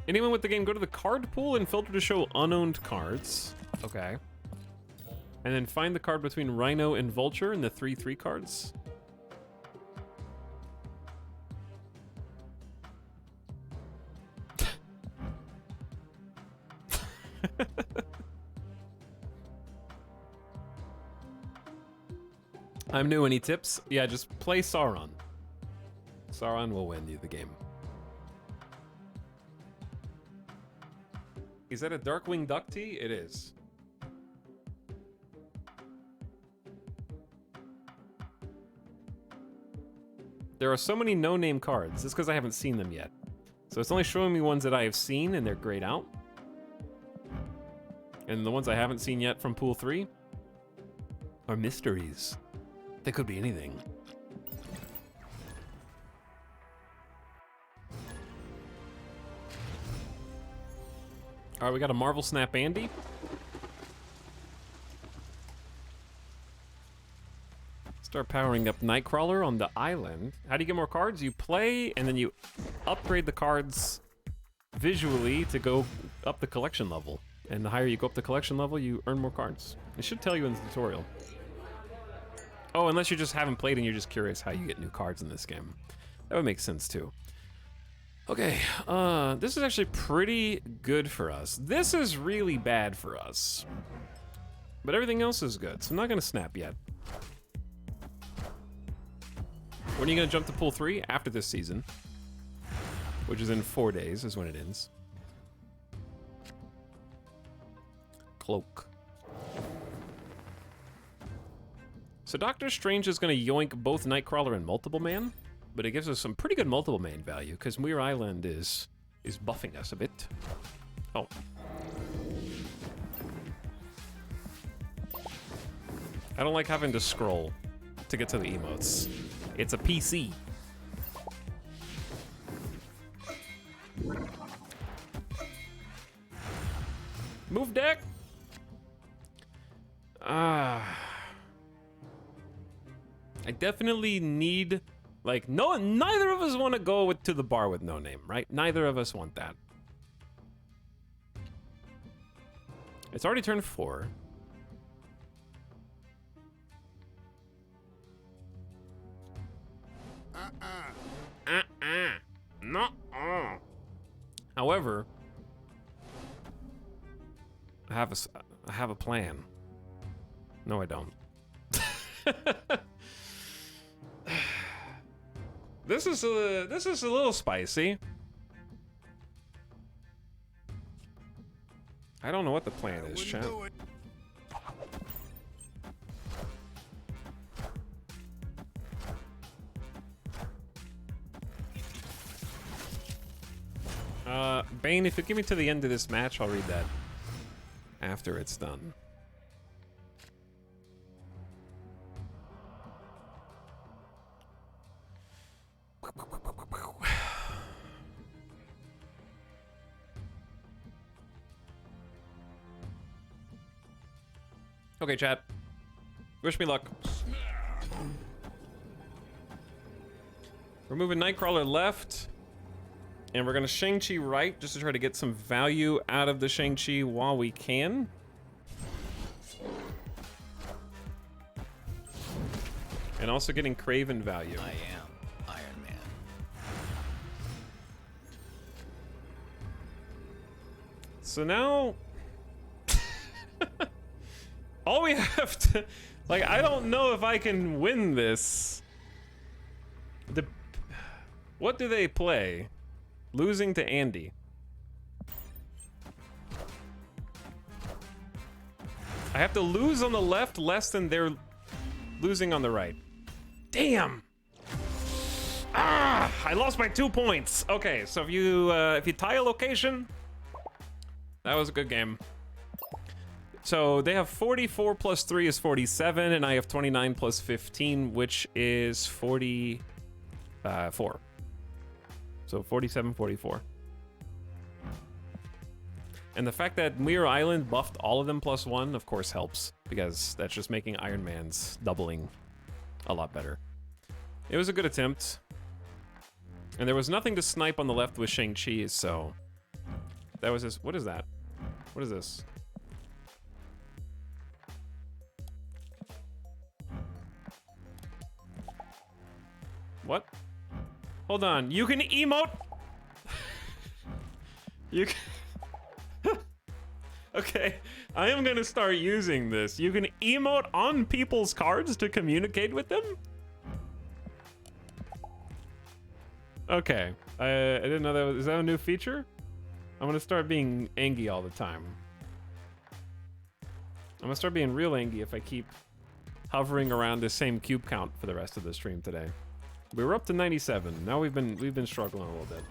Anyone with the game, go to the card pool and filter to show unowned cards. Okay. And then find the card between Rhino and Vulture in the 3/3 cards. I'm new. Any tips? Yeah, just play Sauron. Sauron will win you the game. Is that a Darkwing Duck tee? It is. There are so many no-name cards. It's because I haven't seen them yet. So it's only showing me ones that I have seen, and they're grayed out. And the ones I haven't seen yet from Pool 3 are mysteries. They could be anything. All right, we got a Marvel Snap Andy. Start powering up Nightcrawler on the island. How do you get more cards? You play, and then you upgrade the cards visually to go up the collection level. And the higher you go up the collection level, you earn more cards. It should tell you in the tutorial. Oh, unless you just haven't played and you're just curious how you get new cards in this game. That would make sense too. Okay, this is actually pretty good for us. This is really bad for us. But everything else is good, so I'm not gonna snap yet. When are you gonna jump to Pool 3? After this season. Which is in 4 days, is when it ends. cloak. So Doctor Strange is going to yoink both Nightcrawler and Multiple Man, but it gives us some pretty good Multiple Man value because Muir Island is buffing us a bit. Oh. I don't like having to scroll to get to the emotes. It's a PC. Move deck. I definitely need, like, neither of us want to go to the bar with no name, right? Neither of us want that. It's already turned 4. No. However, I have a plan. No, I don't. This is a little spicy. I don't know what the plan is, chat. Bane, if you give me to the end of this match, I'll read that after it's done. Okay, chat. Wish me luck. We're moving Nightcrawler left. And we're gonna Shang-Chi right, just to try to get some value out of the Shang-Chi while we can. And also getting Kraven value. I am Iron Man. So now... all we have to... like, I don't know if I can win this. What do they play? Losing to Andy. I have to lose on the left less than they're losing on the right. Damn! Ah! I lost by 2 points. Okay, so if you tie a location, that was a good game. So they have 44 plus 3 is 47, and I have 29 plus 15, which is 44. So 47, 44. And the fact that Muir Island buffed all of them plus 1, of course, helps, because that's just making Iron Man's doubling a lot better. It was a good attempt. And there was nothing to snipe on the left with Shang-Chi, so... that was his... what is that? What is this? What? Hold on, you can emote? You can... okay, I am gonna start using this. You can emote on people's cards to communicate with them? Okay, I didn't know that was... is that a new feature? I'm gonna start being angry all the time. I'm gonna start being real angry if I keep hovering around the same cube count for the rest of the stream today. We were up to 97. Now we've been struggling a little bit.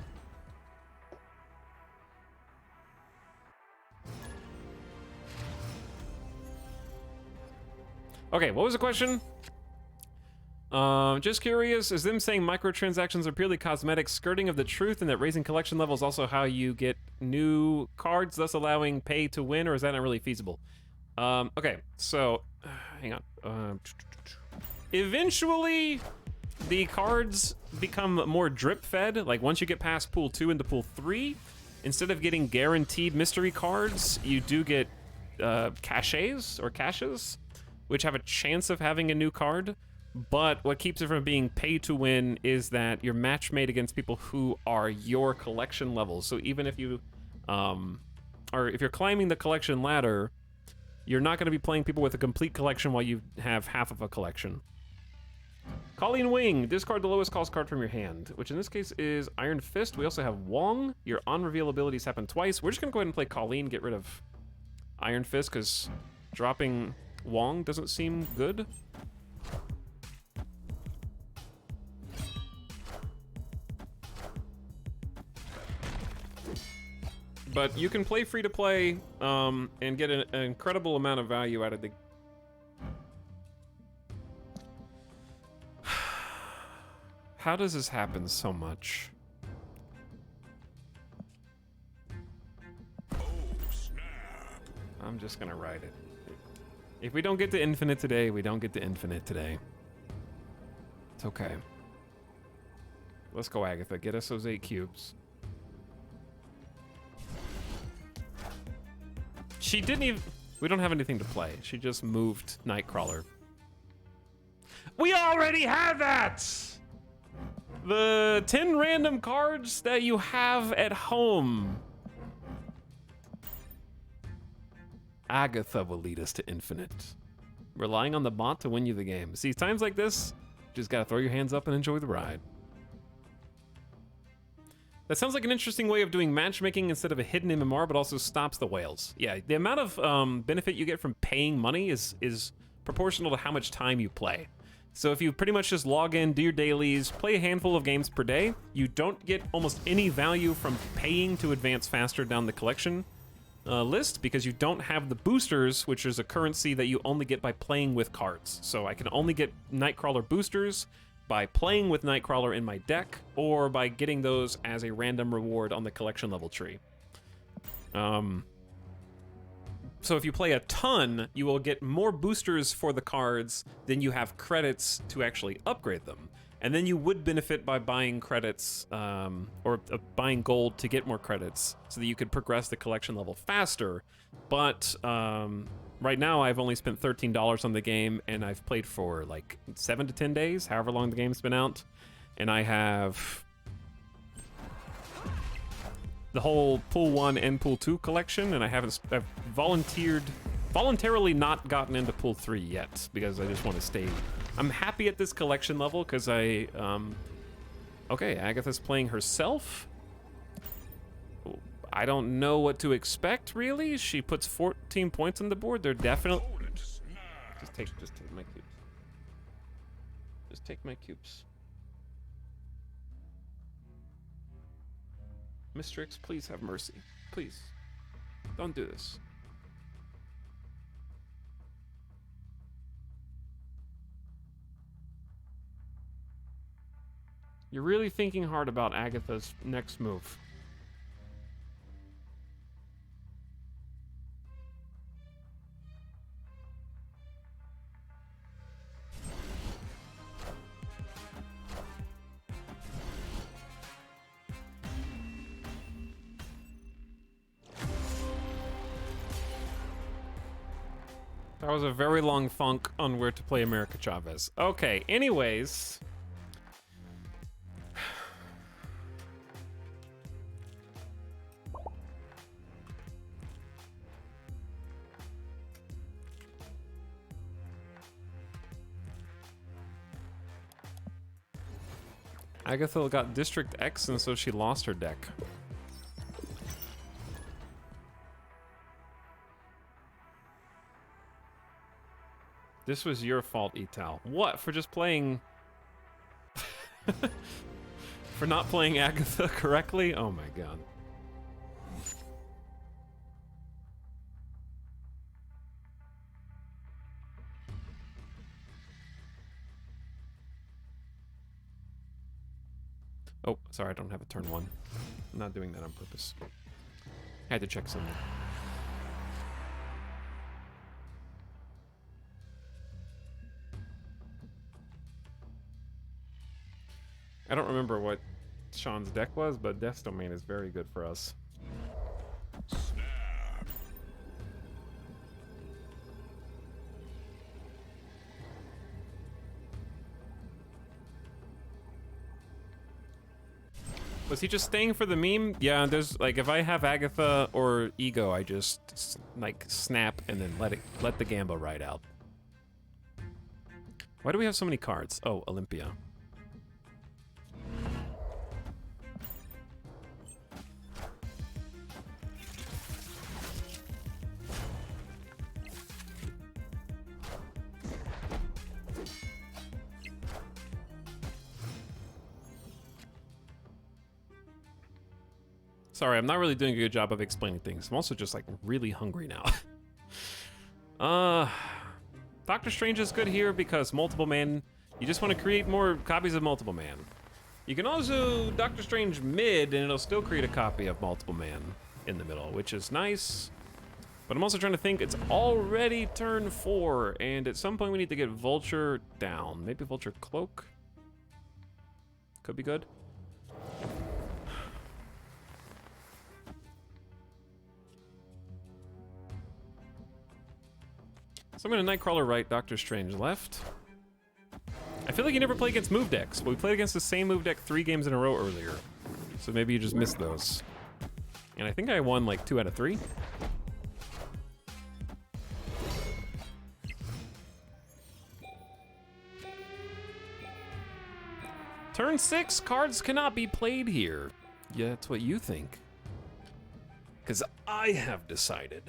Okay, what was the question? Just curious, is them saying microtransactions are purely cosmetic skirting of the truth, and that raising collection level is also how you get new cards, thus allowing pay to win, or is that not really feasible? Okay, so hang on. Eventually, the cards become more drip-fed. Like, once you get past Pool 2 into Pool 3, instead of getting guaranteed mystery cards, you do get caches, which have a chance of having a new card. But what keeps it from being pay-to-win is that you're match-made against people who are your collection levels. So even if you, if you're climbing the collection ladder, you're not going to be playing people with a complete collection while you have half of a collection. Colleen Wing, discard the lowest cost card from your hand, which in this case is Iron Fist. We also have Wong. Your on-reveal abilities happen twice. We're just going to go ahead and play Colleen, get rid of Iron Fist, because dropping Wong doesn't seem good. But you can play free to play and get an incredible amount of value out of the. How does this happen so much? I'm just gonna ride it. If we don't get to infinite today, we don't get to infinite today. It's okay. Let's go, Agatha. Get us those 8 cubes. She didn't even... We don't have anything to play. She just moved Nightcrawler. We already have that! The 10 random cards that you have at home. Agatha will lead us to infinite. Relying on the bot to win you the game. See, times like this, just gotta throw your hands up and enjoy the ride. That sounds like an interesting way of doing matchmaking instead of a hidden MMR, but also stops the whales. Yeah, the amount of benefit you get from paying money is proportional to how much time you play. So if you pretty much just log in, do your dailies, play a handful of games per day, you don't get almost any value from paying to advance faster down the collection list, because you don't have the boosters, which is a currency that you only get by playing with cards. So I can only get Nightcrawler boosters by playing with Nightcrawler in my deck, or by getting those as a random reward on the collection level tree. So if you play a ton, you will get more boosters for the cards than you have credits to actually upgrade them. And then you would benefit by buying credits, or buying gold to get more credits, so that you could progress the collection level faster. But right now, I've only spent $13 on the game, and I've played for like 7 to 10 days, however long the game's been out. And I have the whole Pool 1 and Pool 2 collection, and I've voluntarily not gotten into Pool 3 yet, because I just want to stay. I'm happy at this collection level, because okay, Agatha's playing herself. I don't know what to expect, really. She puts 14 points on the board. They're definitely... Just take my cubes. Just take my cubes. Mistrix, please have mercy. Please. Don't do this. You're really thinking hard about Agatha's next move. That was a very long funk on where to play America Chavez. Okay, anyways. Agatha got District X, and so she lost her deck. This was your fault, Etal. What? For just playing... For not playing Agatha correctly? Oh my god. Oh, sorry, I don't have a turn 1. I'm not doing that on purpose. I had to check something. I don't remember what Sean's deck was, but Death's Domain is very good for us. Was he just staying for the meme? Yeah, there's like, if I have Agatha or Ego, I just like snap and then let the Gamba ride out. Why do we have so many cards? Oh, Olympia. Sorry, I'm not really doing a good job of explaining things. I'm also just like really hungry now. Doctor Strange is good here because Multiple Man, you just want to create more copies of Multiple Man. You can also Doctor Strange mid and it'll still create a copy of Multiple Man in the middle, which is nice. But I'm also trying to think, it's already turn 4, and at some point we need to get Vulture down. Maybe Vulture Cloak? Could be good. So I'm gonna Nightcrawler right, Doctor Strange left. I feel like you never play against move decks, but we played against the same move deck 3 games in a row earlier. So maybe you just missed those. And I think I won like 2 out of 3. Turn 6, cards cannot be played here. Yeah, that's what you think. Because I have decided.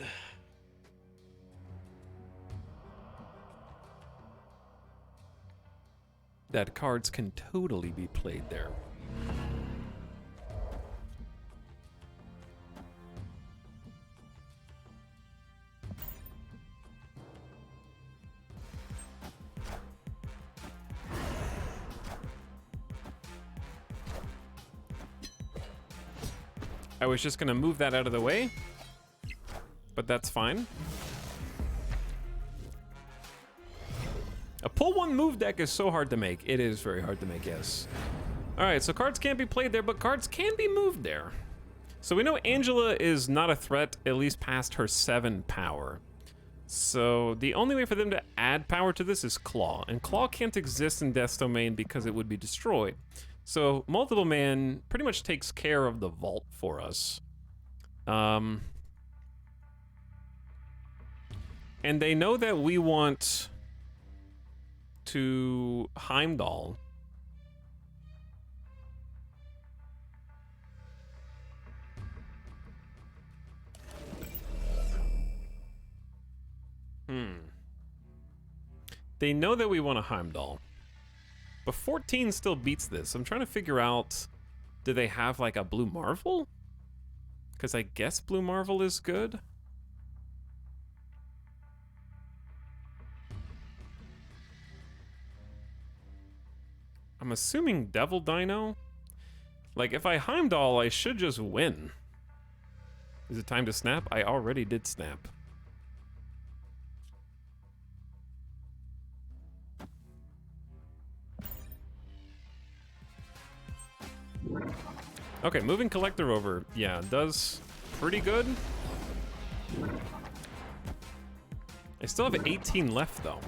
That cards can totally be played there. I was just gonna move that out of the way, but that's fine. A pull 1 move deck is so hard to make. It is very hard to make, yes. All right, so cards can't be played there, but cards can be moved there. So we know Angela is not a threat, at least past her 7 power. So the only way for them to add power to this is Claw, and Claw can't exist in Death's Domain because it would be destroyed. So Multiple Man pretty much takes care of the vault for us. And they know that we want to Heimdall. They know that we want a Heimdall. But 14 still beats this. I'm trying to figure out, do they have like a Blue Marvel? Because I guess Blue Marvel is good. I'm assuming Devil Dino? Like, if I Heimdall, I should just win. Is it time to snap? I already did snap. Okay, moving Collector over. Yeah, does pretty good. I still have 18 left, though.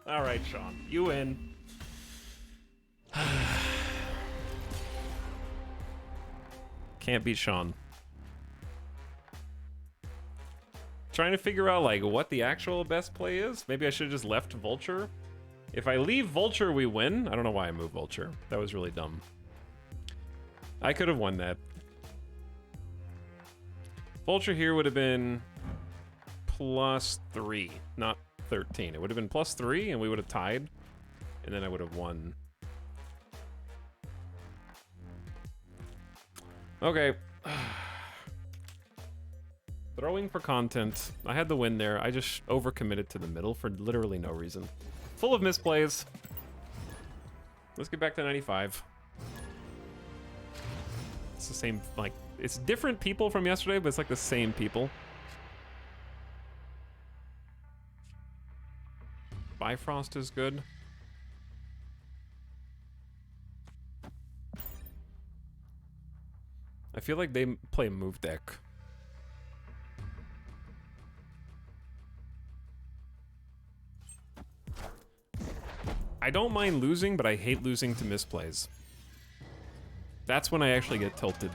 All right, Sean, you win. Can't beat Sean. Trying to figure out like what the actual best play is. Maybe I should have just left Vulture. If I leave Vulture, we win. I don't know why I moved Vulture. That was really dumb. I could have won that. Vulture here would have been +3, not 13. It would have been +3 and we would have tied. And then I would have won. Okay. Throwing for content. I had the win there. I just overcommitted to the middle for literally no reason. Full of misplays. Let's get back to 95. It's the same, like, it's different people from yesterday, but it's like the same people. Bifrost is good. I feel like they play move deck. I don't mind losing, but I hate losing to misplays. That's when I actually get tilted.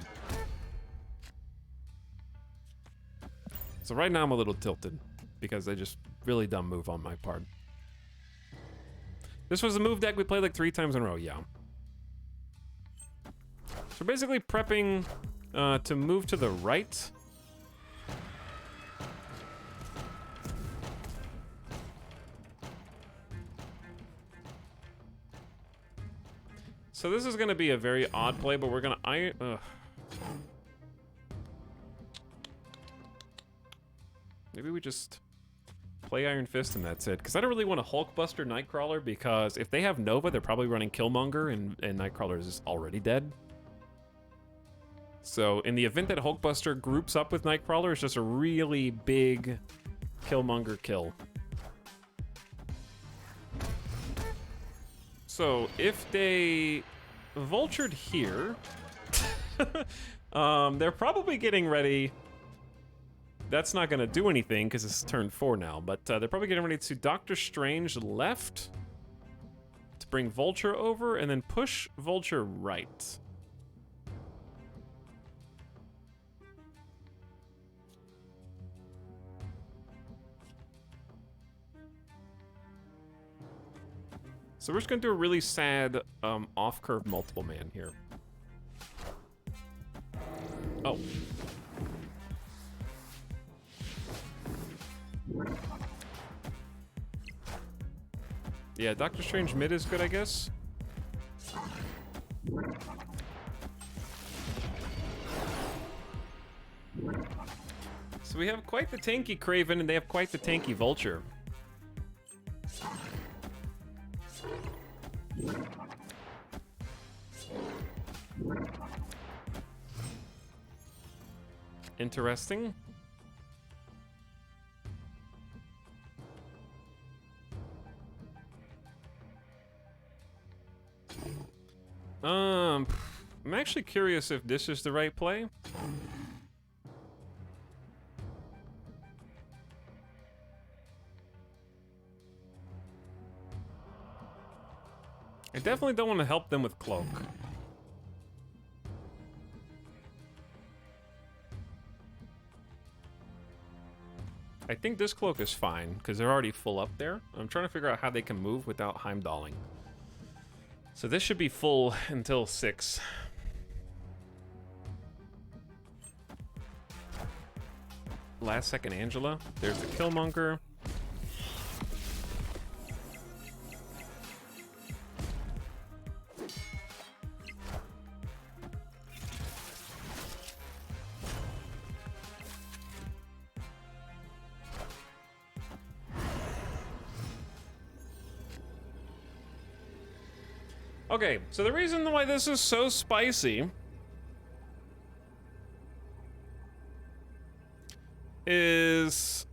So right now I'm a little tilted because I just really dumb move on my part. This was a move deck we played like 3 times in a row, yeah. So basically prepping to move to the right. So this is going to be a very odd play, but we're going to... Maybe we just play Iron Fist and that's it. Because I don't really want to Hulkbuster Nightcrawler, because if they have Nova, they're probably running Killmonger, and Nightcrawler is already dead. So in the event that Hulkbuster groups up with Nightcrawler, it's just a really big Killmonger kill. So if they vultured here, they're probably getting ready. That's not going to do anything because it's turn 4 now, but they're probably getting ready to Doctor Strange left to bring Vulture over and then push Vulture right. So we're just going to do a really sad off-curve multiple man here. Oh. Yeah, Doctor Strange mid is good, I guess. So we have quite the tanky Kraven, and they have quite the tanky Vulture. Interesting. I'm actually curious if this is the right play. I definitely don't want to help them with Cloak. I think this Cloak is fine, because they're already full up there. I'm trying to figure out how they can move without Heimdalling. So this should be full until 6. Last second Angela. There's the Killmonger. Okay, so the reason why this is so spicy is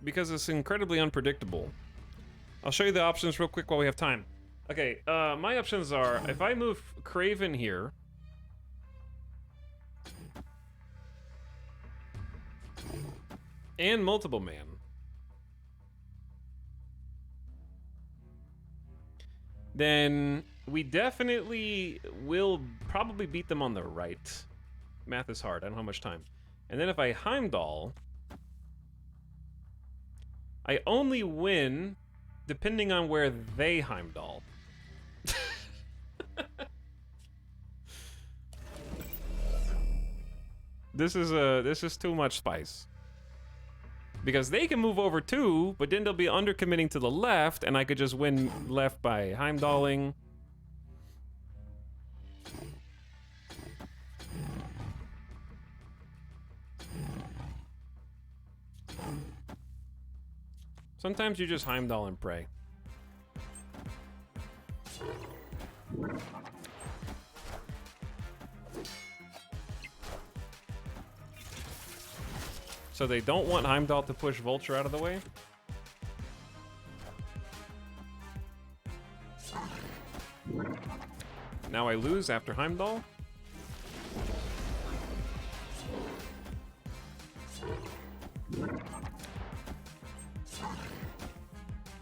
because it's incredibly unpredictable. I'll show you the options real quick while we have time. Okay, my options are, if I move Kraven here, and Multiple Man, then we definitely will probably beat them on the right. Math is hard, I don't have much time. And then if I Heimdall, I only win depending on where they Heimdall. This is too much spice. Because they can move over too, but then they'll be undercommitting to the left, and I could just win left by Heimdalling. Sometimes you just Heimdall and pray. So they don't want Heimdall to push Vulture out of the way. Now I lose after Heimdall.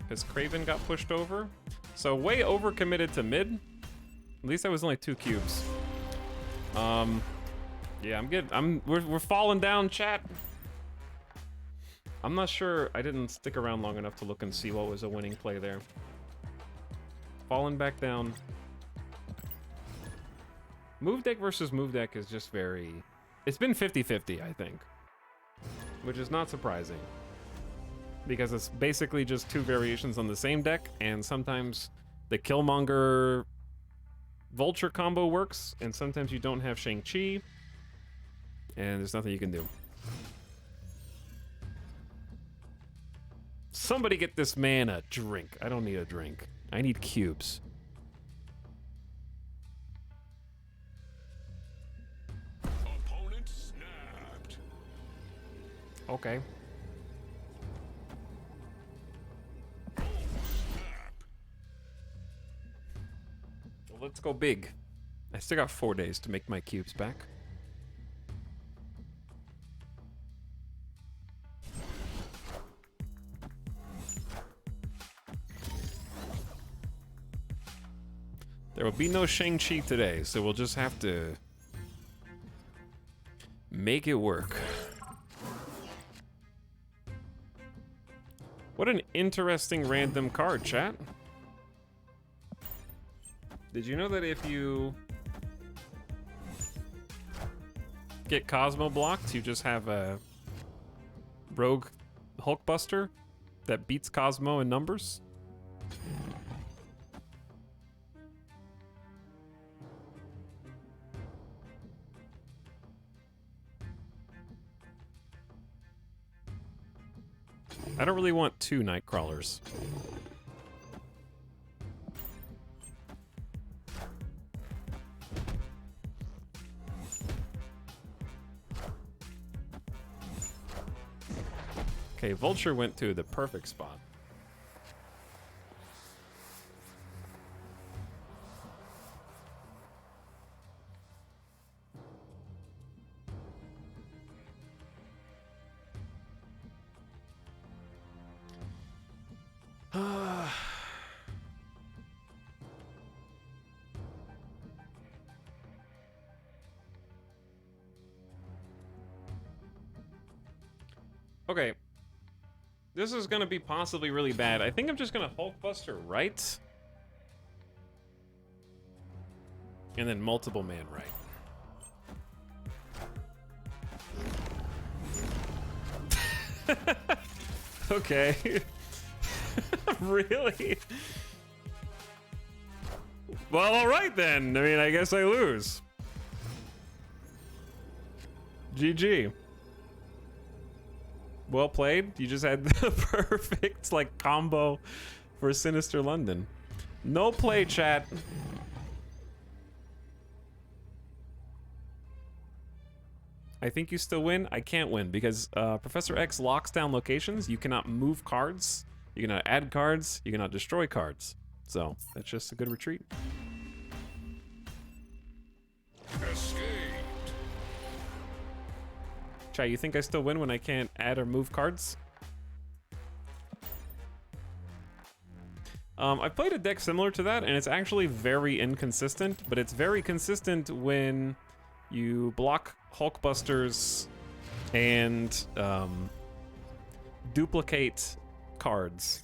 Because Kraven got pushed over. So way overcommitted to mid. At least I was only 2 cubes. Yeah, I'm good. We're falling down, chat. I'm not sure. I didn't stick around long enough to look and see what was a winning play there. Falling back down. Move deck versus move deck is just very... It's been 50-50, I think. Which is not surprising. Because it's basically just 2 variations on the same deck, and sometimes the Killmonger Vulture combo works, and sometimes you don't have Shang-Chi, and there's nothing you can do. Somebody get this man a drink. I don't need a drink. I need cubes. Opponent snapped. Okay. Oh, snap. Well, let's go big. I still got 4 days to make my cubes back. There will be no Shang-Chi today, so we'll just have to make it work. What an interesting random card, chat. Did you know that if you get Cosmo blocked, you just have a rogue Hulkbuster that beats Cosmo in numbers? I don't really want 2 Nightcrawlers. Okay, Vulture went to the perfect spot. Okay. This is gonna be possibly really bad. I think I'm just gonna Hulkbuster right. And then multiple man right. Okay. Really? Well, alright then. I mean, I guess I lose. GG. Well played. You just had the perfect, like, combo for Sinister London. No play, chat. I think you still win. I can't win because Professor X locks down locations. You cannot move cards. You cannot add cards. You cannot destroy cards. So, that's just a good retreat. Escaped. Chat, you think I still win when I can't add or move cards? I've played a deck similar to that, and it's actually very inconsistent, but it's very consistent when you block Hulkbusters and duplicate cards.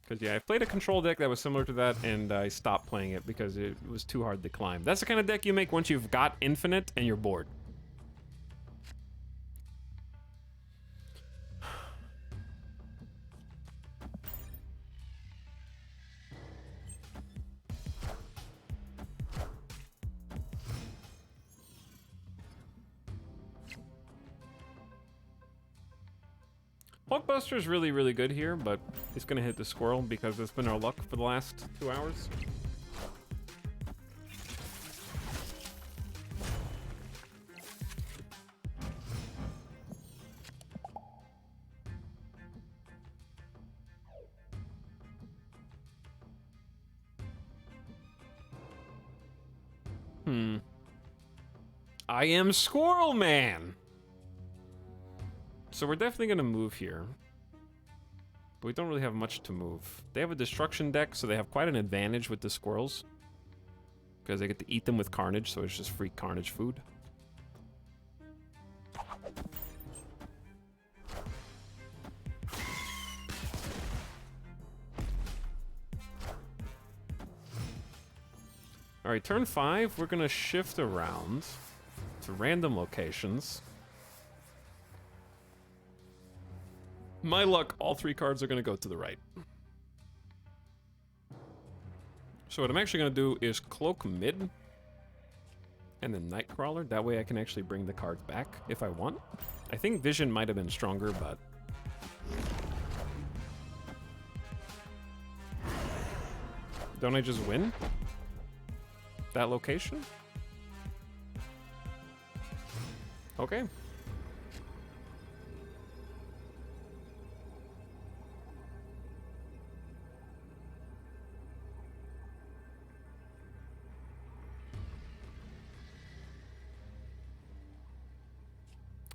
Because, yeah, I've played a control deck that was similar to that, and I stopped playing it because it was too hard to climb. That's the kind of deck you make once you've got infinite and you're bored. Hulkbuster's really, really good here, but it's gonna hit the squirrel because it's been our luck for the last 2 hours. I am Squirrel Man! So we're definitely gonna move here. But we don't really have much to move. They have a destruction deck, so they have quite an advantage with the squirrels. Because they get to eat them with carnage, so it's just free carnage food. Alright, turn 5, we're gonna shift around to random locations. My luck, all 3 cards are going to go to the right. So what I'm actually going to do is cloak mid and then Nightcrawler. That way I can actually bring the cards back if I want. I think Vision might have been stronger, but... Don't I just win? That location? Okay.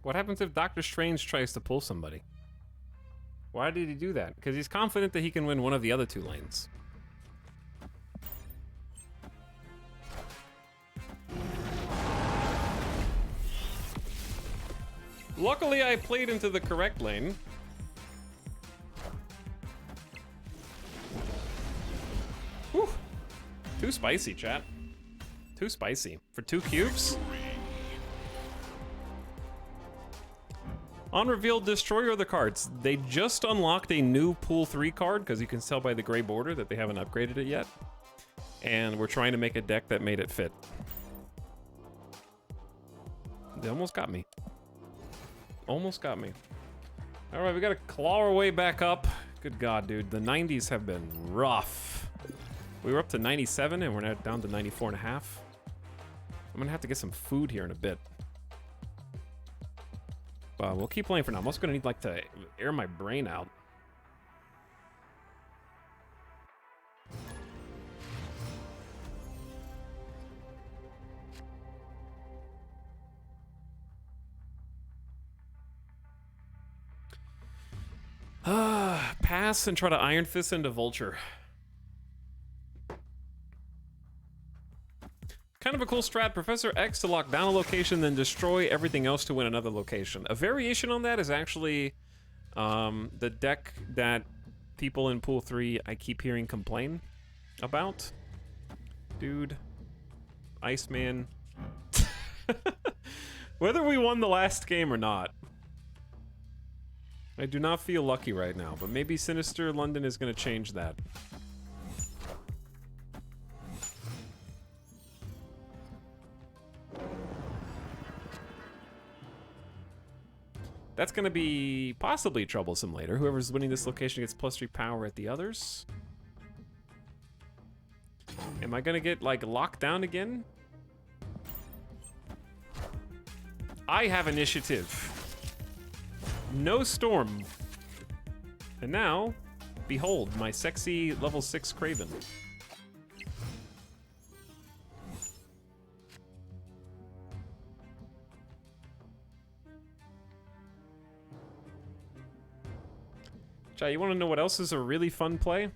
What happens if Doctor Strange tries to pull somebody? Why did he do that? Because he's confident that he can win one of the other 2 lanes. Luckily, I played into the correct lane. Whew. Too spicy, chat. Too spicy. For 2 cubes? On reveal, destroy other cards. They just unlocked a new pool 3 card, because you can tell by the gray border that they haven't upgraded it yet. And we're trying to make a deck that made it fit. They almost got me. Almost got me. Alright, we gotta claw our way back up. Good God, dude. The 90s have been rough. We were up to 97, and we're now down to 94.5. I'm gonna have to get some food here in a bit. We'll keep playing for now. I'm also gonna need, like, to air my brain out. Pass and try to Iron Fist into Vulture. Kind of a cool strat. Professor X to lock down a location, then destroy everything else to win another location. A variation on that is actually the deck that people in Pool 3 I keep hearing complain about. Dude. Iceman. Whether we won the last game or not, I do not feel lucky right now, but maybe Sinister London is going to change that. That's going to be possibly troublesome later. Whoever's winning this location gets +3 power at the others. Am I going to get, like, locked down again? I have initiative. No storm. And now, behold, my sexy level 6 Kraven. Chat, you want to know what else is a really fun play?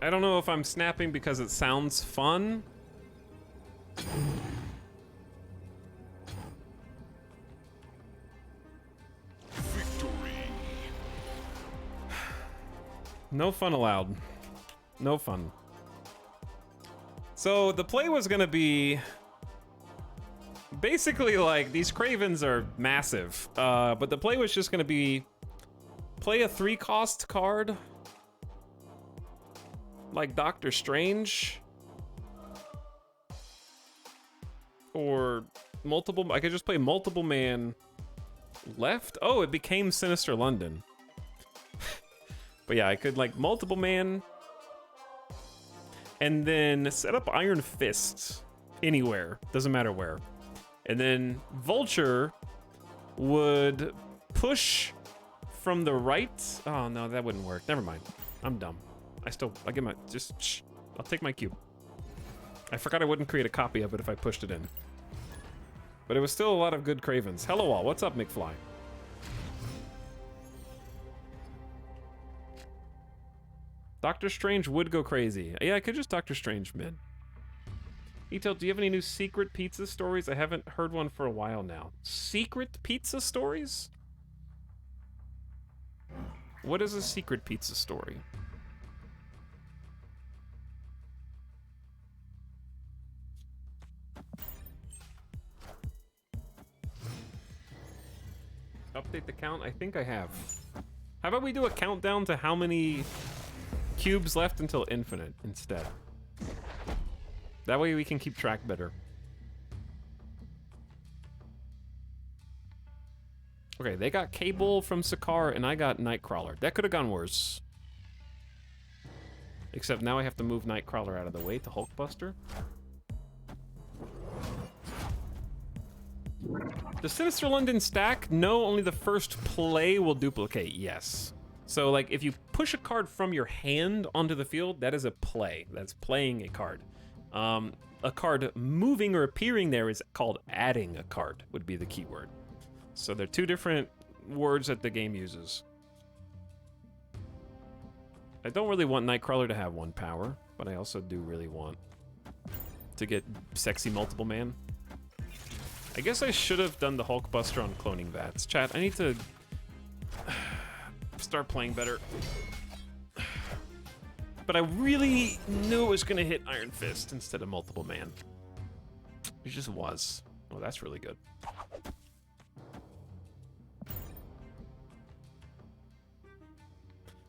I don't know if I'm snapping because it sounds fun. Victory. No fun allowed. No fun. So the play was gonna be basically like these Cravens are massive, but the play was just gonna be play a 3-cost card like Doctor Strange. Or multiple, I could just play multiple man left. Oh, it became Sinister London. But yeah, I could like multiple man and then set up Iron Fist anywhere, doesn't matter where. And then Vulture would push from the right. Oh no, that wouldn't work. Never mind. I'm dumb. I get my, I'll take my cube. I forgot I wouldn't create a copy of it if I pushed it in. But it was still a lot of good Cravens. Hello all, what's up, McFly? Doctor Strange would go crazy. Yeah, I could just Doctor Strange mid. Etel, do you have any new secret pizza stories? I haven't heard one for a while now. Secret pizza stories? What is a secret pizza story? update the count? I think I have. How about we do a countdown to how many cubes left until infinite instead? That way we can keep track better. Okay, they got Cable from Sakaar, and I got Nightcrawler. That could have gone worse. Except now I have to move Nightcrawler out of the way to Hulkbuster. Does Sinister London stack? No, only the first play will duplicate, yes. So, like, if you push a card from your hand onto the field, that is a play. That's playing a card. A card moving or appearing there is called adding a card, would be the key word. So they're two different words that the game uses. I don't really want Nightcrawler to have 1 power, but I also do really want to get sexy multiple man. I guess I should have done the Hulkbuster on cloning Vats. Chat, I need to start playing better. But I really knew it was going to hit Iron Fist instead of multiple man. It just was. Oh, that's really good.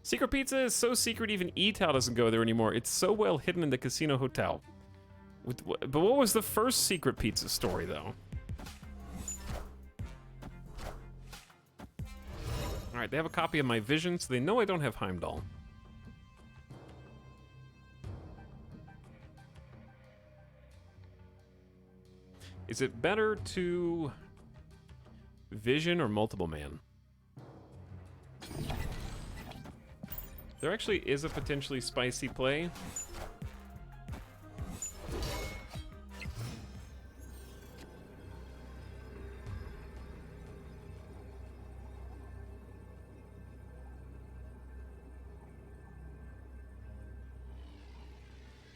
Secret Pizza is so secret even E-Tao doesn't go there anymore. It's so well hidden in the casino hotel. But what was the first Secret Pizza story, though? Alright, they have a copy of my Vision, so they know I don't have Heimdall. Is it better to Vision or Multiple Man? There actually is a potentially spicy play.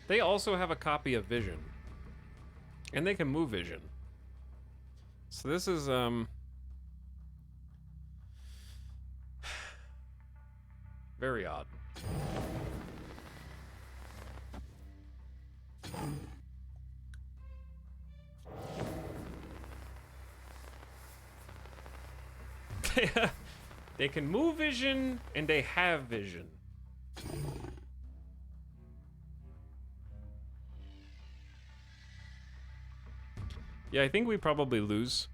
They also have a copy of Vision. And they can move Vision. So this is, very odd. They can move Vision, and they have Vision. Yeah, I think we probably lose.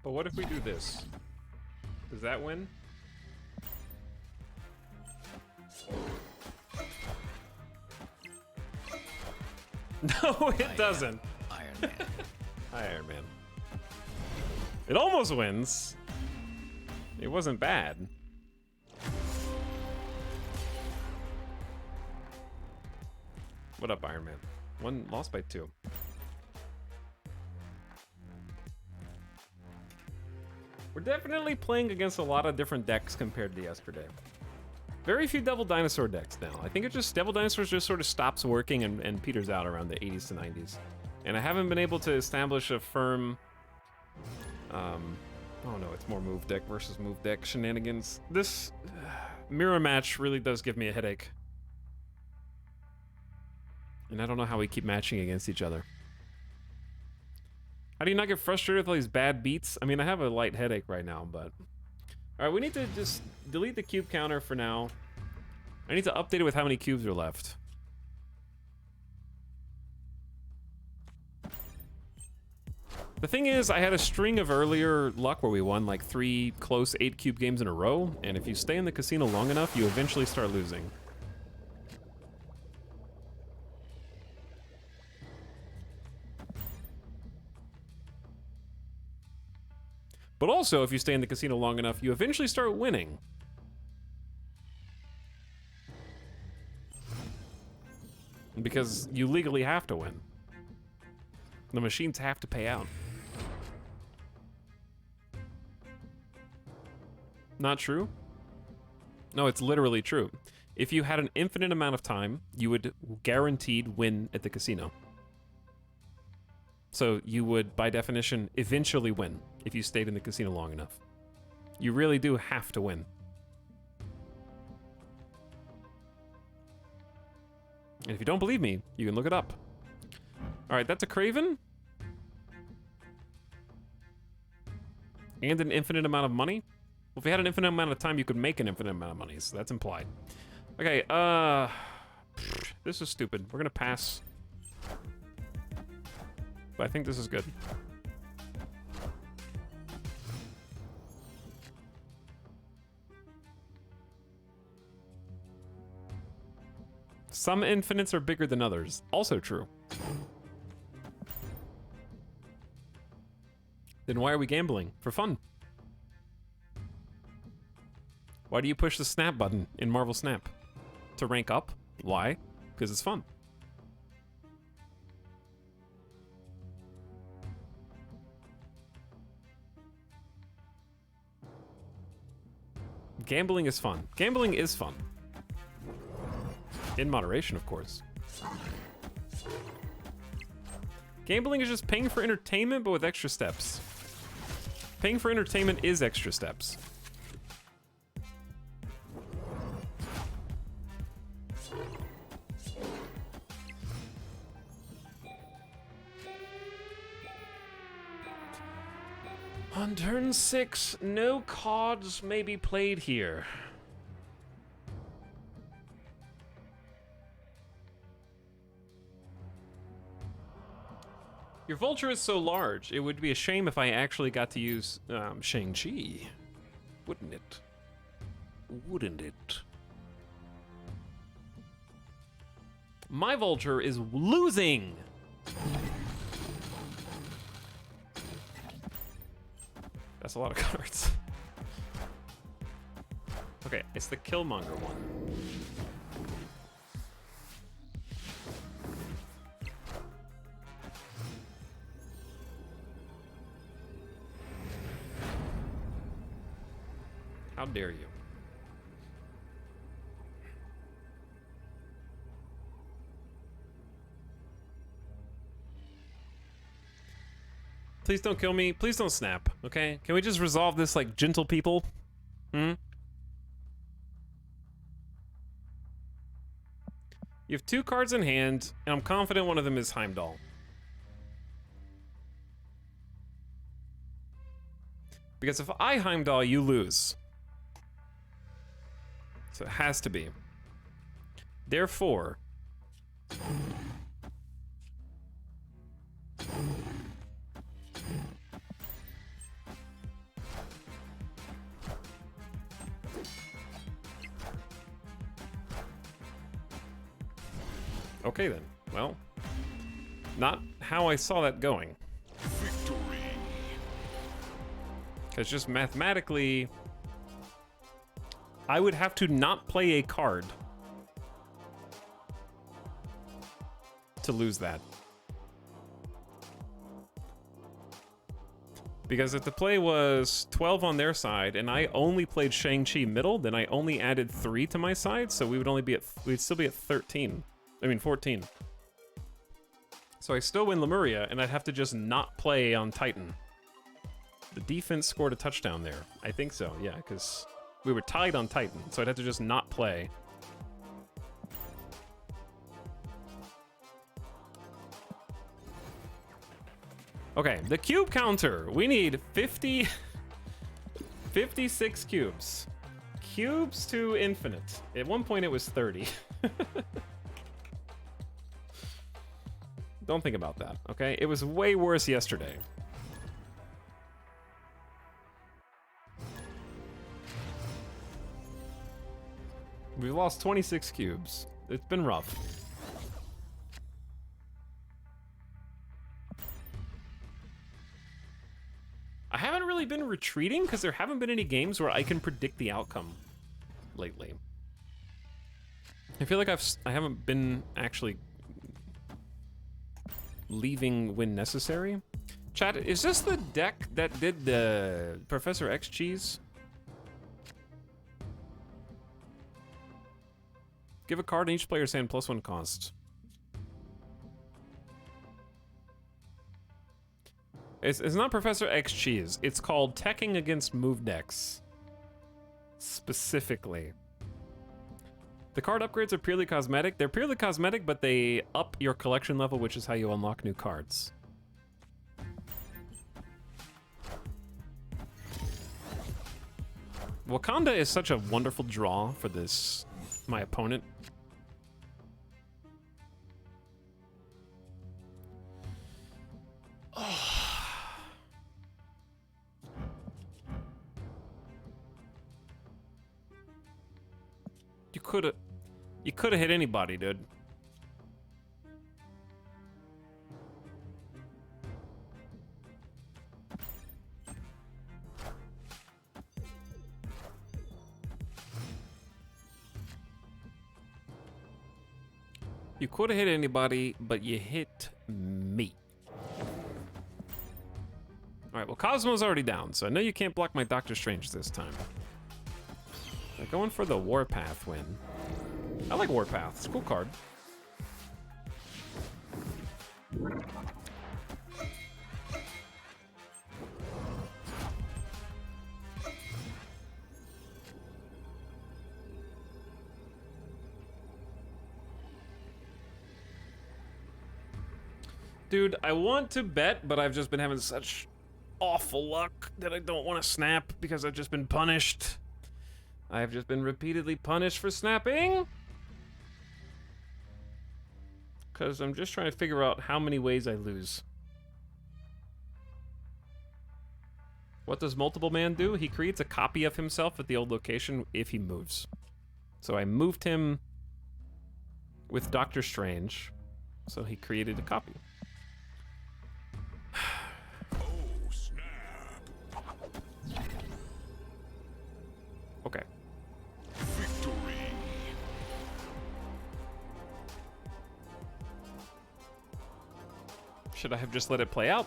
But what if we do this? Does that win? No, it doesn't. Iron Man. Hi, Iron Man. It almost wins. It wasn't bad. What up, Iron Man? 1 lost by 2. We're definitely playing against a lot of different decks compared to yesterday. Very few Devil Dinosaur decks now. I think it just Devil Dinosaurs just sort of stops working and peters out around the 80s to 90s. And I haven't been able to establish a firm... oh no, it's more move deck versus move deck shenanigans. This mirror match really does give me a headache. And I don't know how we keep matching against each other. How do you not get frustrated with all these bad beats? I mean, I have a light headache right now, but... Alright, we need to just delete the cube counter for now. I need to update it with how many cubes are left. The thing is, I had a string of earlier luck where we won like 3 close 8-cube games in a row, and if you stay in the casino long enough, you eventually start losing. But also, if you stay in the casino long enough, you eventually start winning. Because you legally have to win. The machines have to pay out. Not true? No, it's literally true. If you had an infinite amount of time, you would guaranteed win at the casino. So you would, by definition, eventually win if you stayed in the casino long enough. You really do have to win. And if you don't believe me, you can look it up. Alright, that's a Craven. And an infinite amount of money? Well, if you had an infinite amount of time, you could make an infinite amount of money, so that's implied. Okay, this is stupid. We're gonna pass. But I think this is good. Some infinites are bigger than others. Also true. Then why are we gambling? For fun. Why do you push the snap button in Marvel Snap? To rank up? Why? Because it's fun. Gambling is fun. Gambling is fun. In moderation, of course. Gambling is just paying for entertainment, but with extra steps. Paying for entertainment is extra steps. On turn 6, no cards may be played here. Your vulture is so large, it would be a shame if I actually got to use Shang-Chi. Wouldn't it? Wouldn't it? My vulture is losing! That's a lot of cards. Okay, it's the Killmonger one. How dare you? Please don't kill me. Please don't snap, okay? Can we just resolve this like gentle people? You have 2 cards in hand, and I'm confident one of them is Heimdall. Because if I Heimdall, you lose. So it has to be. Therefore... Okay then. Well, not how I saw that going. Victory. Because just mathematically, I would have to not play a card to lose that. Because if the play was 12 on their side and I only played Shang-Chi middle, then I only added 3 to my side, so we would only be at we'd still be at 13. I mean 14. So I still win Lemuria, and I'd have to just not play on Titan. The defense scored a touchdown there. I think so, yeah, because we were tied on Titan, so I'd have to just not play. Okay, the cube counter. We need 56 cubes. Cubes to infinite. At one point it was 30. Don't think about that, okay? It was way worse yesterday. We've lost 26 cubes. It's been rough. I haven't really been retreating because there haven't been any games where I can predict the outcome lately. I feel like I haven't been actually leaving when necessary. Chat, is this the deck that did the Professor X cheese? Give a card in each player's hand +1 cost. It's not Professor X cheese. It's called teching against move decks. Specifically. The card upgrades are purely cosmetic. They're purely cosmetic, but they up your collection level, which is how you unlock new cards. Wakanda is such a wonderful draw for this, my opponent. You could have hit anybody, dude. You could have hit anybody, but you hit me. All right, well, Cosmo's already down, so I know you can't block my Doctor Strange this time. They're going for the Warpath win. I like Warpath. It's a cool card. Dude, I want to bet, but I've just been having such awful luck that I don't want to snap because I've just been punished. I've just been repeatedly punished for snapping. Because I'm just trying to figure out how many ways I lose. What does Multiple Man do? He creates a copy of himself at the old location if he moves. So I moved him with Doctor Strange, so he created a copy. Oh, snap. Okay. Victory. Should I have just let it play out?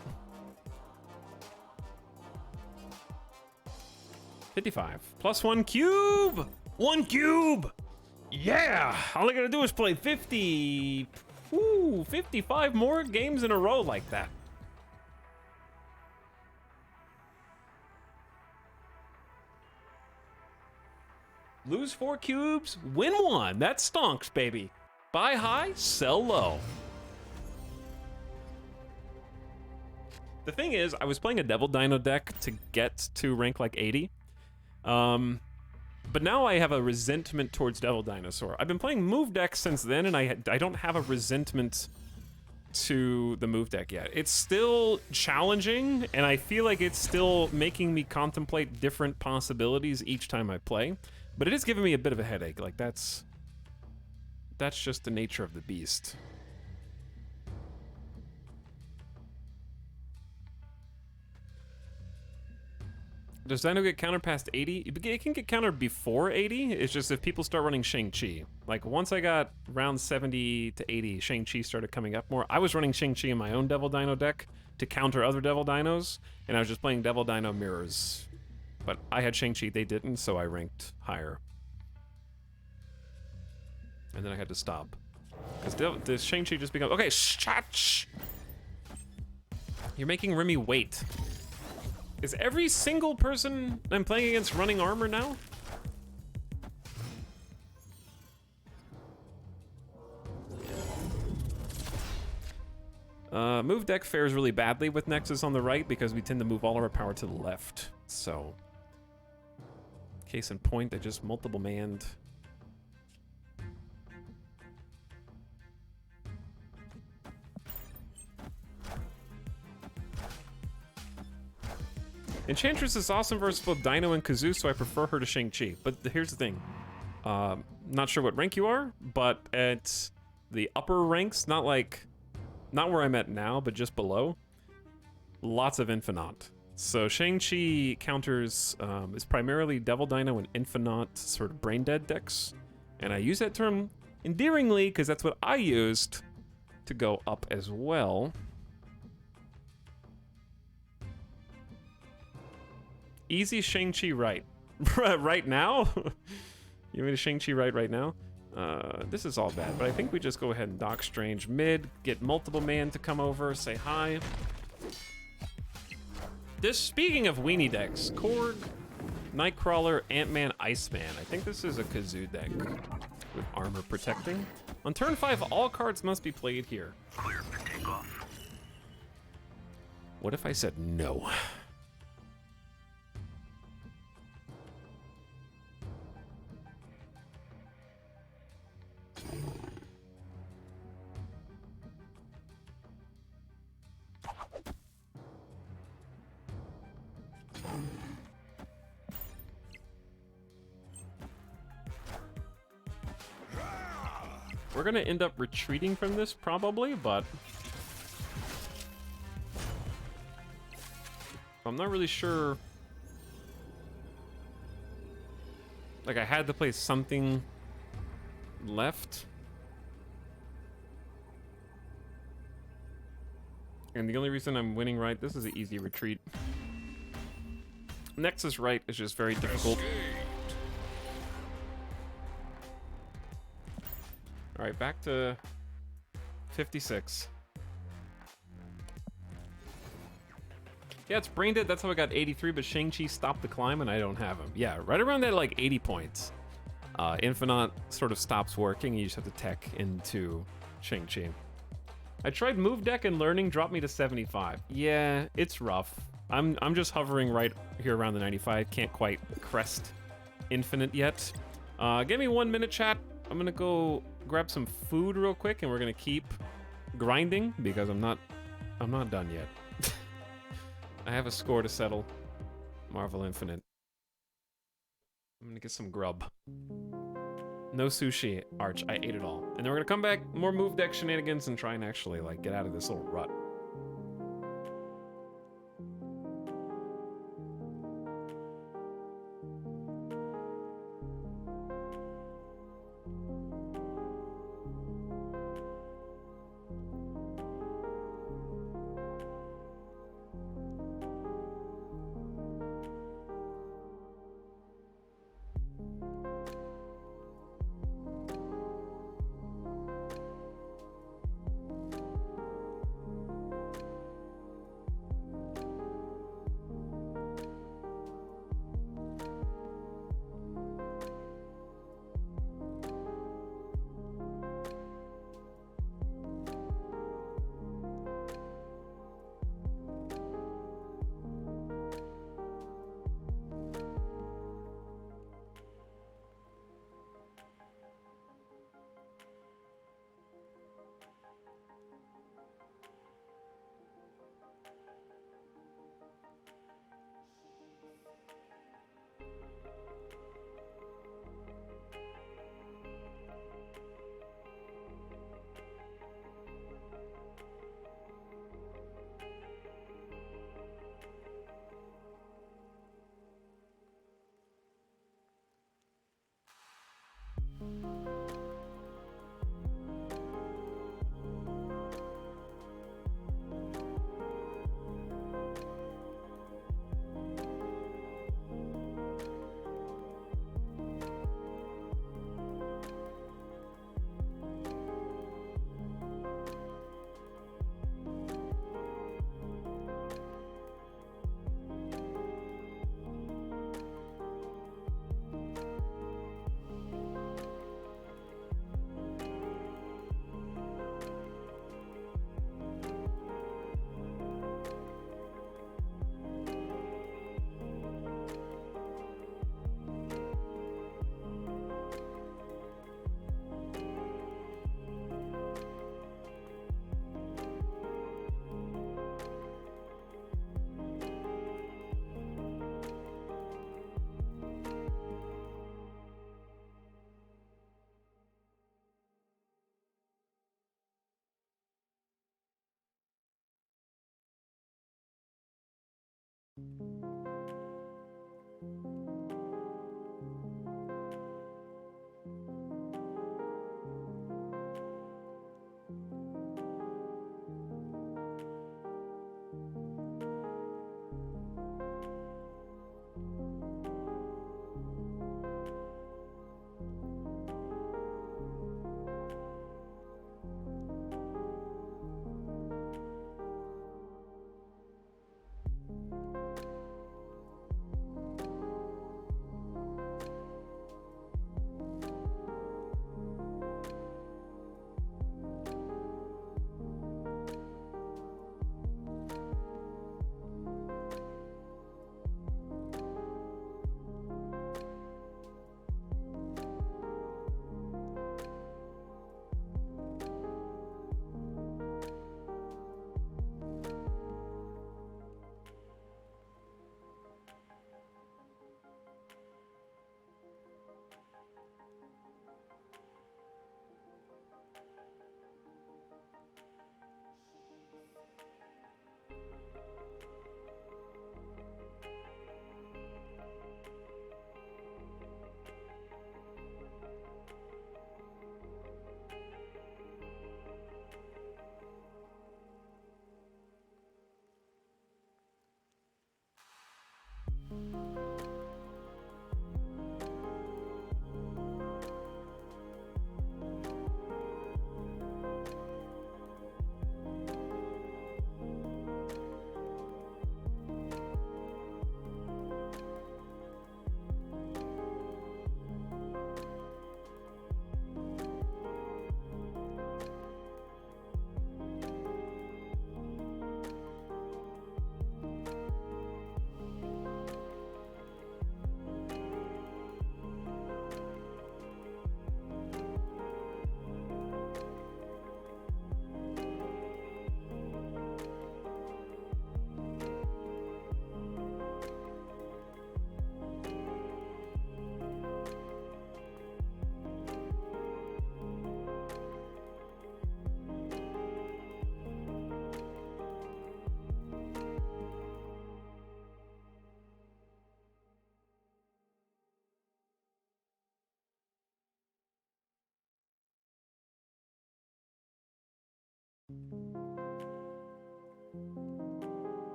55. Plus 1 cube! 1 cube! Yeah! All I gotta do is play 50... Ooh, 55 more games in a row like that. Lose 4 cubes, win 1. That stonks, baby. Buy high, sell low. The thing is, I was playing a Devil Dino deck to get to rank like 80. But now I have a resentment towards Devil Dinosaur. I've been playing move decks since then, and I don't have a resentment to the move deck yet. It's still challenging, and I feel like it's still making me contemplate different possibilities each time I play. But it is giving me a bit of a headache. Like, that's just the nature of the beast. Does Dino get countered past 80? It can get countered before 80. It's just if people start running Shang-Chi. Like, once I got round 70 to 80, Shang-Chi started coming up more. I was running Shang-Chi in my own Devil Dino deck to counter other Devil Dinos, and I was just playing Devil Dino mirrors. But I had Shang-Chi, they didn't, so I ranked higher. And then I had to stop. Because the Shang-Chi just becomes... Okay, shh! You're making Remy wait. Is every single person I'm playing against running armor now? Move deck fares really badly with Nexus on the right because we tend to move all of our power to the left. So, case in point, I just multiple manned. Enchantress is awesome versus both Dino and Kazoo, so I prefer her to Shang-Chi. But here's the thing. Not sure what rank you are, but at the upper ranks, not where I'm at now, but just below, lots of Infinite. So Shang-Chi counters is primarily Devil Dino and Infinite sort of brain dead decks. And I use that term endearingly because that's what I used to go up as well. Easy Shang-Chi right. Right now? You mean Shang-Chi right now? This is all bad, but I think we just go ahead and Doc Strange mid, get multiple man to come over, say hi. Speaking of weenie decks, Korg, Nightcrawler, Ant-Man, Iceman. I think this is a Kazoo deck with armor protecting. On turn 5, all cards must be played here. Clear for takeoff. What if I said no? We're gonna end up retreating from this probably, but I'm not really sure. Like, I had to play something left. And the only reason I'm winning right, this is an easy retreat. Nexus right is just very difficult. All right, back to 56. Yeah, it's brain dead. That's how I got 83, but Shang-Chi stopped the climb and I don't have him. Yeah, right around that, like, 80 points. Infinite sort of stops working. You just have to tech into Shang-Chi. I tried move deck and learning, dropped me to 75. Yeah, it's rough. I'm just hovering right here around the 95. Can't quite crest Infinite yet. Give me 1 minute, chat. I'm gonna go grab some food real quick, and we're gonna keep grinding because I'm not done yet. I have a score to settle. Marvel Infinite. I'm gonna get some grub. No sushi, Arch. I ate it all. And then we're gonna come back, more move deck shenanigans, and try and actually, like, get out of this little rut.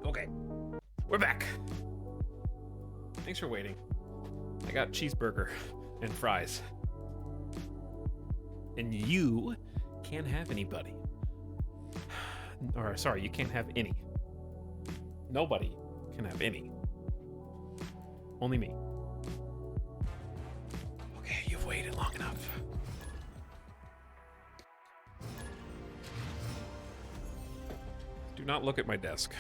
Okay, we're back. Thanks for waiting. I got cheeseburger and fries. And you can't have anybody. Or, sorry, you can't have any. Nobody can have any. Only me. Okay, you've waited long enough. Do not look at my desk.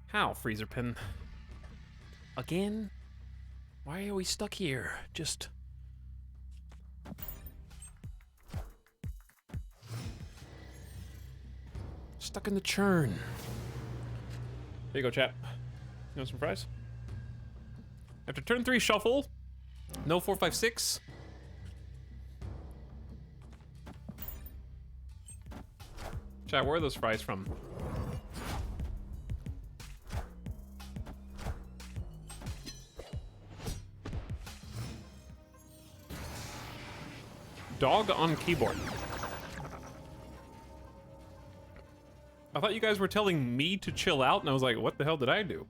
How, freezer pin? Again? Why are we stuck here? Just... stuck in the churn. There you go, chat. You want some fries? After turn 3 shuffle, no 4, 5, 6. Chat, where are those fries from? Dog on keyboard. I thought you guys were telling me to chill out, and I was like, what the hell did I do?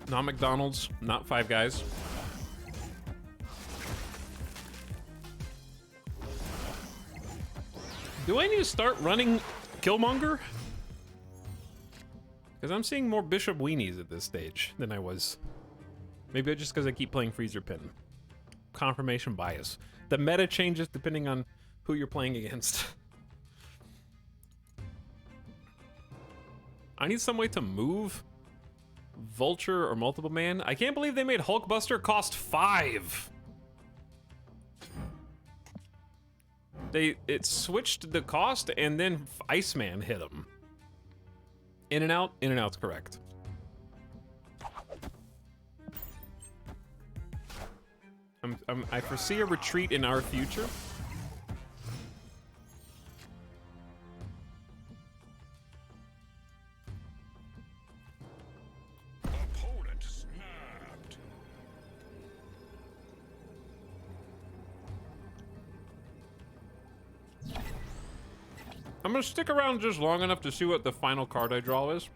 Not McDonald's, not Five Guys. Do I need to start running Killmonger? Because I'm seeing more Bishop Weenies at this stage than I was. Maybe just because I keep playing Freezer Pin. Confirmation bias. The meta changes depending on who you're playing against. I need some way to move Vulture or Multiple Man. I can't believe they made Hulkbuster cost 5. It switched the cost and then Iceman hit him. In and out? In and out's correct. I foresee a retreat in our future. Opponent snapped. I'm gonna stick around just long enough to see what the final card I draw is.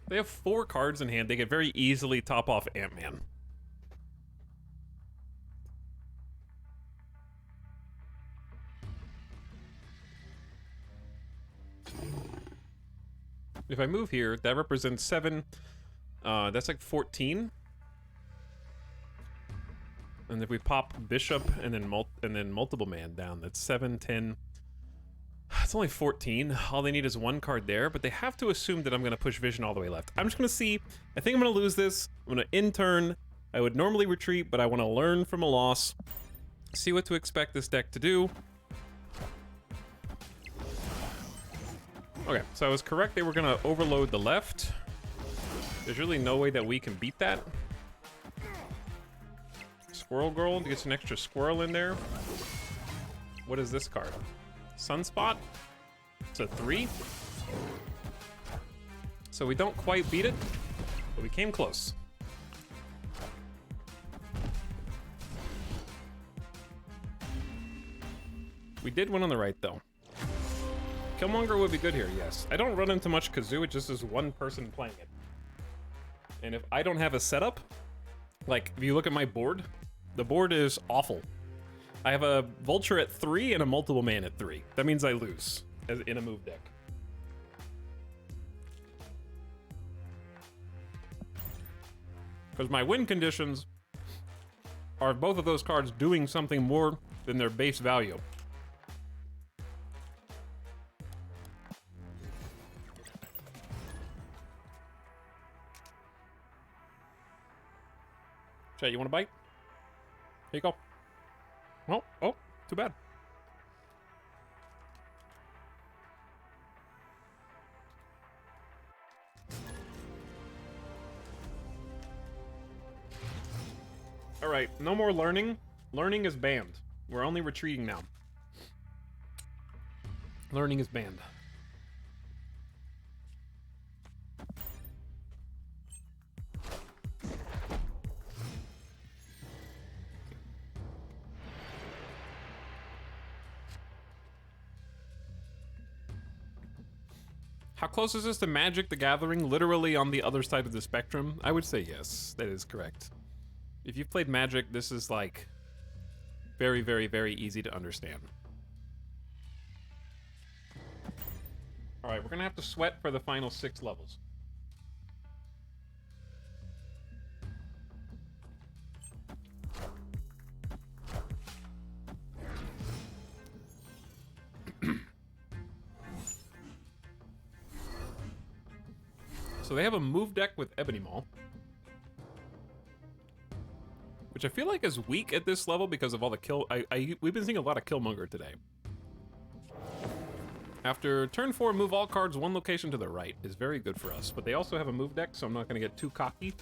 They have 4 cards in hand. They could very easily top off Ant-Man. If I move here, that represents 7. That's like 14. And if we pop Bishop and then Multiple Man down, that's 7, 10. It's only 14. All they need is 1 card there, but they have to assume that I'm going to push Vision all the way left. I'm just going to see. I think I'm going to lose this. I'm going to end turn. I would normally retreat, but I want to learn from a loss. See what to expect this deck to do. Okay, so I was correct. They were going to overload the left. There's really no way that we can beat that. Squirrel Girl gets an extra squirrel in there. What is this card? Sunspot? It's a 3. So we don't quite beat it, but we came close. We did win on the right, though. Killmonger would be good here, yes. I don't run into much Kazoo, it just is one person playing it. And if I don't have a setup, like, if you look at my board, the board is awful. I have a Vulture at 3 and a multiple man at 3. That means I lose in a move deck. Because my win conditions are both of those cards doing something more than their base value. Chat, you want a bite? Here you go. Oh, too bad. All right, no more learning. Learning is banned. We're only retreating now. Learning is banned. How close is this to Magic the Gathering? Literally on the other side of the spectrum? I would say yes, that is correct. If you've played Magic, this is like very, very, very easy to understand. All right, we're gonna have to sweat for the final 6 levels. So they have a move deck with Ebony Maw, which I feel like is weak at this level because of all the kill. We've been seeing a lot of Killmonger today. After turn 4, move all cards 1 location to the right is very good for us, but they also have a move deck, so I'm not going to get too cocky.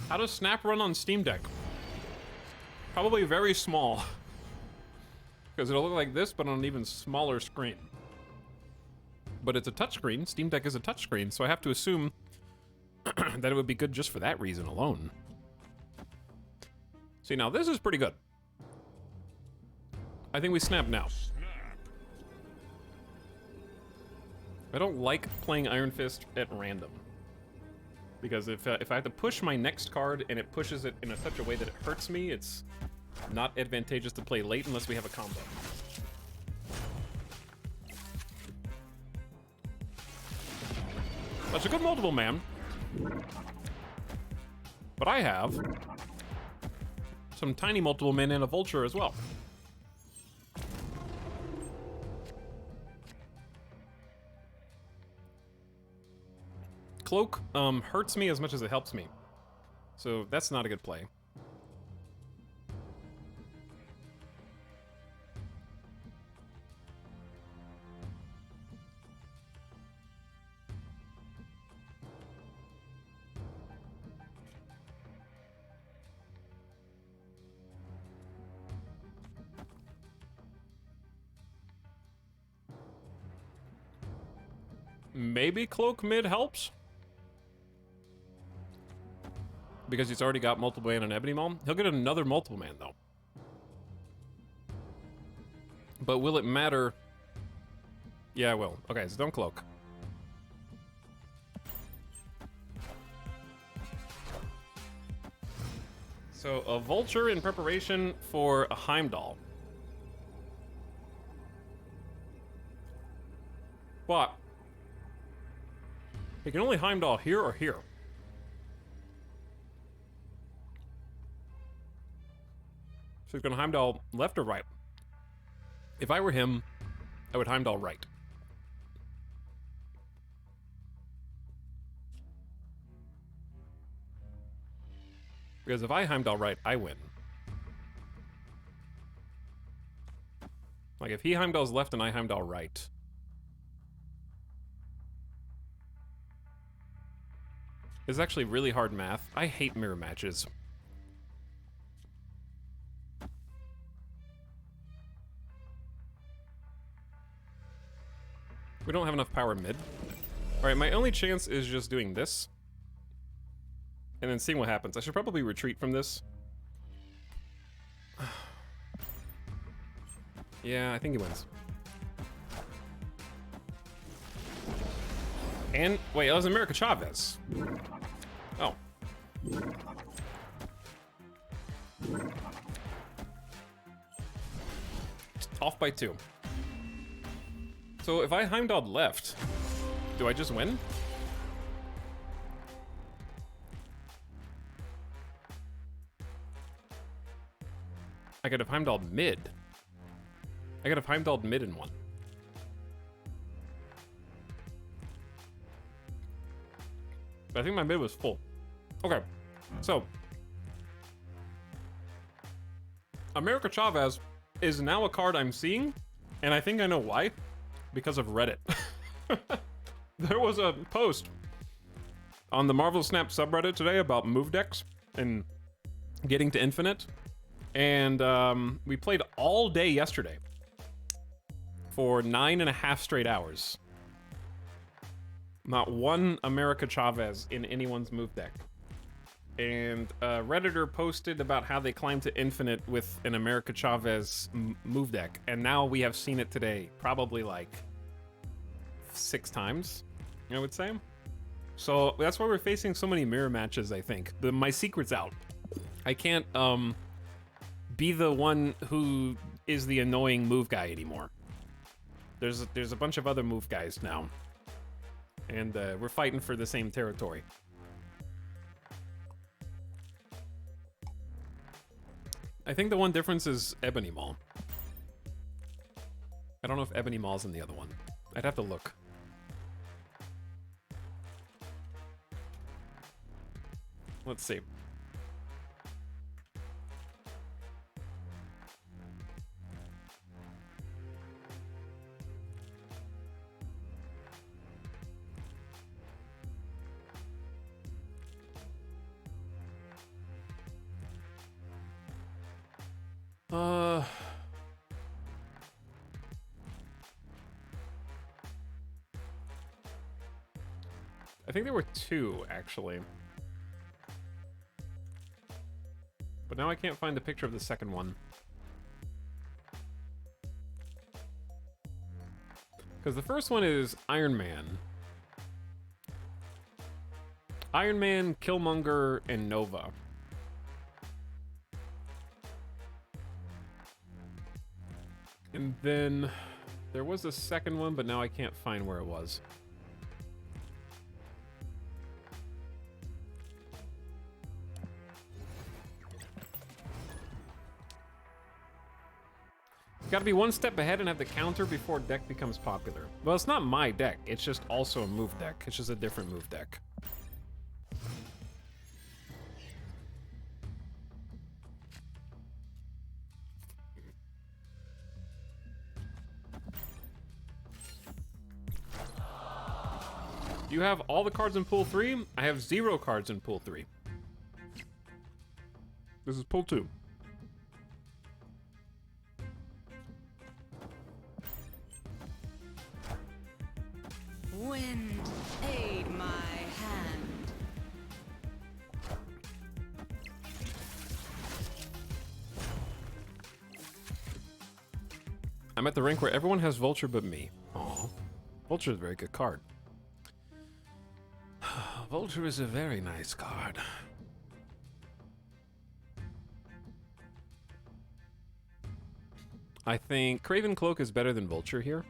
How does Snap run on Steam Deck? Probably very small. Because it'll look like this, but on an even smaller screen. But it's a touchscreen. Steam Deck is a touchscreen, so I have to assume that it would be good just for that reason alone. See, now this is pretty good. I think we snap now. I don't like playing Iron Fist at random. Because if I have to push my next card and it pushes it in such a way that it hurts me, it's not advantageous to play late unless we have a combo. That's a good multiple man. But I have some tiny multiple men and a Vulture as well. Cloak hurts me as much as it helps me. So that's not a good play. Maybe Cloak mid helps? Because he's already got multiple man and Ebony Maw. He'll get another multiple man, though. But will it matter? Yeah, it will. Okay, so don't Cloak. So, a Vulture in preparation for a Heimdall. But he can only Heimdall here or here. So he's gonna Heimdall left or right. If I were him, I would Heimdall right. Because if I Heimdall right, I win. Like if he Heimdalls left and I Heimdall right. It's actually really hard math. I hate mirror matches. We don't have enough power mid. Alright, my only chance is just doing this. And then seeing what happens. I should probably retreat from this. Yeah, I think he wins. And, wait, that was America Chavez. Oh. Off by 2. So if I Heimdall left, do I just win? I could have Heimdall mid. I could have Heimdall mid in one. But I think my mid was full. Okay, so America Chavez is now a card I'm seeing, and I think I know why. Because of Reddit. There was a post on the Marvel Snap subreddit today about move decks and getting to infinite. And we played all day yesterday for 9.5 straight hours. Not one America Chavez in anyone's move deck. And a Redditor posted about how they climbed to infinite with an America Chavez move deck. And now we have seen it today, probably like 6 times, I would say. So that's why we're facing so many mirror matches, I think. My secret's out. I can't be the one who is the annoying move guy anymore. There's a bunch of other move guys now. And we're fighting for the same territory. I think the one difference is Ebony Maul. I don't know if Ebony Maul's in the other one. I'd have to look. Let's see. I think there were 2, actually. But now I can't find the picture of the second one. Because the first one is Iron Man. Iron Man, Killmonger, and Nova. And then there was a second one, but now I can't find where it was. You gotta be one step ahead and have the counter before deck becomes popular. Well, it's not my deck, it's just also a move deck. It's just a different move deck. You have all the cards in pool 3. I have 0 cards in pool 3. This is pool 2. Wind, aid my hand. I'm at the rank where everyone has Vulture but me. Aw. Vulture is a very good card. Vulture is a very nice card. I think Craven Cloak is better than Vulture here.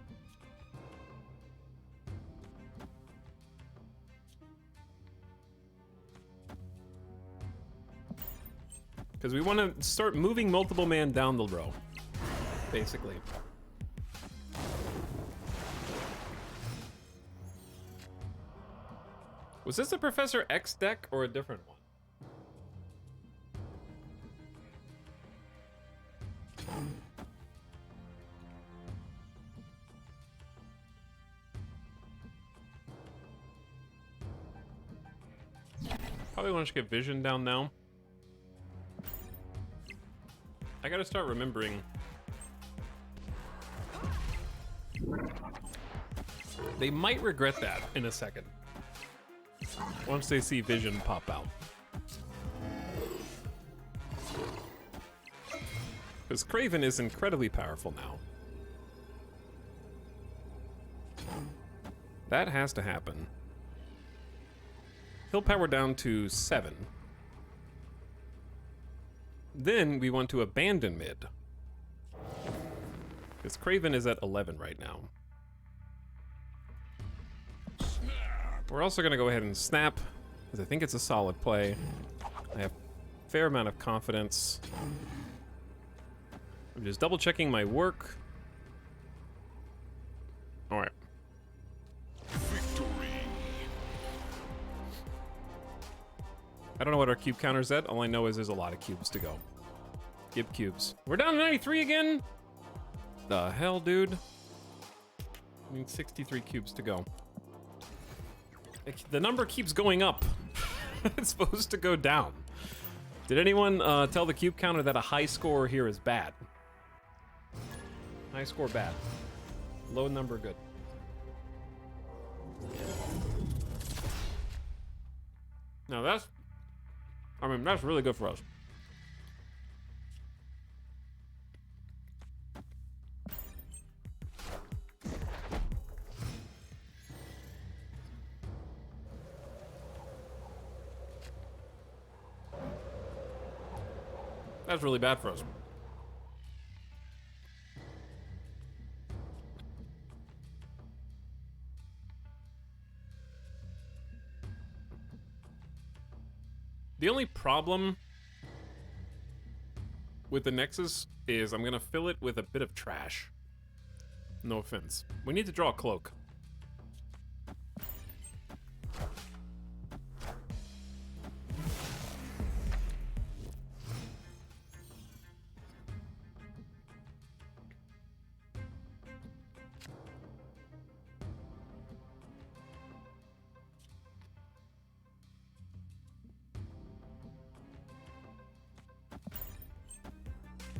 Because we want to start moving multiple man down the row, basically. Was this a Professor X deck or a different one? Probably want to get Vision down now. I gotta start remembering. They might regret that in a second. Once they see Vision pop out. Because Craven is incredibly powerful now. That has to happen. He'll power down to 7. Then we want to abandon mid. Because Craven is at 11 right now. We're also going to go ahead and snap, because I think it's a solid play. I have a fair amount of confidence. I'm just double checking my work. All right. Victory. I don't know what our cube counter's at. All I know is there's a lot of cubes to go. Give cubes. We're down to 93 again? The hell, dude? I need 63 cubes to go. The number keeps going up. It's supposed to go down. Did anyone tell the cube counter that a high score here is bad? High score bad. Low number good. Now that's really good for us. That's really bad for us. The only problem with the Nexus is I'm gonna fill it with a bit of trash. No offense. We need to draw a cloak.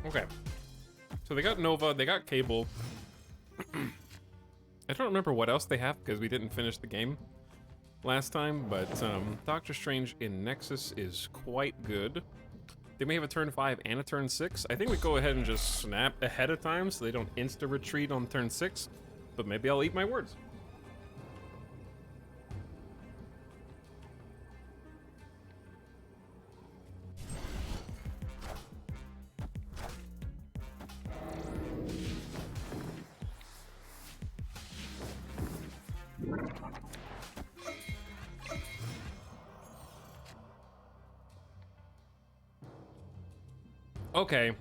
Okay. So they got Nova, they got Cable. I don't remember what else they have because we didn't finish the game last time, but Doctor Strange in Nexus is quite good. They may have a turn 5 and a turn 6. I think we go ahead and just snap ahead of time so they don't insta-retreat on turn 6, but maybe I'll eat my words. Okay.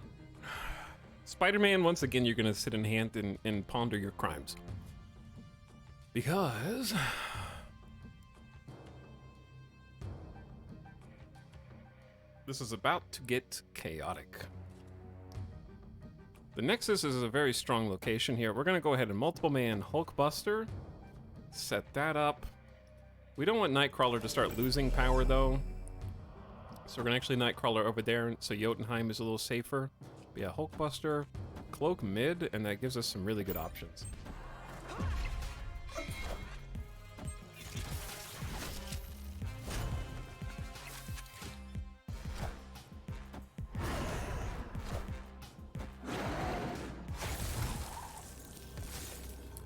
Spider-Man, once again, you're gonna sit in hand and ponder your crimes. Because... this is about to get chaotic. The Nexus is a very strong location here. We're gonna go ahead and multiple man Hulkbuster. Set that up. We don't want Nightcrawler to start losing power, though. So we're gonna actually Nightcrawler over there, so Jotunheim is a little safer. But yeah, Hulkbuster, Cloak mid, and that gives us some really good options.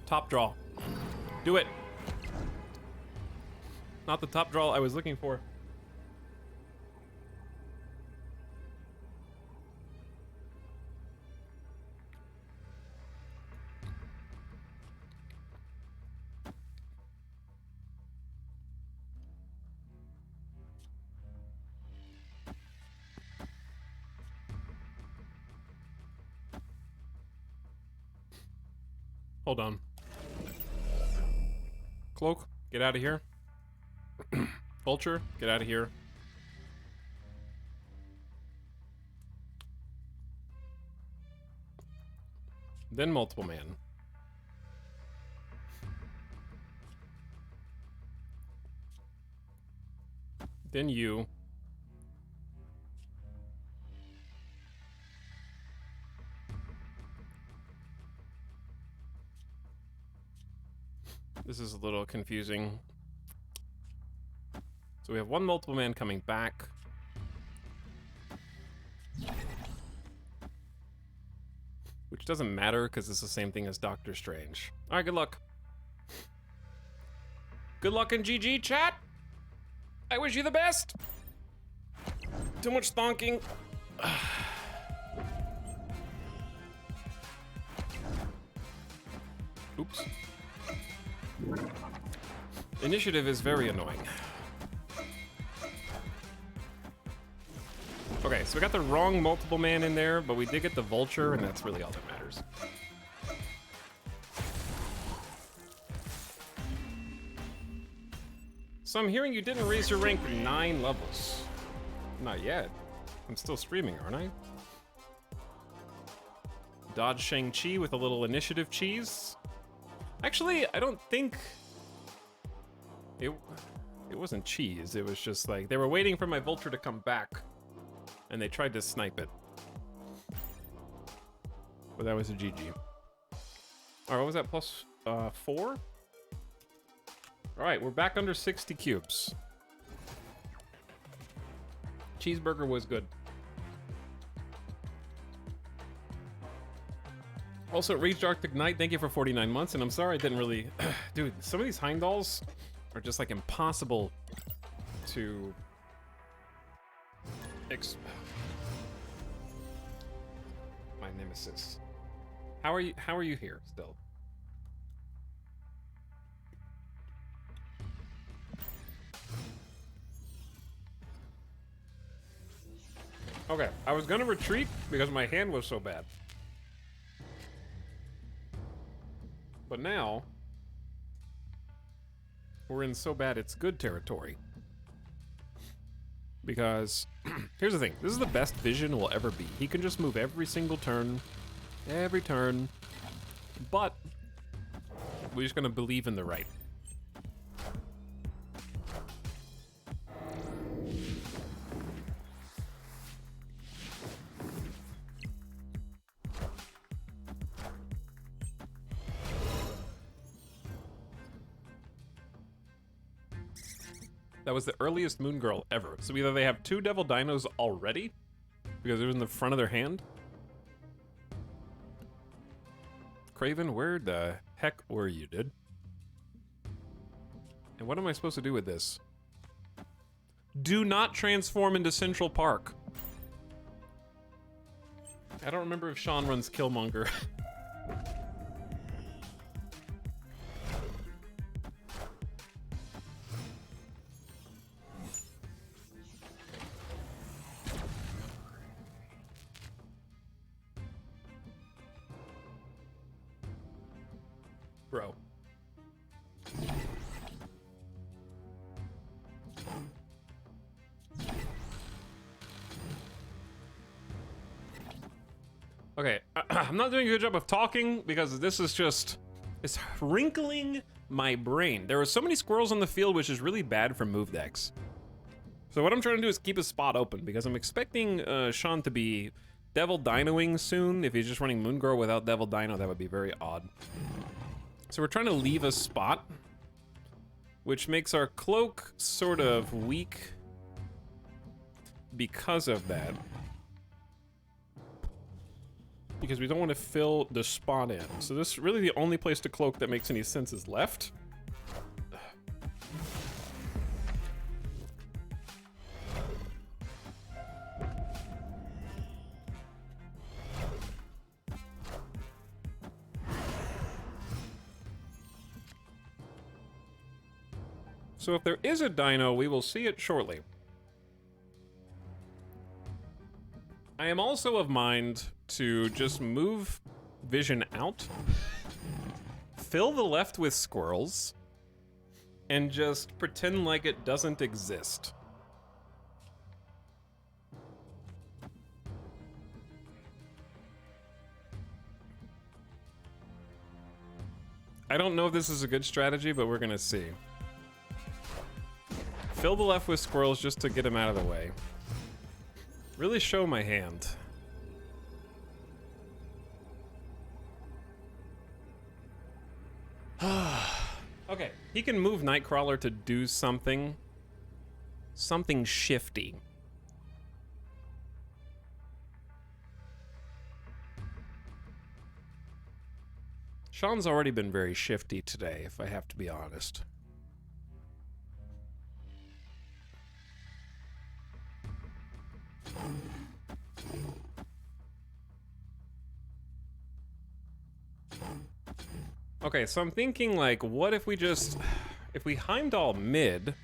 Top draw. Do it. Not the top draw I was looking for. Hold on. Cloak, get out of here. Vulture, get out of here. Then multiple man. Then you. This This is a little confusing. So we have one multiple man coming back. Which doesn't matter because it's the same thing as Doctor Strange. Alright, good luck. Good luck in GG, chat! I wish you the best! Too much thonking. Oops. Initiative is very annoying. Okay, so we got the wrong multiple man in there, but we did get the vulture, and that's really all that matters. So I'm hearing you didn't raise your rank 9 levels. Not yet. I'm still streaming, aren't I? Dodge Shang-Chi with a little initiative cheese. Actually, I don't think... It wasn't cheese, it was just like, they were waiting for my vulture to come back, and they tried to snipe it. But that was a GG. Alright, what was that, plus 4? Alright, we're back under 60 cubes. Cheeseburger was good. Also, Rage Dark Ignite, thank you for 49 months, and I'm sorry I didn't really... Dude, some of these Heimdalls are just, like, impossible to... My nemesis. How are you here, still? Okay, I was gonna retreat because my hand was so bad. But now, we're in so bad it's good territory. Because, here's the thing, this is the best Vision will ever be. He can just move every single turn, every turn, but we're just gonna believe in the right. That was the earliest Moon Girl ever. So either they have 2 Devil Dinos already, because it was in the front of their hand. Craven, where the heck were you, dude? And what am I supposed to do with this? Do not transform into Central Park. I don't remember if Sean runs Killmonger. Bro. Okay, I'm not doing a good job of talking because this is just... It's wrinkling my brain. There are so many squirrels on the field, which is really bad for move decks. So what I'm trying to do is keep a spot open because I'm expecting Sean to be Devil Dinoing soon. If he's just running Moon Girl without Devil Dino, that would be very odd. So we're trying to leave a spot, which makes our cloak sort of weak because of that. Because we don't want to fill the spot in. So this is really the only place to cloak that makes any sense is left. So if there is a dino, we will see it shortly. I am also of mind to just move Vision out, fill the left with squirrels, and just pretend like it doesn't exist. I don't know if this is a good strategy, but we're gonna see. Fill the left with squirrels just to get him out of the way. Really show my hand. Okay, he can move Nightcrawler to do something. Something shifty. Sean's already been very shifty today, if I have to be honest. Okay, so I'm thinking, like, what if we just... If we Heimdall mid...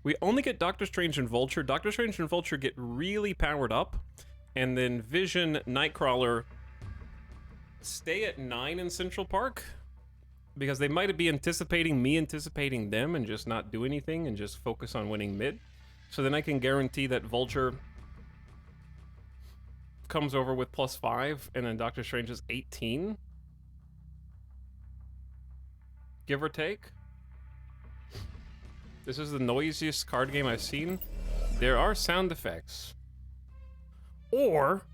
We only get Doctor Strange and Vulture. Doctor Strange and Vulture get really powered up. And then Vision, Nightcrawler... stay at 9 in Central Park. Because they might be anticipating me anticipating them and just not do anything and just focus on winning mid. So then I can guarantee that Vulture... comes over with +5, and then Doctor Strange is 18. Give or take. This is the noisiest card game I've seen. There are sound effects. Or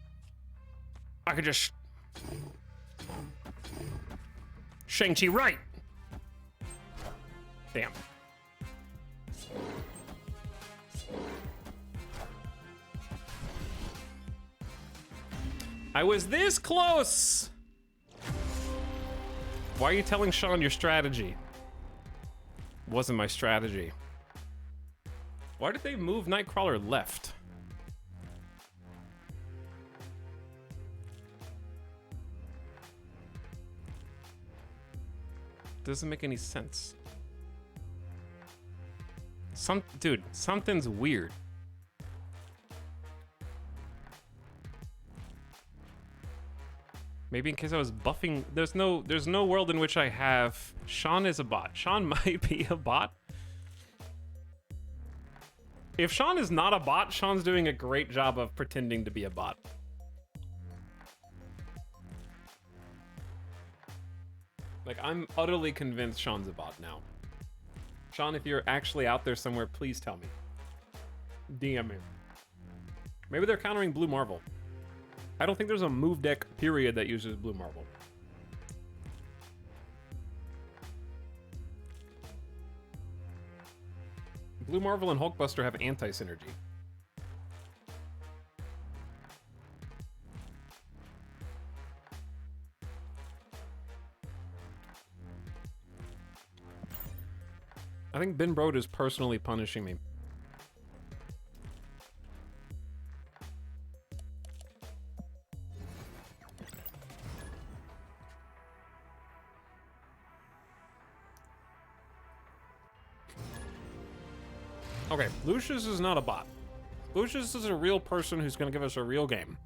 I could just Shang-Chi right. Damn. I was this close! Why are you telling Sean your strategy? Wasn't my strategy. Why did they move Nightcrawler left? Doesn't make any sense. Dude, something's weird. Maybe in case I was buffing. There's no world in which I have Sean is a bot. Sean might be a bot. If Sean is not a bot, Sean's doing a great job of pretending to be a bot. Like, I'm utterly convinced Sean's a bot now. Sean, if you're actually out there somewhere, please tell me. DM me. Maybe they're countering Blue Marvel. I don't think there's a move deck, period, that uses Blue Marvel. Blue Marvel and Hulkbuster have anti-synergy. I think Ben Brode is personally punishing me. Okay, Lucius is not a bot. Lucius is a real person who's going to give us a real game.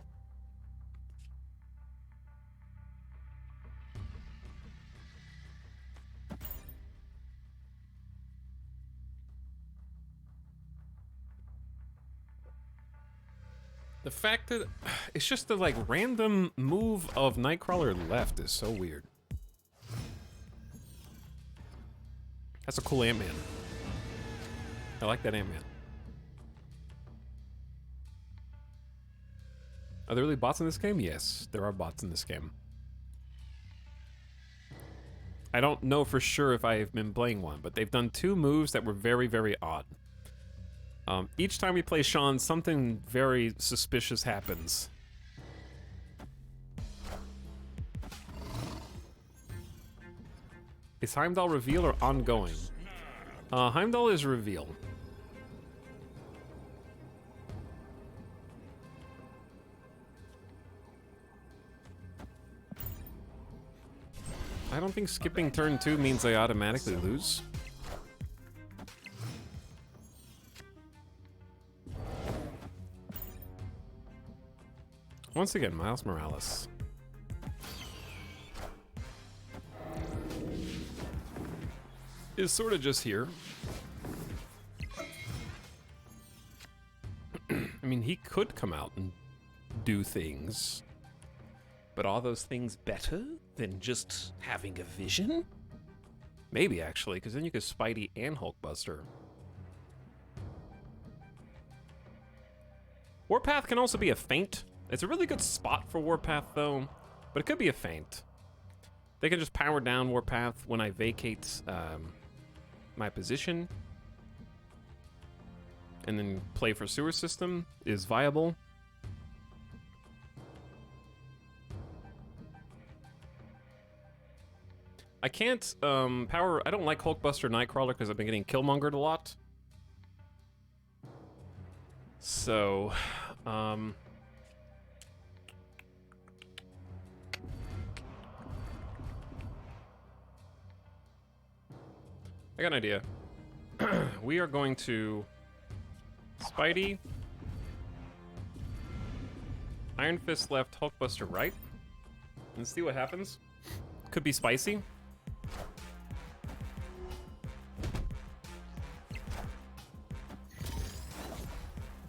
The fact that it's just the like random move of Nightcrawler left is so weird. That's a cool Ant-Man. I like that Ant-Man. Are there really bots in this game? Yes, there are bots in this game. I don't know for sure if I've been playing one, but they've done 2 moves that were very, very odd. Each time we play Sean, something very suspicious happens. Is Heimdall reveal or ongoing? Heimdall is reveal. I don't think skipping turn 2 means I automatically lose. Once again, Miles Morales. Is sort of just here. I mean, he could come out and do things. But are those things better than just having a vision? Maybe, actually, because then you could Spidey and Hulkbuster. Warpath can also be a feint. It's a really good spot for Warpath, though, but it could be a feint. They can just power down Warpath when I vacate my position. And then play for sewer system is viable. I can't power... I don't like Hulkbuster Nightcrawler because I've been getting Killmongered a lot. So, I got an idea. We are going to Spidey, Iron Fist left, Hulkbuster right, and see what happens. Could be spicy.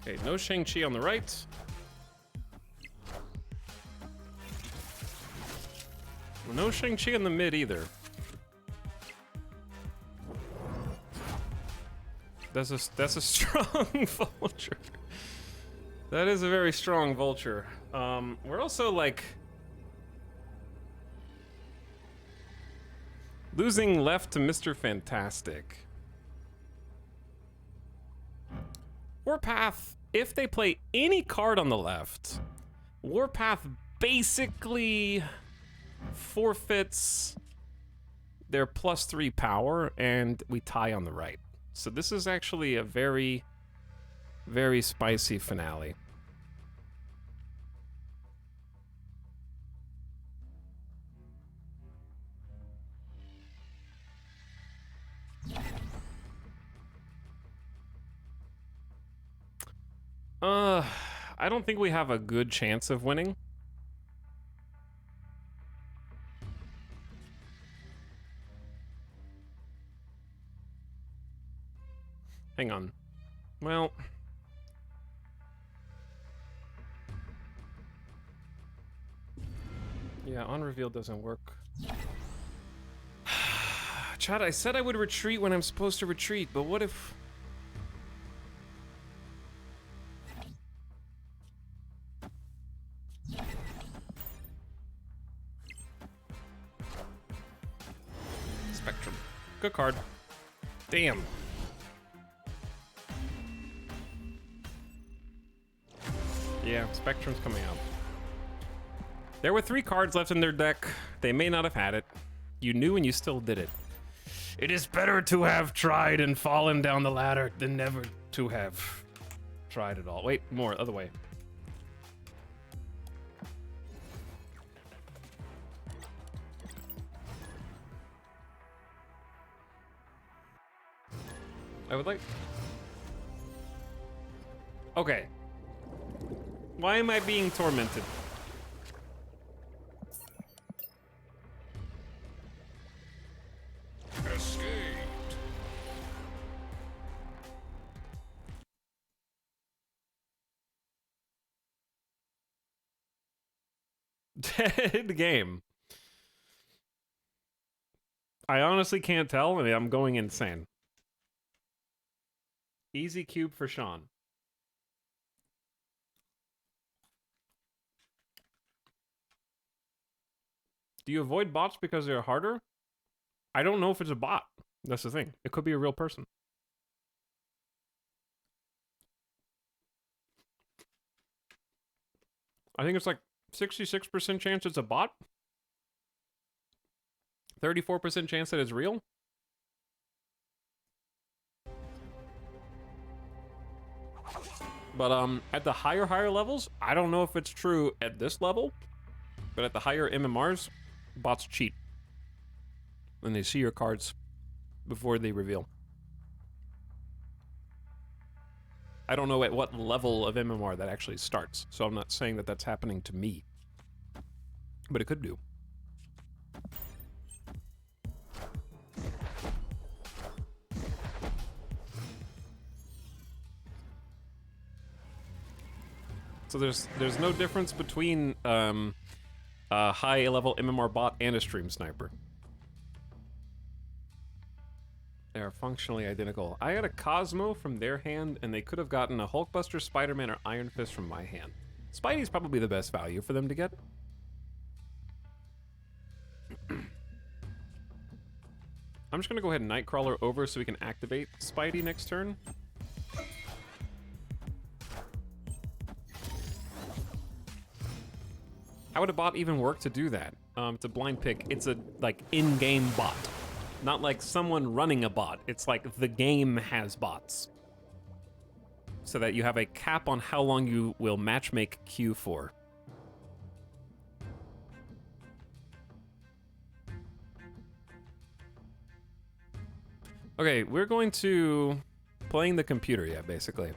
Okay, no Shang-Chi on the right. No Shang-Chi in the mid either. That's a strong vulture. That is a very strong vulture. We're also like losing left to Mr. Fantastic. Warpath, if they play any card on the left, Warpath basically forfeits their +3 power, and we tie on the right. So this is actually a very, very spicy finale. I don't think we have a good chance of winning. Hang on. Well... yeah, on reveal doesn't work. Chad, I said I would retreat when I'm supposed to retreat, but what if... Spectrum. Good card. Damn. Yeah, Spectrum's coming out. There were 3 cards left in their deck. They may not have had it. You knew and you still did it. It is better to have tried and fallen down the ladder than never to have tried at all. Wait, more, other way. I would like... okay. Why am I being tormented? Escaped. Dead game. I honestly can't tell. I mean, I'm going insane. Easy cube for Sean. Do you avoid bots because they're harder? I don't know if it's a bot. That's the thing. It could be a real person. I think it's like 66% chance it's a bot. 34% chance that it's real. But at the higher levels, I don't know if it's true at this level, but at the higher MMRs, bots cheat when they see your cards before they reveal. I don't know at what level of MMR that actually starts, so I'm not saying that that's happening to me, but it could do. So there's no difference between a high level MMR bot and a stream sniper. They are functionally identical. I had a Cosmo from their hand, and they could have gotten a Hulkbuster, Spider-Man, or Iron Fist from my hand. Spidey's probably the best value for them to get. just gonna go ahead and Nightcrawler over so we can activate Spidey next turn. How would a bot even work to do that? It's a blind pick. It's a, like, in-game bot. Not like someone running a bot. It's like the game has bots. So that you have a cap on how long you will matchmake Q for. Okay, we're going to... Playing the computer, yeah, basically.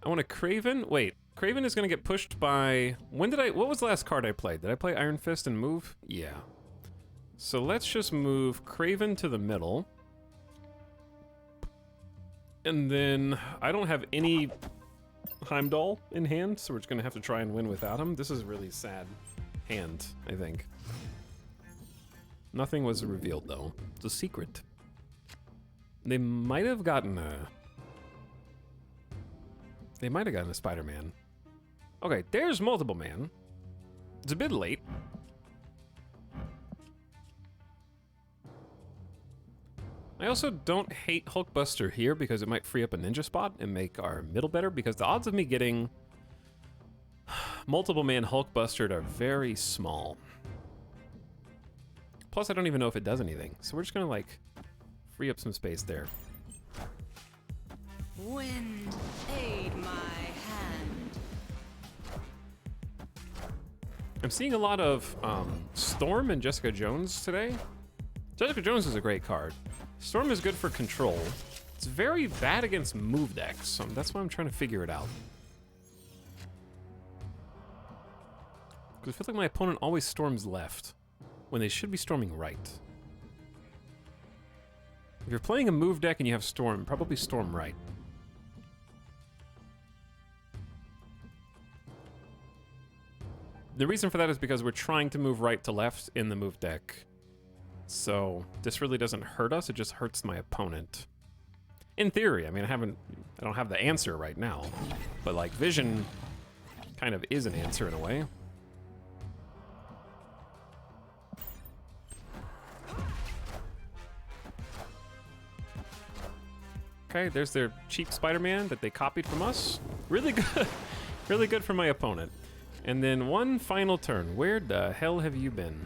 I want a Craven. Wait, Craven is gonna get pushed by... What was the last card I played? Did I play Iron Fist and move? Yeah. So let's just move Craven to the middle. And then I don't have any Heimdall in hand, so we're just gonna have to try and win without him. This is a really sad hand, I think. Nothing was revealed though. It's a secret. They might have gotten a... They might have gotten a Spider-Man. Okay, there's Multiple Man. It's a bit late. I also don't hate Hulkbuster here because it might free up a ninja spot and make our middle better, because the odds of me getting Multiple Man Hulkbustered are very small. Plus, I don't even know if it does anything. So we're just gonna, like, free up some space there. Wind, aid my hand. I'm seeing a lot of Storm and Jessica Jones today. Jessica Jones is a great card. Storm is good for control. It's very bad against move decks, so that's why I'm trying to figure it out. Because I feel like my opponent always storms left, when they should be storming right. If you're playing a move deck and you have Storm, probably storm right. The reason for that is because we're trying to move right to left in the move deck. So this really doesn't hurt us, it just hurts my opponent. In theory, I mean, I don't have the answer right now, but like Vision kind of is an answer in a way. Okay, there's their cheap Spider-Man that they copied from us. Really good, really good for my opponent. And then one final turn. Where the hell have you been?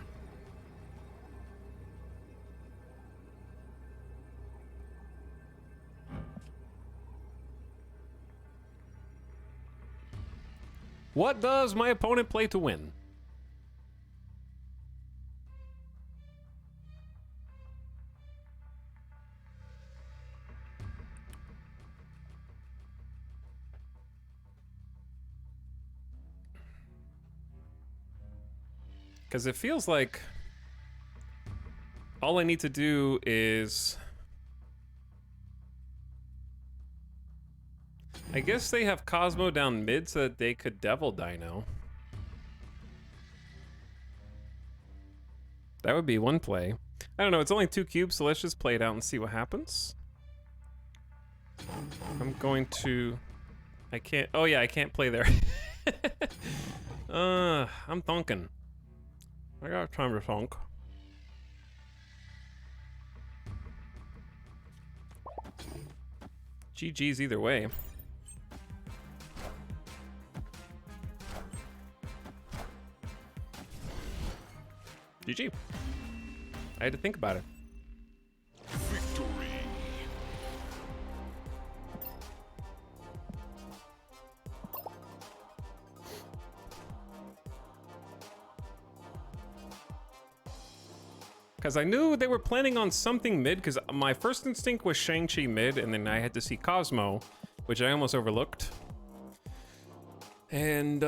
What does my opponent play to win? Because it feels like all I need to do is... I guess they have Cosmo down mid so that they could Devil Dino. That would be one play. I don't know, it's only 2 cubes, so let's just play it out and see what happens. I'm going to... I can't... Oh yeah, I can't play there. I'm thunking. I got time to thunk. GG's either way. GG. I had to think about it. Victory. Because I knew they were planning on something mid, because my first instinct was Shang-Chi mid, and then I had to see Cosmo, which I almost overlooked. And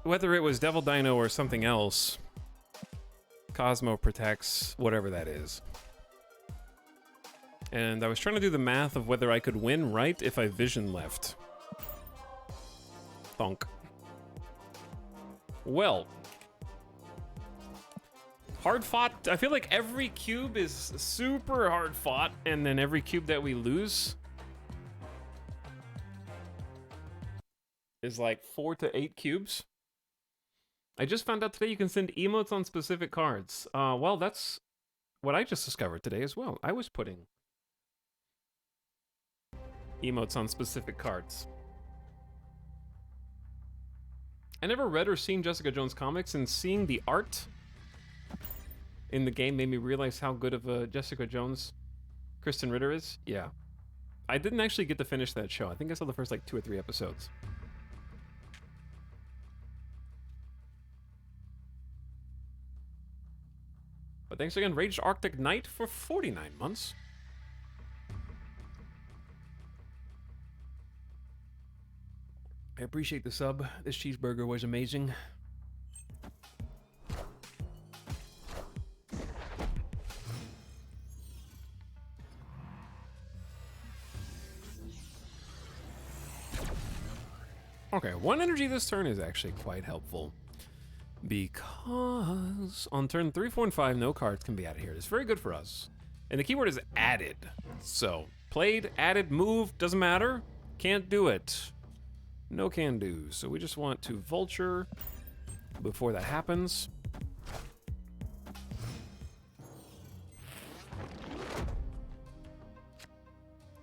whether it was Devil Dino or something else, Cosmo protects whatever that is. And I was trying to do the math of whether I could win right if I vision left. Thunk. Well. Hard fought. I feel like every cube is super hard fought, and then every cube that we lose is like 4 to 8 cubes. I just found out today you can send emotes on specific cards. Well, that's what I just discovered today as well. I was putting emotes on specific cards. I never read or seen Jessica Jones comics, and seeing the art in the game made me realize how good of a Jessica Jones Kristen Ritter is. Yeah. I didn't actually get to finish that show. I think I saw the first like 2 or 3 episodes. But thanks again, Raged Arctic Knight, for 49 months. I appreciate the sub. This cheeseburger was amazing. Okay, 1 energy this turn is actually quite helpful. Because on turn 3, 4, and 5, no cards can be added here. It's very good for us. And the keyword is added. So, played, added, moved, doesn't matter. Can't do it. No can do. So we just want to Vulture before that happens.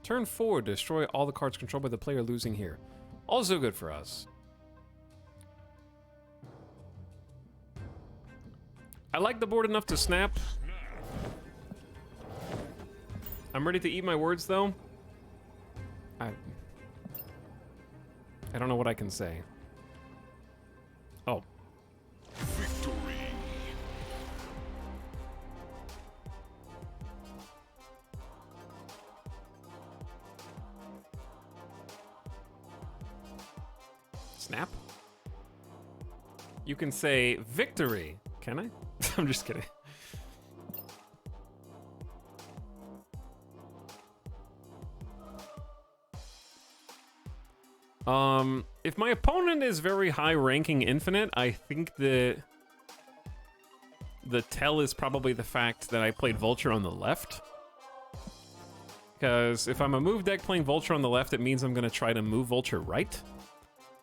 Turn 4, destroy all the cards controlled by the player losing here. Also good for us. I like the board enough to snap. I'm ready to eat my words, though. I don't know what I can say. Oh. Victory. Snap? You can say victory. Can I? I'm just kidding. If my opponent is very high ranking infinite, I think the tell is probably the fact that I played Vulture on the left. Because if I'm a move deck playing Vulture on the left, it means I'm going to try to move Vulture right.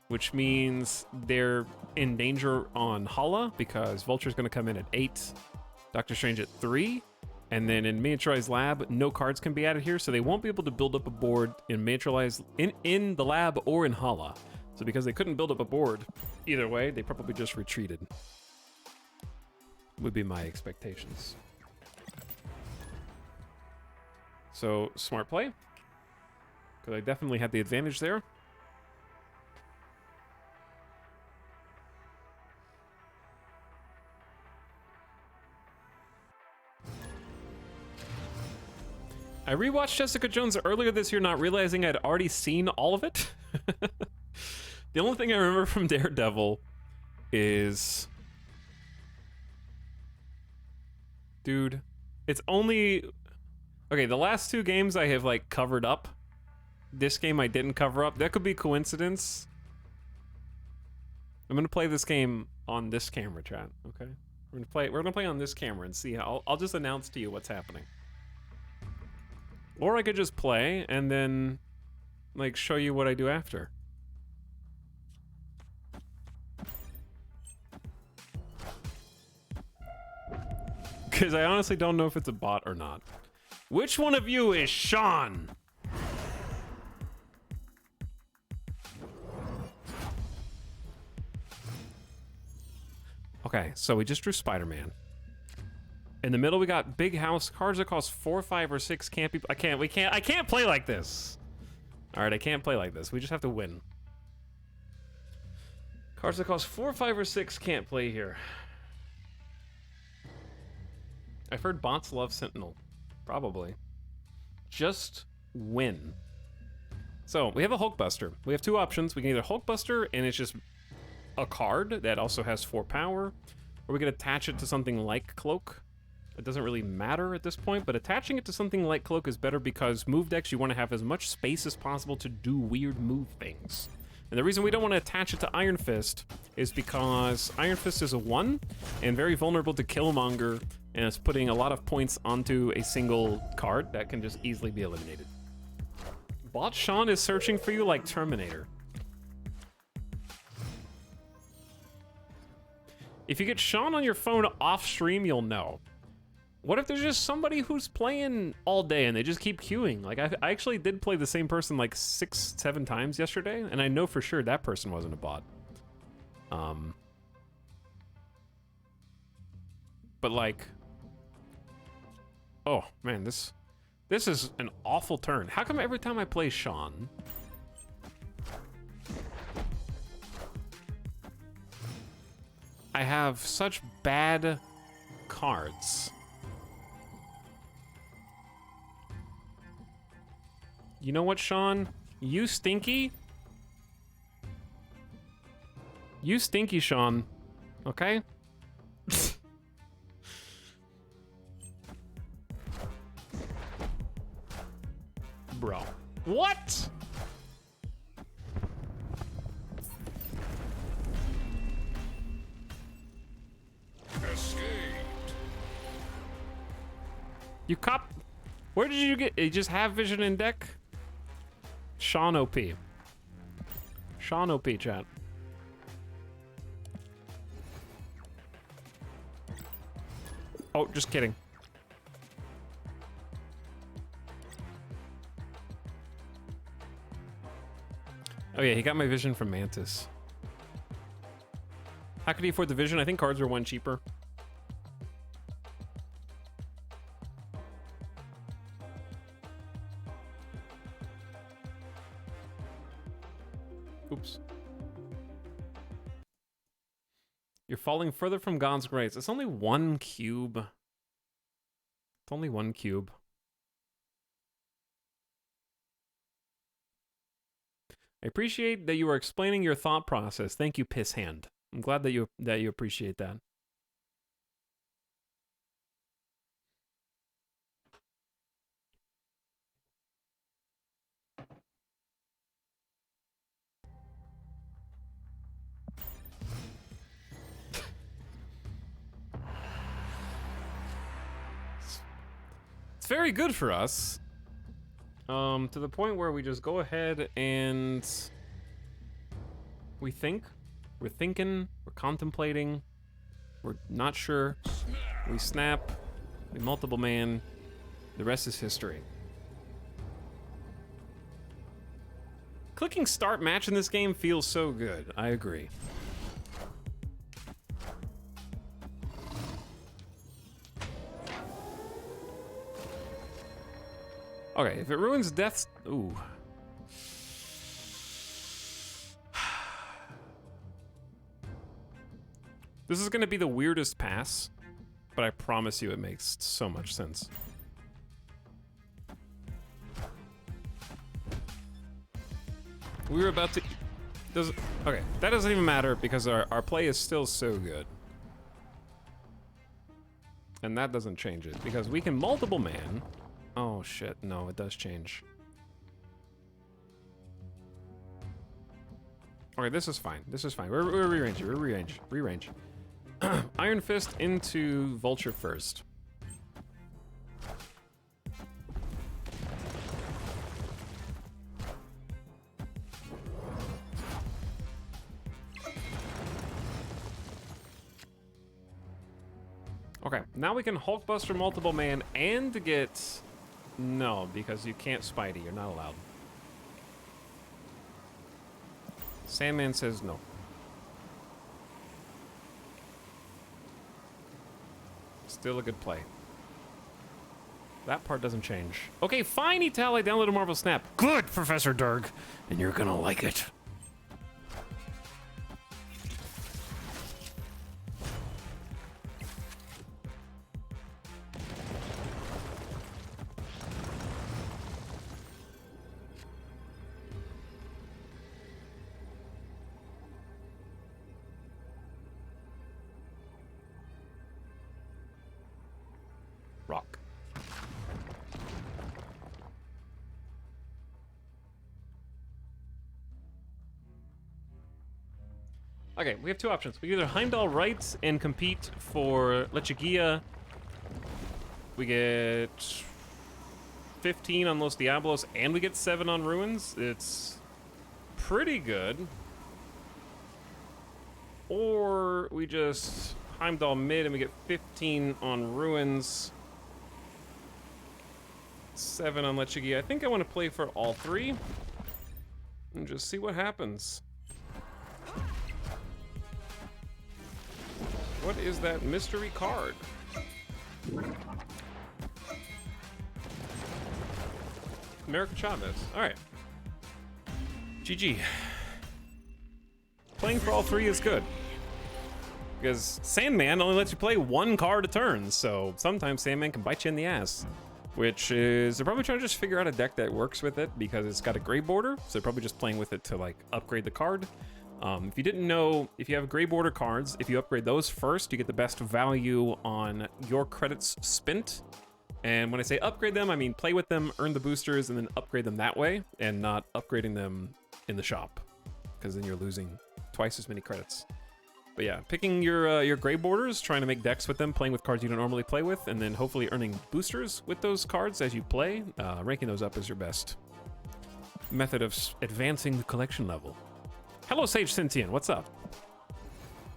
Which means they're in danger on Hala, because Vulture's going to come in at 8, Doctor Strange at 3, and then in Miniaturized Lab, no cards can be added here, so they won't be able to build up a board in Miniaturized in the lab or in Hala. So because they couldn't build up a board either way, they probably just retreated. Would be my expectations. So, smart play. Because I definitely had the advantage there. I rewatched Jessica Jones earlier this year, not realizing I'd already seen all of it. The only thing I remember from Daredevil is... Dude, it's only... Okay, the last 2 games I have, like, covered up. This game I didn't cover up. That could be coincidence. I'm gonna play this game on this camera, chat, okay? We're gonna play on this camera and see how... I'll just announce to you what's happening. Or I could just play and then, like, show you what I do after. Because I honestly don't know if it's a bot or not. Which one of you is Sean? Okay, so we just drew Spider-Man. In the middle, we got Big House. Cards that cost 4, 5, or 6 can't be... I can't play like this. All right, I can't play like this. We just have to win. Cards that cost 4, 5, or 6 can't play here. I've heard bots love Sentinel. Probably. Just win. So, we have a Hulkbuster. We have 2 options. We can either Hulkbuster, and it's just a card that also has 4 power, or we can attach it to something like Cloak. It doesn't really matter at this point, but attaching it to something like Cloak is better because move decks, you want to have as much space as possible to do weird move things. And the reason we don't want to attach it to Iron Fist is because Iron Fist is a 1 and very vulnerable to Killmonger, and it's putting a lot of points onto a single card that can just easily be eliminated. Bot Sean is searching for you like Terminator. If you get Sean on your phone off stream, you'll know. What if there's just somebody who's playing all day and they just keep queuing? Like, I actually did play the same person like 6, 7 times yesterday, and I know for sure that person wasn't a bot. But like, oh man, this is an awful turn. How come every time I play Sean, I have such bad cards? You know what, Sean? You stinky? You stinky, Sean. Okay? Bro. What? Escaped. You cop... Where did you get... You just have vision in deck? Sean OP. Sean OP, chat. Oh, just kidding. Oh yeah, he got my vision from Mantis. How could he afford the vision? I think cards are 1 cheaper. Oops. You're falling further from God's grace. It's only 1 cube. It's only 1 cube. I appreciate that you are explaining your thought process. Thank you, Piss Hand. I'm glad that you appreciate that. It's very good for us. To the point where we just go ahead and we think. We're thinking, we're contemplating, we're not sure. We snap, we multiple man, the rest is history. Clicking start match in this game feels so good. I agree. Okay, if it ruins deaths... Ooh. This is gonna be the weirdest pass, but I promise you it makes so much sense. We were about to... Okay, that doesn't even matter because our play is still so good. And that doesn't change it because we can multiple man. Oh shit, no, it does change. Okay, this is fine. This is fine. We're rearranging. We're rearrange. Iron Fist into Vulture first. Okay, now we can Hulkbuster multiple man and get... No, because you can't Spidey. You're not allowed. Sandman says no. Still a good play. That part doesn't change. Okay, fine, Etal, I downloaded Marvel Snap. Good, Professor Durg. And you're gonna like it. Rock. Okay, we have 2 options. We either Heimdall rights and compete for Lechugia. We get 15 on Los Diablos and we get 7 on Ruins. It's pretty good. Or we just Heimdall mid and we get 15 on Ruins. 7 on Lechigi. I think I want to play for all 3. And just see what happens. What is that mystery card? America Chavez. Alright. GG. Playing for all 3 is good. Because Sandman only lets you play 1 card a turn, so sometimes Sandman can bite you in the ass. Which is, they're probably trying to just figure out a deck that works with it because it's got a gray border, so they're probably just playing with it to like upgrade the card. If you didn't know, if you have gray border cards, if you upgrade those first, you get the best value on your credits spent. And when I say upgrade them, I mean play with them, earn the boosters, and then upgrade them that way, and not upgrading them in the shop, because then you're losing twice as many credits. But yeah, picking your gray borders, trying to make decks with them, playing with cards you don't normally play with, and then hopefully earning boosters with those cards as you play. Ranking those up is your best method of advancing the collection level. Hello, Sage Sentient. What's up?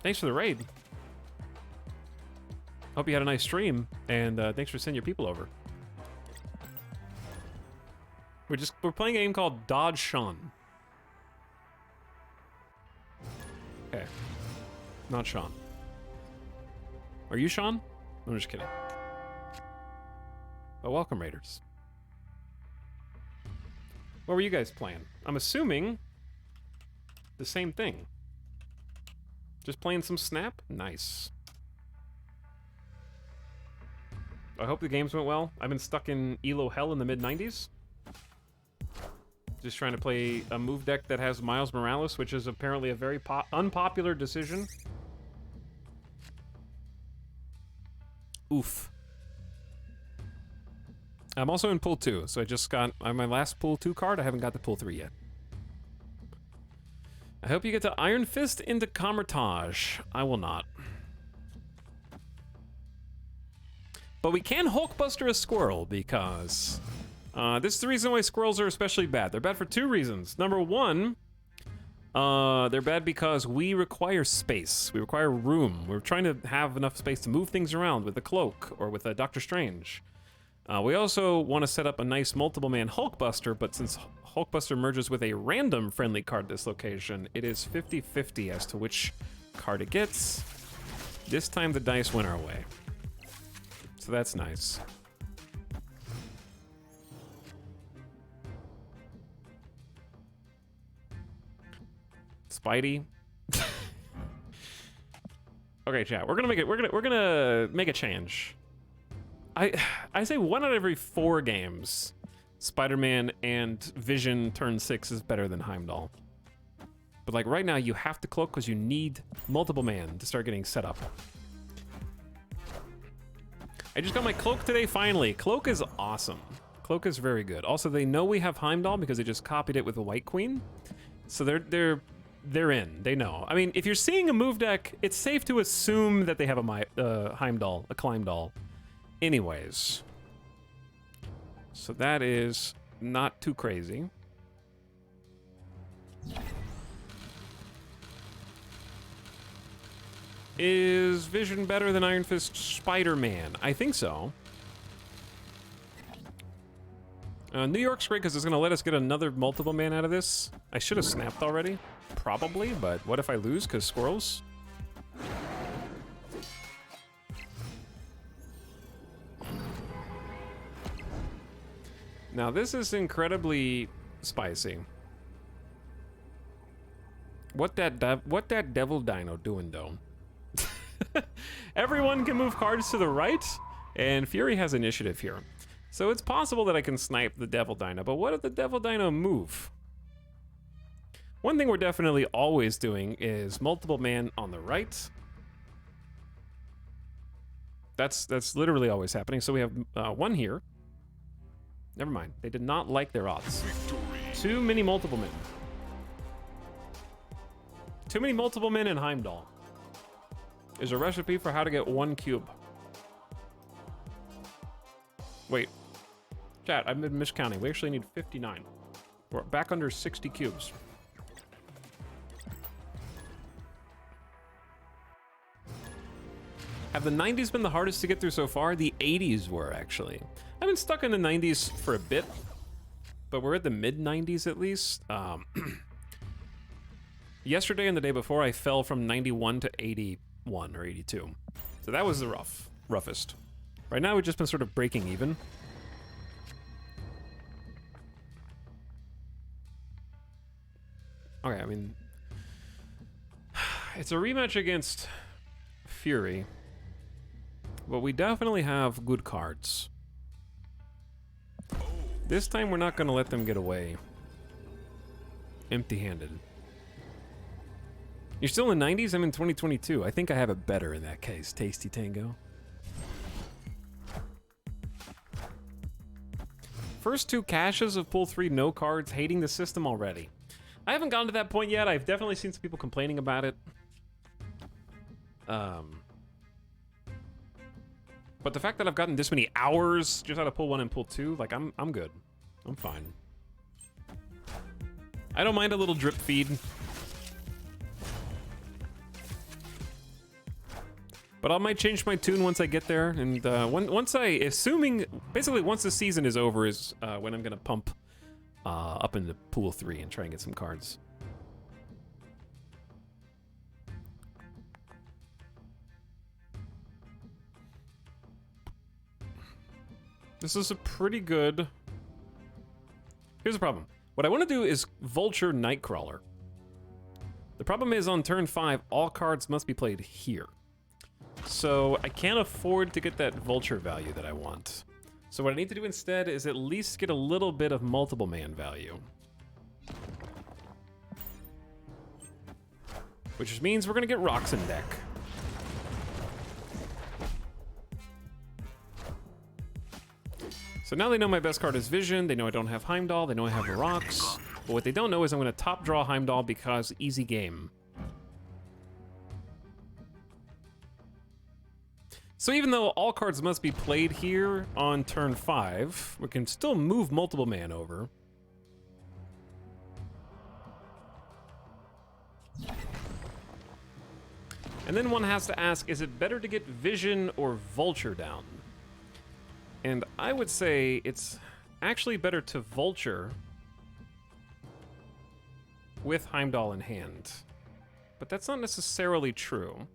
Thanks for the raid. Hope you had a nice stream, and thanks for sending your people over. We're playing a game called Dodge Sean. Okay. Not Sean. Are you Sean? I'm just kidding. But welcome, Raiders. What were you guys playing? I'm assuming the same thing. Just playing some Snap? Nice. I hope the games went well. I've been stuck in Elo Hell in the mid-90s. Just trying to play a move deck that has Miles Morales, which is apparently a very unpopular decision. Oof. I'm also in Pool 2, so I just got my last Pool 2 card. I haven't got the Pool 3 yet. I hope you get to Iron Fist into Comertage. I will not. But we can Hulkbuster a squirrel because this is the reason why squirrels are especially bad. They're bad for 2 reasons. Number 1, they're bad because we require space. We require room. We're trying to have enough space to move things around with a cloak or with a Doctor Strange. We also want to set up a nice multiple man Hulkbuster, but since Hulkbuster merges with a random friendly card dislocation, it is 50-50 as to which card it gets. This time the dice went our way. So that's nice. Spidey. Okay, chat. We're gonna make a change. I say 1 out of every 4 games, Spider-Man and Vision turn 6 is better than Heimdall. But like right now, you have to cloak because you need multiple man to start getting set up. I just got my cloak today, finally. Cloak is awesome. Cloak is very good. Also, they know we have Heimdall because they just copied it with a White Queen. So they're in. They know. I mean, if you're seeing a move deck, it's safe to assume that they have a Heimdall, a Climdall. Anyways. So that is not too crazy. Is Vision better than Iron Fist Spider-Man? I think so. New York's great because it's going to let us get another multiple man out of this. I should have snapped already. Probably, but what if I lose because squirrels? Now this is incredibly spicy. What that devil dino doing though? Everyone can move cards to the right, and Fury has initiative here. So it's possible that I can snipe the Devil Dino, but what if the Devil Dino move? One thing we're definitely always doing is multiple man on the right. That's literally always happening. So we have 1 here. Never mind. They did not like their odds. Too many multiple men. Too many multiple men in Heimdall. Is a recipe for how to get 1 cube. Wait. Chat, I've been miscounting. We actually need 59. We're back under 60 cubes. the 90s been the hardest to get through so far? The 80s were, actually. I've been stuck in the 90s for a bit, but we're at the mid-90s at least. Yesterday and the day before, I fell from 91 to 81 or 82. So that was the roughest. Right now, we've just been sort of breaking even. Okay, I mean, it's a rematch against Fury, but we definitely have good cards. This time, we're not going to let them get away empty-handed. You're still in the 90s? I'm in 2022. I think I have it better in that case. Tasty Tango. First 2 caches of pull 3 no cards, hating the system already. I haven't gotten to that point yet. I've definitely seen some people complaining about it. But the fact that I've gotten this many hours just out of pull 1 and pull 2, like, I'm good. I'm fine. I don't mind a little drip feed. But I might change my tune once I get there, and once the season is over is when I'm gonna pump up into pool 3 and try and get some cards. This is a pretty good... Here's the problem. What I want to do is Vulture Nightcrawler. The problem is on turn 5, all cards must be played here. So I can't afford to get that vulture value that I want. So what I need to do instead is at least get a little bit of multiple man value. Which means we're gonna get rocks in deck. So now they know my best card is Vision, they know I don't have Heimdall, they know I have rocks. But what they don't know is I'm gonna top draw Heimdall because easy game. So even though all cards must be played here on turn 5, we can still move multiple man over. And then one has to ask, is it better to get Vision or Vulture down? And I would say it's actually better to Vulture with Heimdall in hand. But that's not necessarily true.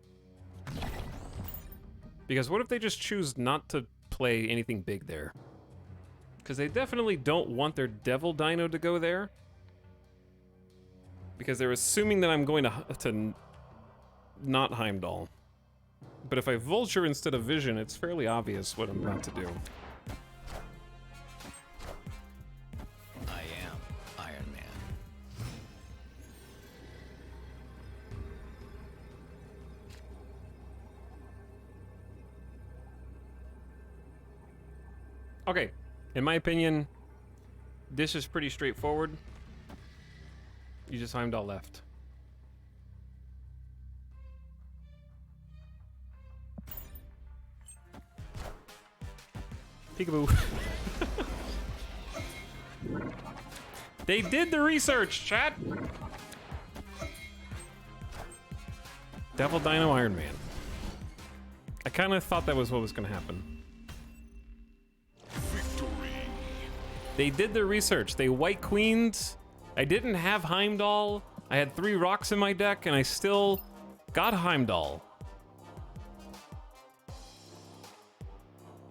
Because what if they just choose not to play anything big there? Because they definitely don't want their Devil Dino to go there. Because they're assuming that I'm going to not Heimdall. But if I Vulture instead of Vision, it's fairly obvious what I'm about to do. I am Iron Man. Okay, in my opinion, this is pretty straightforward. You just Heimdall left. Peekaboo. They did the research, chat! Devil Dino Iron Man. I kind of thought that was what was going to happen. They did the research. They white queened. I didn't have Heimdall. I had 3 rocks in my deck, and I still got Heimdall.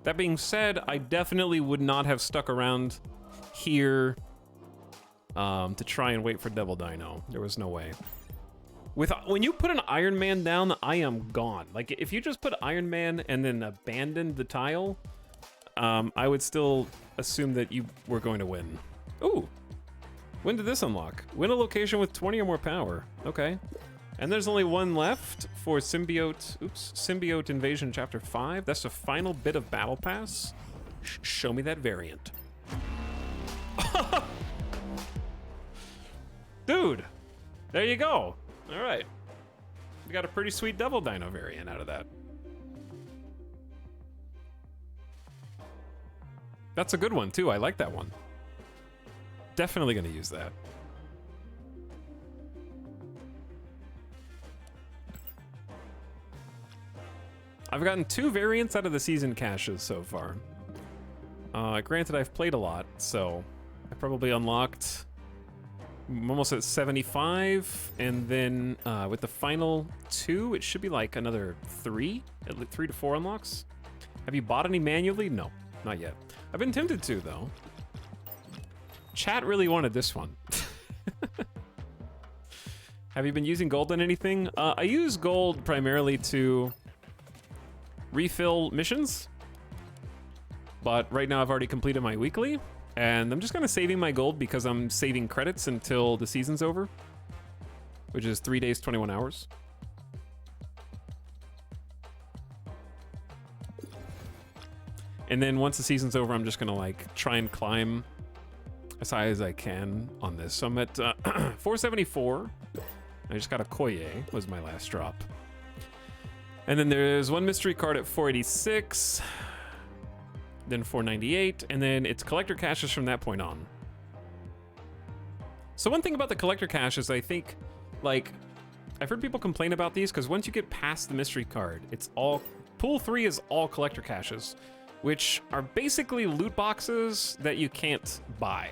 That being said, I definitely would not have stuck around here to try and wait for Devil Dino. There was no way. When you put an Iron Man down, I am gone. Like, if you just put Iron Man and then abandoned the tile, I would still assume that you were going to win. Ooh, when did this unlock? Win a location with 20 or more power. Okay. And there's only one left for Symbiote Invasion Chapter 5. That's the final bit of Battle Pass. Show me that variant. Dude, there you go. All right. We got a pretty sweet Devil Dino variant out of that. That's a good one, too. I like that one. Definitely going to use that. I've gotten 2 variants out of the season caches so far. Granted, I've played a lot, so I probably unlocked. I'm almost at 75, and then with the final 2, it should be like another 3 to 4 unlocks. Have you bought any manually? No, not yet. I've been tempted to, though. Chat really wanted this one. Have you been using gold on anything? I use gold primarily to refill missions, but right now I've already completed my weekly, and I'm just kind of saving my gold because I'm saving credits until the season's over, which is 3 days, 21 hours. And then once the season's over, I'm just gonna like try and climb as high as I can on this. So I'm at 474. I just got a Koye, was my last drop. And then there's 1 mystery card at 486, then 498, and then it's collector caches from that point on. So one thing about the collector caches, I think, like, I've heard people complain about these because once you get past the mystery card, it's all, pool 3 is all collector caches, which are basically loot boxes that you can't buy.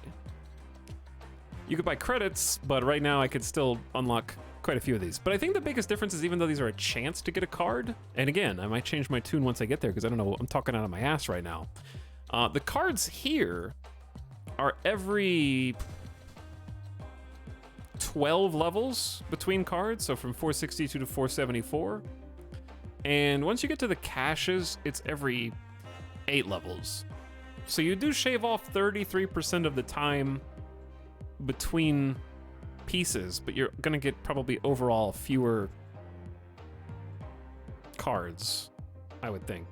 You could buy credits, but right now I could still unlock quite a few of these. But I think the biggest difference is even though these are a chance to get a card, and again, I might change my tune once I get there because I don't know, I'm talking out of my ass right now. The cards here are every 12 levels between cards, so from 462 to 474. And once you get to the caches, it's every 8 levels. So you do shave off 33% of the time between pieces, but you're gonna get probably overall fewer cards, I would think.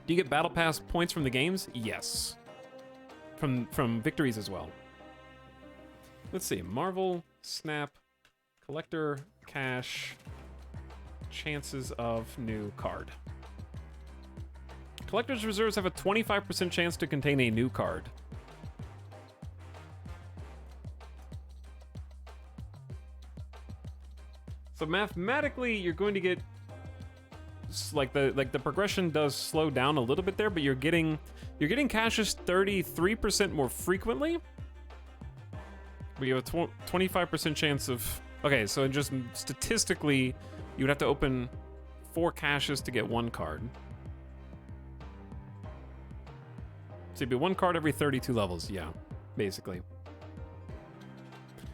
Do you get battle pass points from the games? Yes. From victories as well. Let's see, Marvel, Snap, Collector, Cash, chances of new card. Collector's reserves have a 25% chance to contain a new card. So mathematically, you're going to get like the progression does slow down a little bit there, but you're getting caches 33% more frequently. But you have a 25% chance of, okay, so just statistically, you would have to open 4 caches to get 1 card. So it'd be 1 card every 32 levels, yeah, basically.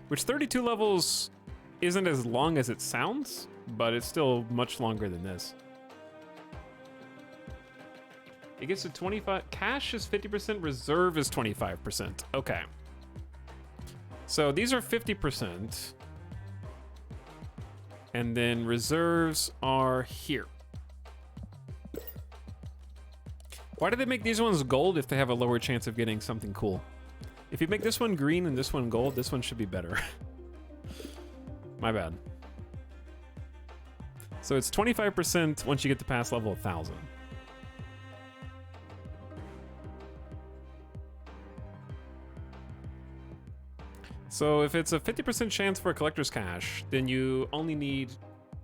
Which 32 levels isn't as long as it sounds, but it's still much longer than this. It gets to 25, cash is 50%, reserve is 25%. Okay. So these are 50%. And then reserves are here. Why do they make these ones gold if they have a lower chance of getting something cool? If you make this one green and this one gold, this one should be better. My bad. So it's 25% once you get to past level 1000. So if it's a 50% chance for a collector's cache, then you only need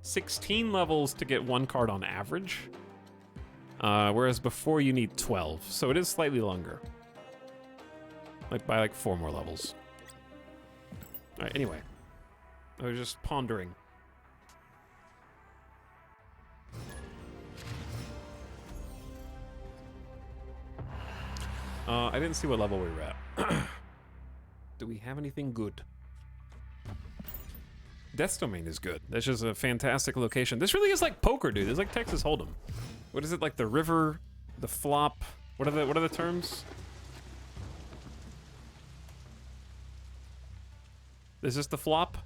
16 levels to get 1 card on average. Whereas before you need 12, so it is slightly longer. Like by like 4 more levels. All right, anyway. I was just pondering. I didn't see what level we were at. Do we have anything good? Death's Domain is good. That's just a fantastic location. This really is like poker, dude. It's like Texas Hold'em. What is it, like the river, the flop? What are the terms? Is this the flop?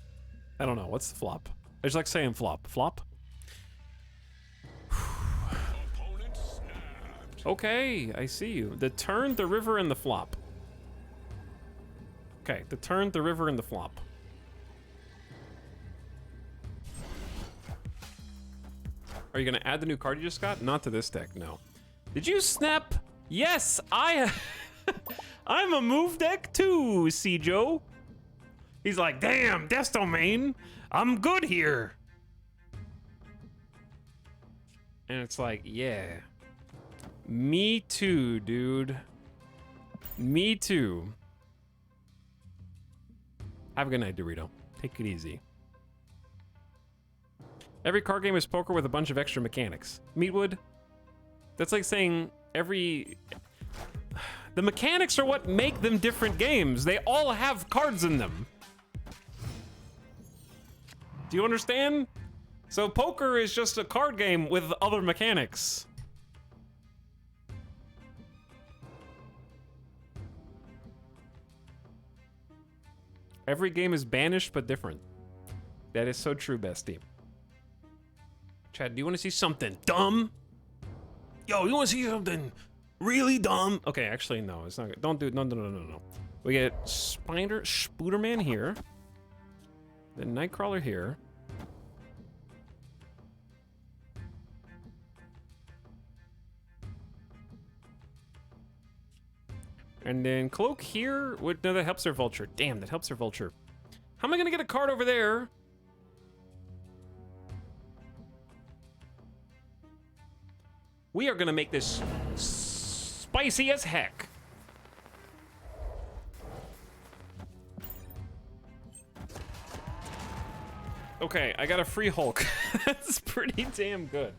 I don't know. What's the flop? I just like saying flop. Flop? Okay, I see you. The turn, the river, and the flop. Okay, the turn, the river, and the flop. Are you gonna add the new card you just got? Not to this deck, no. Did you snap? Yes, I'm a move deck too, C-Joe. He's like, damn, Death Domain, I'm good here. And it's like, yeah. Me too, dude. Me too. Have a good night, Dorito. Take it easy. Every card game is poker with a bunch of extra mechanics. Meatwood? That's like saying every... The mechanics are what make them different games. They all have cards in them. Do you understand? So poker is just a card game with other mechanics. Every game is banished but different. That is so true, bestie. Chad, do you want to see something dumb? Yo, you want to see something really dumb? Okay, actually, no, it's not good. Don't do it. No. We get Spooderman here. Then Nightcrawler here. And then Cloak here. No, that helps their Vulture. Damn, that helps their Vulture. How am I going to get a card over there? We are going to make this spicy as heck. Okay, I got a free Hulk. That's pretty damn good.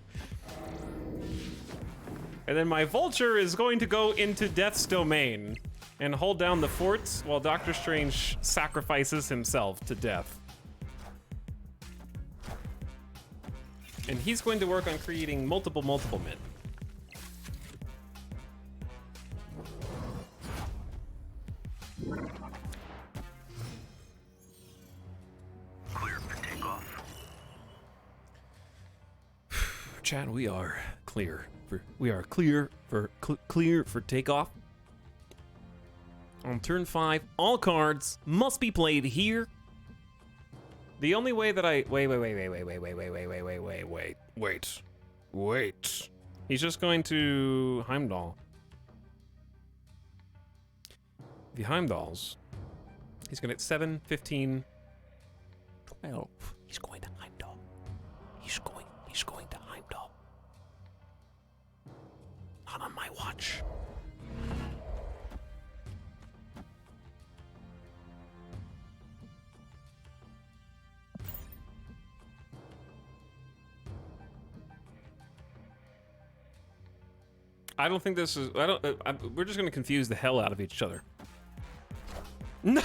And then my Vulture is going to go into Death's Domain and hold down the fort while Doctor Strange sacrifices himself to death. And he's going to work on creating multiple men. Clear for takeoff. Chat, we are clear for takeoff. On turn 5, all cards must be played here. The only way that I wait. He's just going to Heimdall. The Heimdalls. He's going to hit 7, 15, 12. He's going to Heimdall. He's going to Heimdall. Not on my watch. I don't think this is. We're just gonna confuse the hell out of each other. No.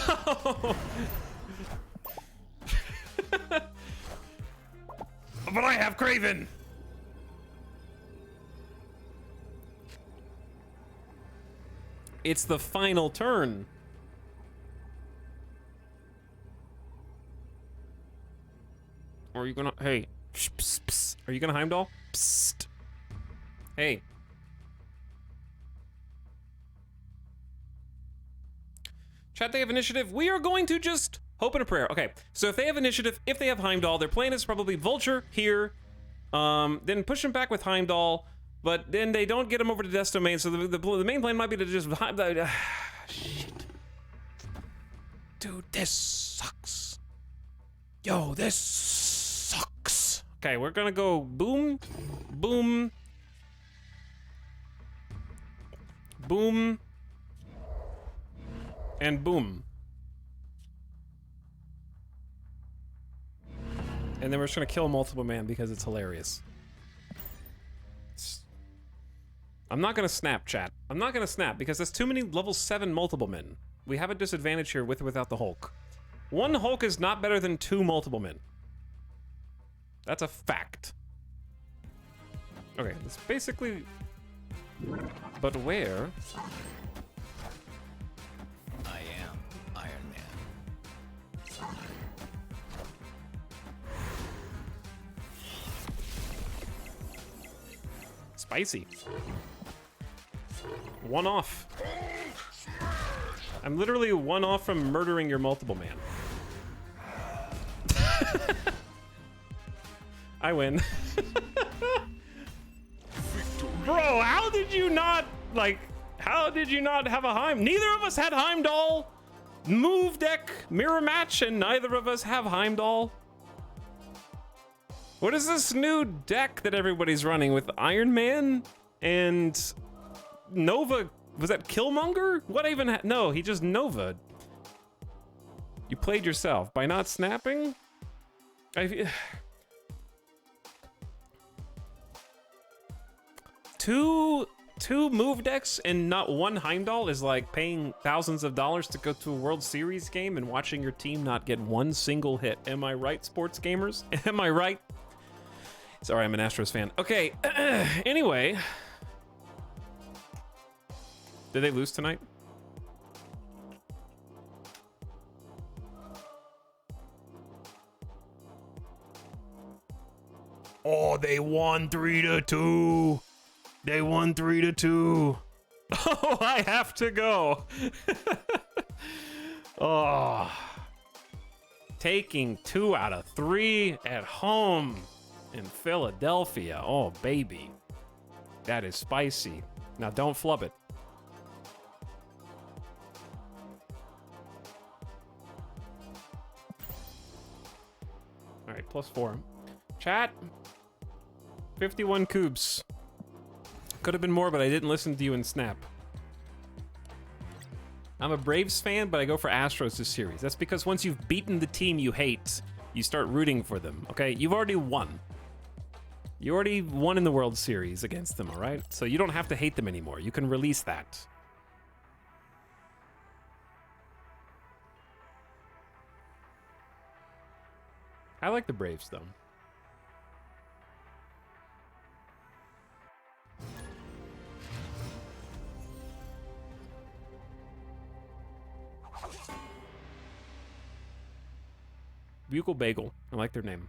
But I have Kraven. It's the final turn. Or are you gonna? Hey, psst, psst, psst. Are you gonna Heimdall? Psst. Hey. Chat, they have initiative. We are going to just hope and a prayer. Okay, so if they have initiative, if they have Heimdall, their plan is probably Vulture here, then push him back with Heimdall, but then they don't get him over to Death's Domain, so the main plan might be to just... shit. Dude, this sucks. Yo, this sucks. Okay, we're gonna go boom, boom, boom, and boom. And then we're just gonna kill multiple man because it's hilarious. I'm not gonna snap, chat. I'm not gonna snap because that's too many level 7 multiple men. We have a disadvantage here with or without the Hulk. One Hulk is not better than 2 multiple men. That's a fact. Okay, that's basically... But where? I am Iron Man. Spicy. One off. I'm literally one off from murdering your multiple man. I win. Bro, how did you not, like, how did you not have a Heim? Neither of us had Heimdall. Move deck, mirror match, and neither of us have Heimdall. What is this new deck that everybody's running with Iron Man and Nova? Was that Killmonger? What even? No, he just Nova'd. You played yourself by not snapping. Two move decks and not one Heimdall is like paying thousands of dollars to go to a World Series game and watching your team not get one single hit. Am I right, sports gamers? Am I right? Sorry, I'm an Astros fan. Okay, anyway. Did they lose tonight? Oh, they won 3-2. They won 3-2. Oh, I have to go. Oh. Taking 2 out of 3 at home in Philadelphia. Oh, baby. That is spicy. Now, don't flub it. All right, +4. Chat. 51 cubes. Could have been more, but I didn't listen to you in Snap. I'm a Braves fan, but I go for Astros this series. That's because once you've beaten the team you hate, you start rooting for them, okay? You've already won. You already won in the World Series against them, all right? So you don't have to hate them anymore. You can release that. I like the Braves, though. Bugle Bagel. I like their name.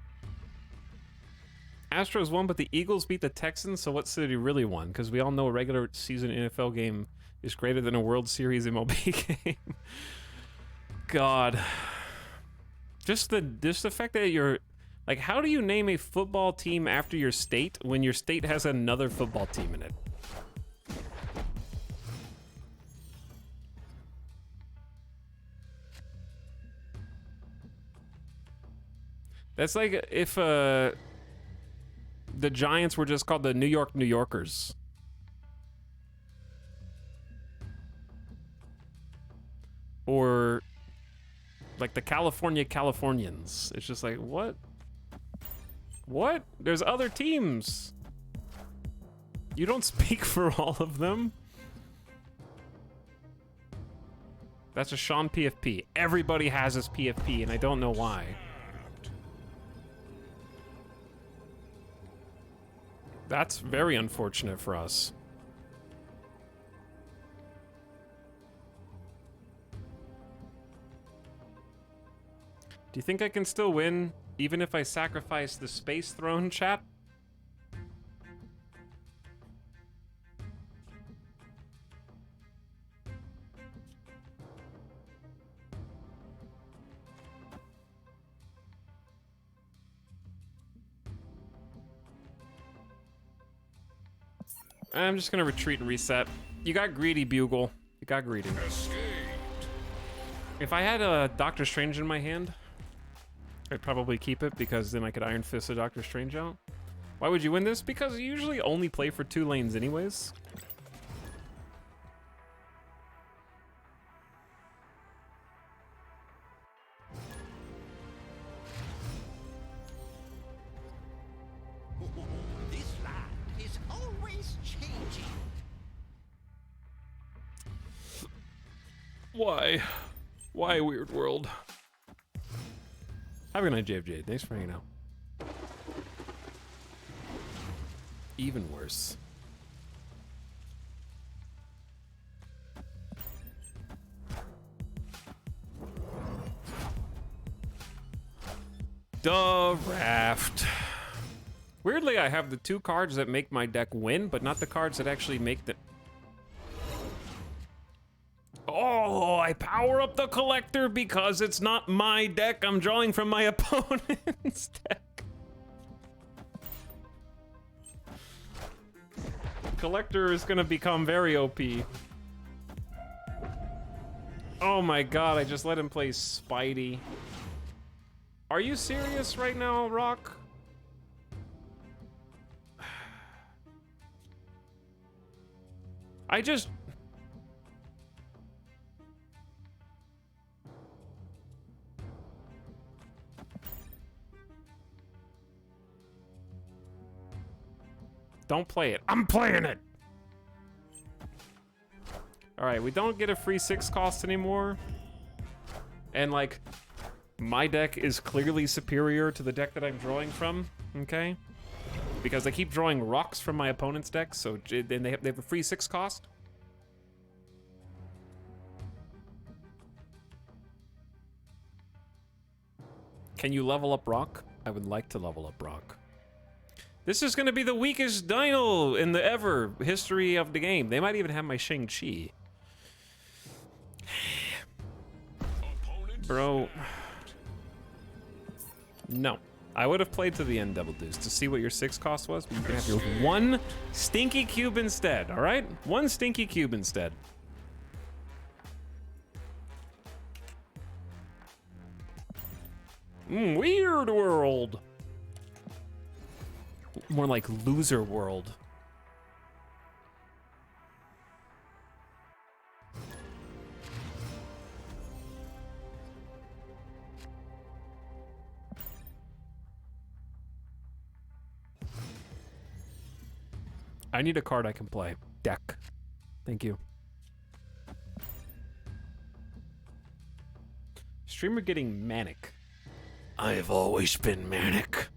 Astros won, but the Eagles beat the Texans, so what city really won? Because we all know a regular season NFL game is greater than a World Series MLB game. God. Just the fact that you're... Like, how do you name a football team after your state when your state has another football team in it? That's like if the Giants were just called the New York New Yorkers. Or like the California Californians. It's just like, what? What? There's other teams. You don't speak for all of them. That's a Sean PFP. Everybody has his PFP, and I don't know why. That's very unfortunate for us. Do you think I can still win, even if I sacrifice the space throne, chat? I'm just gonna retreat and reset. You got greedy, Bugle. You got greedy. Escaped. If I had a Doctor Strange in my hand, I'd probably keep it because then I could Iron Fist a Doctor Strange out. Why would you win this? Because you usually only play for 2 lanes anyways. This land is always changing. Why? Why, Weird World? Have a good night, JFJ. Thanks for hanging out. Even worse. The Raft. Weirdly, I have the 2 cards that make my deck win, but not the cards that actually make the... Oh, I power up the Collector because it's not my deck. I'm drawing from my opponent's deck. Collector is gonna become very OP. Oh my god, I just let him play Spidey. Are you serious right now, Rock? I just... Don't play it. I'm playing it! Alright, we don't get a free 6 cost anymore. And, like, my deck is clearly superior to the deck that I'm drawing from, okay? Because I keep drawing rocks from my opponent's deck, so then they have a free 6 cost. Can you level up rock? I would like to level up rock. This is going to be the weakest Dino in the ever history of the game. They might even have my Shang-Chi. Bro. No. I would have played to the end, Double Deuce, to see what your 6 cost was, but you can have your 1 stinky cube instead, alright? 1 stinky cube instead. Weird world. More like loser world. I need a card I can play. Deck. Thank you. Streamer getting manic. I've always been manic.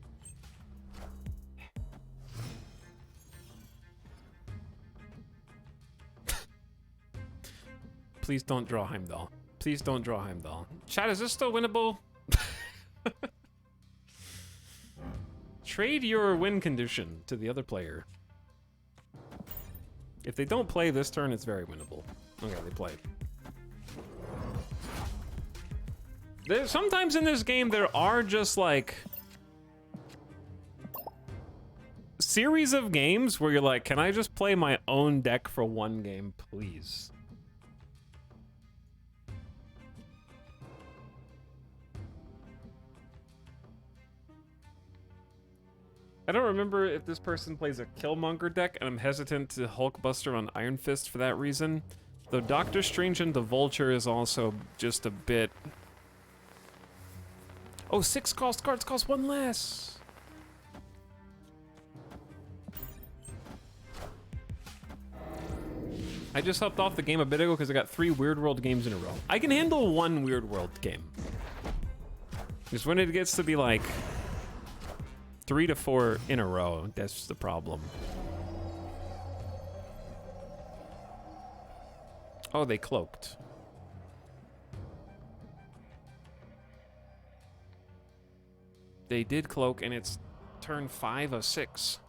Please don't draw Heimdall. Please don't draw Heimdall. Chat, is this still winnable? Trade your win condition to the other player. If they don't play this turn, it's very winnable. Okay, they played. Sometimes in this game, there are just like series of games where you're like, can I just play my own deck for one game, please? I don't remember if this person plays a Killmonger deck, and I'm hesitant to Hulkbuster on Iron Fist for that reason. Though Doctor Strange and the Vulture is also just a bit... Oh, 6 cost cards cost 1 less! I just hopped off the game a bit ago because I got 3 Weird World games in a row. I can handle 1 Weird World game. Just when it gets to be like 3 to 4 in a row, that's the problem. Oh, they cloaked. They did cloak, and it's turn 5 of 6.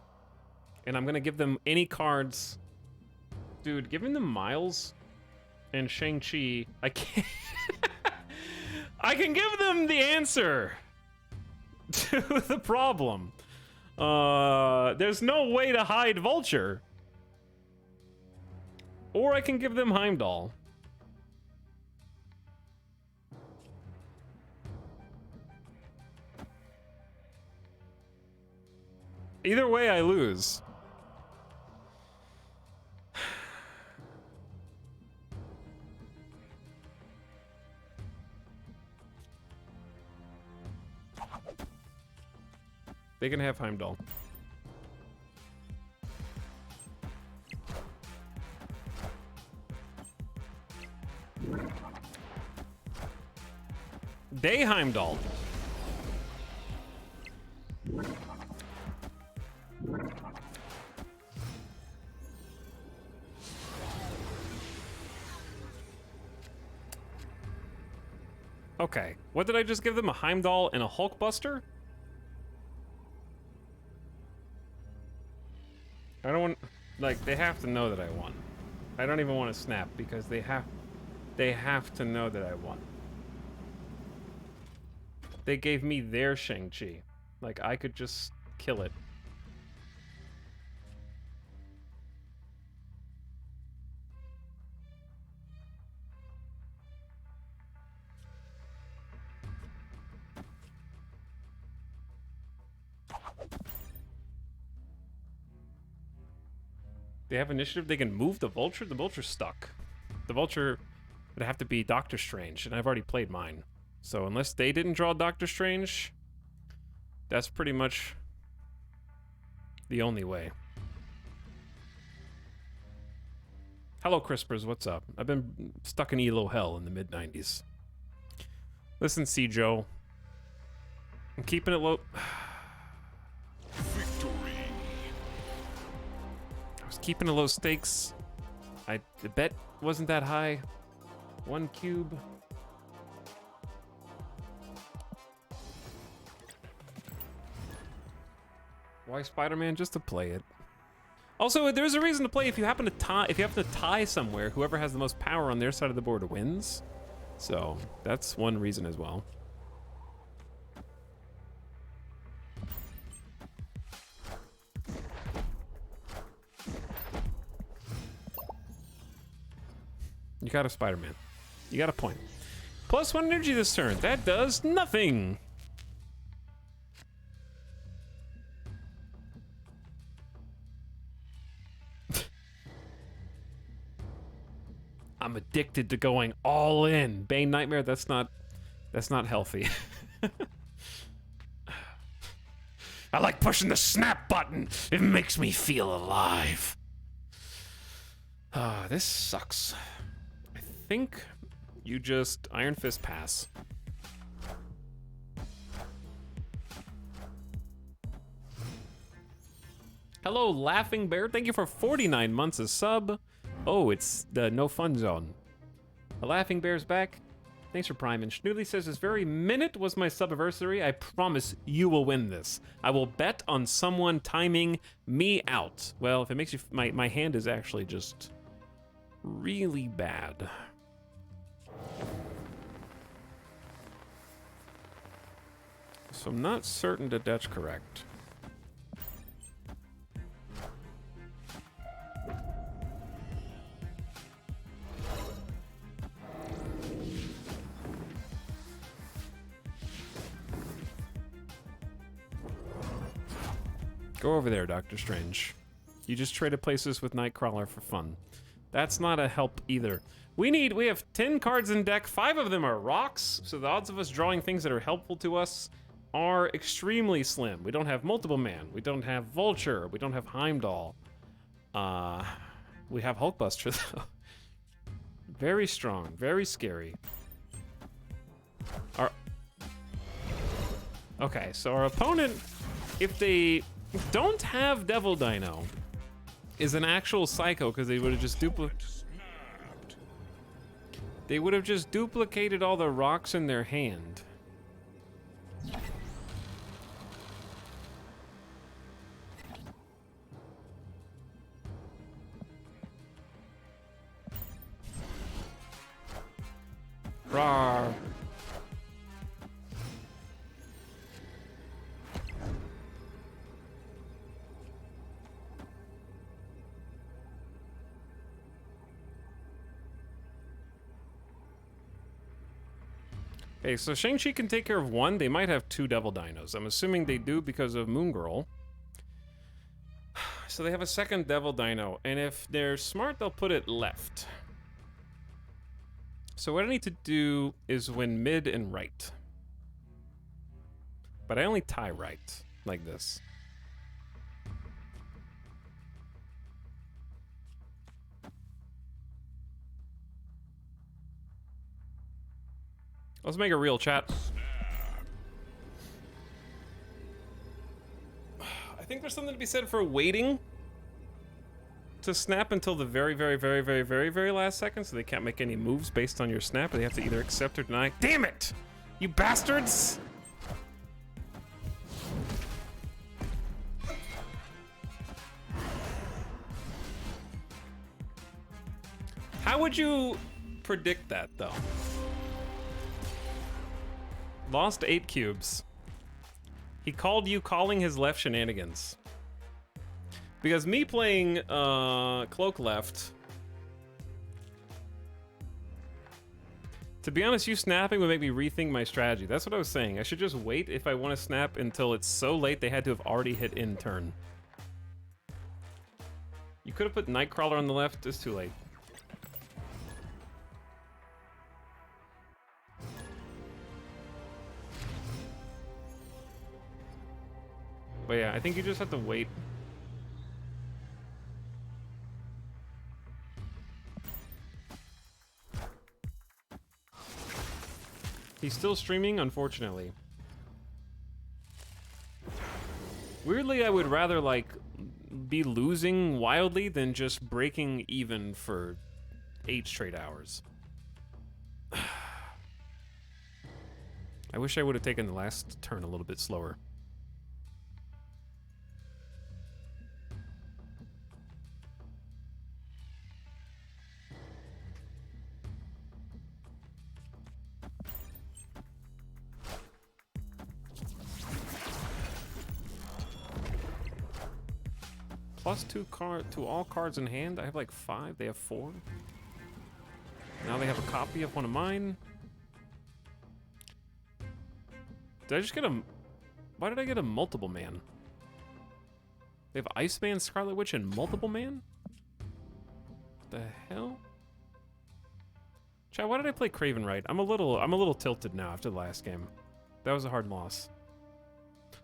And I'm gonna give them any cards. Dude, giving them Miles and Shang-Chi, I can't... I can give them the answer to the problem. There's no way to hide Vulture. Or I can give them Heimdall. Either way, I lose. They can have Heimdall. They Heimdall. Okay, what did I just give them? A Heimdall and a Hulkbuster? I don't want, like, they have to know that I won. I don't even want to snap because they have to know that I won. They gave me their Shang-Chi. Like, I could just kill it. They have initiative. They can move the vulture. The vulture's stuck. The vulture would have to be Doctor Strange, and I've already played mine. So unless they didn't draw Doctor Strange, that's pretty much the only way. Hello, Crispers. What's up? I've been stuck in Elo hell in the mid-90s. Listen, C. Joe. I'm keeping it low. Victory. I was keeping it low stakes. The bet wasn't that high. 1 cube. Why Spider-Man? Just to play it. Also, there's a reason to play if you happen to tie. If you have to tie somewhere, whoever has the most power on their side of the board wins. So that's one reason as well. You got a Spider-Man. You got a point. +1 energy this turn. That does nothing. I'm addicted to going all in. Bane Nightmare, that's not healthy. I like pushing the snap button. It makes me feel alive. This sucks. I think you just Iron Fist pass. Hello, Laughing Bear. Thank you for 49 months of sub. Oh, it's the no fun zone. The Laughing Bear's back. Thanks for Prime. And Schnoodly says, this very minute was my sub-anniversary. I promise you will win this. I will bet on someone timing me out. Well, if it makes you... My hand is actually just really bad. So I'm not certain that that's correct. Go over there, Doctor Strange. You just traded places with Nightcrawler for fun. That's not a help either. We have 10 cards in deck, 5 of them are rocks, so the odds of us drawing things that are helpful to us are extremely slim. We don't have Multiple Man, we don't have Vulture, we don't have Heimdall. We have Hulkbuster though. Very strong, very scary. Okay, so our opponent, if they don't have Devil Dino, is an actual psycho because they would have just duplicated all the rocks in their hand. Rawr. Okay, so Shang-Chi can take care of 1. They might have 2 Devil Dinos. I'm assuming they do because of Moon Girl. So they have a second Devil Dino, and if they're smart, they'll put it left. So what I need to do is win mid and right. But I only tie right, like this. Let's make a real chat. I think there's something to be said for waiting to snap until the very, very, very, very, very, very last second, so they can't make any moves based on your snap, or they have to either accept or deny. Damn it! You bastards! How would you predict that, though? Lost 8 cubes. He called you calling his left shenanigans. Because me playing Cloak left, to be honest, you snapping would make me rethink my strategy. That's what I was saying. I should just wait if I want to snap until it's so late they had to have already hit in turn. You could have put Nightcrawler on the left. It's too late. But yeah, I think you just have to wait. He's still streaming, unfortunately. Weirdly, I would rather, like, be losing wildly than just breaking even for 8 straight hours. I wish I would have taken the last turn a little bit slower. +2 to all cards in hand. I have like 5. They have 4. Now they have a copy of one of mine. Did I just get a... Why did I get a multiple man? They have Iceman, Scarlet Witch, and multiple man? The hell? Chad, why did I play Craven right? I'm a little tilted now after the last game. That was a hard loss.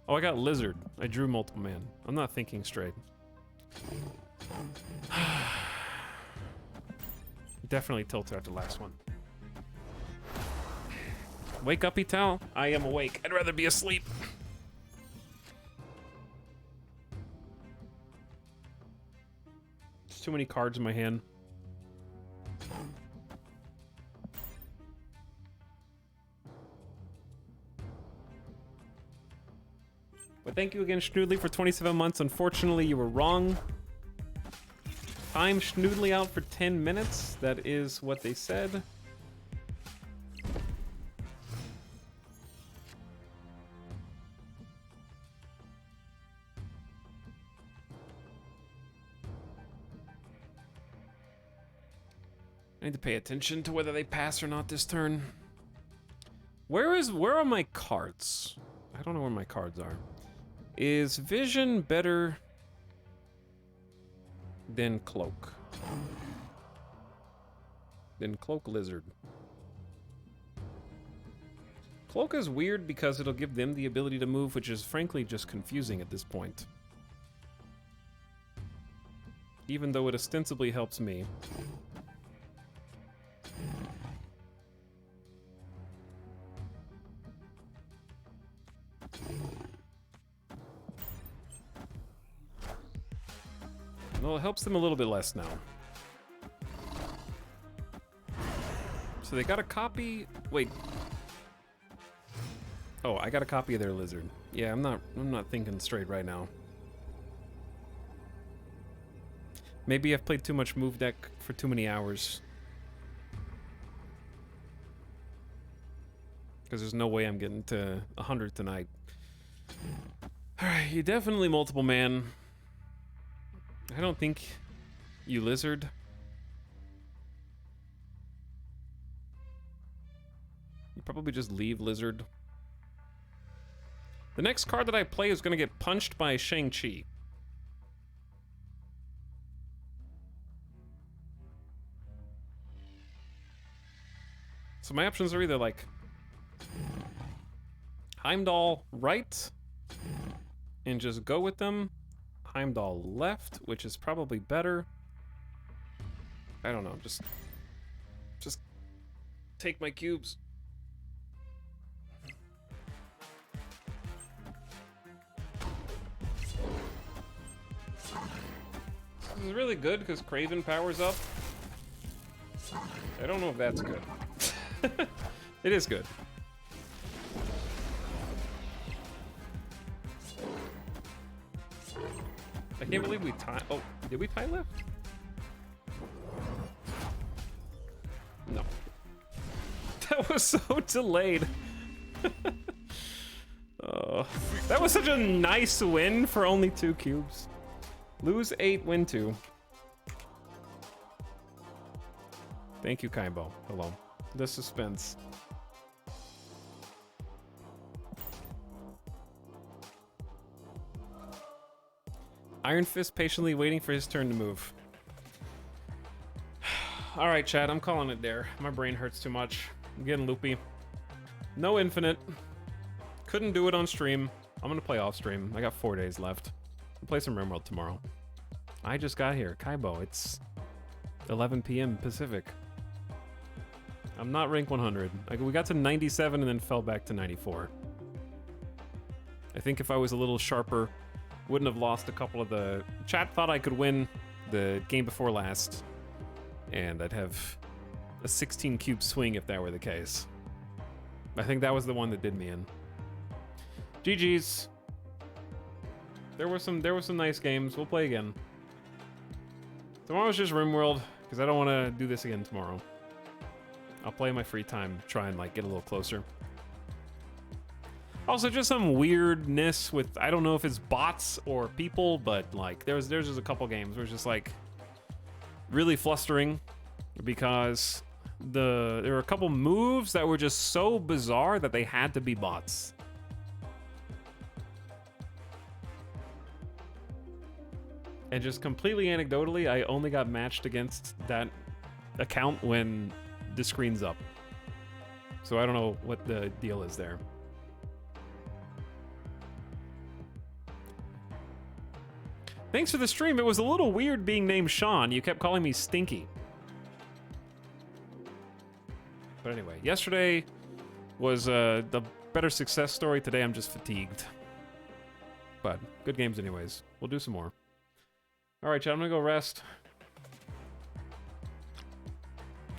Oh, I got Lizard. I drew multiple man. I'm not thinking straight. Definitely tilted after the last one. Wake up, Ital. I am awake. I'd rather be asleep. There's too many cards in my hand. But thank you again, Schnoodly, for 27 months. Unfortunately, you were wrong. Time Schnoodly out for 10 minutes. That is what they said. I need to pay attention to whether they pass or not this turn. Where are my cards? I don't know where my cards are. Is Vision better than Cloak? Than Cloak Lizard? Cloak is weird because it'll give them the ability to move, which is frankly just confusing at this point. Even though it ostensibly helps me. Well, it helps them a little bit less now. So they got a copy. Wait. Oh, I got a copy of their Lizard. Yeah, I'm not thinking straight right now. Maybe I've played too much move deck for too many hours. Because there's no way I'm getting to 100 tonight. Alright, you definitely multiple man. I don't think you Lizard. You probably just leave Lizard. The next card that I play is going to get punched by Shang-Chi. So my options are either like Heimdall right and just go with them. Heimdall left, which is probably better. I don't know, just take my cubes. This is really good because Craven powers up. I don't know if that's good. It is good. I can't believe we tie. Oh, did we tie left? No. That was so delayed. Oh, that was such a nice win for only 2 cubes. Lose 8, win 2. Thank you, Kaimbo. Hello. The suspense. Iron Fist patiently waiting for his turn to move. All right, Chad, I'm calling it there. My brain hurts too much. I'm getting loopy. No infinite. Couldn't do it on stream. I'm gonna play off stream. I got 4 days left. I'll play some rimworld tomorrow. I just got here. Kaibo, it's 11 p.m. Pacific. I'm not rank 100. We got to 97 and then fell back to 94. I think if I was a little sharper, wouldn't have lost a couple of the... Chat thought I could win the game before last, and I'd have a 16 cube swing if that were the case. I think that was the one that did me in. GG's. There were some nice games. We'll play again. Tomorrow's just RimWorld, because I don't want to do this again tomorrow. I'll play in my free time, try and like get a little closer. Also, just some weirdness with, I don't know if it's bots or people, but like there's just a couple games where it's just like really flustering because there were a couple moves that were just so bizarre that they had to be bots. And just completely anecdotally, I only got matched against that account when the screen's up. So I don't know what the deal is there. Thanks for the stream. It was a little weird being named Sean. You kept calling me Stinky. But anyway, yesterday was the better success story. Today I'm just fatigued. But good games anyways. We'll do some more. All right, chat, I'm gonna go rest.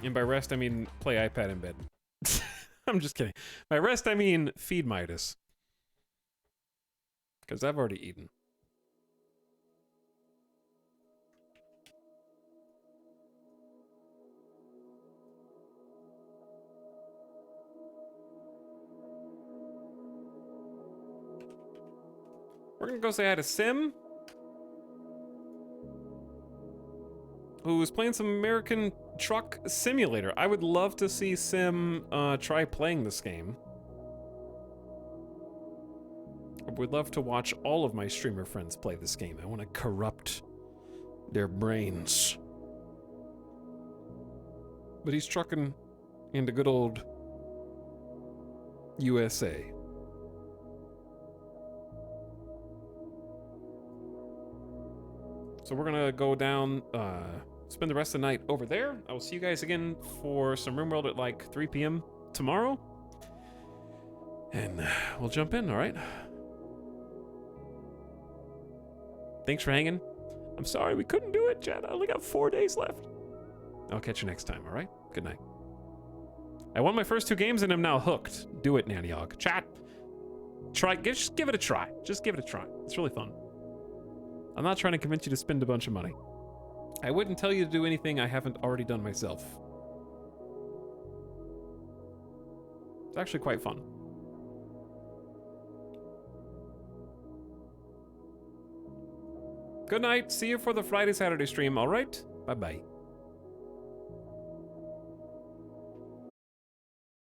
And by rest, I mean play iPad in bed. I'm just kidding. By rest, I mean feed Midas. Because I've already eaten. We're gonna go say hi to Sim, who's playing some American Truck Simulator. I would love to see Sim try playing this game. I would love to watch all of my streamer friends play this game. I want to corrupt their brains. But he's trucking into good old USA. So we're gonna go down, spend the rest of the night over there. I will see you guys again for some RimWorld at like 3 p.m. tomorrow. And we'll jump in, all right? Thanks for hanging. I'm sorry we couldn't do it, Chad. I only got 4 days left. I'll catch you next time, all right? Good night. I won my first 2 games and I'm now hooked. Do it, Nannyog. Chat, just give it a try. Just give it a try. It's really fun. I'm not trying to convince you to spend a bunch of money. I wouldn't tell you to do anything I haven't already done myself. It's actually quite fun. Good night. See you for the Friday, Saturday stream, all right? Bye-bye.